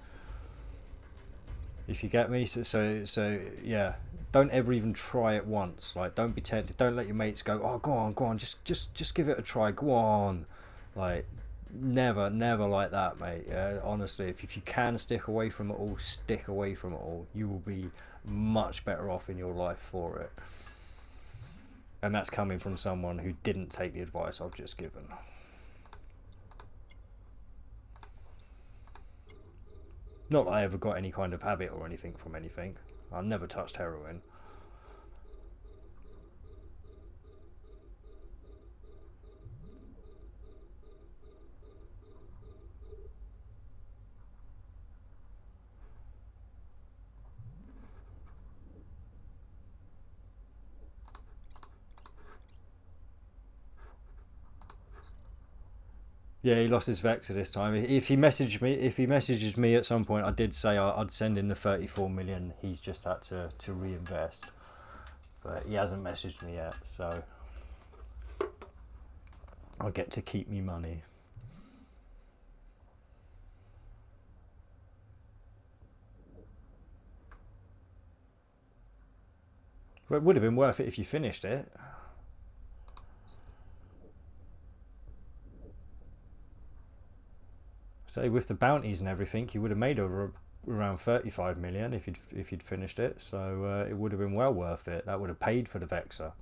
If you get me. So yeah. Don't ever even try it once. Like, don't be tempted. Don't let your mates go, oh, go on. Just give it a try. Go on. Like, never like that, mate. Honestly, if you can stick away from it all, stick away from it all. You will be much better off in your life for it. And that's coming from someone who didn't take the advice I've just given. Not that I ever got any kind of habit or anything from anything. I've never touched heroin. Yeah, he lost his Vexor this time. If he messages me at some point, I did say I'd send him the 34 million. He's just had to reinvest, but he hasn't messaged me yet, so I'll get to keep me money. But it would have been worth it if you finished it. So with the bounties and everything, you would have made over around 35 million if you'd finished it. So it would have been well worth it. That would have paid for the Vexor.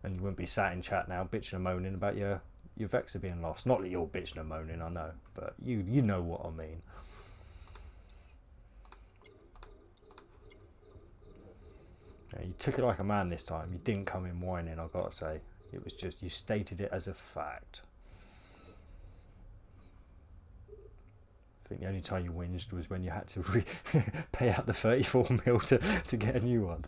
And you wouldn't be sat in chat now bitching and moaning about your your Vex are being lost. Not that you're bitching and moaning, I know, but you know what I mean. Yeah, you took it like a man this time. You didn't come in whining, I've got to say. It was just, you stated it as a fact. I think the only time you whinged was when you had to pay out the 34 mil to get a new one.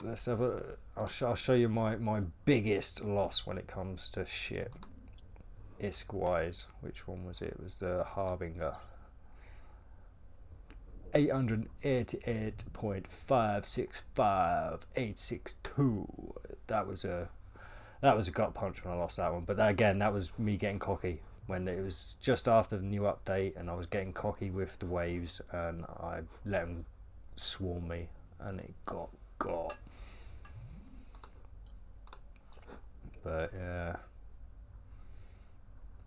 Let's have a. I'll show you my biggest loss when it comes to ship. ISK wise, which one was it? It was the Harbinger. 888.565862. That was a gut punch when I lost that one. But again, that was me getting cocky when it was just after the new update, and I was getting cocky with the waves, and I let them swarm me, and it got. But yeah,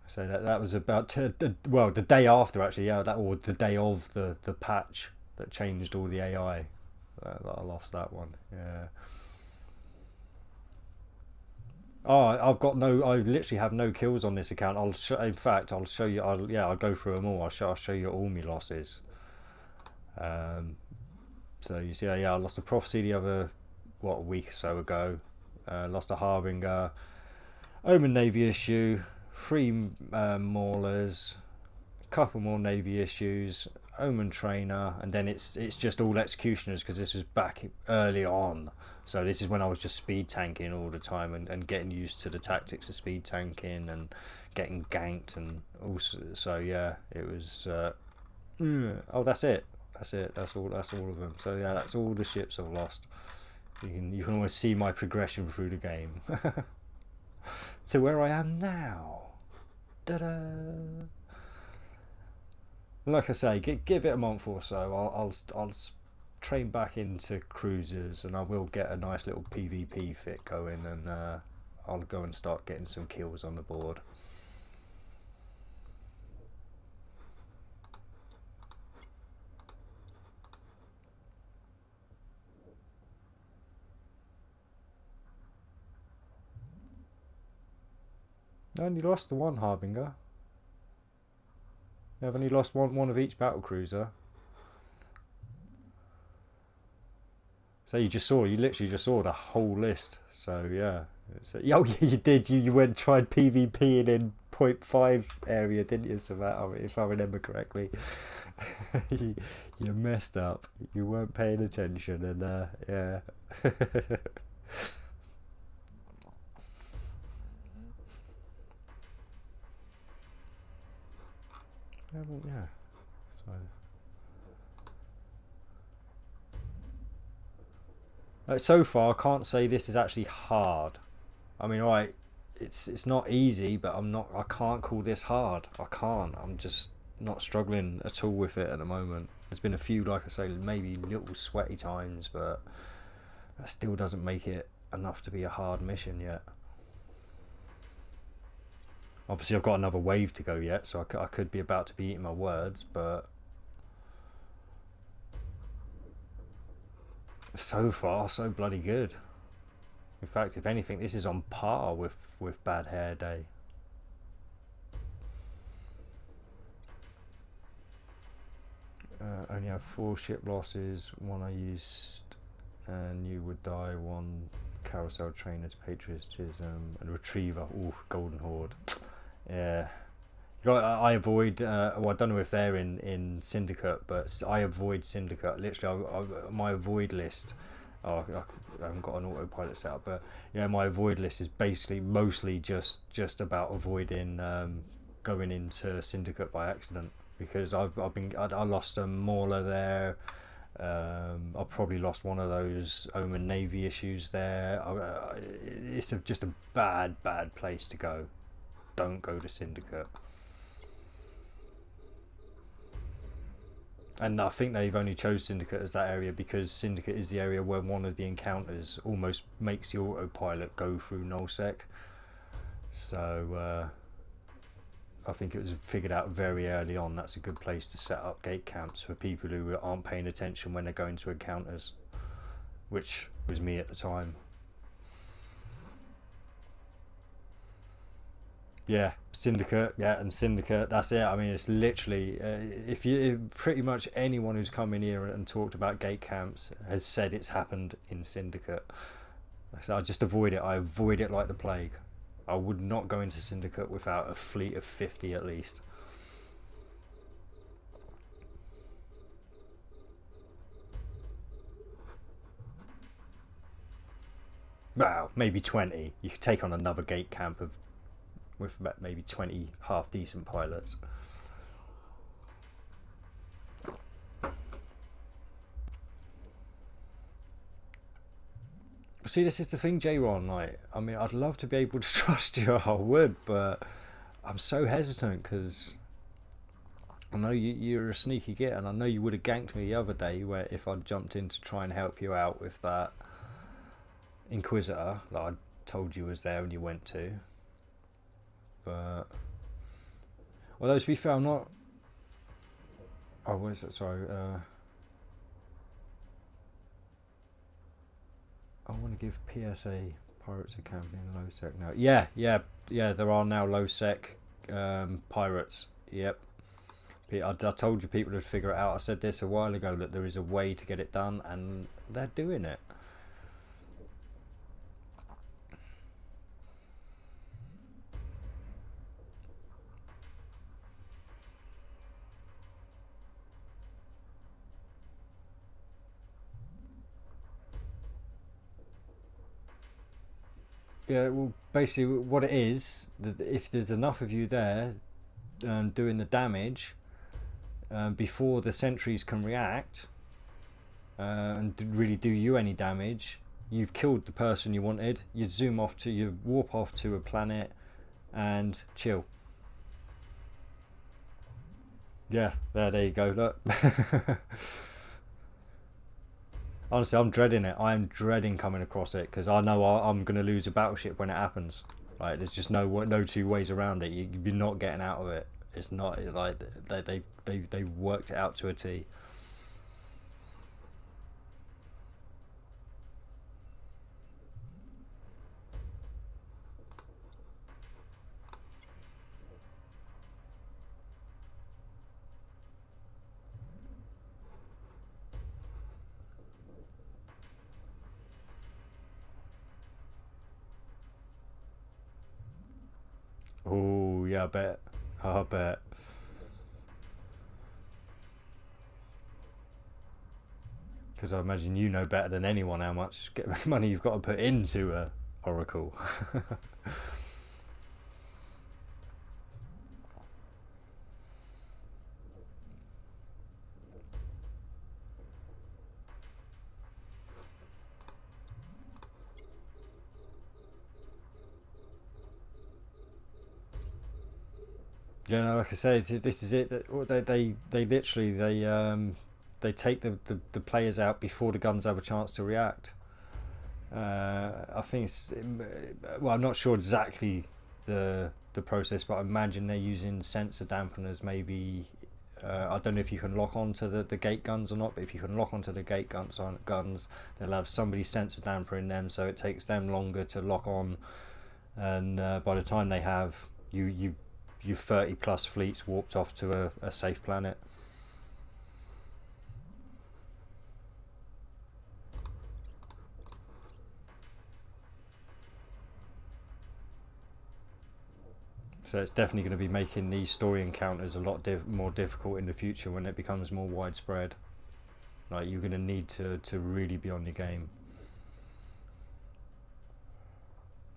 so that was about the day after, actually. Yeah, or the day of the patch that changed all the AI. That I lost that one. Yeah. Oh, I literally have no kills on this account. In fact, I'll show you. I'll go through them all. I'll show you all my losses. So you see, I lost a Prophecy the other, a week or so ago. Lost a Harbinger, Omen Navy issue, 3 Maulers, a couple more Navy issues, Omen Trainer, and then it's just all Executioners, because this was back early on. So this is when I was just speed tanking all the time, and getting used to the tactics of speed tanking and getting ganked, and also, so yeah, it was. Oh, that's it. That's all of them. So yeah, that's all the ships I've lost. You can always see my progression through the game to where I am now. Ta-da! Like I say, give it a month or so. I'll train back into cruisers, and I will get a nice little PvP fit going, and I'll go and start getting some kills on the board. I only lost the one Harbinger. I've only lost one of each battle cruiser. So you literally just saw the whole list. So yeah. Oh yeah, you did. You went tried PvP in 0.5 area, didn't you, Savannah? If I remember correctly. you messed up. You weren't paying attention, and yeah. Yeah. So far, I can't say this is actually hard. I mean, alright, it's not easy, but I can't call this hard. I can't. I'm just not struggling at all with it at the moment. There's been a few, like I say, maybe little sweaty times, but that still doesn't make it enough to be a hard mission yet. Obviously, I've got another wave to go yet, so I could be about to be eating my words, but so far, so bloody good. In fact, if anything, this is on par with Bad Hair Day. Only have 4 ship losses, 1 I used and you would die, 1 carousel trainer to patriotism, and retriever. Ooh, Golden Horde. Yeah. I avoid, well, I don't know if they're in Syndicate, but I avoid Syndicate. Literally, my avoid list, I haven't got an autopilot set up, but my avoid list is basically mostly just about avoiding going into Syndicate by accident, because I lost a Mauler there. I probably lost one of those Omen Navy issues there. It's just a bad place to go. Don't go to Syndicate. And I think they've only chose Syndicate as that area because Syndicate is the area where one of the encounters almost makes the autopilot go through nullsec. So I think it was figured out very early on that's a good place to set up gate camps for people who aren't paying attention when they're going to encounters, which was me at the time. Yeah, Syndicate, yeah, and Syndicate. That's it. I mean, it's literally if you pretty much anyone who's come in here and talked about gate camps has said it's happened in Syndicate. So I just avoid it. I avoid it like the plague. I would not go into Syndicate without a fleet of 50 at least. Well, maybe 20. You could take on another gate camp of with maybe 20 half decent pilots. See, this is the thing, J-Ron. Like, I mean, I'd love to be able to trust you. I would, but I'm so hesitant because I know you're a sneaky git, and I know you would have ganked me the other day where if I'd jumped in to try and help you out with that Inquisitor that I told you was there and you went to. But although to be fair, I'm not. Oh, what is it? Sorry. I want to give PSA Pirates a camp in low sec now. Yeah. There are now low sec pirates. Yep. I told you people would figure it out. I said this a while ago that there is a way to get it done, and they're doing it. Yeah, well, basically, what it is, if there's enough of you there doing the damage before the sentries can react and really do you any damage, you've killed the person you wanted. You zoom off to, you warp off to a planet and chill. Yeah, there you go. Look. Honestly, I'm dreading it. I'm dreading coming across it because I know I'm going to lose a battleship when it happens. Like, there's just no two ways around it. You're not getting out of it. It's not like they worked it out to a T. Oh yeah, I bet. I bet. Because I imagine you know better than anyone how much money you've got to put into a Oracle. Yeah, no, like I say, this is it. They literally they take the players out before the guns have a chance to react. I think it's well, I'm not sure exactly the process, but I imagine they're using sensor dampeners. Maybe I don't know if you can lock onto the gate guns or not, but if you can lock onto the gate guns, they'll have somebody sensor dampering them, so it takes them longer to lock on, and by the time they have you 30 plus fleets warped off to a safe planet. So it's definitely going to be making these story encounters a lot more difficult in the future when it becomes more widespread. Like, you're going to need to really be on your game.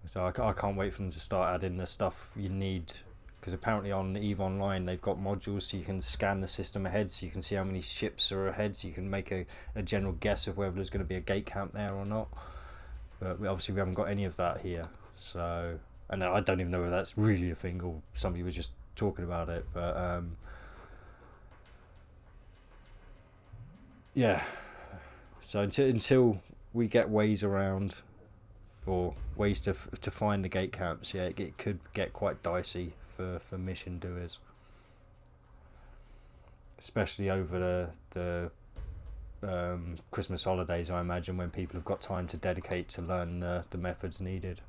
So I can't wait for them to start adding the stuff you need, because apparently on EVE Online they've got modules so you can scan the system ahead, so you can see how many ships are ahead, so you can make a general guess of whether there's going to be a gate camp there or not. But obviously we haven't got any of that here, so, and I don't even know whether that's really a thing or somebody was just talking about it, but Yeah. So until we get ways around, or ways to find the gate camps, yeah, it could get quite dicey for mission doers, especially over the Christmas holidays. I imagine when people have got time to dedicate to learn the methods needed.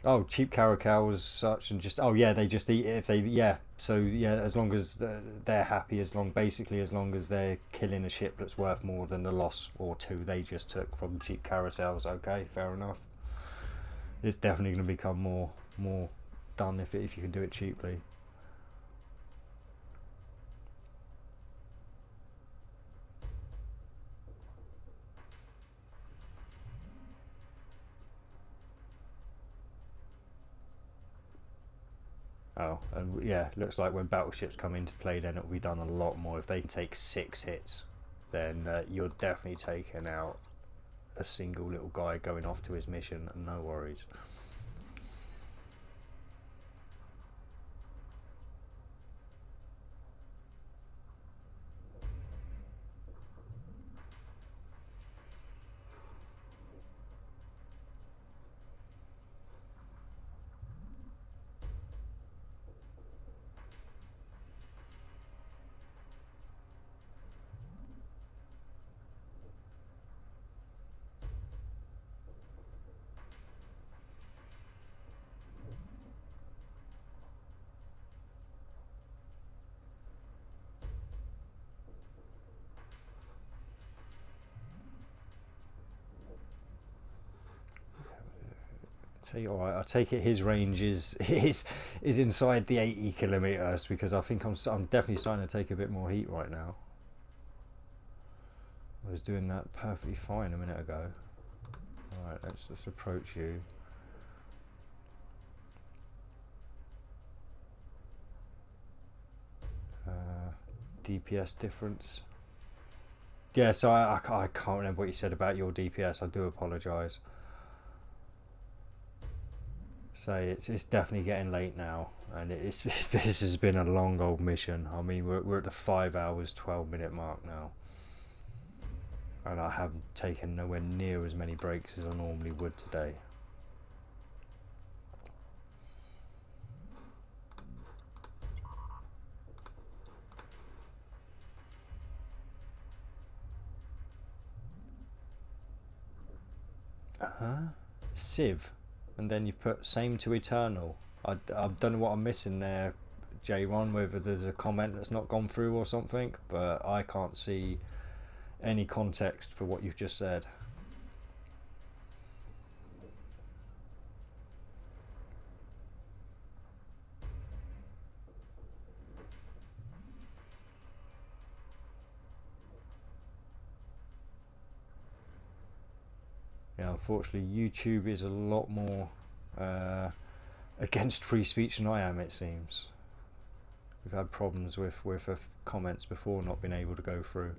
Oh, cheap caracals, such, and just, oh yeah, they just eat it if they, yeah. So yeah, as long as they're happy, as long as they're killing a ship that's worth more than the loss or two they just took from cheap carousels. Okay, fair enough. It's definitely going to become more done if you can do it cheaply. Oh, and yeah, looks like when battleships come into play, then it'll be done a lot more. If they can take 6 hits, then you're definitely taking out a single little guy going off to his mission, and no worries. Tell you what, I take it his range is inside the 80 kilometers, because I think I'm definitely starting to take a bit more heat right now. I was doing that perfectly fine a minute ago. All right, let's approach you. DPS difference. Yeah, so I can't remember what you said about your DPS. I do apologise. So it's definitely getting late now, and this has been a long old mission. I mean, we're at the 5 hours 12-minute mark now, and I haven't taken nowhere near as many breaks as I normally would today. Civ, and then you've put same to eternal. I don't know what I'm missing there, J1, whether there's a comment that's not gone through or something, but I can't see any context for what you've just said. Yeah, unfortunately, YouTube is a lot more against free speech than I am, it seems. We've had problems with comments before not being able to go through.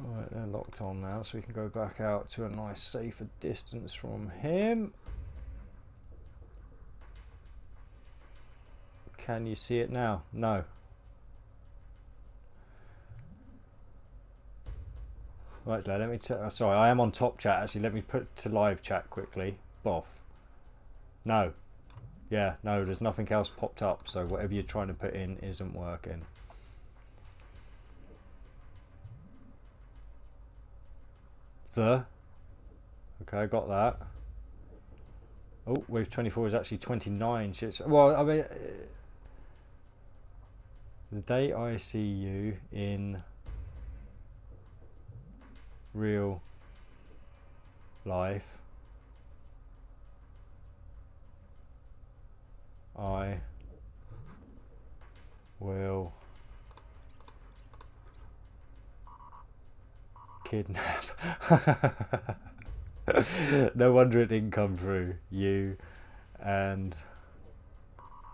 Alright, they're locked on now, so we can go back out to a nice safer distance from him. Can you see it now? No. Right, let me. Sorry, I am on top chat. Actually, let me put to live chat quickly. Boff. No. Yeah, no. There's nothing else popped up. So whatever you're trying to put in isn't working. Okay, I got that. Oh, wave 24 is actually 29 shits. Well, I mean, the day I see you in real life, I will kidnap. No wonder it didn't come through. You and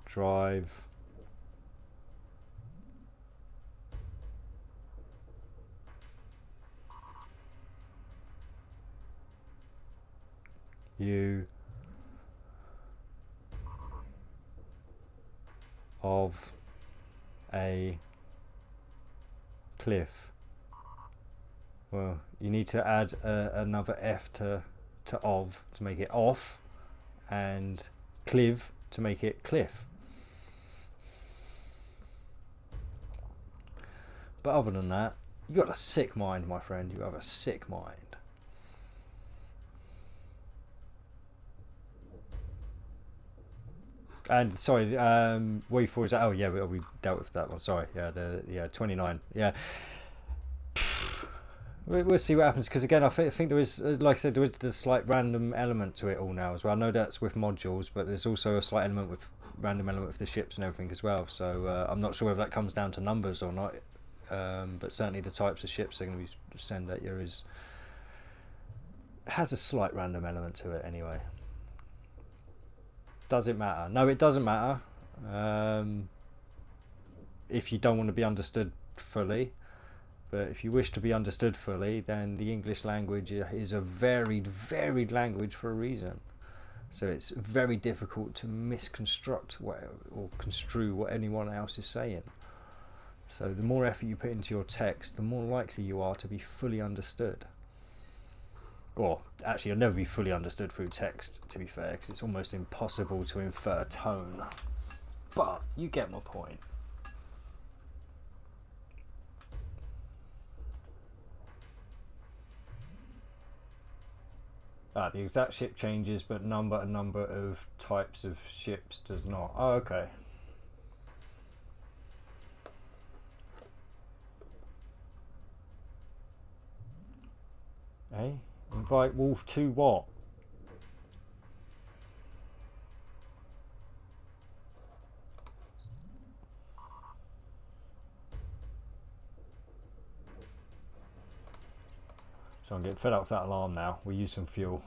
drive you of a cliff. Well, you need to add another F to of to make it off, and cliv to make it cliff. But other than that, you got a sick mind, my friend. You have a sick mind. And sorry, way for is that? Oh yeah, we dealt with that one. Sorry, yeah, 29. Yeah, we'll see what happens, because again, I think there is, like I said, there is the slight random element to it all now as well. I know that's with modules, but there's also a slight element with random element with the ships and everything as well. So I'm not sure whether that comes down to numbers or not, but certainly the types of ships they're going to be send at you has a slight random element to it anyway. Does it matter? No, it doesn't matter. If you don't want to be understood fully, but if you wish to be understood fully, then the English language is a varied language for a reason. So it's very difficult to misconstruct or construe what anyone else is saying. So the more effort you put into your text, the more likely you are to be fully understood. Or actually, you'll never be fully understood through text, to be fair, because it's almost impossible to infer tone. But you get my point. The exact ship changes, but a number of types of ships does not. Oh, okay. Eh? Invite Wolf to what? So I'm getting fed up with that alarm now. We'll use some fuel.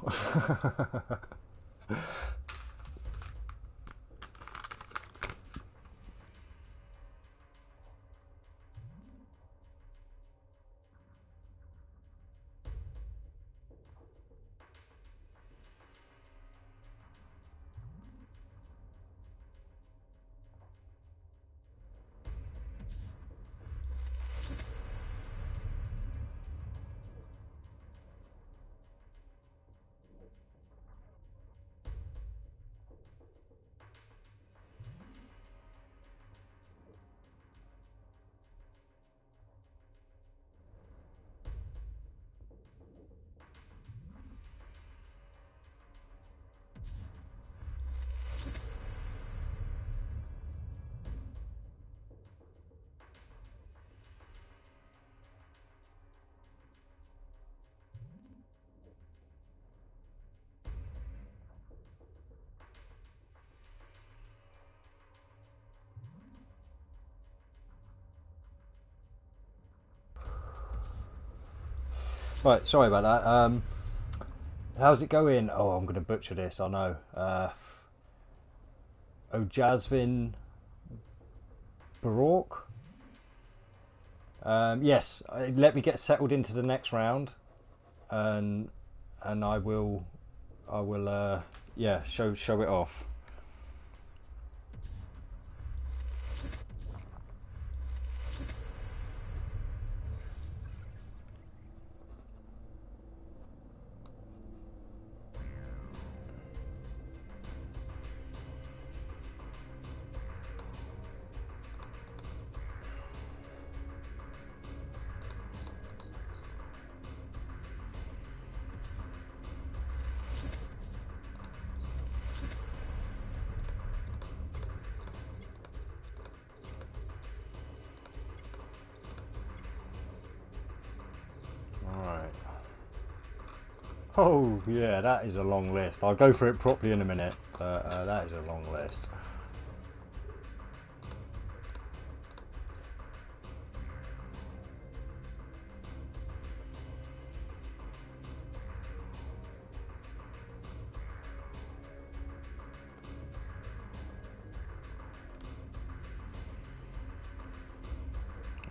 Right, sorry about that. How's it going? Oh, I'm going to butcher this, I know. Ojazvin Baroque? Yes, let me get settled into the next round, and I will yeah, show it off. Oh yeah, that is a long list. I'll go for it properly in a minute, but that is a long list.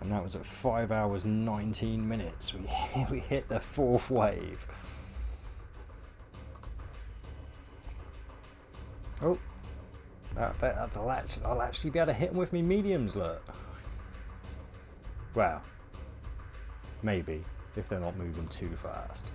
And that was at 5 hours 19 minutes. We hit the fourth wave. Oh, I'll actually be able to hit them with me mediums, look. Well, maybe, if they're not moving too fast.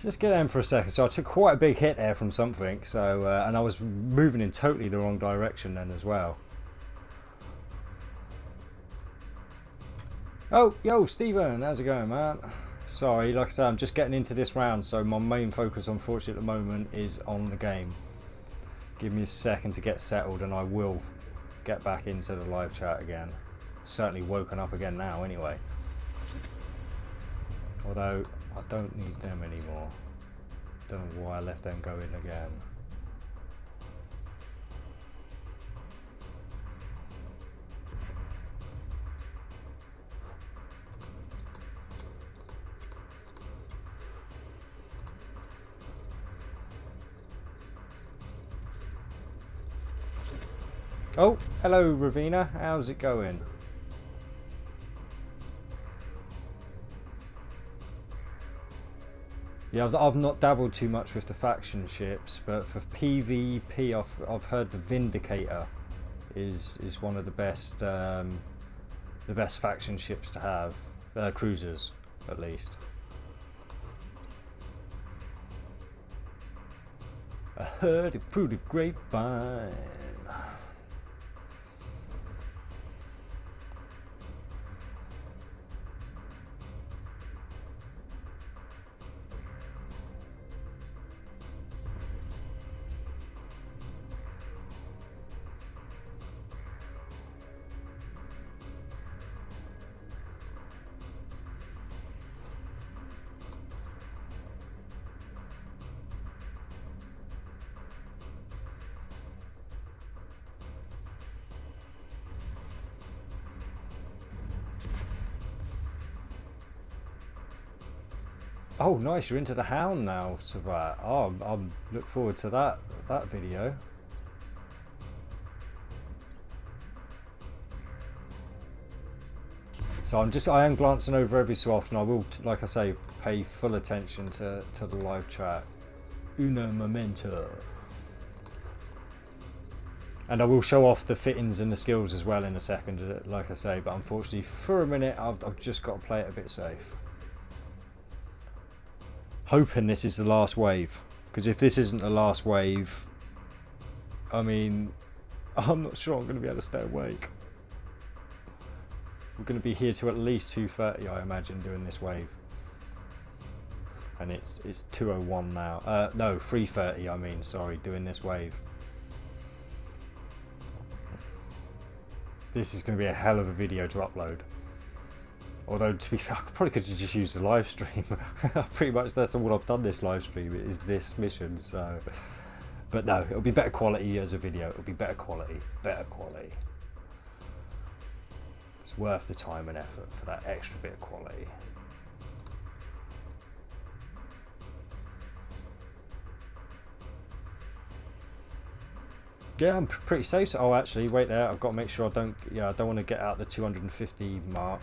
Just get them for a second. So I took quite a big hit there from something. So and I was moving in totally the wrong direction then as well. Oh, yo, Stephen, how's it going, man? Sorry, like I said, I'm just getting into this round, so my main focus, unfortunately, at the moment is on the game. Give me a second to get settled, and I will get back into the live chat again. Certainly woken up again now, anyway. Although I don't need them anymore. Don't know why I left them going again. Oh, hello Ravina, how's it going? Yeah, I've not dabbled too much with the faction ships, but for PvP, I've heard the Vindicator is one of the best faction ships to have, cruisers at least. I heard it through the grapevine. Oh, nice! You're into the Hound now, Savat. Oh, I'm look forward to that video. So I am glancing over every so often. I will, like I say, pay full attention to the live chat. Una momento. And I will show off the fittings and the skills as well in a second, like I say. But unfortunately, for a minute, I've just got to play it a bit safe. Hoping this is the last wave, because if this isn't the last wave, I mean, I'm not sure I'm going to be able to stay awake. We're going to be here to at least 2:30, I imagine, doing this wave, and it's 2:01 now. No, 3:30. I mean, sorry, doing this wave. This is going to be a hell of a video to upload. Although, to be fair, I probably could have just used the live stream. Pretty much that's all I've done this live stream, is this mission. So, but no, it'll be better quality as a video. It'll be better quality. Better quality. It's worth the time and effort for that extra bit of quality. Yeah, I'm pretty safe. Oh, actually, wait there. I've got to make sure I don't. Yeah, I don't want to get out the 250 mark.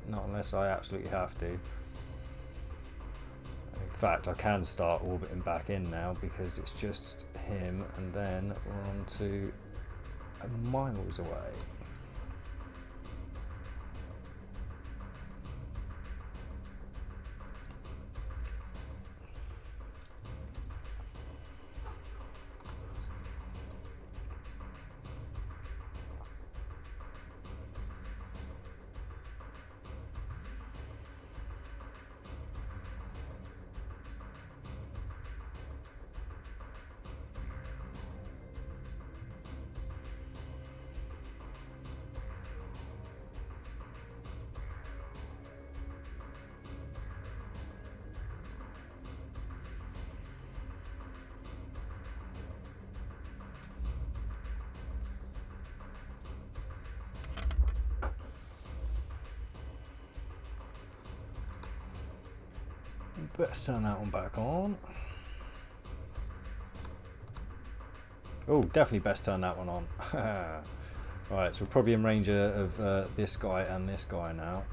Not unless I absolutely have to. In fact, I can start orbiting back in now because it's just him, and then we're on to miles away. Let's turn that one back on. Oh, definitely best turn that one on. Right, so we're probably in range of this guy and this guy now.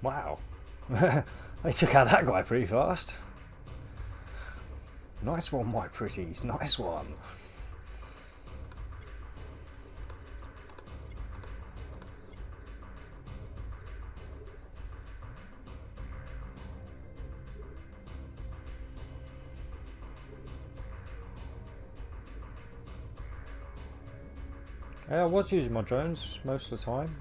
Wow, they took out that guy pretty fast. Nice one, my pretties, nice one. Yeah, I was using my drones most of the time.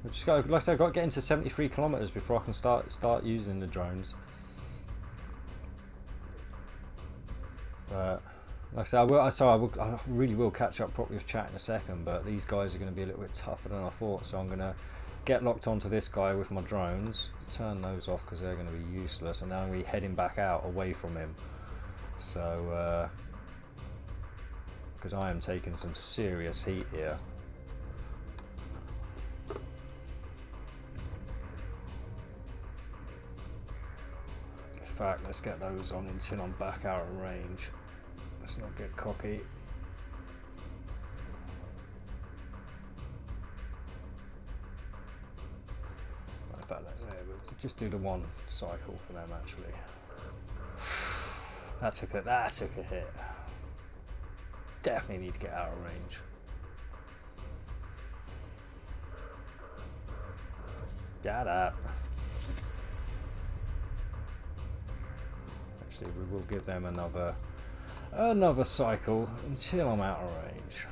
I've just got, like I said, I've got to get into 73 kilometers before I can start using the drones. But like I said, I really will catch up properly with chat in a second. But these guys are going to be a little bit tougher than I thought, so I'm going to get locked onto this guy with my drones, turn those off because they're going to be useless, and now I'm going to be heading back out away from him. So, because I am taking some serious heat here. In fact, let's get those on until I'm back out of range. Let's not get cocky. In fact, we'll just do the one cycle for them actually. That took a hit. Definitely need to get out of range. Get up. Actually, we will give them another cycle until I'm out of range.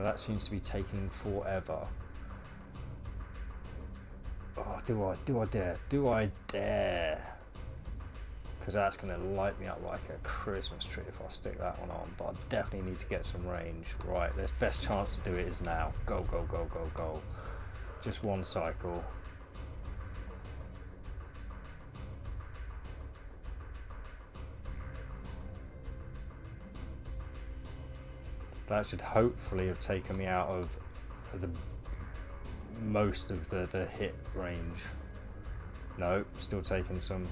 That seems to be taking forever. Oh, do I dare? Do I dare? Because that's going to light me up like a Christmas tree if I stick that one on. But I definitely need to get some range. Right, the best chance to do it is now. Go, go, go, go, go. Just one cycle. That should hopefully have taken me out of the most of the hit range. No, still taking some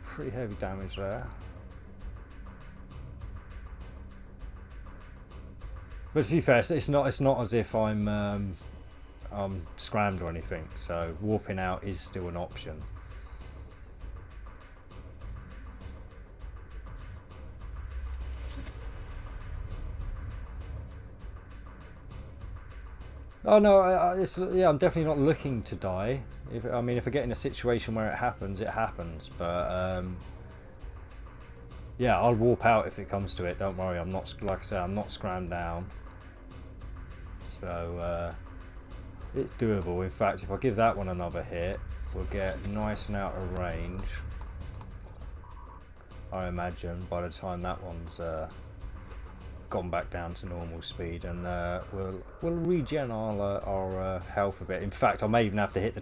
pretty heavy damage there. But to be fair, it's not as if I'm scrammed or anything. So warping out is still an option. Oh no, I'm definitely not looking to die. If I get in a situation where it happens, it happens. But yeah, I'll warp out if it comes to it. Don't worry, I'm not, like I said, I'm not scrammed down. So it's doable. In fact, if I give that one another hit, we'll get nice and out of range. I imagine by the time that one's gone back down to normal speed, and we'll regen our health a bit. In fact, I may even have to hit the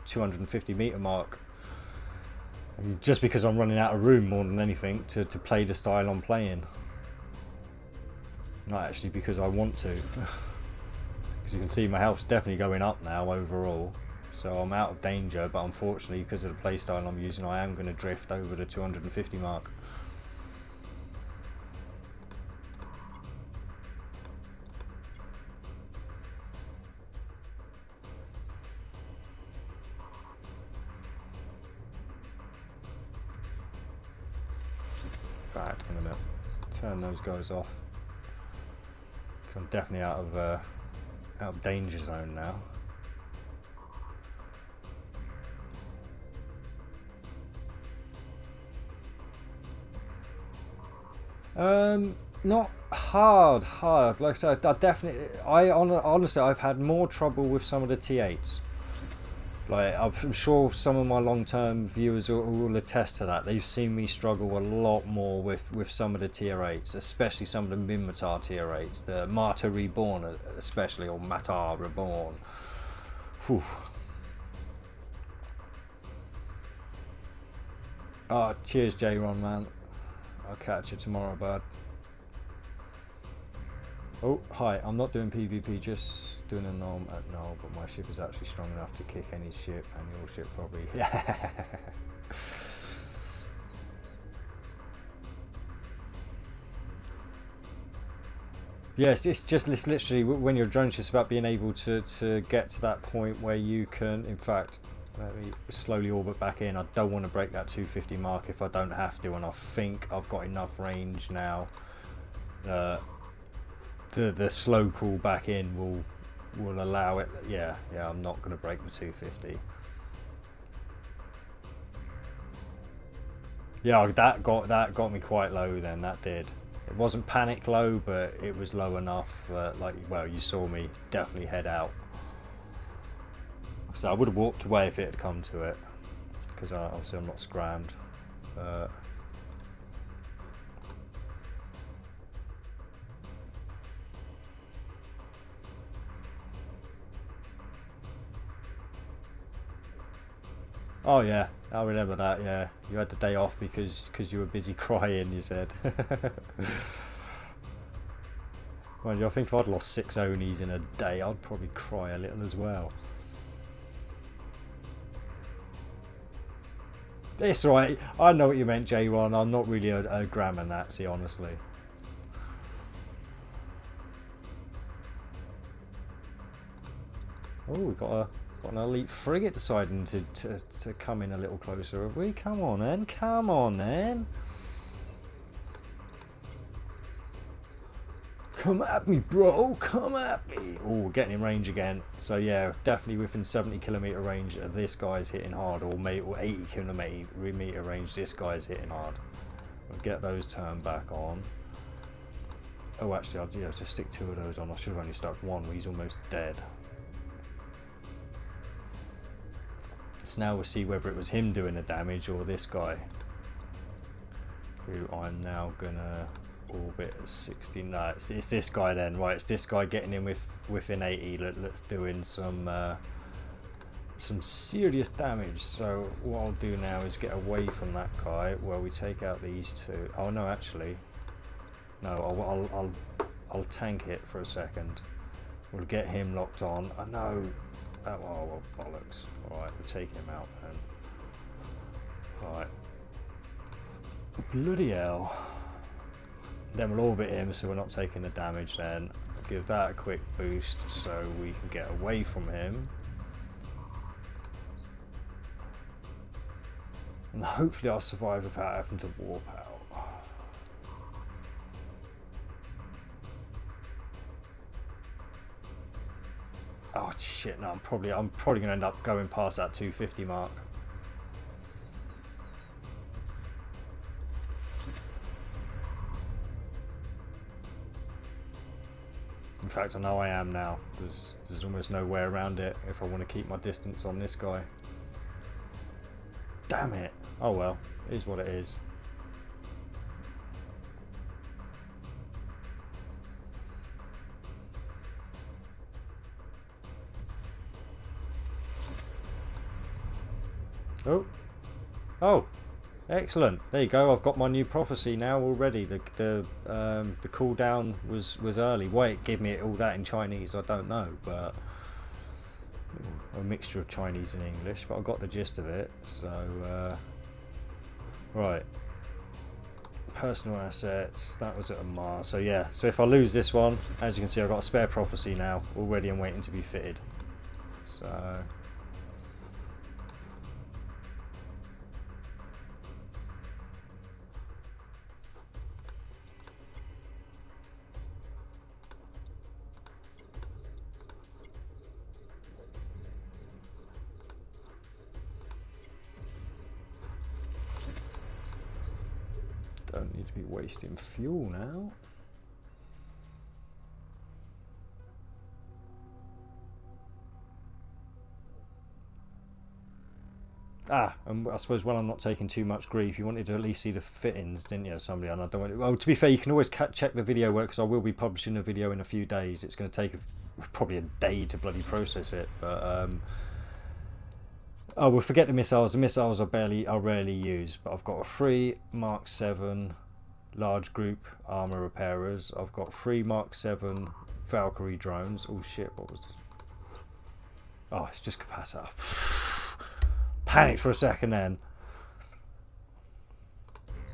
250 meter mark, just because I'm running out of room more than anything to play the style I'm playing. Not actually because I want to. Because you can see my health's definitely going up now overall, so I'm out of danger. But unfortunately, because of the play style I'm using, I am going to drift over the 250 mark. In fact, I'm going to turn those guys off because I'm definitely out of danger zone now. Not hard. Like I said, honestly, I've had more trouble with some of the T8s. Like, I'm sure some of my long-term viewers will attest to that. They've seen me struggle a lot more with some of the tier 8s, especially some of the Minmatar tier 8s, the Martyr Reborn especially, or Matar Reborn. Whew. Oh, cheers J-Ron, man. I'll catch you tomorrow, bud. Oh, hi, I'm not doing PvP, just doing a norm at null, but my ship is actually strong enough to kick any ship, and your ship probably... Yes, it's literally when you're a drone ship's about being able to get to that point where you can, in fact, let me slowly orbit back in. I don't want to break that 250 mark if I don't have to, and I think I've got enough range now. The slow crawl back in will allow it. Yeah, I'm not going to break the 250. Yeah, that got me quite low then. That did. It wasn't panic low, but it was low enough. Like, well, you saw me definitely head out. So I would have walked away if it had come to it, because obviously I'm not scrammed. Oh yeah, I remember that. Yeah, you had the day off because you were busy crying. You said. Well, I think if I'd lost 6 Onis in a day, I'd probably cry a little as well. It's alright. I know what you meant, J1. I'm not really a grammar Nazi, honestly. Oh, we've got an elite frigate deciding to come in a little closer, have we? Come on then, come on then. Come at me, bro, come at me. Oh, we're getting in range again. So yeah, definitely within 70-kilometer range, this guy's hitting hard, or 80-kilometer range, this guy's hitting hard. We'll get those turned back on. Oh, actually, I'll just stick 2 of those on. I should have only stuck 1, he's almost dead. So now we'll see whether it was him doing the damage or this guy, who I'm now gonna orbit at 60. No, it's this guy then. Right, it's this guy getting in within 80. Let's doing some serious damage. So what I'll do now is get away from that guy while we take out these 2. Oh no, actually, no. I'll tank it for a second. We'll get him locked on. I know. Oh well, bollocks. Alright, we'll take him out then. Alright. Bloody hell. Then we'll orbit him so we're not taking the damage then. Give that a quick boost so we can get away from him. And hopefully I'll survive without having to warp out. Oh shit, no, I'm probably gonna end up going past that 250 mark. In fact, I know I am now. There's almost no way around it if I want to keep my distance on this guy. Damn it. Oh well, it is what it is. Oh, excellent. There you go. I've got my new prophecy now already. The cooldown was early. Why it gave me all that in Chinese, I don't know, but a mixture of Chinese and English. But I got the gist of it. So right, personal assets. That was at a Mars. So yeah. So if I lose this one, as you can see, I've got a spare prophecy now already and waiting to be fitted. So. Don't need to be wasting fuel now. And I suppose while I'm not taking too much grief, you wanted to at least see the fittings, didn't you? Somebody, and I don't want. Well, to be fair, you can always check the video work because I will be publishing a video in a few days. It's going to take probably a day to bloody process it, but oh, we'll forget the missiles. The missiles I rarely use, but I've got 3 Mark 7 large group armor repairers. I've got 3 Mark 7 Valkyrie drones. Oh shit! What was this? Oh, it's just capacitor. Panicked for a second then.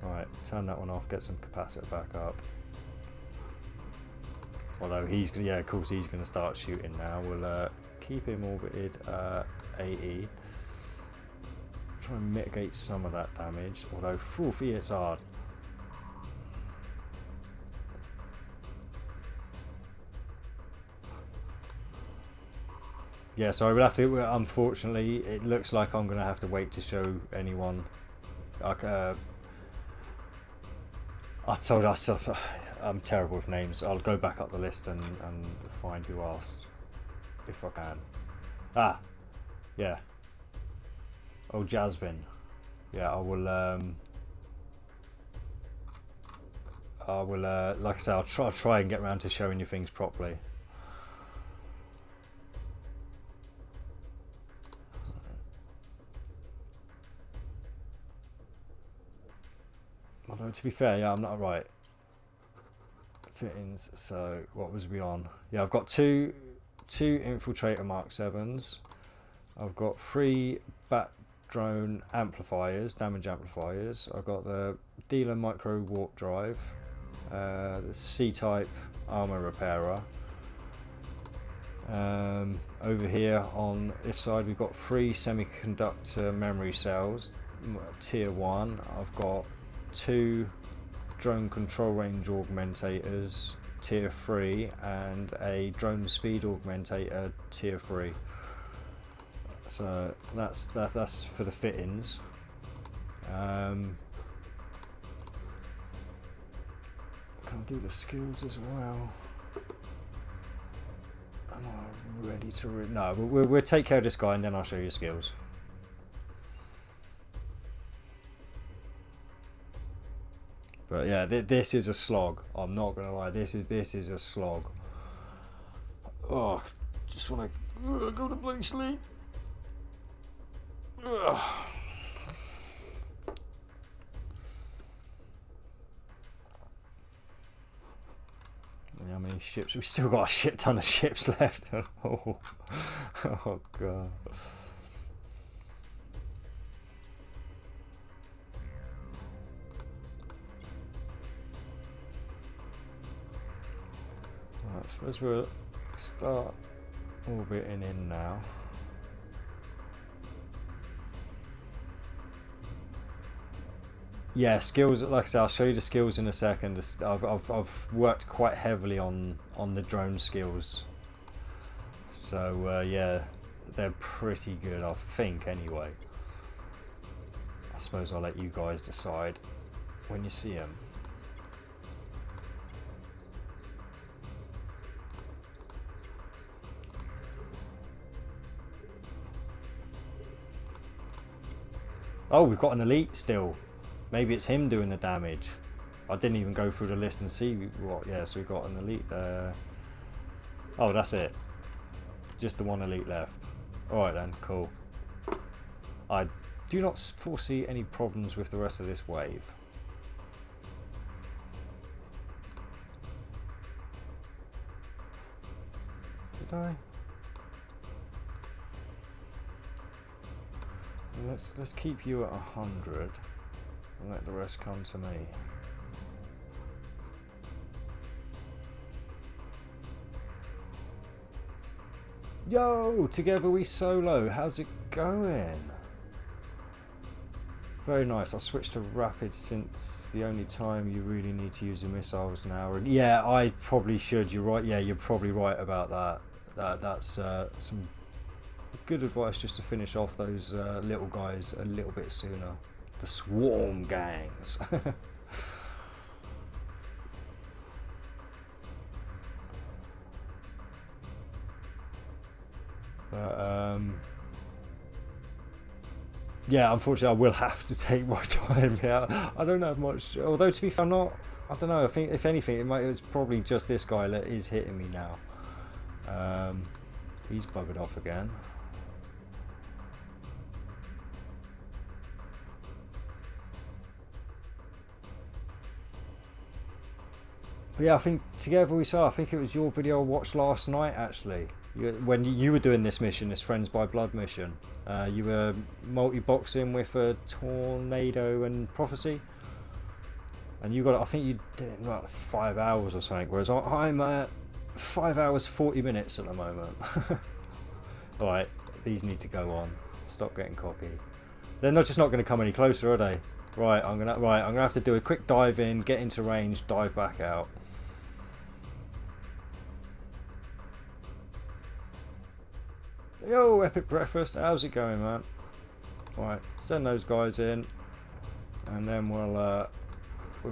Alright, turn that one off, get some capacitor back up. Although he's gonna, yeah, of course he's gonna start shooting now. We'll keep him orbited 80. Try and mitigate some of that damage. Although, foofy, it's hard. Yeah, so I will have to. Unfortunately, it looks like I'm going to have to wait to show anyone. Like, I told myself I'm terrible with names. I'll go back up the list and find who asked if I can. Yeah. Oh, Jasmine. Yeah, I will. Like I say, I'll try and get around to showing you things properly. Although to be fair, yeah, I'm not right. Fittings. So what was we on? Yeah, I've got two infiltrator Mark 7s. I've got 3 bat drone amplifiers, damage amplifiers. I've got the dealer micro warp drive, the C-type armor repairer. Over here on this side, we've got 3 semiconductor memory cells, tier 1. I've got 2 drone control range augmentators, tier 3, and a drone speed augmentator, tier 3. So that's for the fittings. Can I do the skills as well? Am I ready to? No, we'll take care of this guy and then I'll show you skills. But yeah, this is a slog. I'm not gonna lie. This is a slog. Oh, just want to go to bloody sleep. Ugh. How many ships? We've still got a shit ton of ships left. Oh god. Right, I suppose we'll start orbiting in now. Yeah, skills. Like I said, I'll show you the skills in a second. I've worked quite heavily on the drone skills, so yeah, they're pretty good, I think. Anyway, I suppose I'll let you guys decide when you see them. Oh, we've got an elite still. Maybe it's him doing the damage. I didn't even go through the list and see what. Yeah, so we've got an elite there. Oh, that's it. Just the one elite left. Alright then, cool. I do not foresee any problems with the rest of this wave. Did I? Let's keep you at 100 and let the rest come to me. Yo, together we solo. How's it going? Very nice. I'll switch to rapid since the only time you really need to use the missiles now. Yeah, I probably should. You're right. Yeah, you're probably right about that. That's some good advice just to finish off those little guys a little bit sooner. The swarm gangs. But Yeah, unfortunately, I will have to take my time. Yeah, I don't have much. Although to be fair, I'm not. I don't know. I think if anything, it's probably just this guy that is hitting me now. He's buggered off again. But yeah, I think together we saw. I think it was your video I watched last night actually. When you were doing this mission, this Friends by Blood mission. You were multi-boxing with a tornado and prophecy. And you got, I think you did it in like 5 hours or something, whereas I'm at 5 hours 40 minutes at the moment. Alright, these need to go on. Stop getting cocky. They're not just not going to come any closer, are they? Right, I'm gonna have to do a quick dive in, get into range, dive back out. Yo, Epic Breakfast, how's it going, man? Right, send those guys in, and then we'll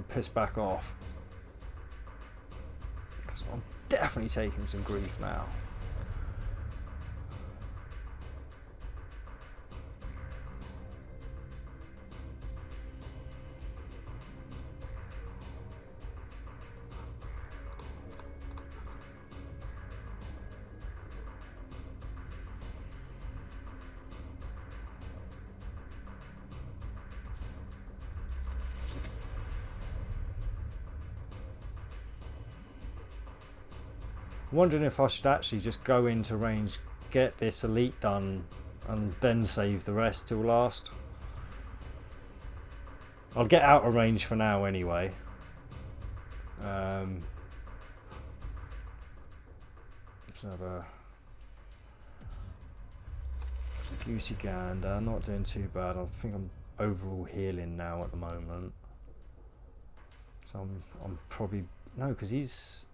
piss back off. Because I'm definitely taking some grief now. Wondering if I should actually just go into range, get this elite done, and then save the rest till last. I'll get out of range for now anyway. Let's have a goosey gander. Not doing too bad. I think I'm overall healing now at the moment. So I'm probably no, because he's.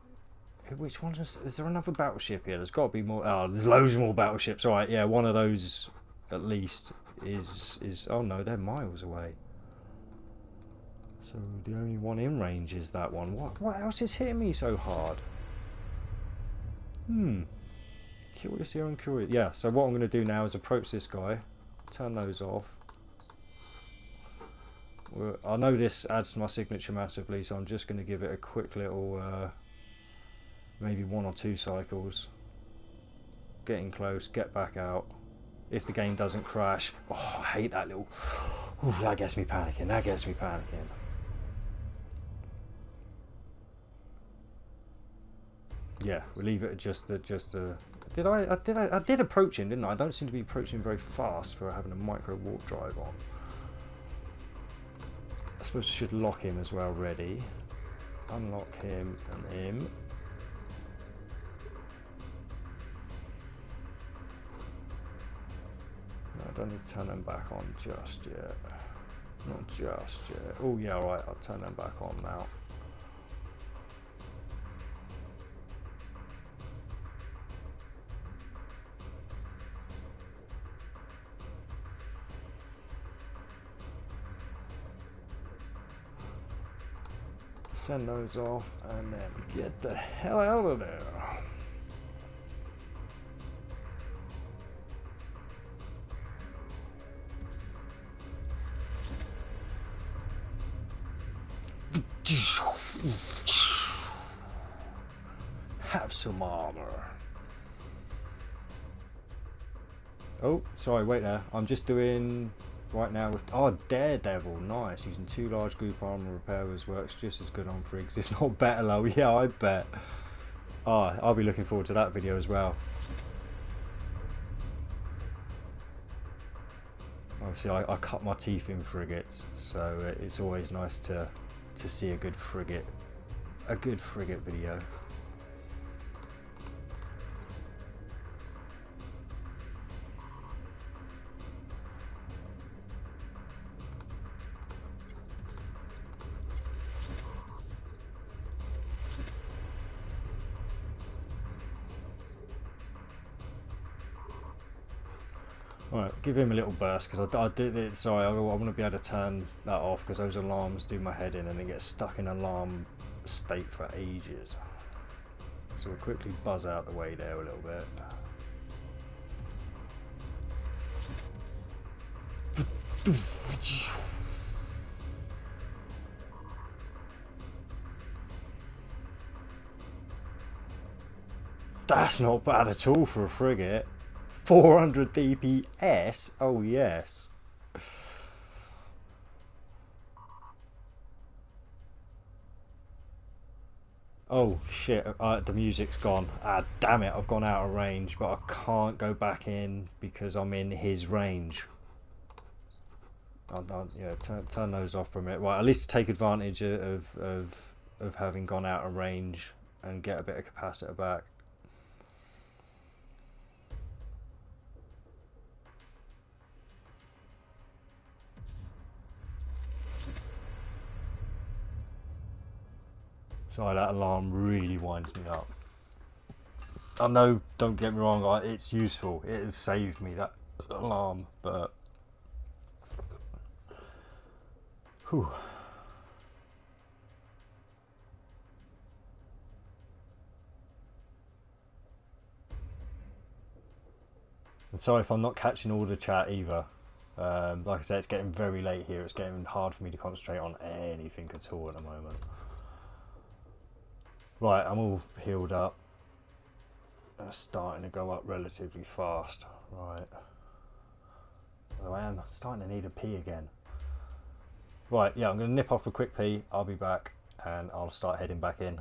Which one is there? Another battleship here? There's got to be more. Oh, there's loads more battleships. All right, yeah, one of those at least is. Oh no, they're miles away. So the only one in range is that one. What else is hitting me so hard? Curious here and curious. Yeah. So what I'm going to do now is approach this guy, turn those off. I know this adds to my signature massively, so I'm just going to give it a quick little. Maybe 1 or 2 cycles. Getting close, get back out. If the game doesn't crash. Oh, I hate that little. Ooh, that gets me panicking. That gets me panicking. Yeah, we'll leave it at just the. I did approach him, didn't I? I don't seem to be approaching very fast for having a micro warp drive on. I suppose I should lock him as well. Ready. Unlock him and him. I don't need to turn them back on just yet. Not just yet. Oh yeah, alright, I'll turn them back on now. Send those off and then get the hell out of there. Have some armor. Oh, sorry, wait there. I'm just doing right now with Daredevil. Nice. Using 2 large group armor repairers works just as good on frigs, if not better. Low. Yeah, I bet. I'll be looking forward to that video as well. Obviously, I cut my teeth in frigates, so it's always nice to see a good frigate video. Alright, give him a little burst because I did it. Sorry, I want to be able to turn that off because those alarms do my head in and it gets stuck in alarm state for ages. So we'll quickly buzz out the way there a little bit. That's not bad at all for a frigate. 400 DPS? Oh yes. Oh shit, the music's gone. Ah, damn it, I've gone out of range, but I can't go back in because I'm in his range. Yeah, turn those off for a minute. Right, at least take advantage of having gone out of range and get a bit of capacitor back. Sorry, that alarm really winds me up. I know, don't get me wrong, it's useful. It has saved me, that alarm, but... Whew. And sorry if I'm not catching all the chat either. Like I said, it's getting very late here. It's getting hard for me to concentrate on anything at all at the moment. Right, I'm all healed up. Starting to go up relatively fast. Right. Oh, I am starting to need a pee again. Right, yeah, I'm going to nip off a quick pee. I'll be back and I'll start heading back in.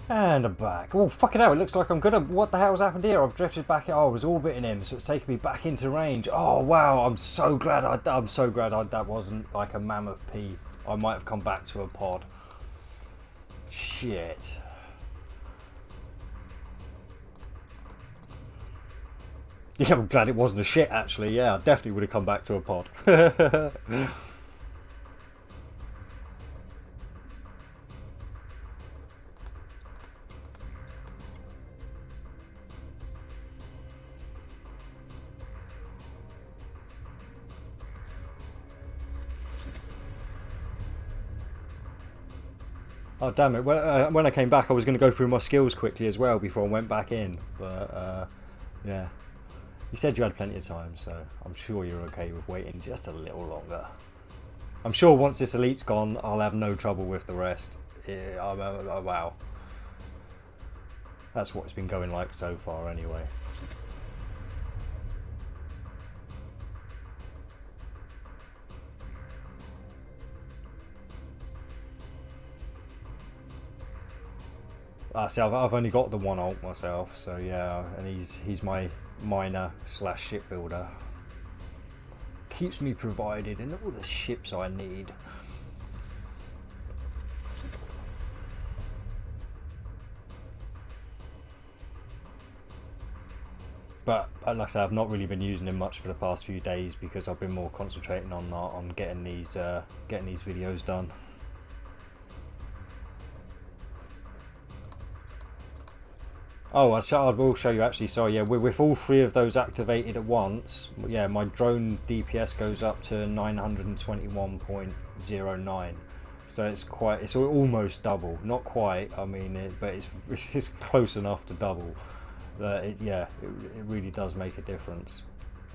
And I'm back. Oh, fucking hell, it looks like I'm gonna... What the hell's happened here? I've drifted back... Oh, I was orbiting him, so it's taken me back into range. Oh, wow, I'm so glad that wasn't like a mammoth pea. I might have come back to a pod. Shit. Yeah, I'm glad it wasn't a shit, actually. Yeah, I definitely would have come back to a pod. Oh damn it! When I came back, I was going to go through my skills quickly as well before I went back in. But yeah, you said you had plenty of time, so I'm sure you're okay with waiting just a little longer. I'm sure once this elite's gone, I'll have no trouble with the rest. Yeah, wow, that's what it's been going like so far, anyway. See, I've only got the one ult myself, so yeah, and he's my miner / shipbuilder. Keeps me provided in all the ships I need. But like I said, I've not really been using him much for the past few days because I've been more concentrating on getting these videos done. Oh, I will show you actually. Sorry, yeah, with all three of those activated at once, yeah, my drone DPS goes up to 921.09. So it's almost double. Not quite, I mean, but it's close enough to double. Yeah, it really does make a difference.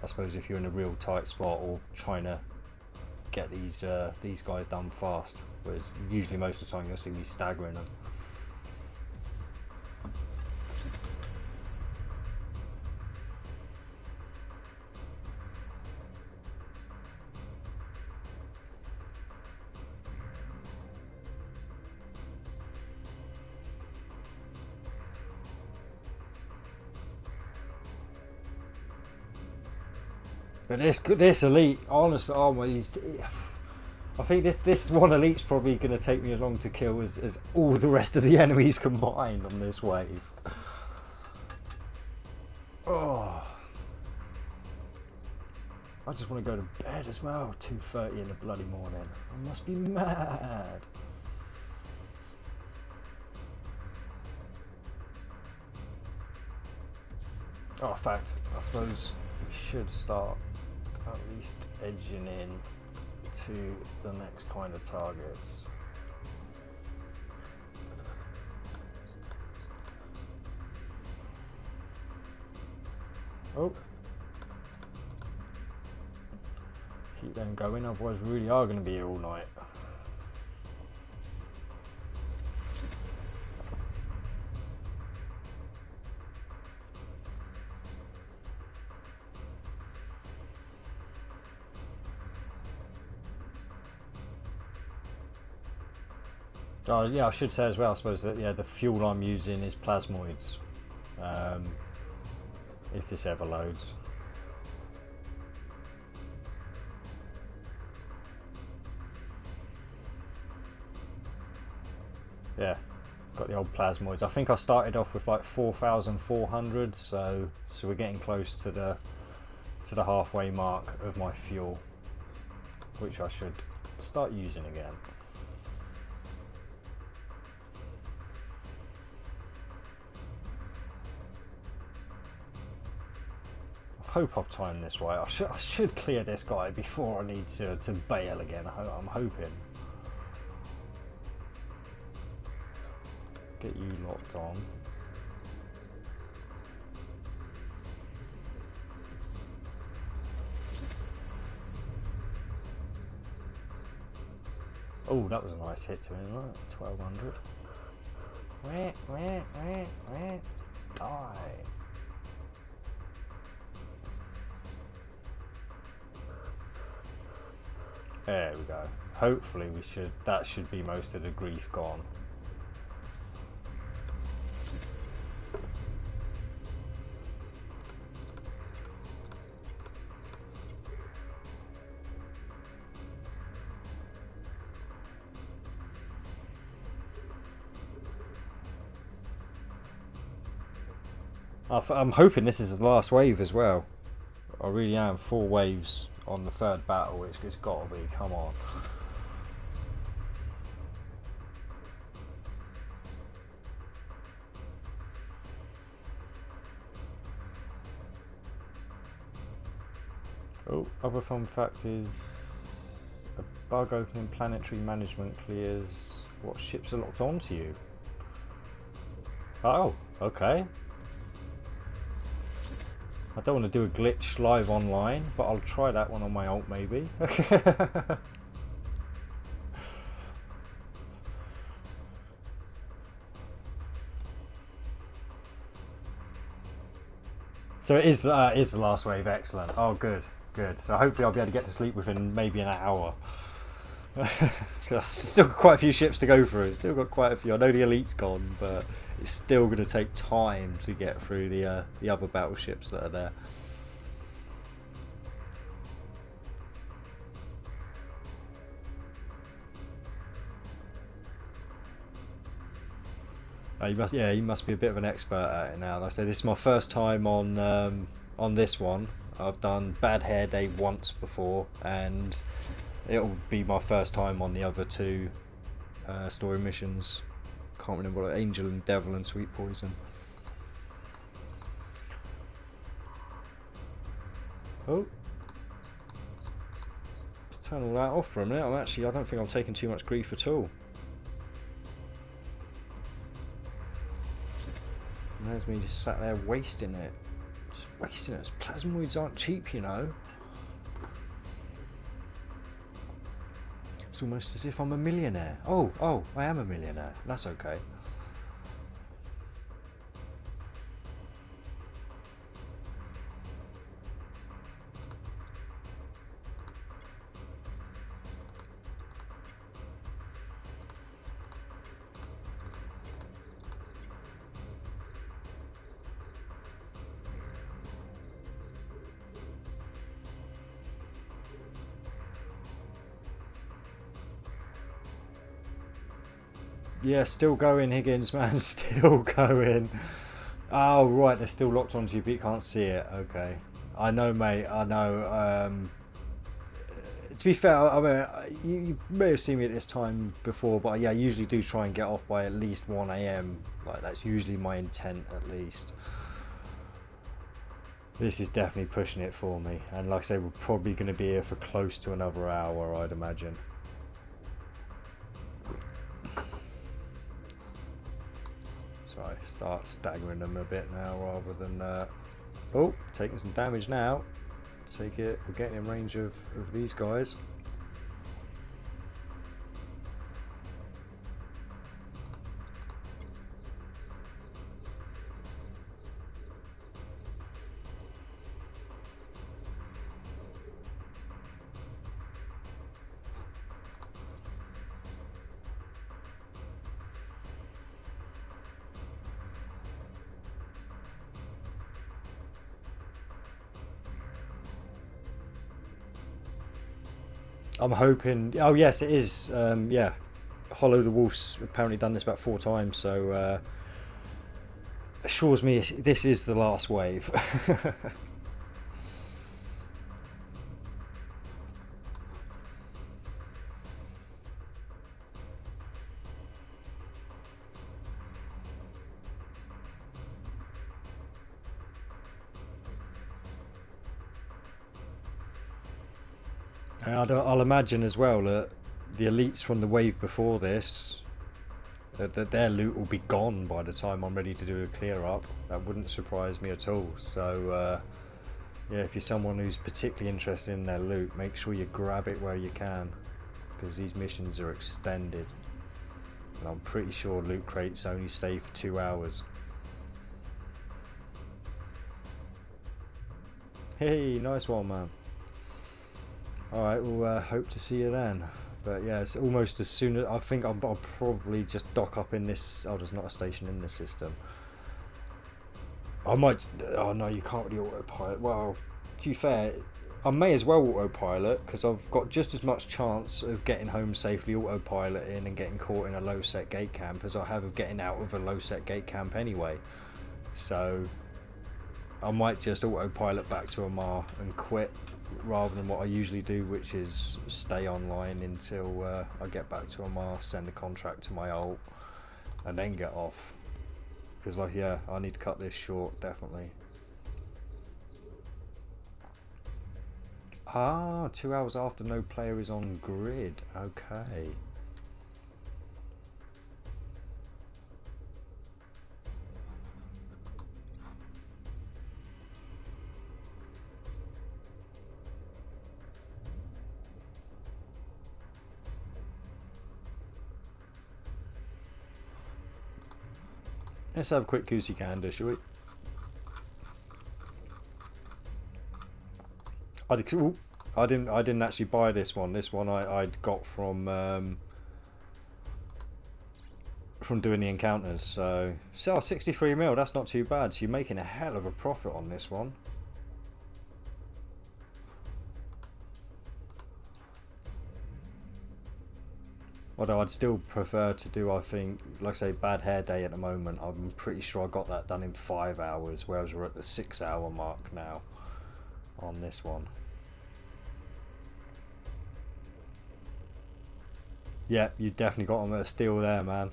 I suppose if you're in a real tight spot or trying to get these guys done fast, whereas usually most of the time you'll see me staggering them. But this elite, honestly, oh my, I think this one elite's probably going to take me as long to kill as all the rest of the enemies combined on this wave. Oh, I just want to go to bed as well. 2:30 in the bloody morning. I must be mad. Oh, in fact, I suppose we should start at least edging in to the next kind of targets. Oh, keep them going, otherwise we really are going to be here all night. Oh yeah, I should say as well, I suppose that the fuel I'm using is plasmoids, if this ever loads. Yeah, got the old plasmoids. I think I started off with like 4,400, so we're getting close to the halfway mark of my fuel, which I should start using again. I hope I've timed this right. I should clear this guy before I need to bail again. I'm hoping. Get you locked on. Oh, that was a nice hit to him, right? 1,200. Die. There we go. Hopefully that should be most of the grief gone. I'm hoping this is the last wave as well. I really am. 4 waves on the 3rd battle. It's got to be. Come on. Oh, other fun fact is a bug opening planetary management clears what ships are locked onto you. Oh, okay. I don't want to do a glitch live online, but I'll try that one on my alt maybe. So it is the last wave. Excellent. Oh, good. So hopefully I'll be able to get to sleep within maybe an hour. Still got quite a few ships to go through. Still got quite a few. I know the elite's gone, but it's still going to take time to get through the other battleships that are there. You must be a bit of an expert at it now. Like I say, this is my first time on this one. I've done Bad Hair Day once before, and it'll be my first time on the other 2 story missions. Can't remember what, Angel and Devil and Sweet Poison. Oh, let's turn all that off for a minute. I don't think I'm taking too much grief at all. There's me just sat there wasting it. Just wasting it. Plasmoids aren't cheap, you know. It's almost as if I'm a millionaire. Oh, I am a millionaire. That's okay. Yeah, still going, Higgins, man. Still going. Oh, right. They're still locked onto you, but you can't see it. Okay. I know, mate. I know. To be fair, I mean, you may have seen me at this time before, but yeah, I usually do try and get off by at least 1 a.m. Like, that's usually my intent, at least. This is definitely pushing it for me. And like I say, we're probably going to be here for close to another hour, I'd imagine. So I start staggering them a bit now rather than... oh, taking some damage now. Take it. We're getting in range of these guys. I'm hoping. Oh yes, it is. Yeah, Hollow the Wolf's apparently done this about 4 times, so assures me this is the last wave. And I'll imagine as well that the elites from the wave before this, that their loot will be gone by the time I'm ready to do a clear up. That wouldn't surprise me at all. So yeah, if you're someone who's particularly interested in their loot, make sure you grab it where you can, because these missions are extended. And I'm pretty sure loot crates only stay for 2 hours. Hey, nice one, man. Alright, we'll hope to see you then. But yeah, it's almost as soon as... I think I'll probably just dock up in this... Oh, there's not a station in the system. I might... Oh no, you can't really autopilot. Well, to be fair, I may as well autopilot, because I've got just as much chance of getting home safely autopiloting and getting caught in a low set gate camp as I have of getting out of a low set gate camp anyway. So I might just autopilot back to Amar and quit, rather than what I usually do, which is stay online until I get back to Amar, send the contract to my alt, and then get off. Because like, yeah, I need to cut this short, definitely. Ah, 2 hours after no player is on grid. Okay. Let's have a quick goosey gander, shall we? I didn't actually buy this one. This one I'd got from doing the encounters. So 63 mil. That's not too bad. So you're making a hell of a profit on this one. Although I'd still prefer to do, I think, like I say, Bad Hair Day at the moment. I'm pretty sure I got that done in 5 hours, whereas we're at the 6 hour mark now on this one. Yeah, you definitely got them at a steal there, man.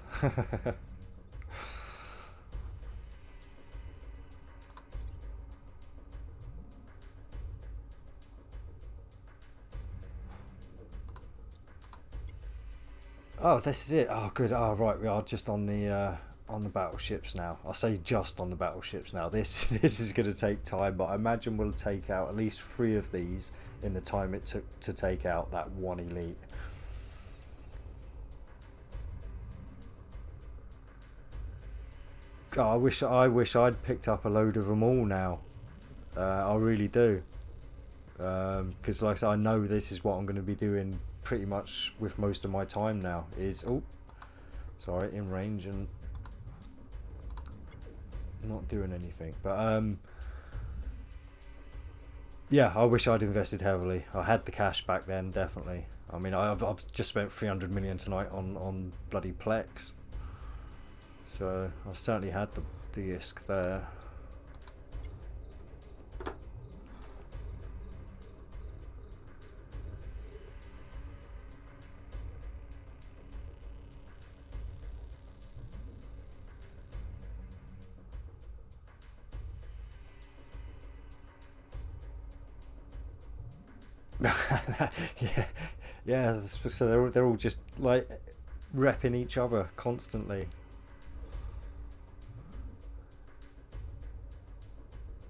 Oh, this is it. Oh, good. Oh, right. We are just on the on the battleships now. I say just on the battleships now. This this is going to take time, but I imagine we'll take out at least 3 of these in the time it took to take out that one elite. Oh, I wish I'd picked up a load of them all now. I really do, because like I said, I know this is what I'm going to be doing pretty much with most of my time now. Is sorry, in range and not doing anything. But yeah, I wish I'd invested heavily. I had the cash back then, definitely. I mean, I've just spent 300 million tonight on bloody Plex, so I certainly had the ISK there. Yeah, yeah. So they're all just like repping each other constantly.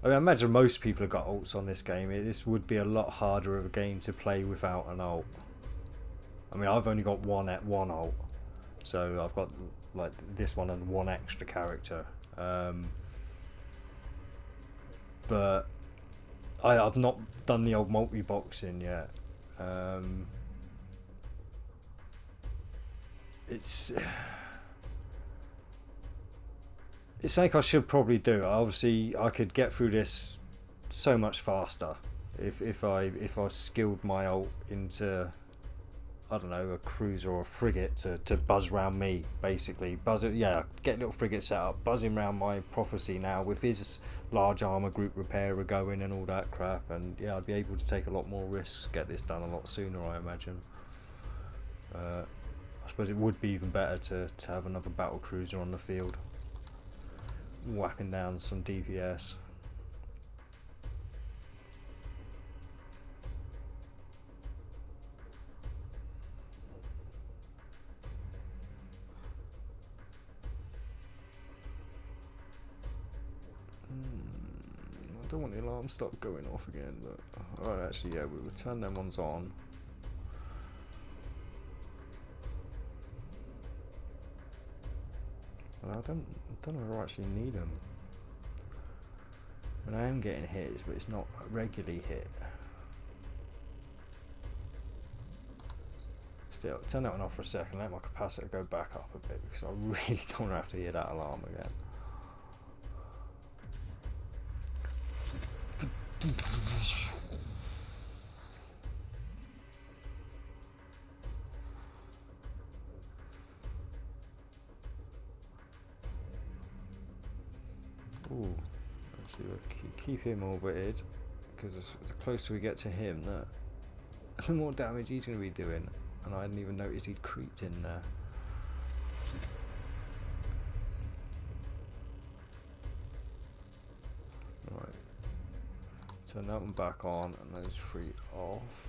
I mean, I imagine most people have got ults on this game. This would be a lot harder of a game to play without an ult. I mean, I've only got one ult, so I've got like this one and one extra character. But I've not done the old multi-boxing yet. It's it's something I should probably do. Obviously, I could get through this so much faster if I skilled my ult into, I don't know, a cruiser or a frigate to buzz round me, basically. Yeah, get little frigate set up, buzzing round my prophecy now with his large armor group repairer going and all that crap, and yeah, I'd be able to take a lot more risks, get this done a lot sooner, I imagine. I suppose it would be even better to have another battle cruiser on the field, whapping down some DPS. I don't want the alarm stop going off again, but oh, actually, yeah, we'll turn them ones on. But I don't know if I actually need them. And I am getting hits, but it's not a regularly hit. Still, turn that one off for a second, let my capacitor go back up a bit, because I really don't want to have to hear that alarm again. Ooh, actually we'll keep him orbited, because the closer we get to him, the more damage he's going to be doing. And I hadn't even noticed he'd creeped in there. Right, turn that one back on and those 3 off.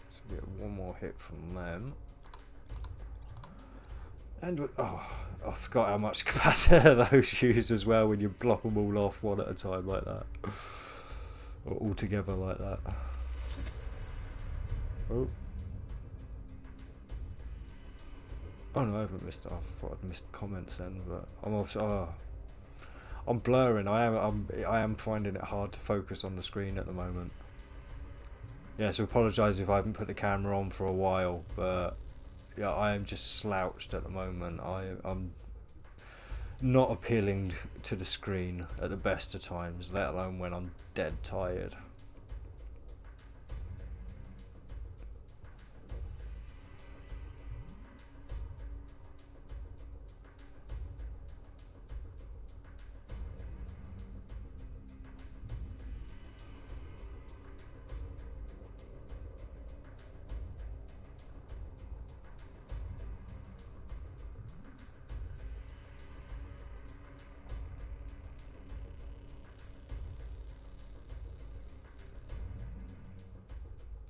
So we get one more hit from them. And oh, I forgot how much capacitor those use as well when you block them all off one at a time like that, or all together like that. Oh. Oh no, I haven't missed. I thought I'd missed comments then, but I'm also. I'm blurring. I am finding it hard to focus on the screen at the moment. Yeah, so apologise if I haven't put the camera on for a while, but yeah, I am just slouched at the moment. I'm not appealing to the screen at the best of times, let alone when I'm dead tired.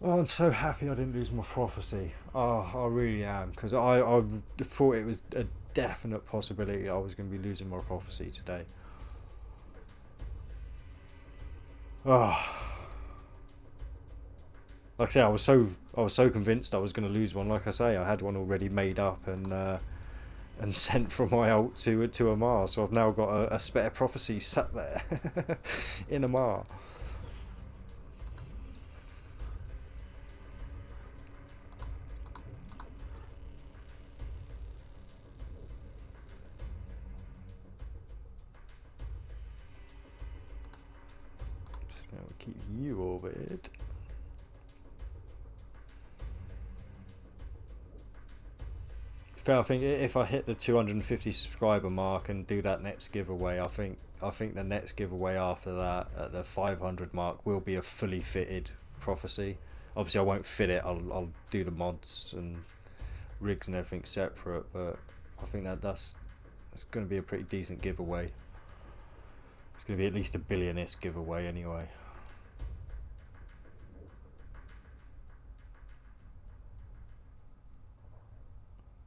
Oh, I'm so happy I didn't lose my prophecy. Oh, I really am, because I thought it was a definite possibility I was going to be losing my prophecy today. Oh. Like I say, I was so convinced I was going to lose one. Like I say, I had one already made up and sent from my alt to a Mar. So I've now got a spare prophecy sat there in a Mar. Just going to keep you orbited. I think if I hit the 250 subscriber mark and do that next giveaway, I think the next giveaway after that at the 500 mark will be a fully fitted prophecy. Obviously, I won't fit it. I'll do the mods and rigs and everything separate, but I think that's going to be a pretty decent giveaway. It's going to be at least a billionist giveaway anyway.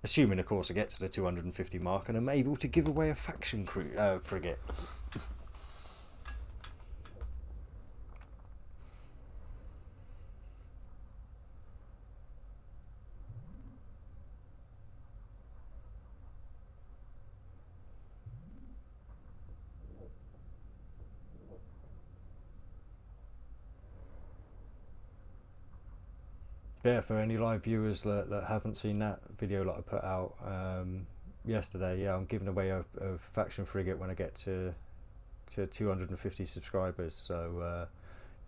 Assuming, of course, I get to the 250 mark and I'm able to give away a faction frigate. Yeah, for any live viewers that haven't seen that video that I put out yesterday, yeah, I'm giving away a faction frigate when I get to 250 subscribers. So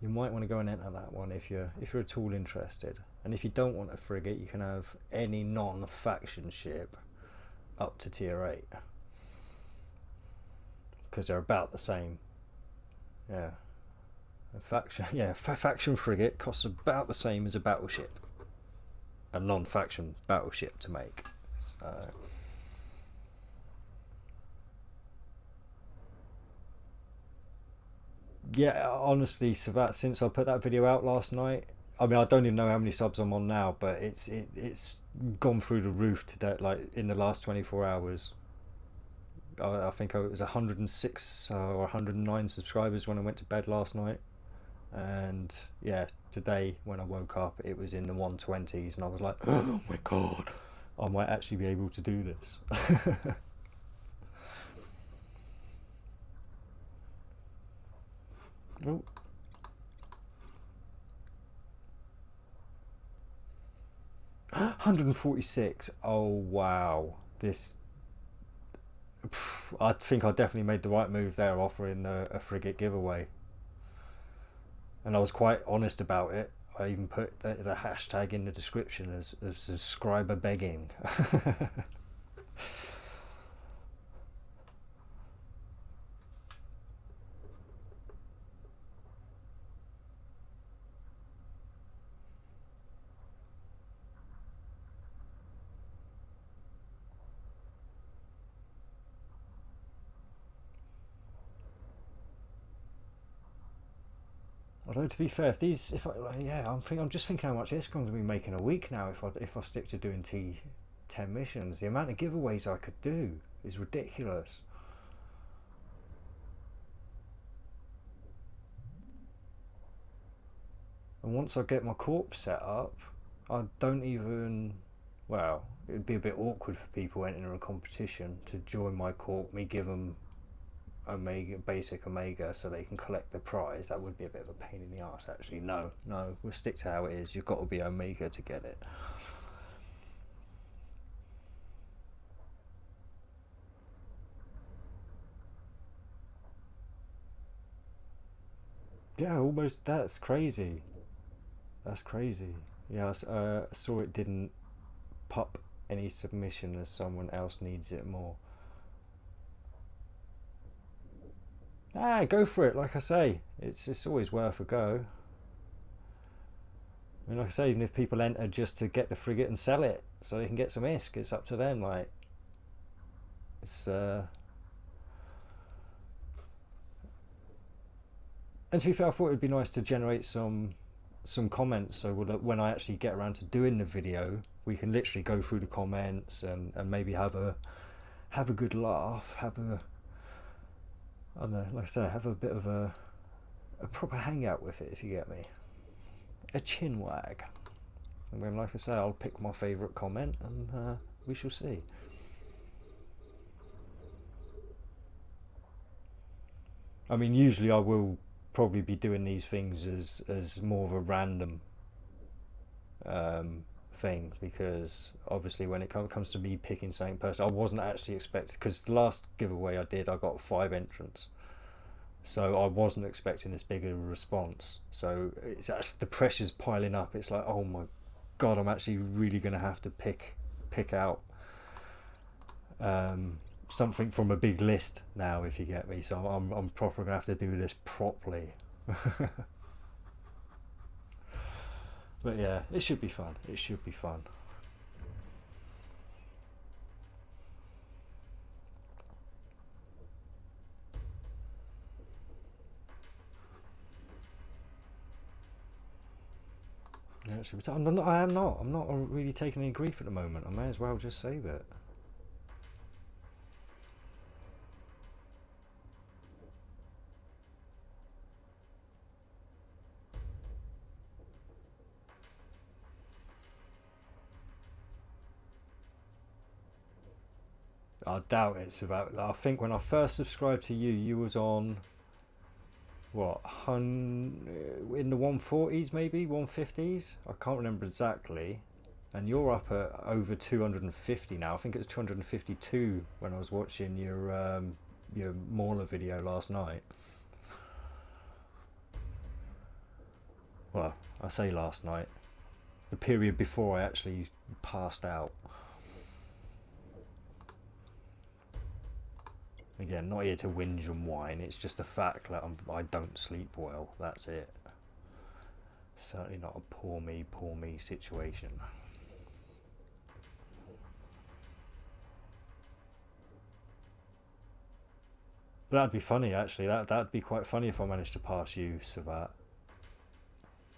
you might want to go and enter that one if you're at all interested. And if you don't want a frigate, you can have any non-faction ship up to tier 8 because they're about the same. Yeah, faction frigate costs about the same as a battleship. A non-faction battleship to make. So yeah, honestly, so that since I put that video out last night, I mean, I don't even know how many subs I'm on now, but it's gone through the roof today. Like in the last 24 hours, I think it was 106 or 109 subscribers when I went to bed last night. And yeah, today when I woke up it was in the 120s and I was like, oh my god, I might actually be able to do this. Oh. $146. Oh wow, this I think I definitely made the right move there, offering a frigate giveaway. And I was quite honest about it. I even put the hashtag in the description as subscriber begging. Although to be fair, I'm just thinking how much it's going to be making a week now if I stick to doing T10 missions. The amount of giveaways I could do is ridiculous. And once I get my corp set up, I don't even, well, it'd be a bit awkward for people entering a competition to join my corp, me give them basic Omega so they can collect the prize. That would be a bit of a pain in the arse actually. No, we'll stick to how it is. You've got to be Omega to get it. Yeah, almost. That's crazy. Yeah, I saw it didn't pop any submission as someone else needs it more. Go for it. Like I say, it's always worth a go. I mean, like I say, even if people enter just to get the frigate and sell it so they can get some ISK, it's up to them. Like, it's and to be fair, I thought it'd be nice to generate some comments so when I actually get around to doing the video, we can literally go through the comments and maybe have have a good laugh, have a, I don't know, like I say, have a bit of a proper hangout with it, if you get me. A chin wag. And then, like I say, I'll pick my favourite comment and we shall see. I mean, usually I will probably be doing these things as more of a random thing, because obviously when it comes to me picking something personal, I wasn't actually expecting, because the last giveaway I did, I got 5 entrants. So I wasn't expecting this big a response. So it's actually, the pressure's piling up. It's like, oh my god, I'm actually really going to have to pick out something from a big list now, if you get me. So I'm proper going to have to do this properly. But yeah, it should be fun. It should be fun. Yeah, it should be. I am not. I'm not really taking any grief at the moment. I may as well just save it. I doubt it's about. I think when I first subscribed to you, you was on what, in the 140s, maybe 150s. I can't remember exactly. And you're up at over 250 now. I think it was 252 when I was watching your Mauler video last night. Well, I say last night, the period before I actually passed out. Again, not here to whinge and whine. It's just a fact that I don't sleep well. That's it. Certainly not a poor me situation. But that'd be funny, actually. That'd be quite funny if I managed to pass you, Savat.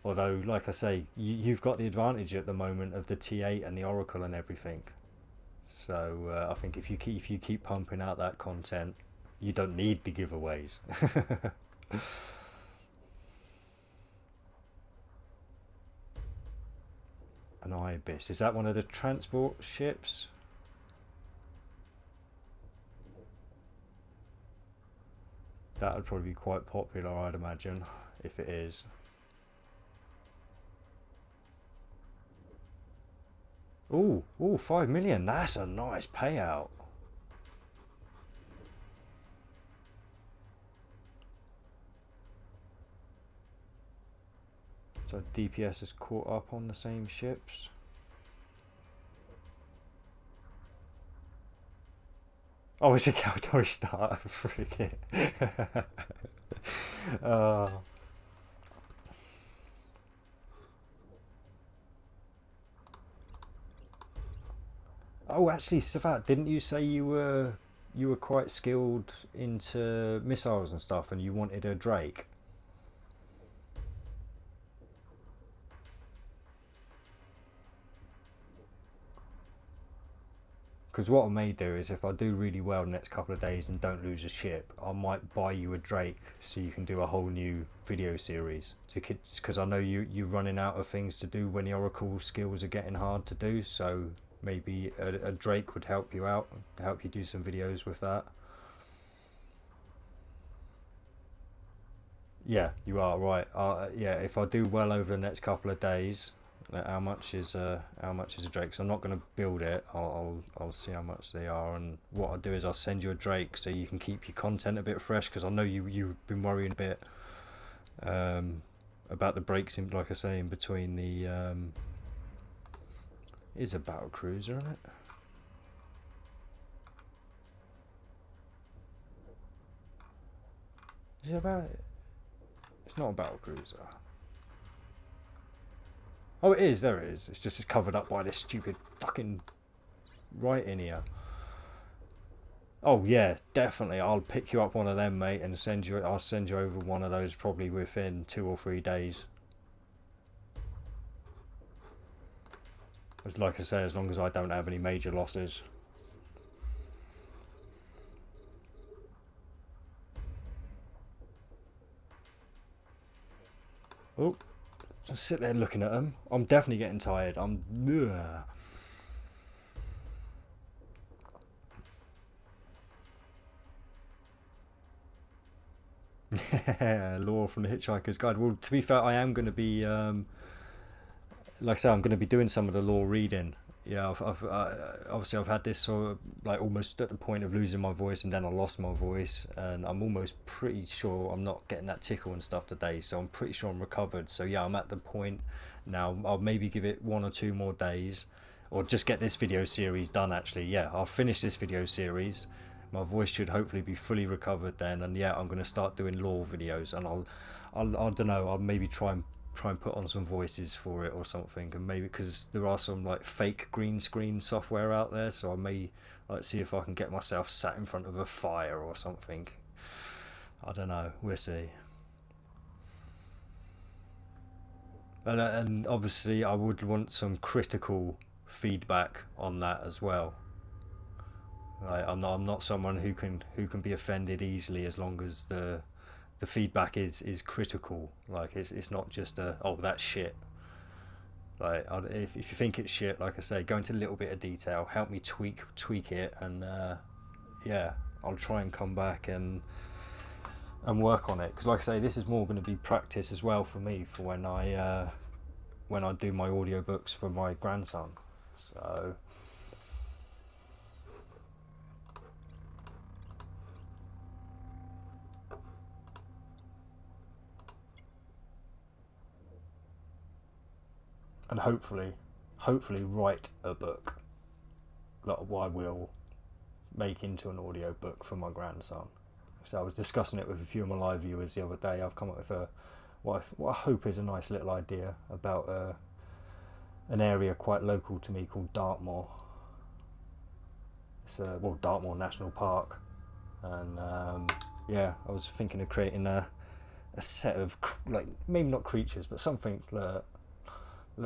Although, like I say, you've got the advantage at the moment of the T8 and the Oracle and everything. So I think if you keep pumping out that content, you don't need the giveaways. An Ibis, is that one of the transport ships? That would probably be quite popular, I'd imagine, if it is. Ooh, 5 million. That's a nice payout. So DPS is caught up on the same ships. Oh, it's a Caldori starter. Frick it. Oh, actually, Savat, didn't you say you were quite skilled into missiles and stuff, and you wanted a Drake? Because what I may do is, if I do really well the next couple of days and don't lose a ship, I might buy you a Drake so you can do a whole new video series. Because I know you're running out of things to do when the Oracle skills are getting hard to do, so maybe a Drake would help you out, help you do some videos with that. Yeah, you are right. Yeah, if I do well over the next couple of days, how much is a Drake? So I'm not going to build it. I'll see how much they are, and what I'll do is I'll send you a Drake so you can keep your content a bit fresh, because I know you've been worrying a bit about the breaks in, like I say, in between the is a battle cruiser, isn't it? Is it about it? It's not a battle cruiser. Oh, it is. There it is. It's covered up by this stupid fucking writing here. Oh yeah, definitely. I'll pick you up one of them, mate, and I'll send you over one of those probably within 2 or 3 days. Like I say, as long as I don't have any major losses. Oh, just sit there looking at them. I'm definitely getting tired. Ugh. Law from the Hitchhiker's Guide. Well, to be fair, I am going to be, like I say, I'm going to be doing some of the law reading. Yeah, obviously I've had this sort of like almost at the point of losing my voice, and then I lost my voice, and I'm almost pretty sure I'm not getting that tickle and stuff today. So I'm pretty sure I'm recovered. So yeah, I'm at the point now. I'll maybe give it 1 or 2 more days, or just get this video series done. Actually, yeah, I'll finish this video series. My voice should hopefully be fully recovered then, and yeah, I'm going to start doing law videos, and I don't know, I'll maybe try and put on some voices for it or something, and maybe because there are some like fake green screen software out there, so I may like see if I can get myself sat in front of a fire or something. I don't know, we'll see. And obviously I would want some critical feedback on that as well. Like, I'm not someone who can be offended easily, as long as the feedback is critical. Like it's not just a, oh, that's shit. Like if you think it's shit, like I say, go into a little bit of detail, help me tweak it, and yeah, I'll try and come back and work on it. Because like I say, this is more going to be practice as well for me for when I do my audiobooks for my grandson. So and hopefully write a book that I will make into an audio book for my grandson. So I was discussing it with a few of my live viewers the other day. I've come up with what I hope is a nice little idea about an area quite local to me called Dartmoor. It's Dartmoor National Park, and yeah, I was thinking of creating a set of like, maybe not creatures, but something that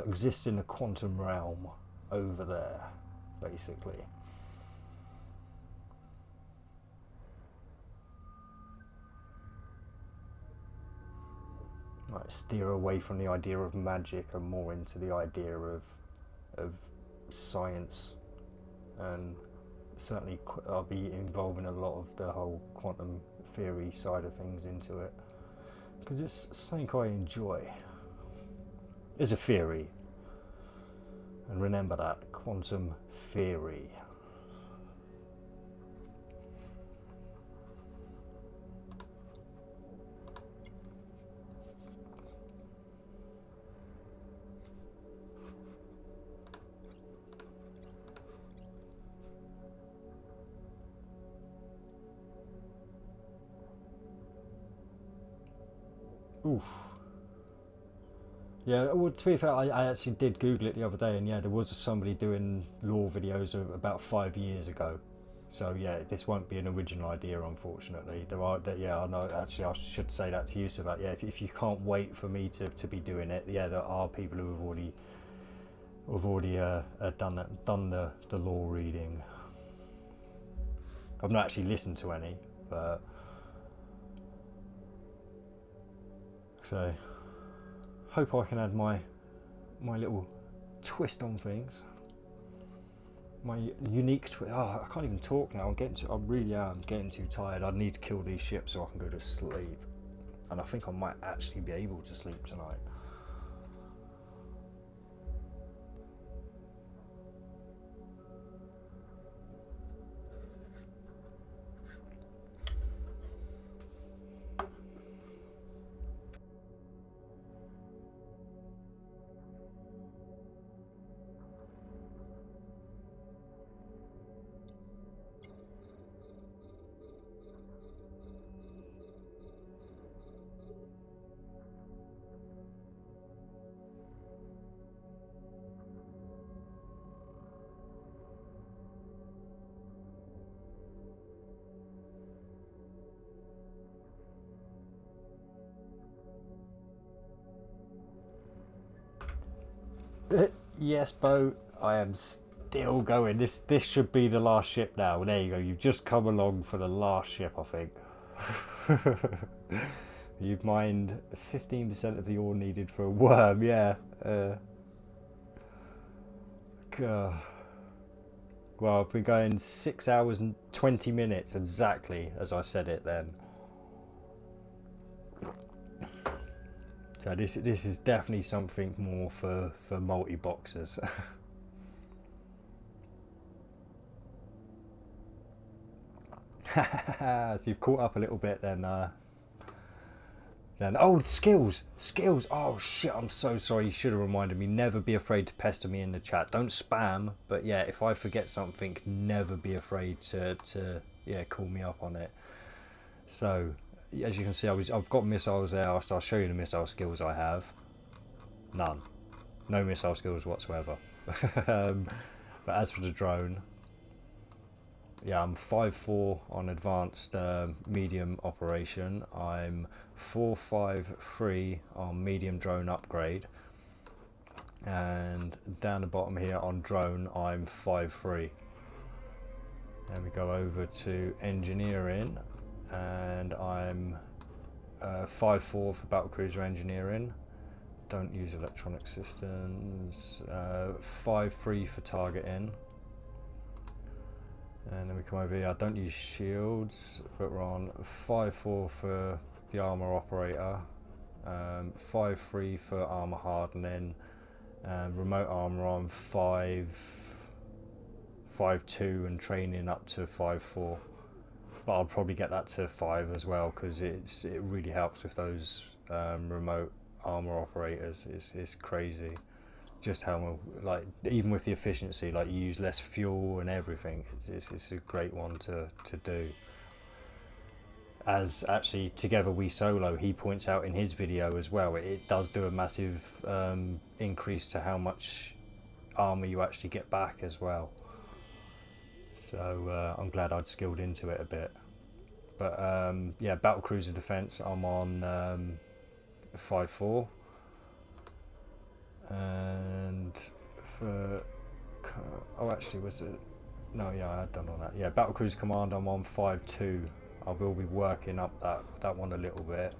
exists in the quantum realm over there, basically. Like steer away from the idea of magic and more into the idea of science, and certainly I'll be involving a lot of the whole quantum theory side of things into it, because it's something I enjoy. It's a theory, and remember that, quantum theory. Oof. Yeah, well, to be fair, I actually did Google it the other day, and yeah, there was somebody doing law videos about 5 years ago. So yeah, this won't be an original idea, unfortunately. Yeah, I know. Actually, I should say that to you, so that yeah, if you can't wait for me to be doing it, yeah, there are people who have already done the law reading. I've not actually listened to any, but so. Hope I can add my little twist on things. My unique twist. Oh, I can't even talk now. I really am getting too tired. I need to kill these ships so I can go to sleep. And I think I might actually be able to sleep tonight. Yes, Bo, I am still going. This should be the last ship now. There you go. You've just come along for the last ship, I think. You've mined 15% of the ore needed for a worm, yeah. God. Well, I've been going 6 hours and 20 minutes exactly as I said it then. So this is definitely something more for multi-boxers. So you've caught up a little bit then. Oh, skills. Oh shit, I'm so sorry. You should have reminded me. Never be afraid to pester me in the chat. Don't spam, but yeah, if I forget something, never be afraid to call me up on it. So as you can see, I've got missiles there. I'll show you the missile skills I have. None. No missile skills whatsoever. But as for the drone, yeah, I'm 5-4 on advanced medium operation. I'm 4-5-3 on medium drone upgrade. And down the bottom here on drone, I'm 5-3. Then we go over to engineering, and I'm 5-4 for battlecruiser engineering. Don't use electronic systems. 5-3 for targeting. And then we come over here. I don't use shields, but we're on 5-4 for the armor operator, 5-3 for armor hardening, remote armor on 5-2 and training up to 5-4. But I'll probably get that to 5 as well, because it really helps with those remote armor operators. It's crazy just how, like, even with the efficiency, like, you use less fuel and everything. It's a great one to do. As actually Together We Solo, he points out in his video as well, it does do a massive increase to how much armor you actually get back as well. So I'm glad I'd skilled into it a bit. But yeah, battlecruiser defense, I'm on 5-4. And for actually, was it? No, yeah, I had done on that. Yeah, battlecruiser command, I'm on 5-2. I will be working up that one a little bit.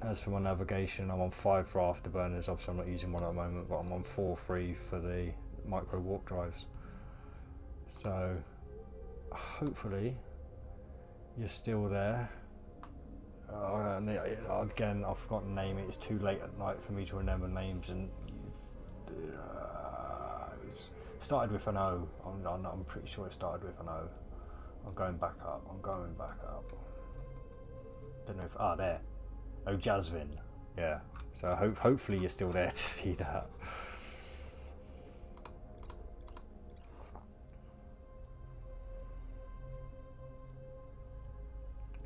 As for my navigation, I'm on 5 for afterburners. Obviously I'm not using one at the moment, but I'm on 4-3 for the micro warp drives. So hopefully you're still there. Again, I've forgotten the name. It's too late at night for me to remember names, and it started with an O. I'm pretty sure it started with an O. I'm going back up. Don't know if there. Oh, Jasvin. Yeah. So hopefully you're still there to see that.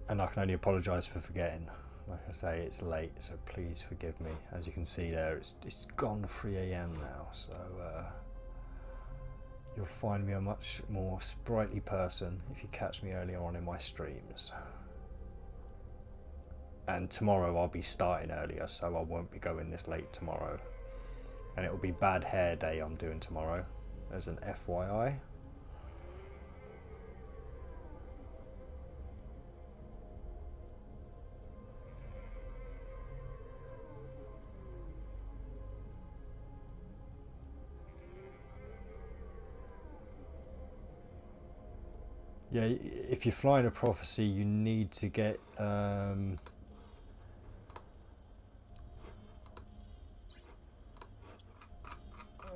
And I can only apologise for forgetting. Like I say, it's late, so please forgive me. As you can see there, it's gone 3 AM now, so you'll find me a much more sprightly person if you catch me earlier on in my streams. And tomorrow I'll be starting earlier, so I won't be going this late tomorrow. And it'll be bad hair day I'm doing tomorrow, as an FYI. Yeah, if you're flying a prophecy, you need to get I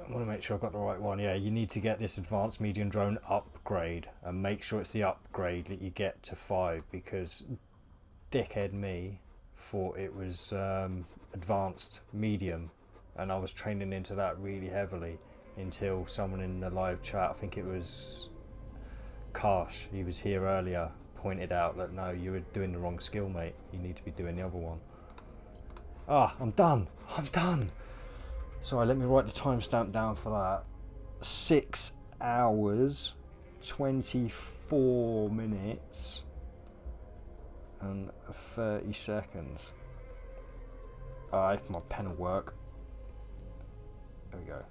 want to make sure I've got the right one. Yeah, you need to get this advanced medium drone upgrade, and make sure it's the upgrade that you get to 5, because dickhead me thought it was advanced medium, and I was training into that really heavily until someone in the live chat, I think it was Karsh, he was here earlier, pointed out that no, you were doing the wrong skill, mate. You need to be doing the other one. I'm done. Sorry, let me write the timestamp down for that. 6 hours, 24 minutes, and 30 seconds. If my pen will work. There we go.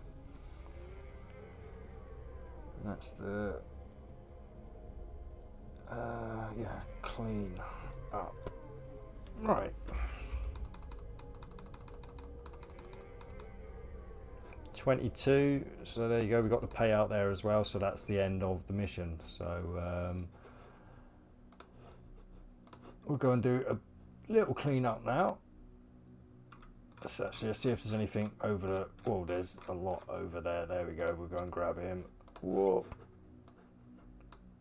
That's the... yeah, clean up. Right. 22. So there you go. We got the payout there as well. So that's the end of the mission. So we'll go and do a little clean up now. Let's actually see if there's anything over the. Oh, there's a lot over there. There we go. We'll go and grab him. Whoop.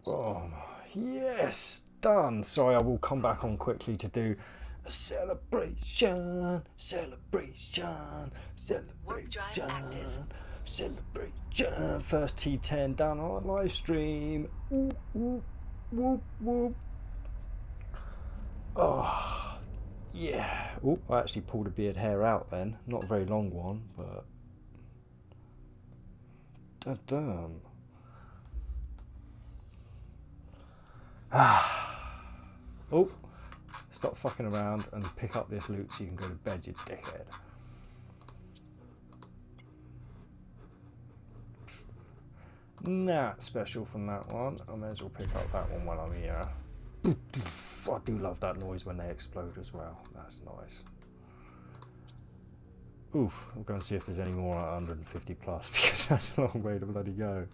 Oh, yes, done. Sorry, I will come back on quickly to do a celebration, celebration, celebration, celebration. First T10 done on a live stream. Whoop, whoop, whoop, whoop. Oh, yeah. Oh, I actually pulled a beard hair out then. Not a very long one, but. Da-dum. Oh, stop fucking around and pick up this loot so you can go to bed, you dickhead. Nah, special from that one. I may as well pick up that one while I'm here. I do love that noise when they explode as well. That's nice. Oof, we'll go and see if there's any more at 150 plus because that's a long way to bloody go.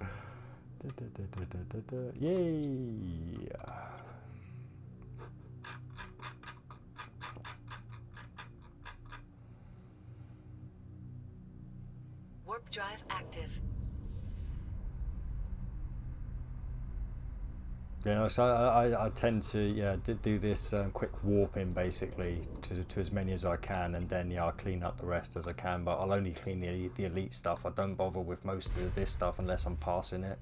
Yay! Warp drive active. Yeah, so I tend to do this quick warping basically to as many as I can, and then I'll clean up the rest as I can. But I'll only clean the elite stuff. I don't bother with most of this stuff unless I'm passing it.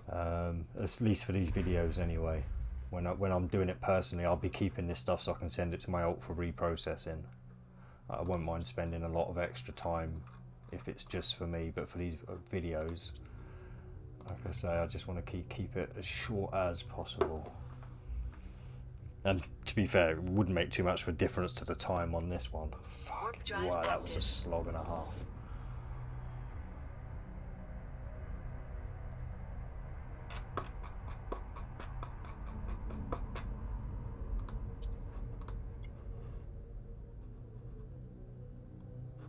At least for these videos anyway. When I'm doing it personally, I'll be keeping this stuff so I can send it to my alt for reprocessing. I won't mind spending a lot of extra time if it's just for me, but for these videos, like I say, I just want to keep it as short as possible. And to be fair, it wouldn't make too much of a difference to the time on this one. Fuck, wow, that was a slog and a half.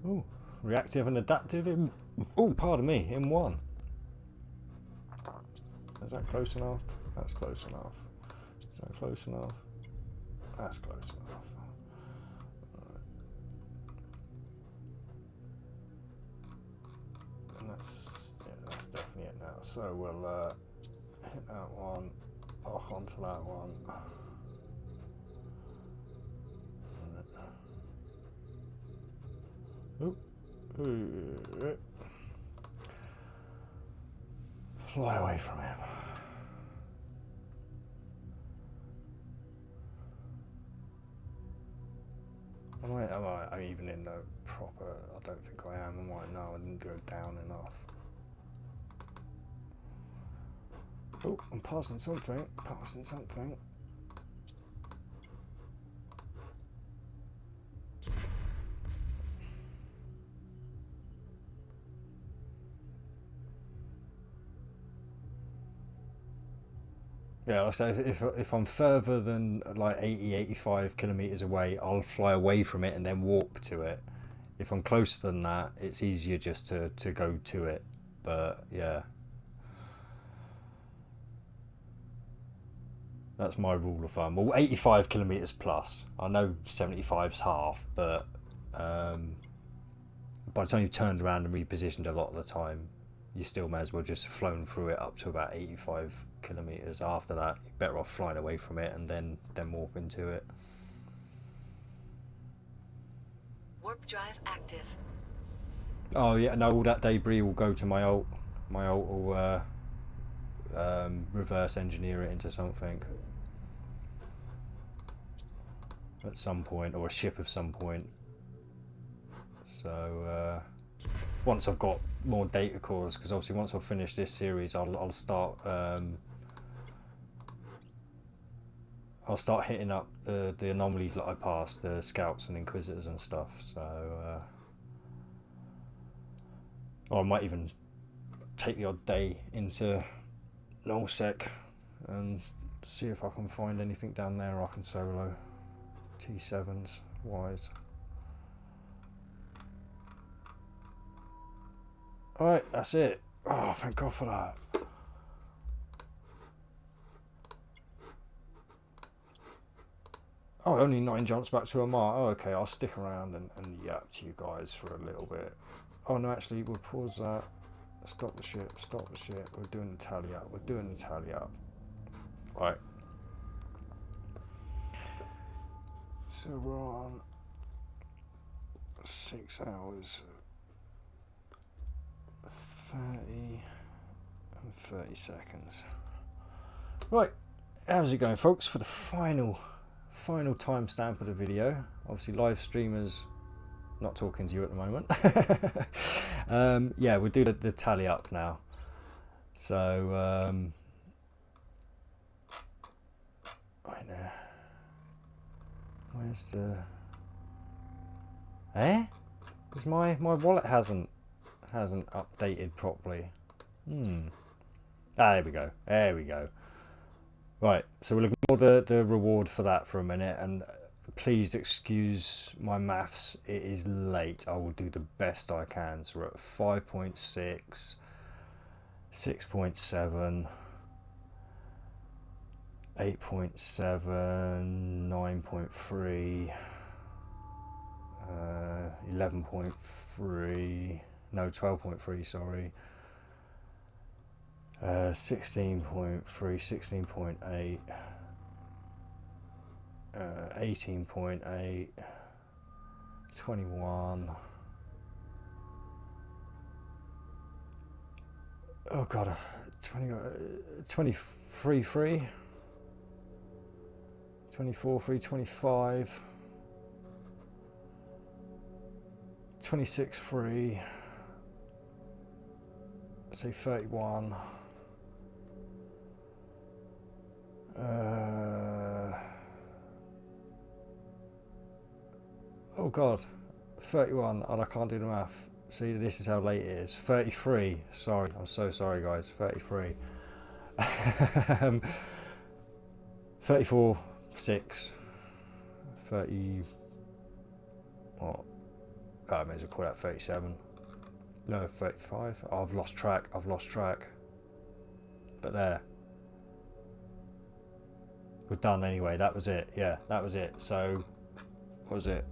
Ooh, reactive and adaptive in. Oh, pardon me, in one. Is that close enough? That's close enough. Is that close enough? That's close enough. Right. And that's definitely it now. So we'll hit that one, off onto that one. Fly away from him. Am I even in the proper? I don't think I am. I might know. I didn't go down enough. Oh, I'm passing something. Passing something. Yeah, so if I'm further than like 85 kilometers away, I'll fly away from it and then warp to it. If I'm closer than that, it's easier just to go to it. But yeah, that's my rule of thumb. Well, 85 kilometers plus. I know 75's half, but by the time you've turned around and repositioned a lot of the time, you still may as well just flown through it up to about 85 kilometers. After that, you're better off flying away from it and then warp into it. Warp drive active. Oh yeah, no, all that debris will go to my alt. My alt will reverse engineer it into something at some point, or a ship of some point. So once I've got more data cores, because obviously once I've finished this series, I'll start hitting up the anomalies that I passed, the scouts and inquisitors and stuff. So or I might even take the odd day into nullsec and see if I can find anything down there I can solo. T7s wise. Alright, that's it. Oh, thank God for that. Oh, only 9 jumps back to a mile. Oh, okay, I'll stick around and yap to you guys for a little bit. Oh, no, actually, we'll pause that. Stop the ship, stop the ship. We're doing the tally up. We're doing the tally up. Right. So we're on 6 hours, 30 and 30 seconds. Right, how's it going, folks? For the final timestamp of the video. Obviously, live streamers not talking to you at the moment. Yeah, we'll do the tally up now. So right there. Where's the because my wallet hasn't updated properly. There we go, there we go. Right, so we'll ignore the reward for that for a minute, and please excuse my maths, it is late. I will do the best I can. So we're at 5.6, 6.7, 8.7, 9.3, 11.3, no, 12.3, sorry. 16.3, 16.8, 18.8, 21. Oh god, 23 free, 24 free, 25, 26 free, say 31. Oh god, 31, and I can't do the math. See, this is how late it is. 33, sorry, I'm so sorry guys, 33. 34, 6, 30, what? Oh, I may as well call that 37. No, 35, oh, I've lost track. But there. We're done anyway, that was it, yeah, that was it. So, what was it?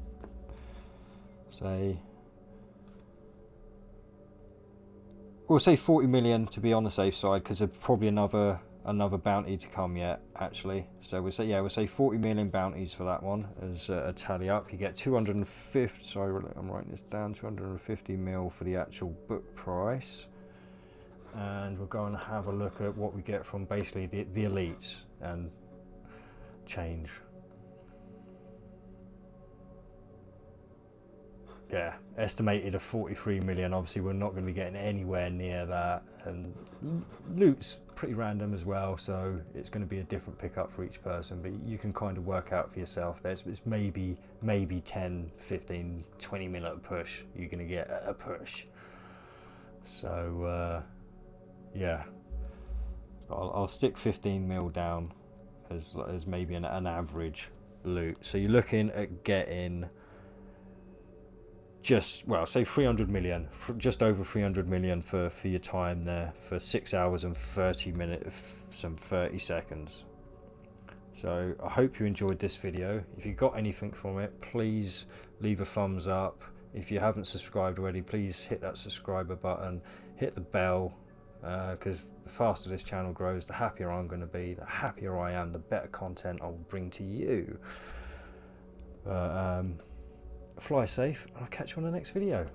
We'll say 40 million to be on the safe side, because there's probably another bounty to come yet, actually. So we'll say 40 million bounties for that one as a tally up. You get 250, sorry, I'm writing this down, 250 mil for the actual book price. And we're going to have a look at what we get from basically the elites and change. Yeah, estimated of 43 million. Obviously we're not going to be getting anywhere near that, and loot's pretty random as well, so it's going to be a different pickup for each person, but you can kind of work out for yourself. It's maybe 10, 15, 20 mil at a push you're going to get at a push. So yeah, I'll stick 15 mil down as maybe an average loot. So you're looking at getting just, well, say 300 million, just over 300 million for your time there for 6 hours and 30 minutes, some 30 seconds. So I hope you enjoyed this video. If you got anything from it, please leave a thumbs up. If you haven't subscribed already, please hit that subscriber button, hit the bell, because the faster this channel grows, the happier I'm going to be. The happier I am, the better content I will bring to you. Fly safe, and I'll catch you on the next video.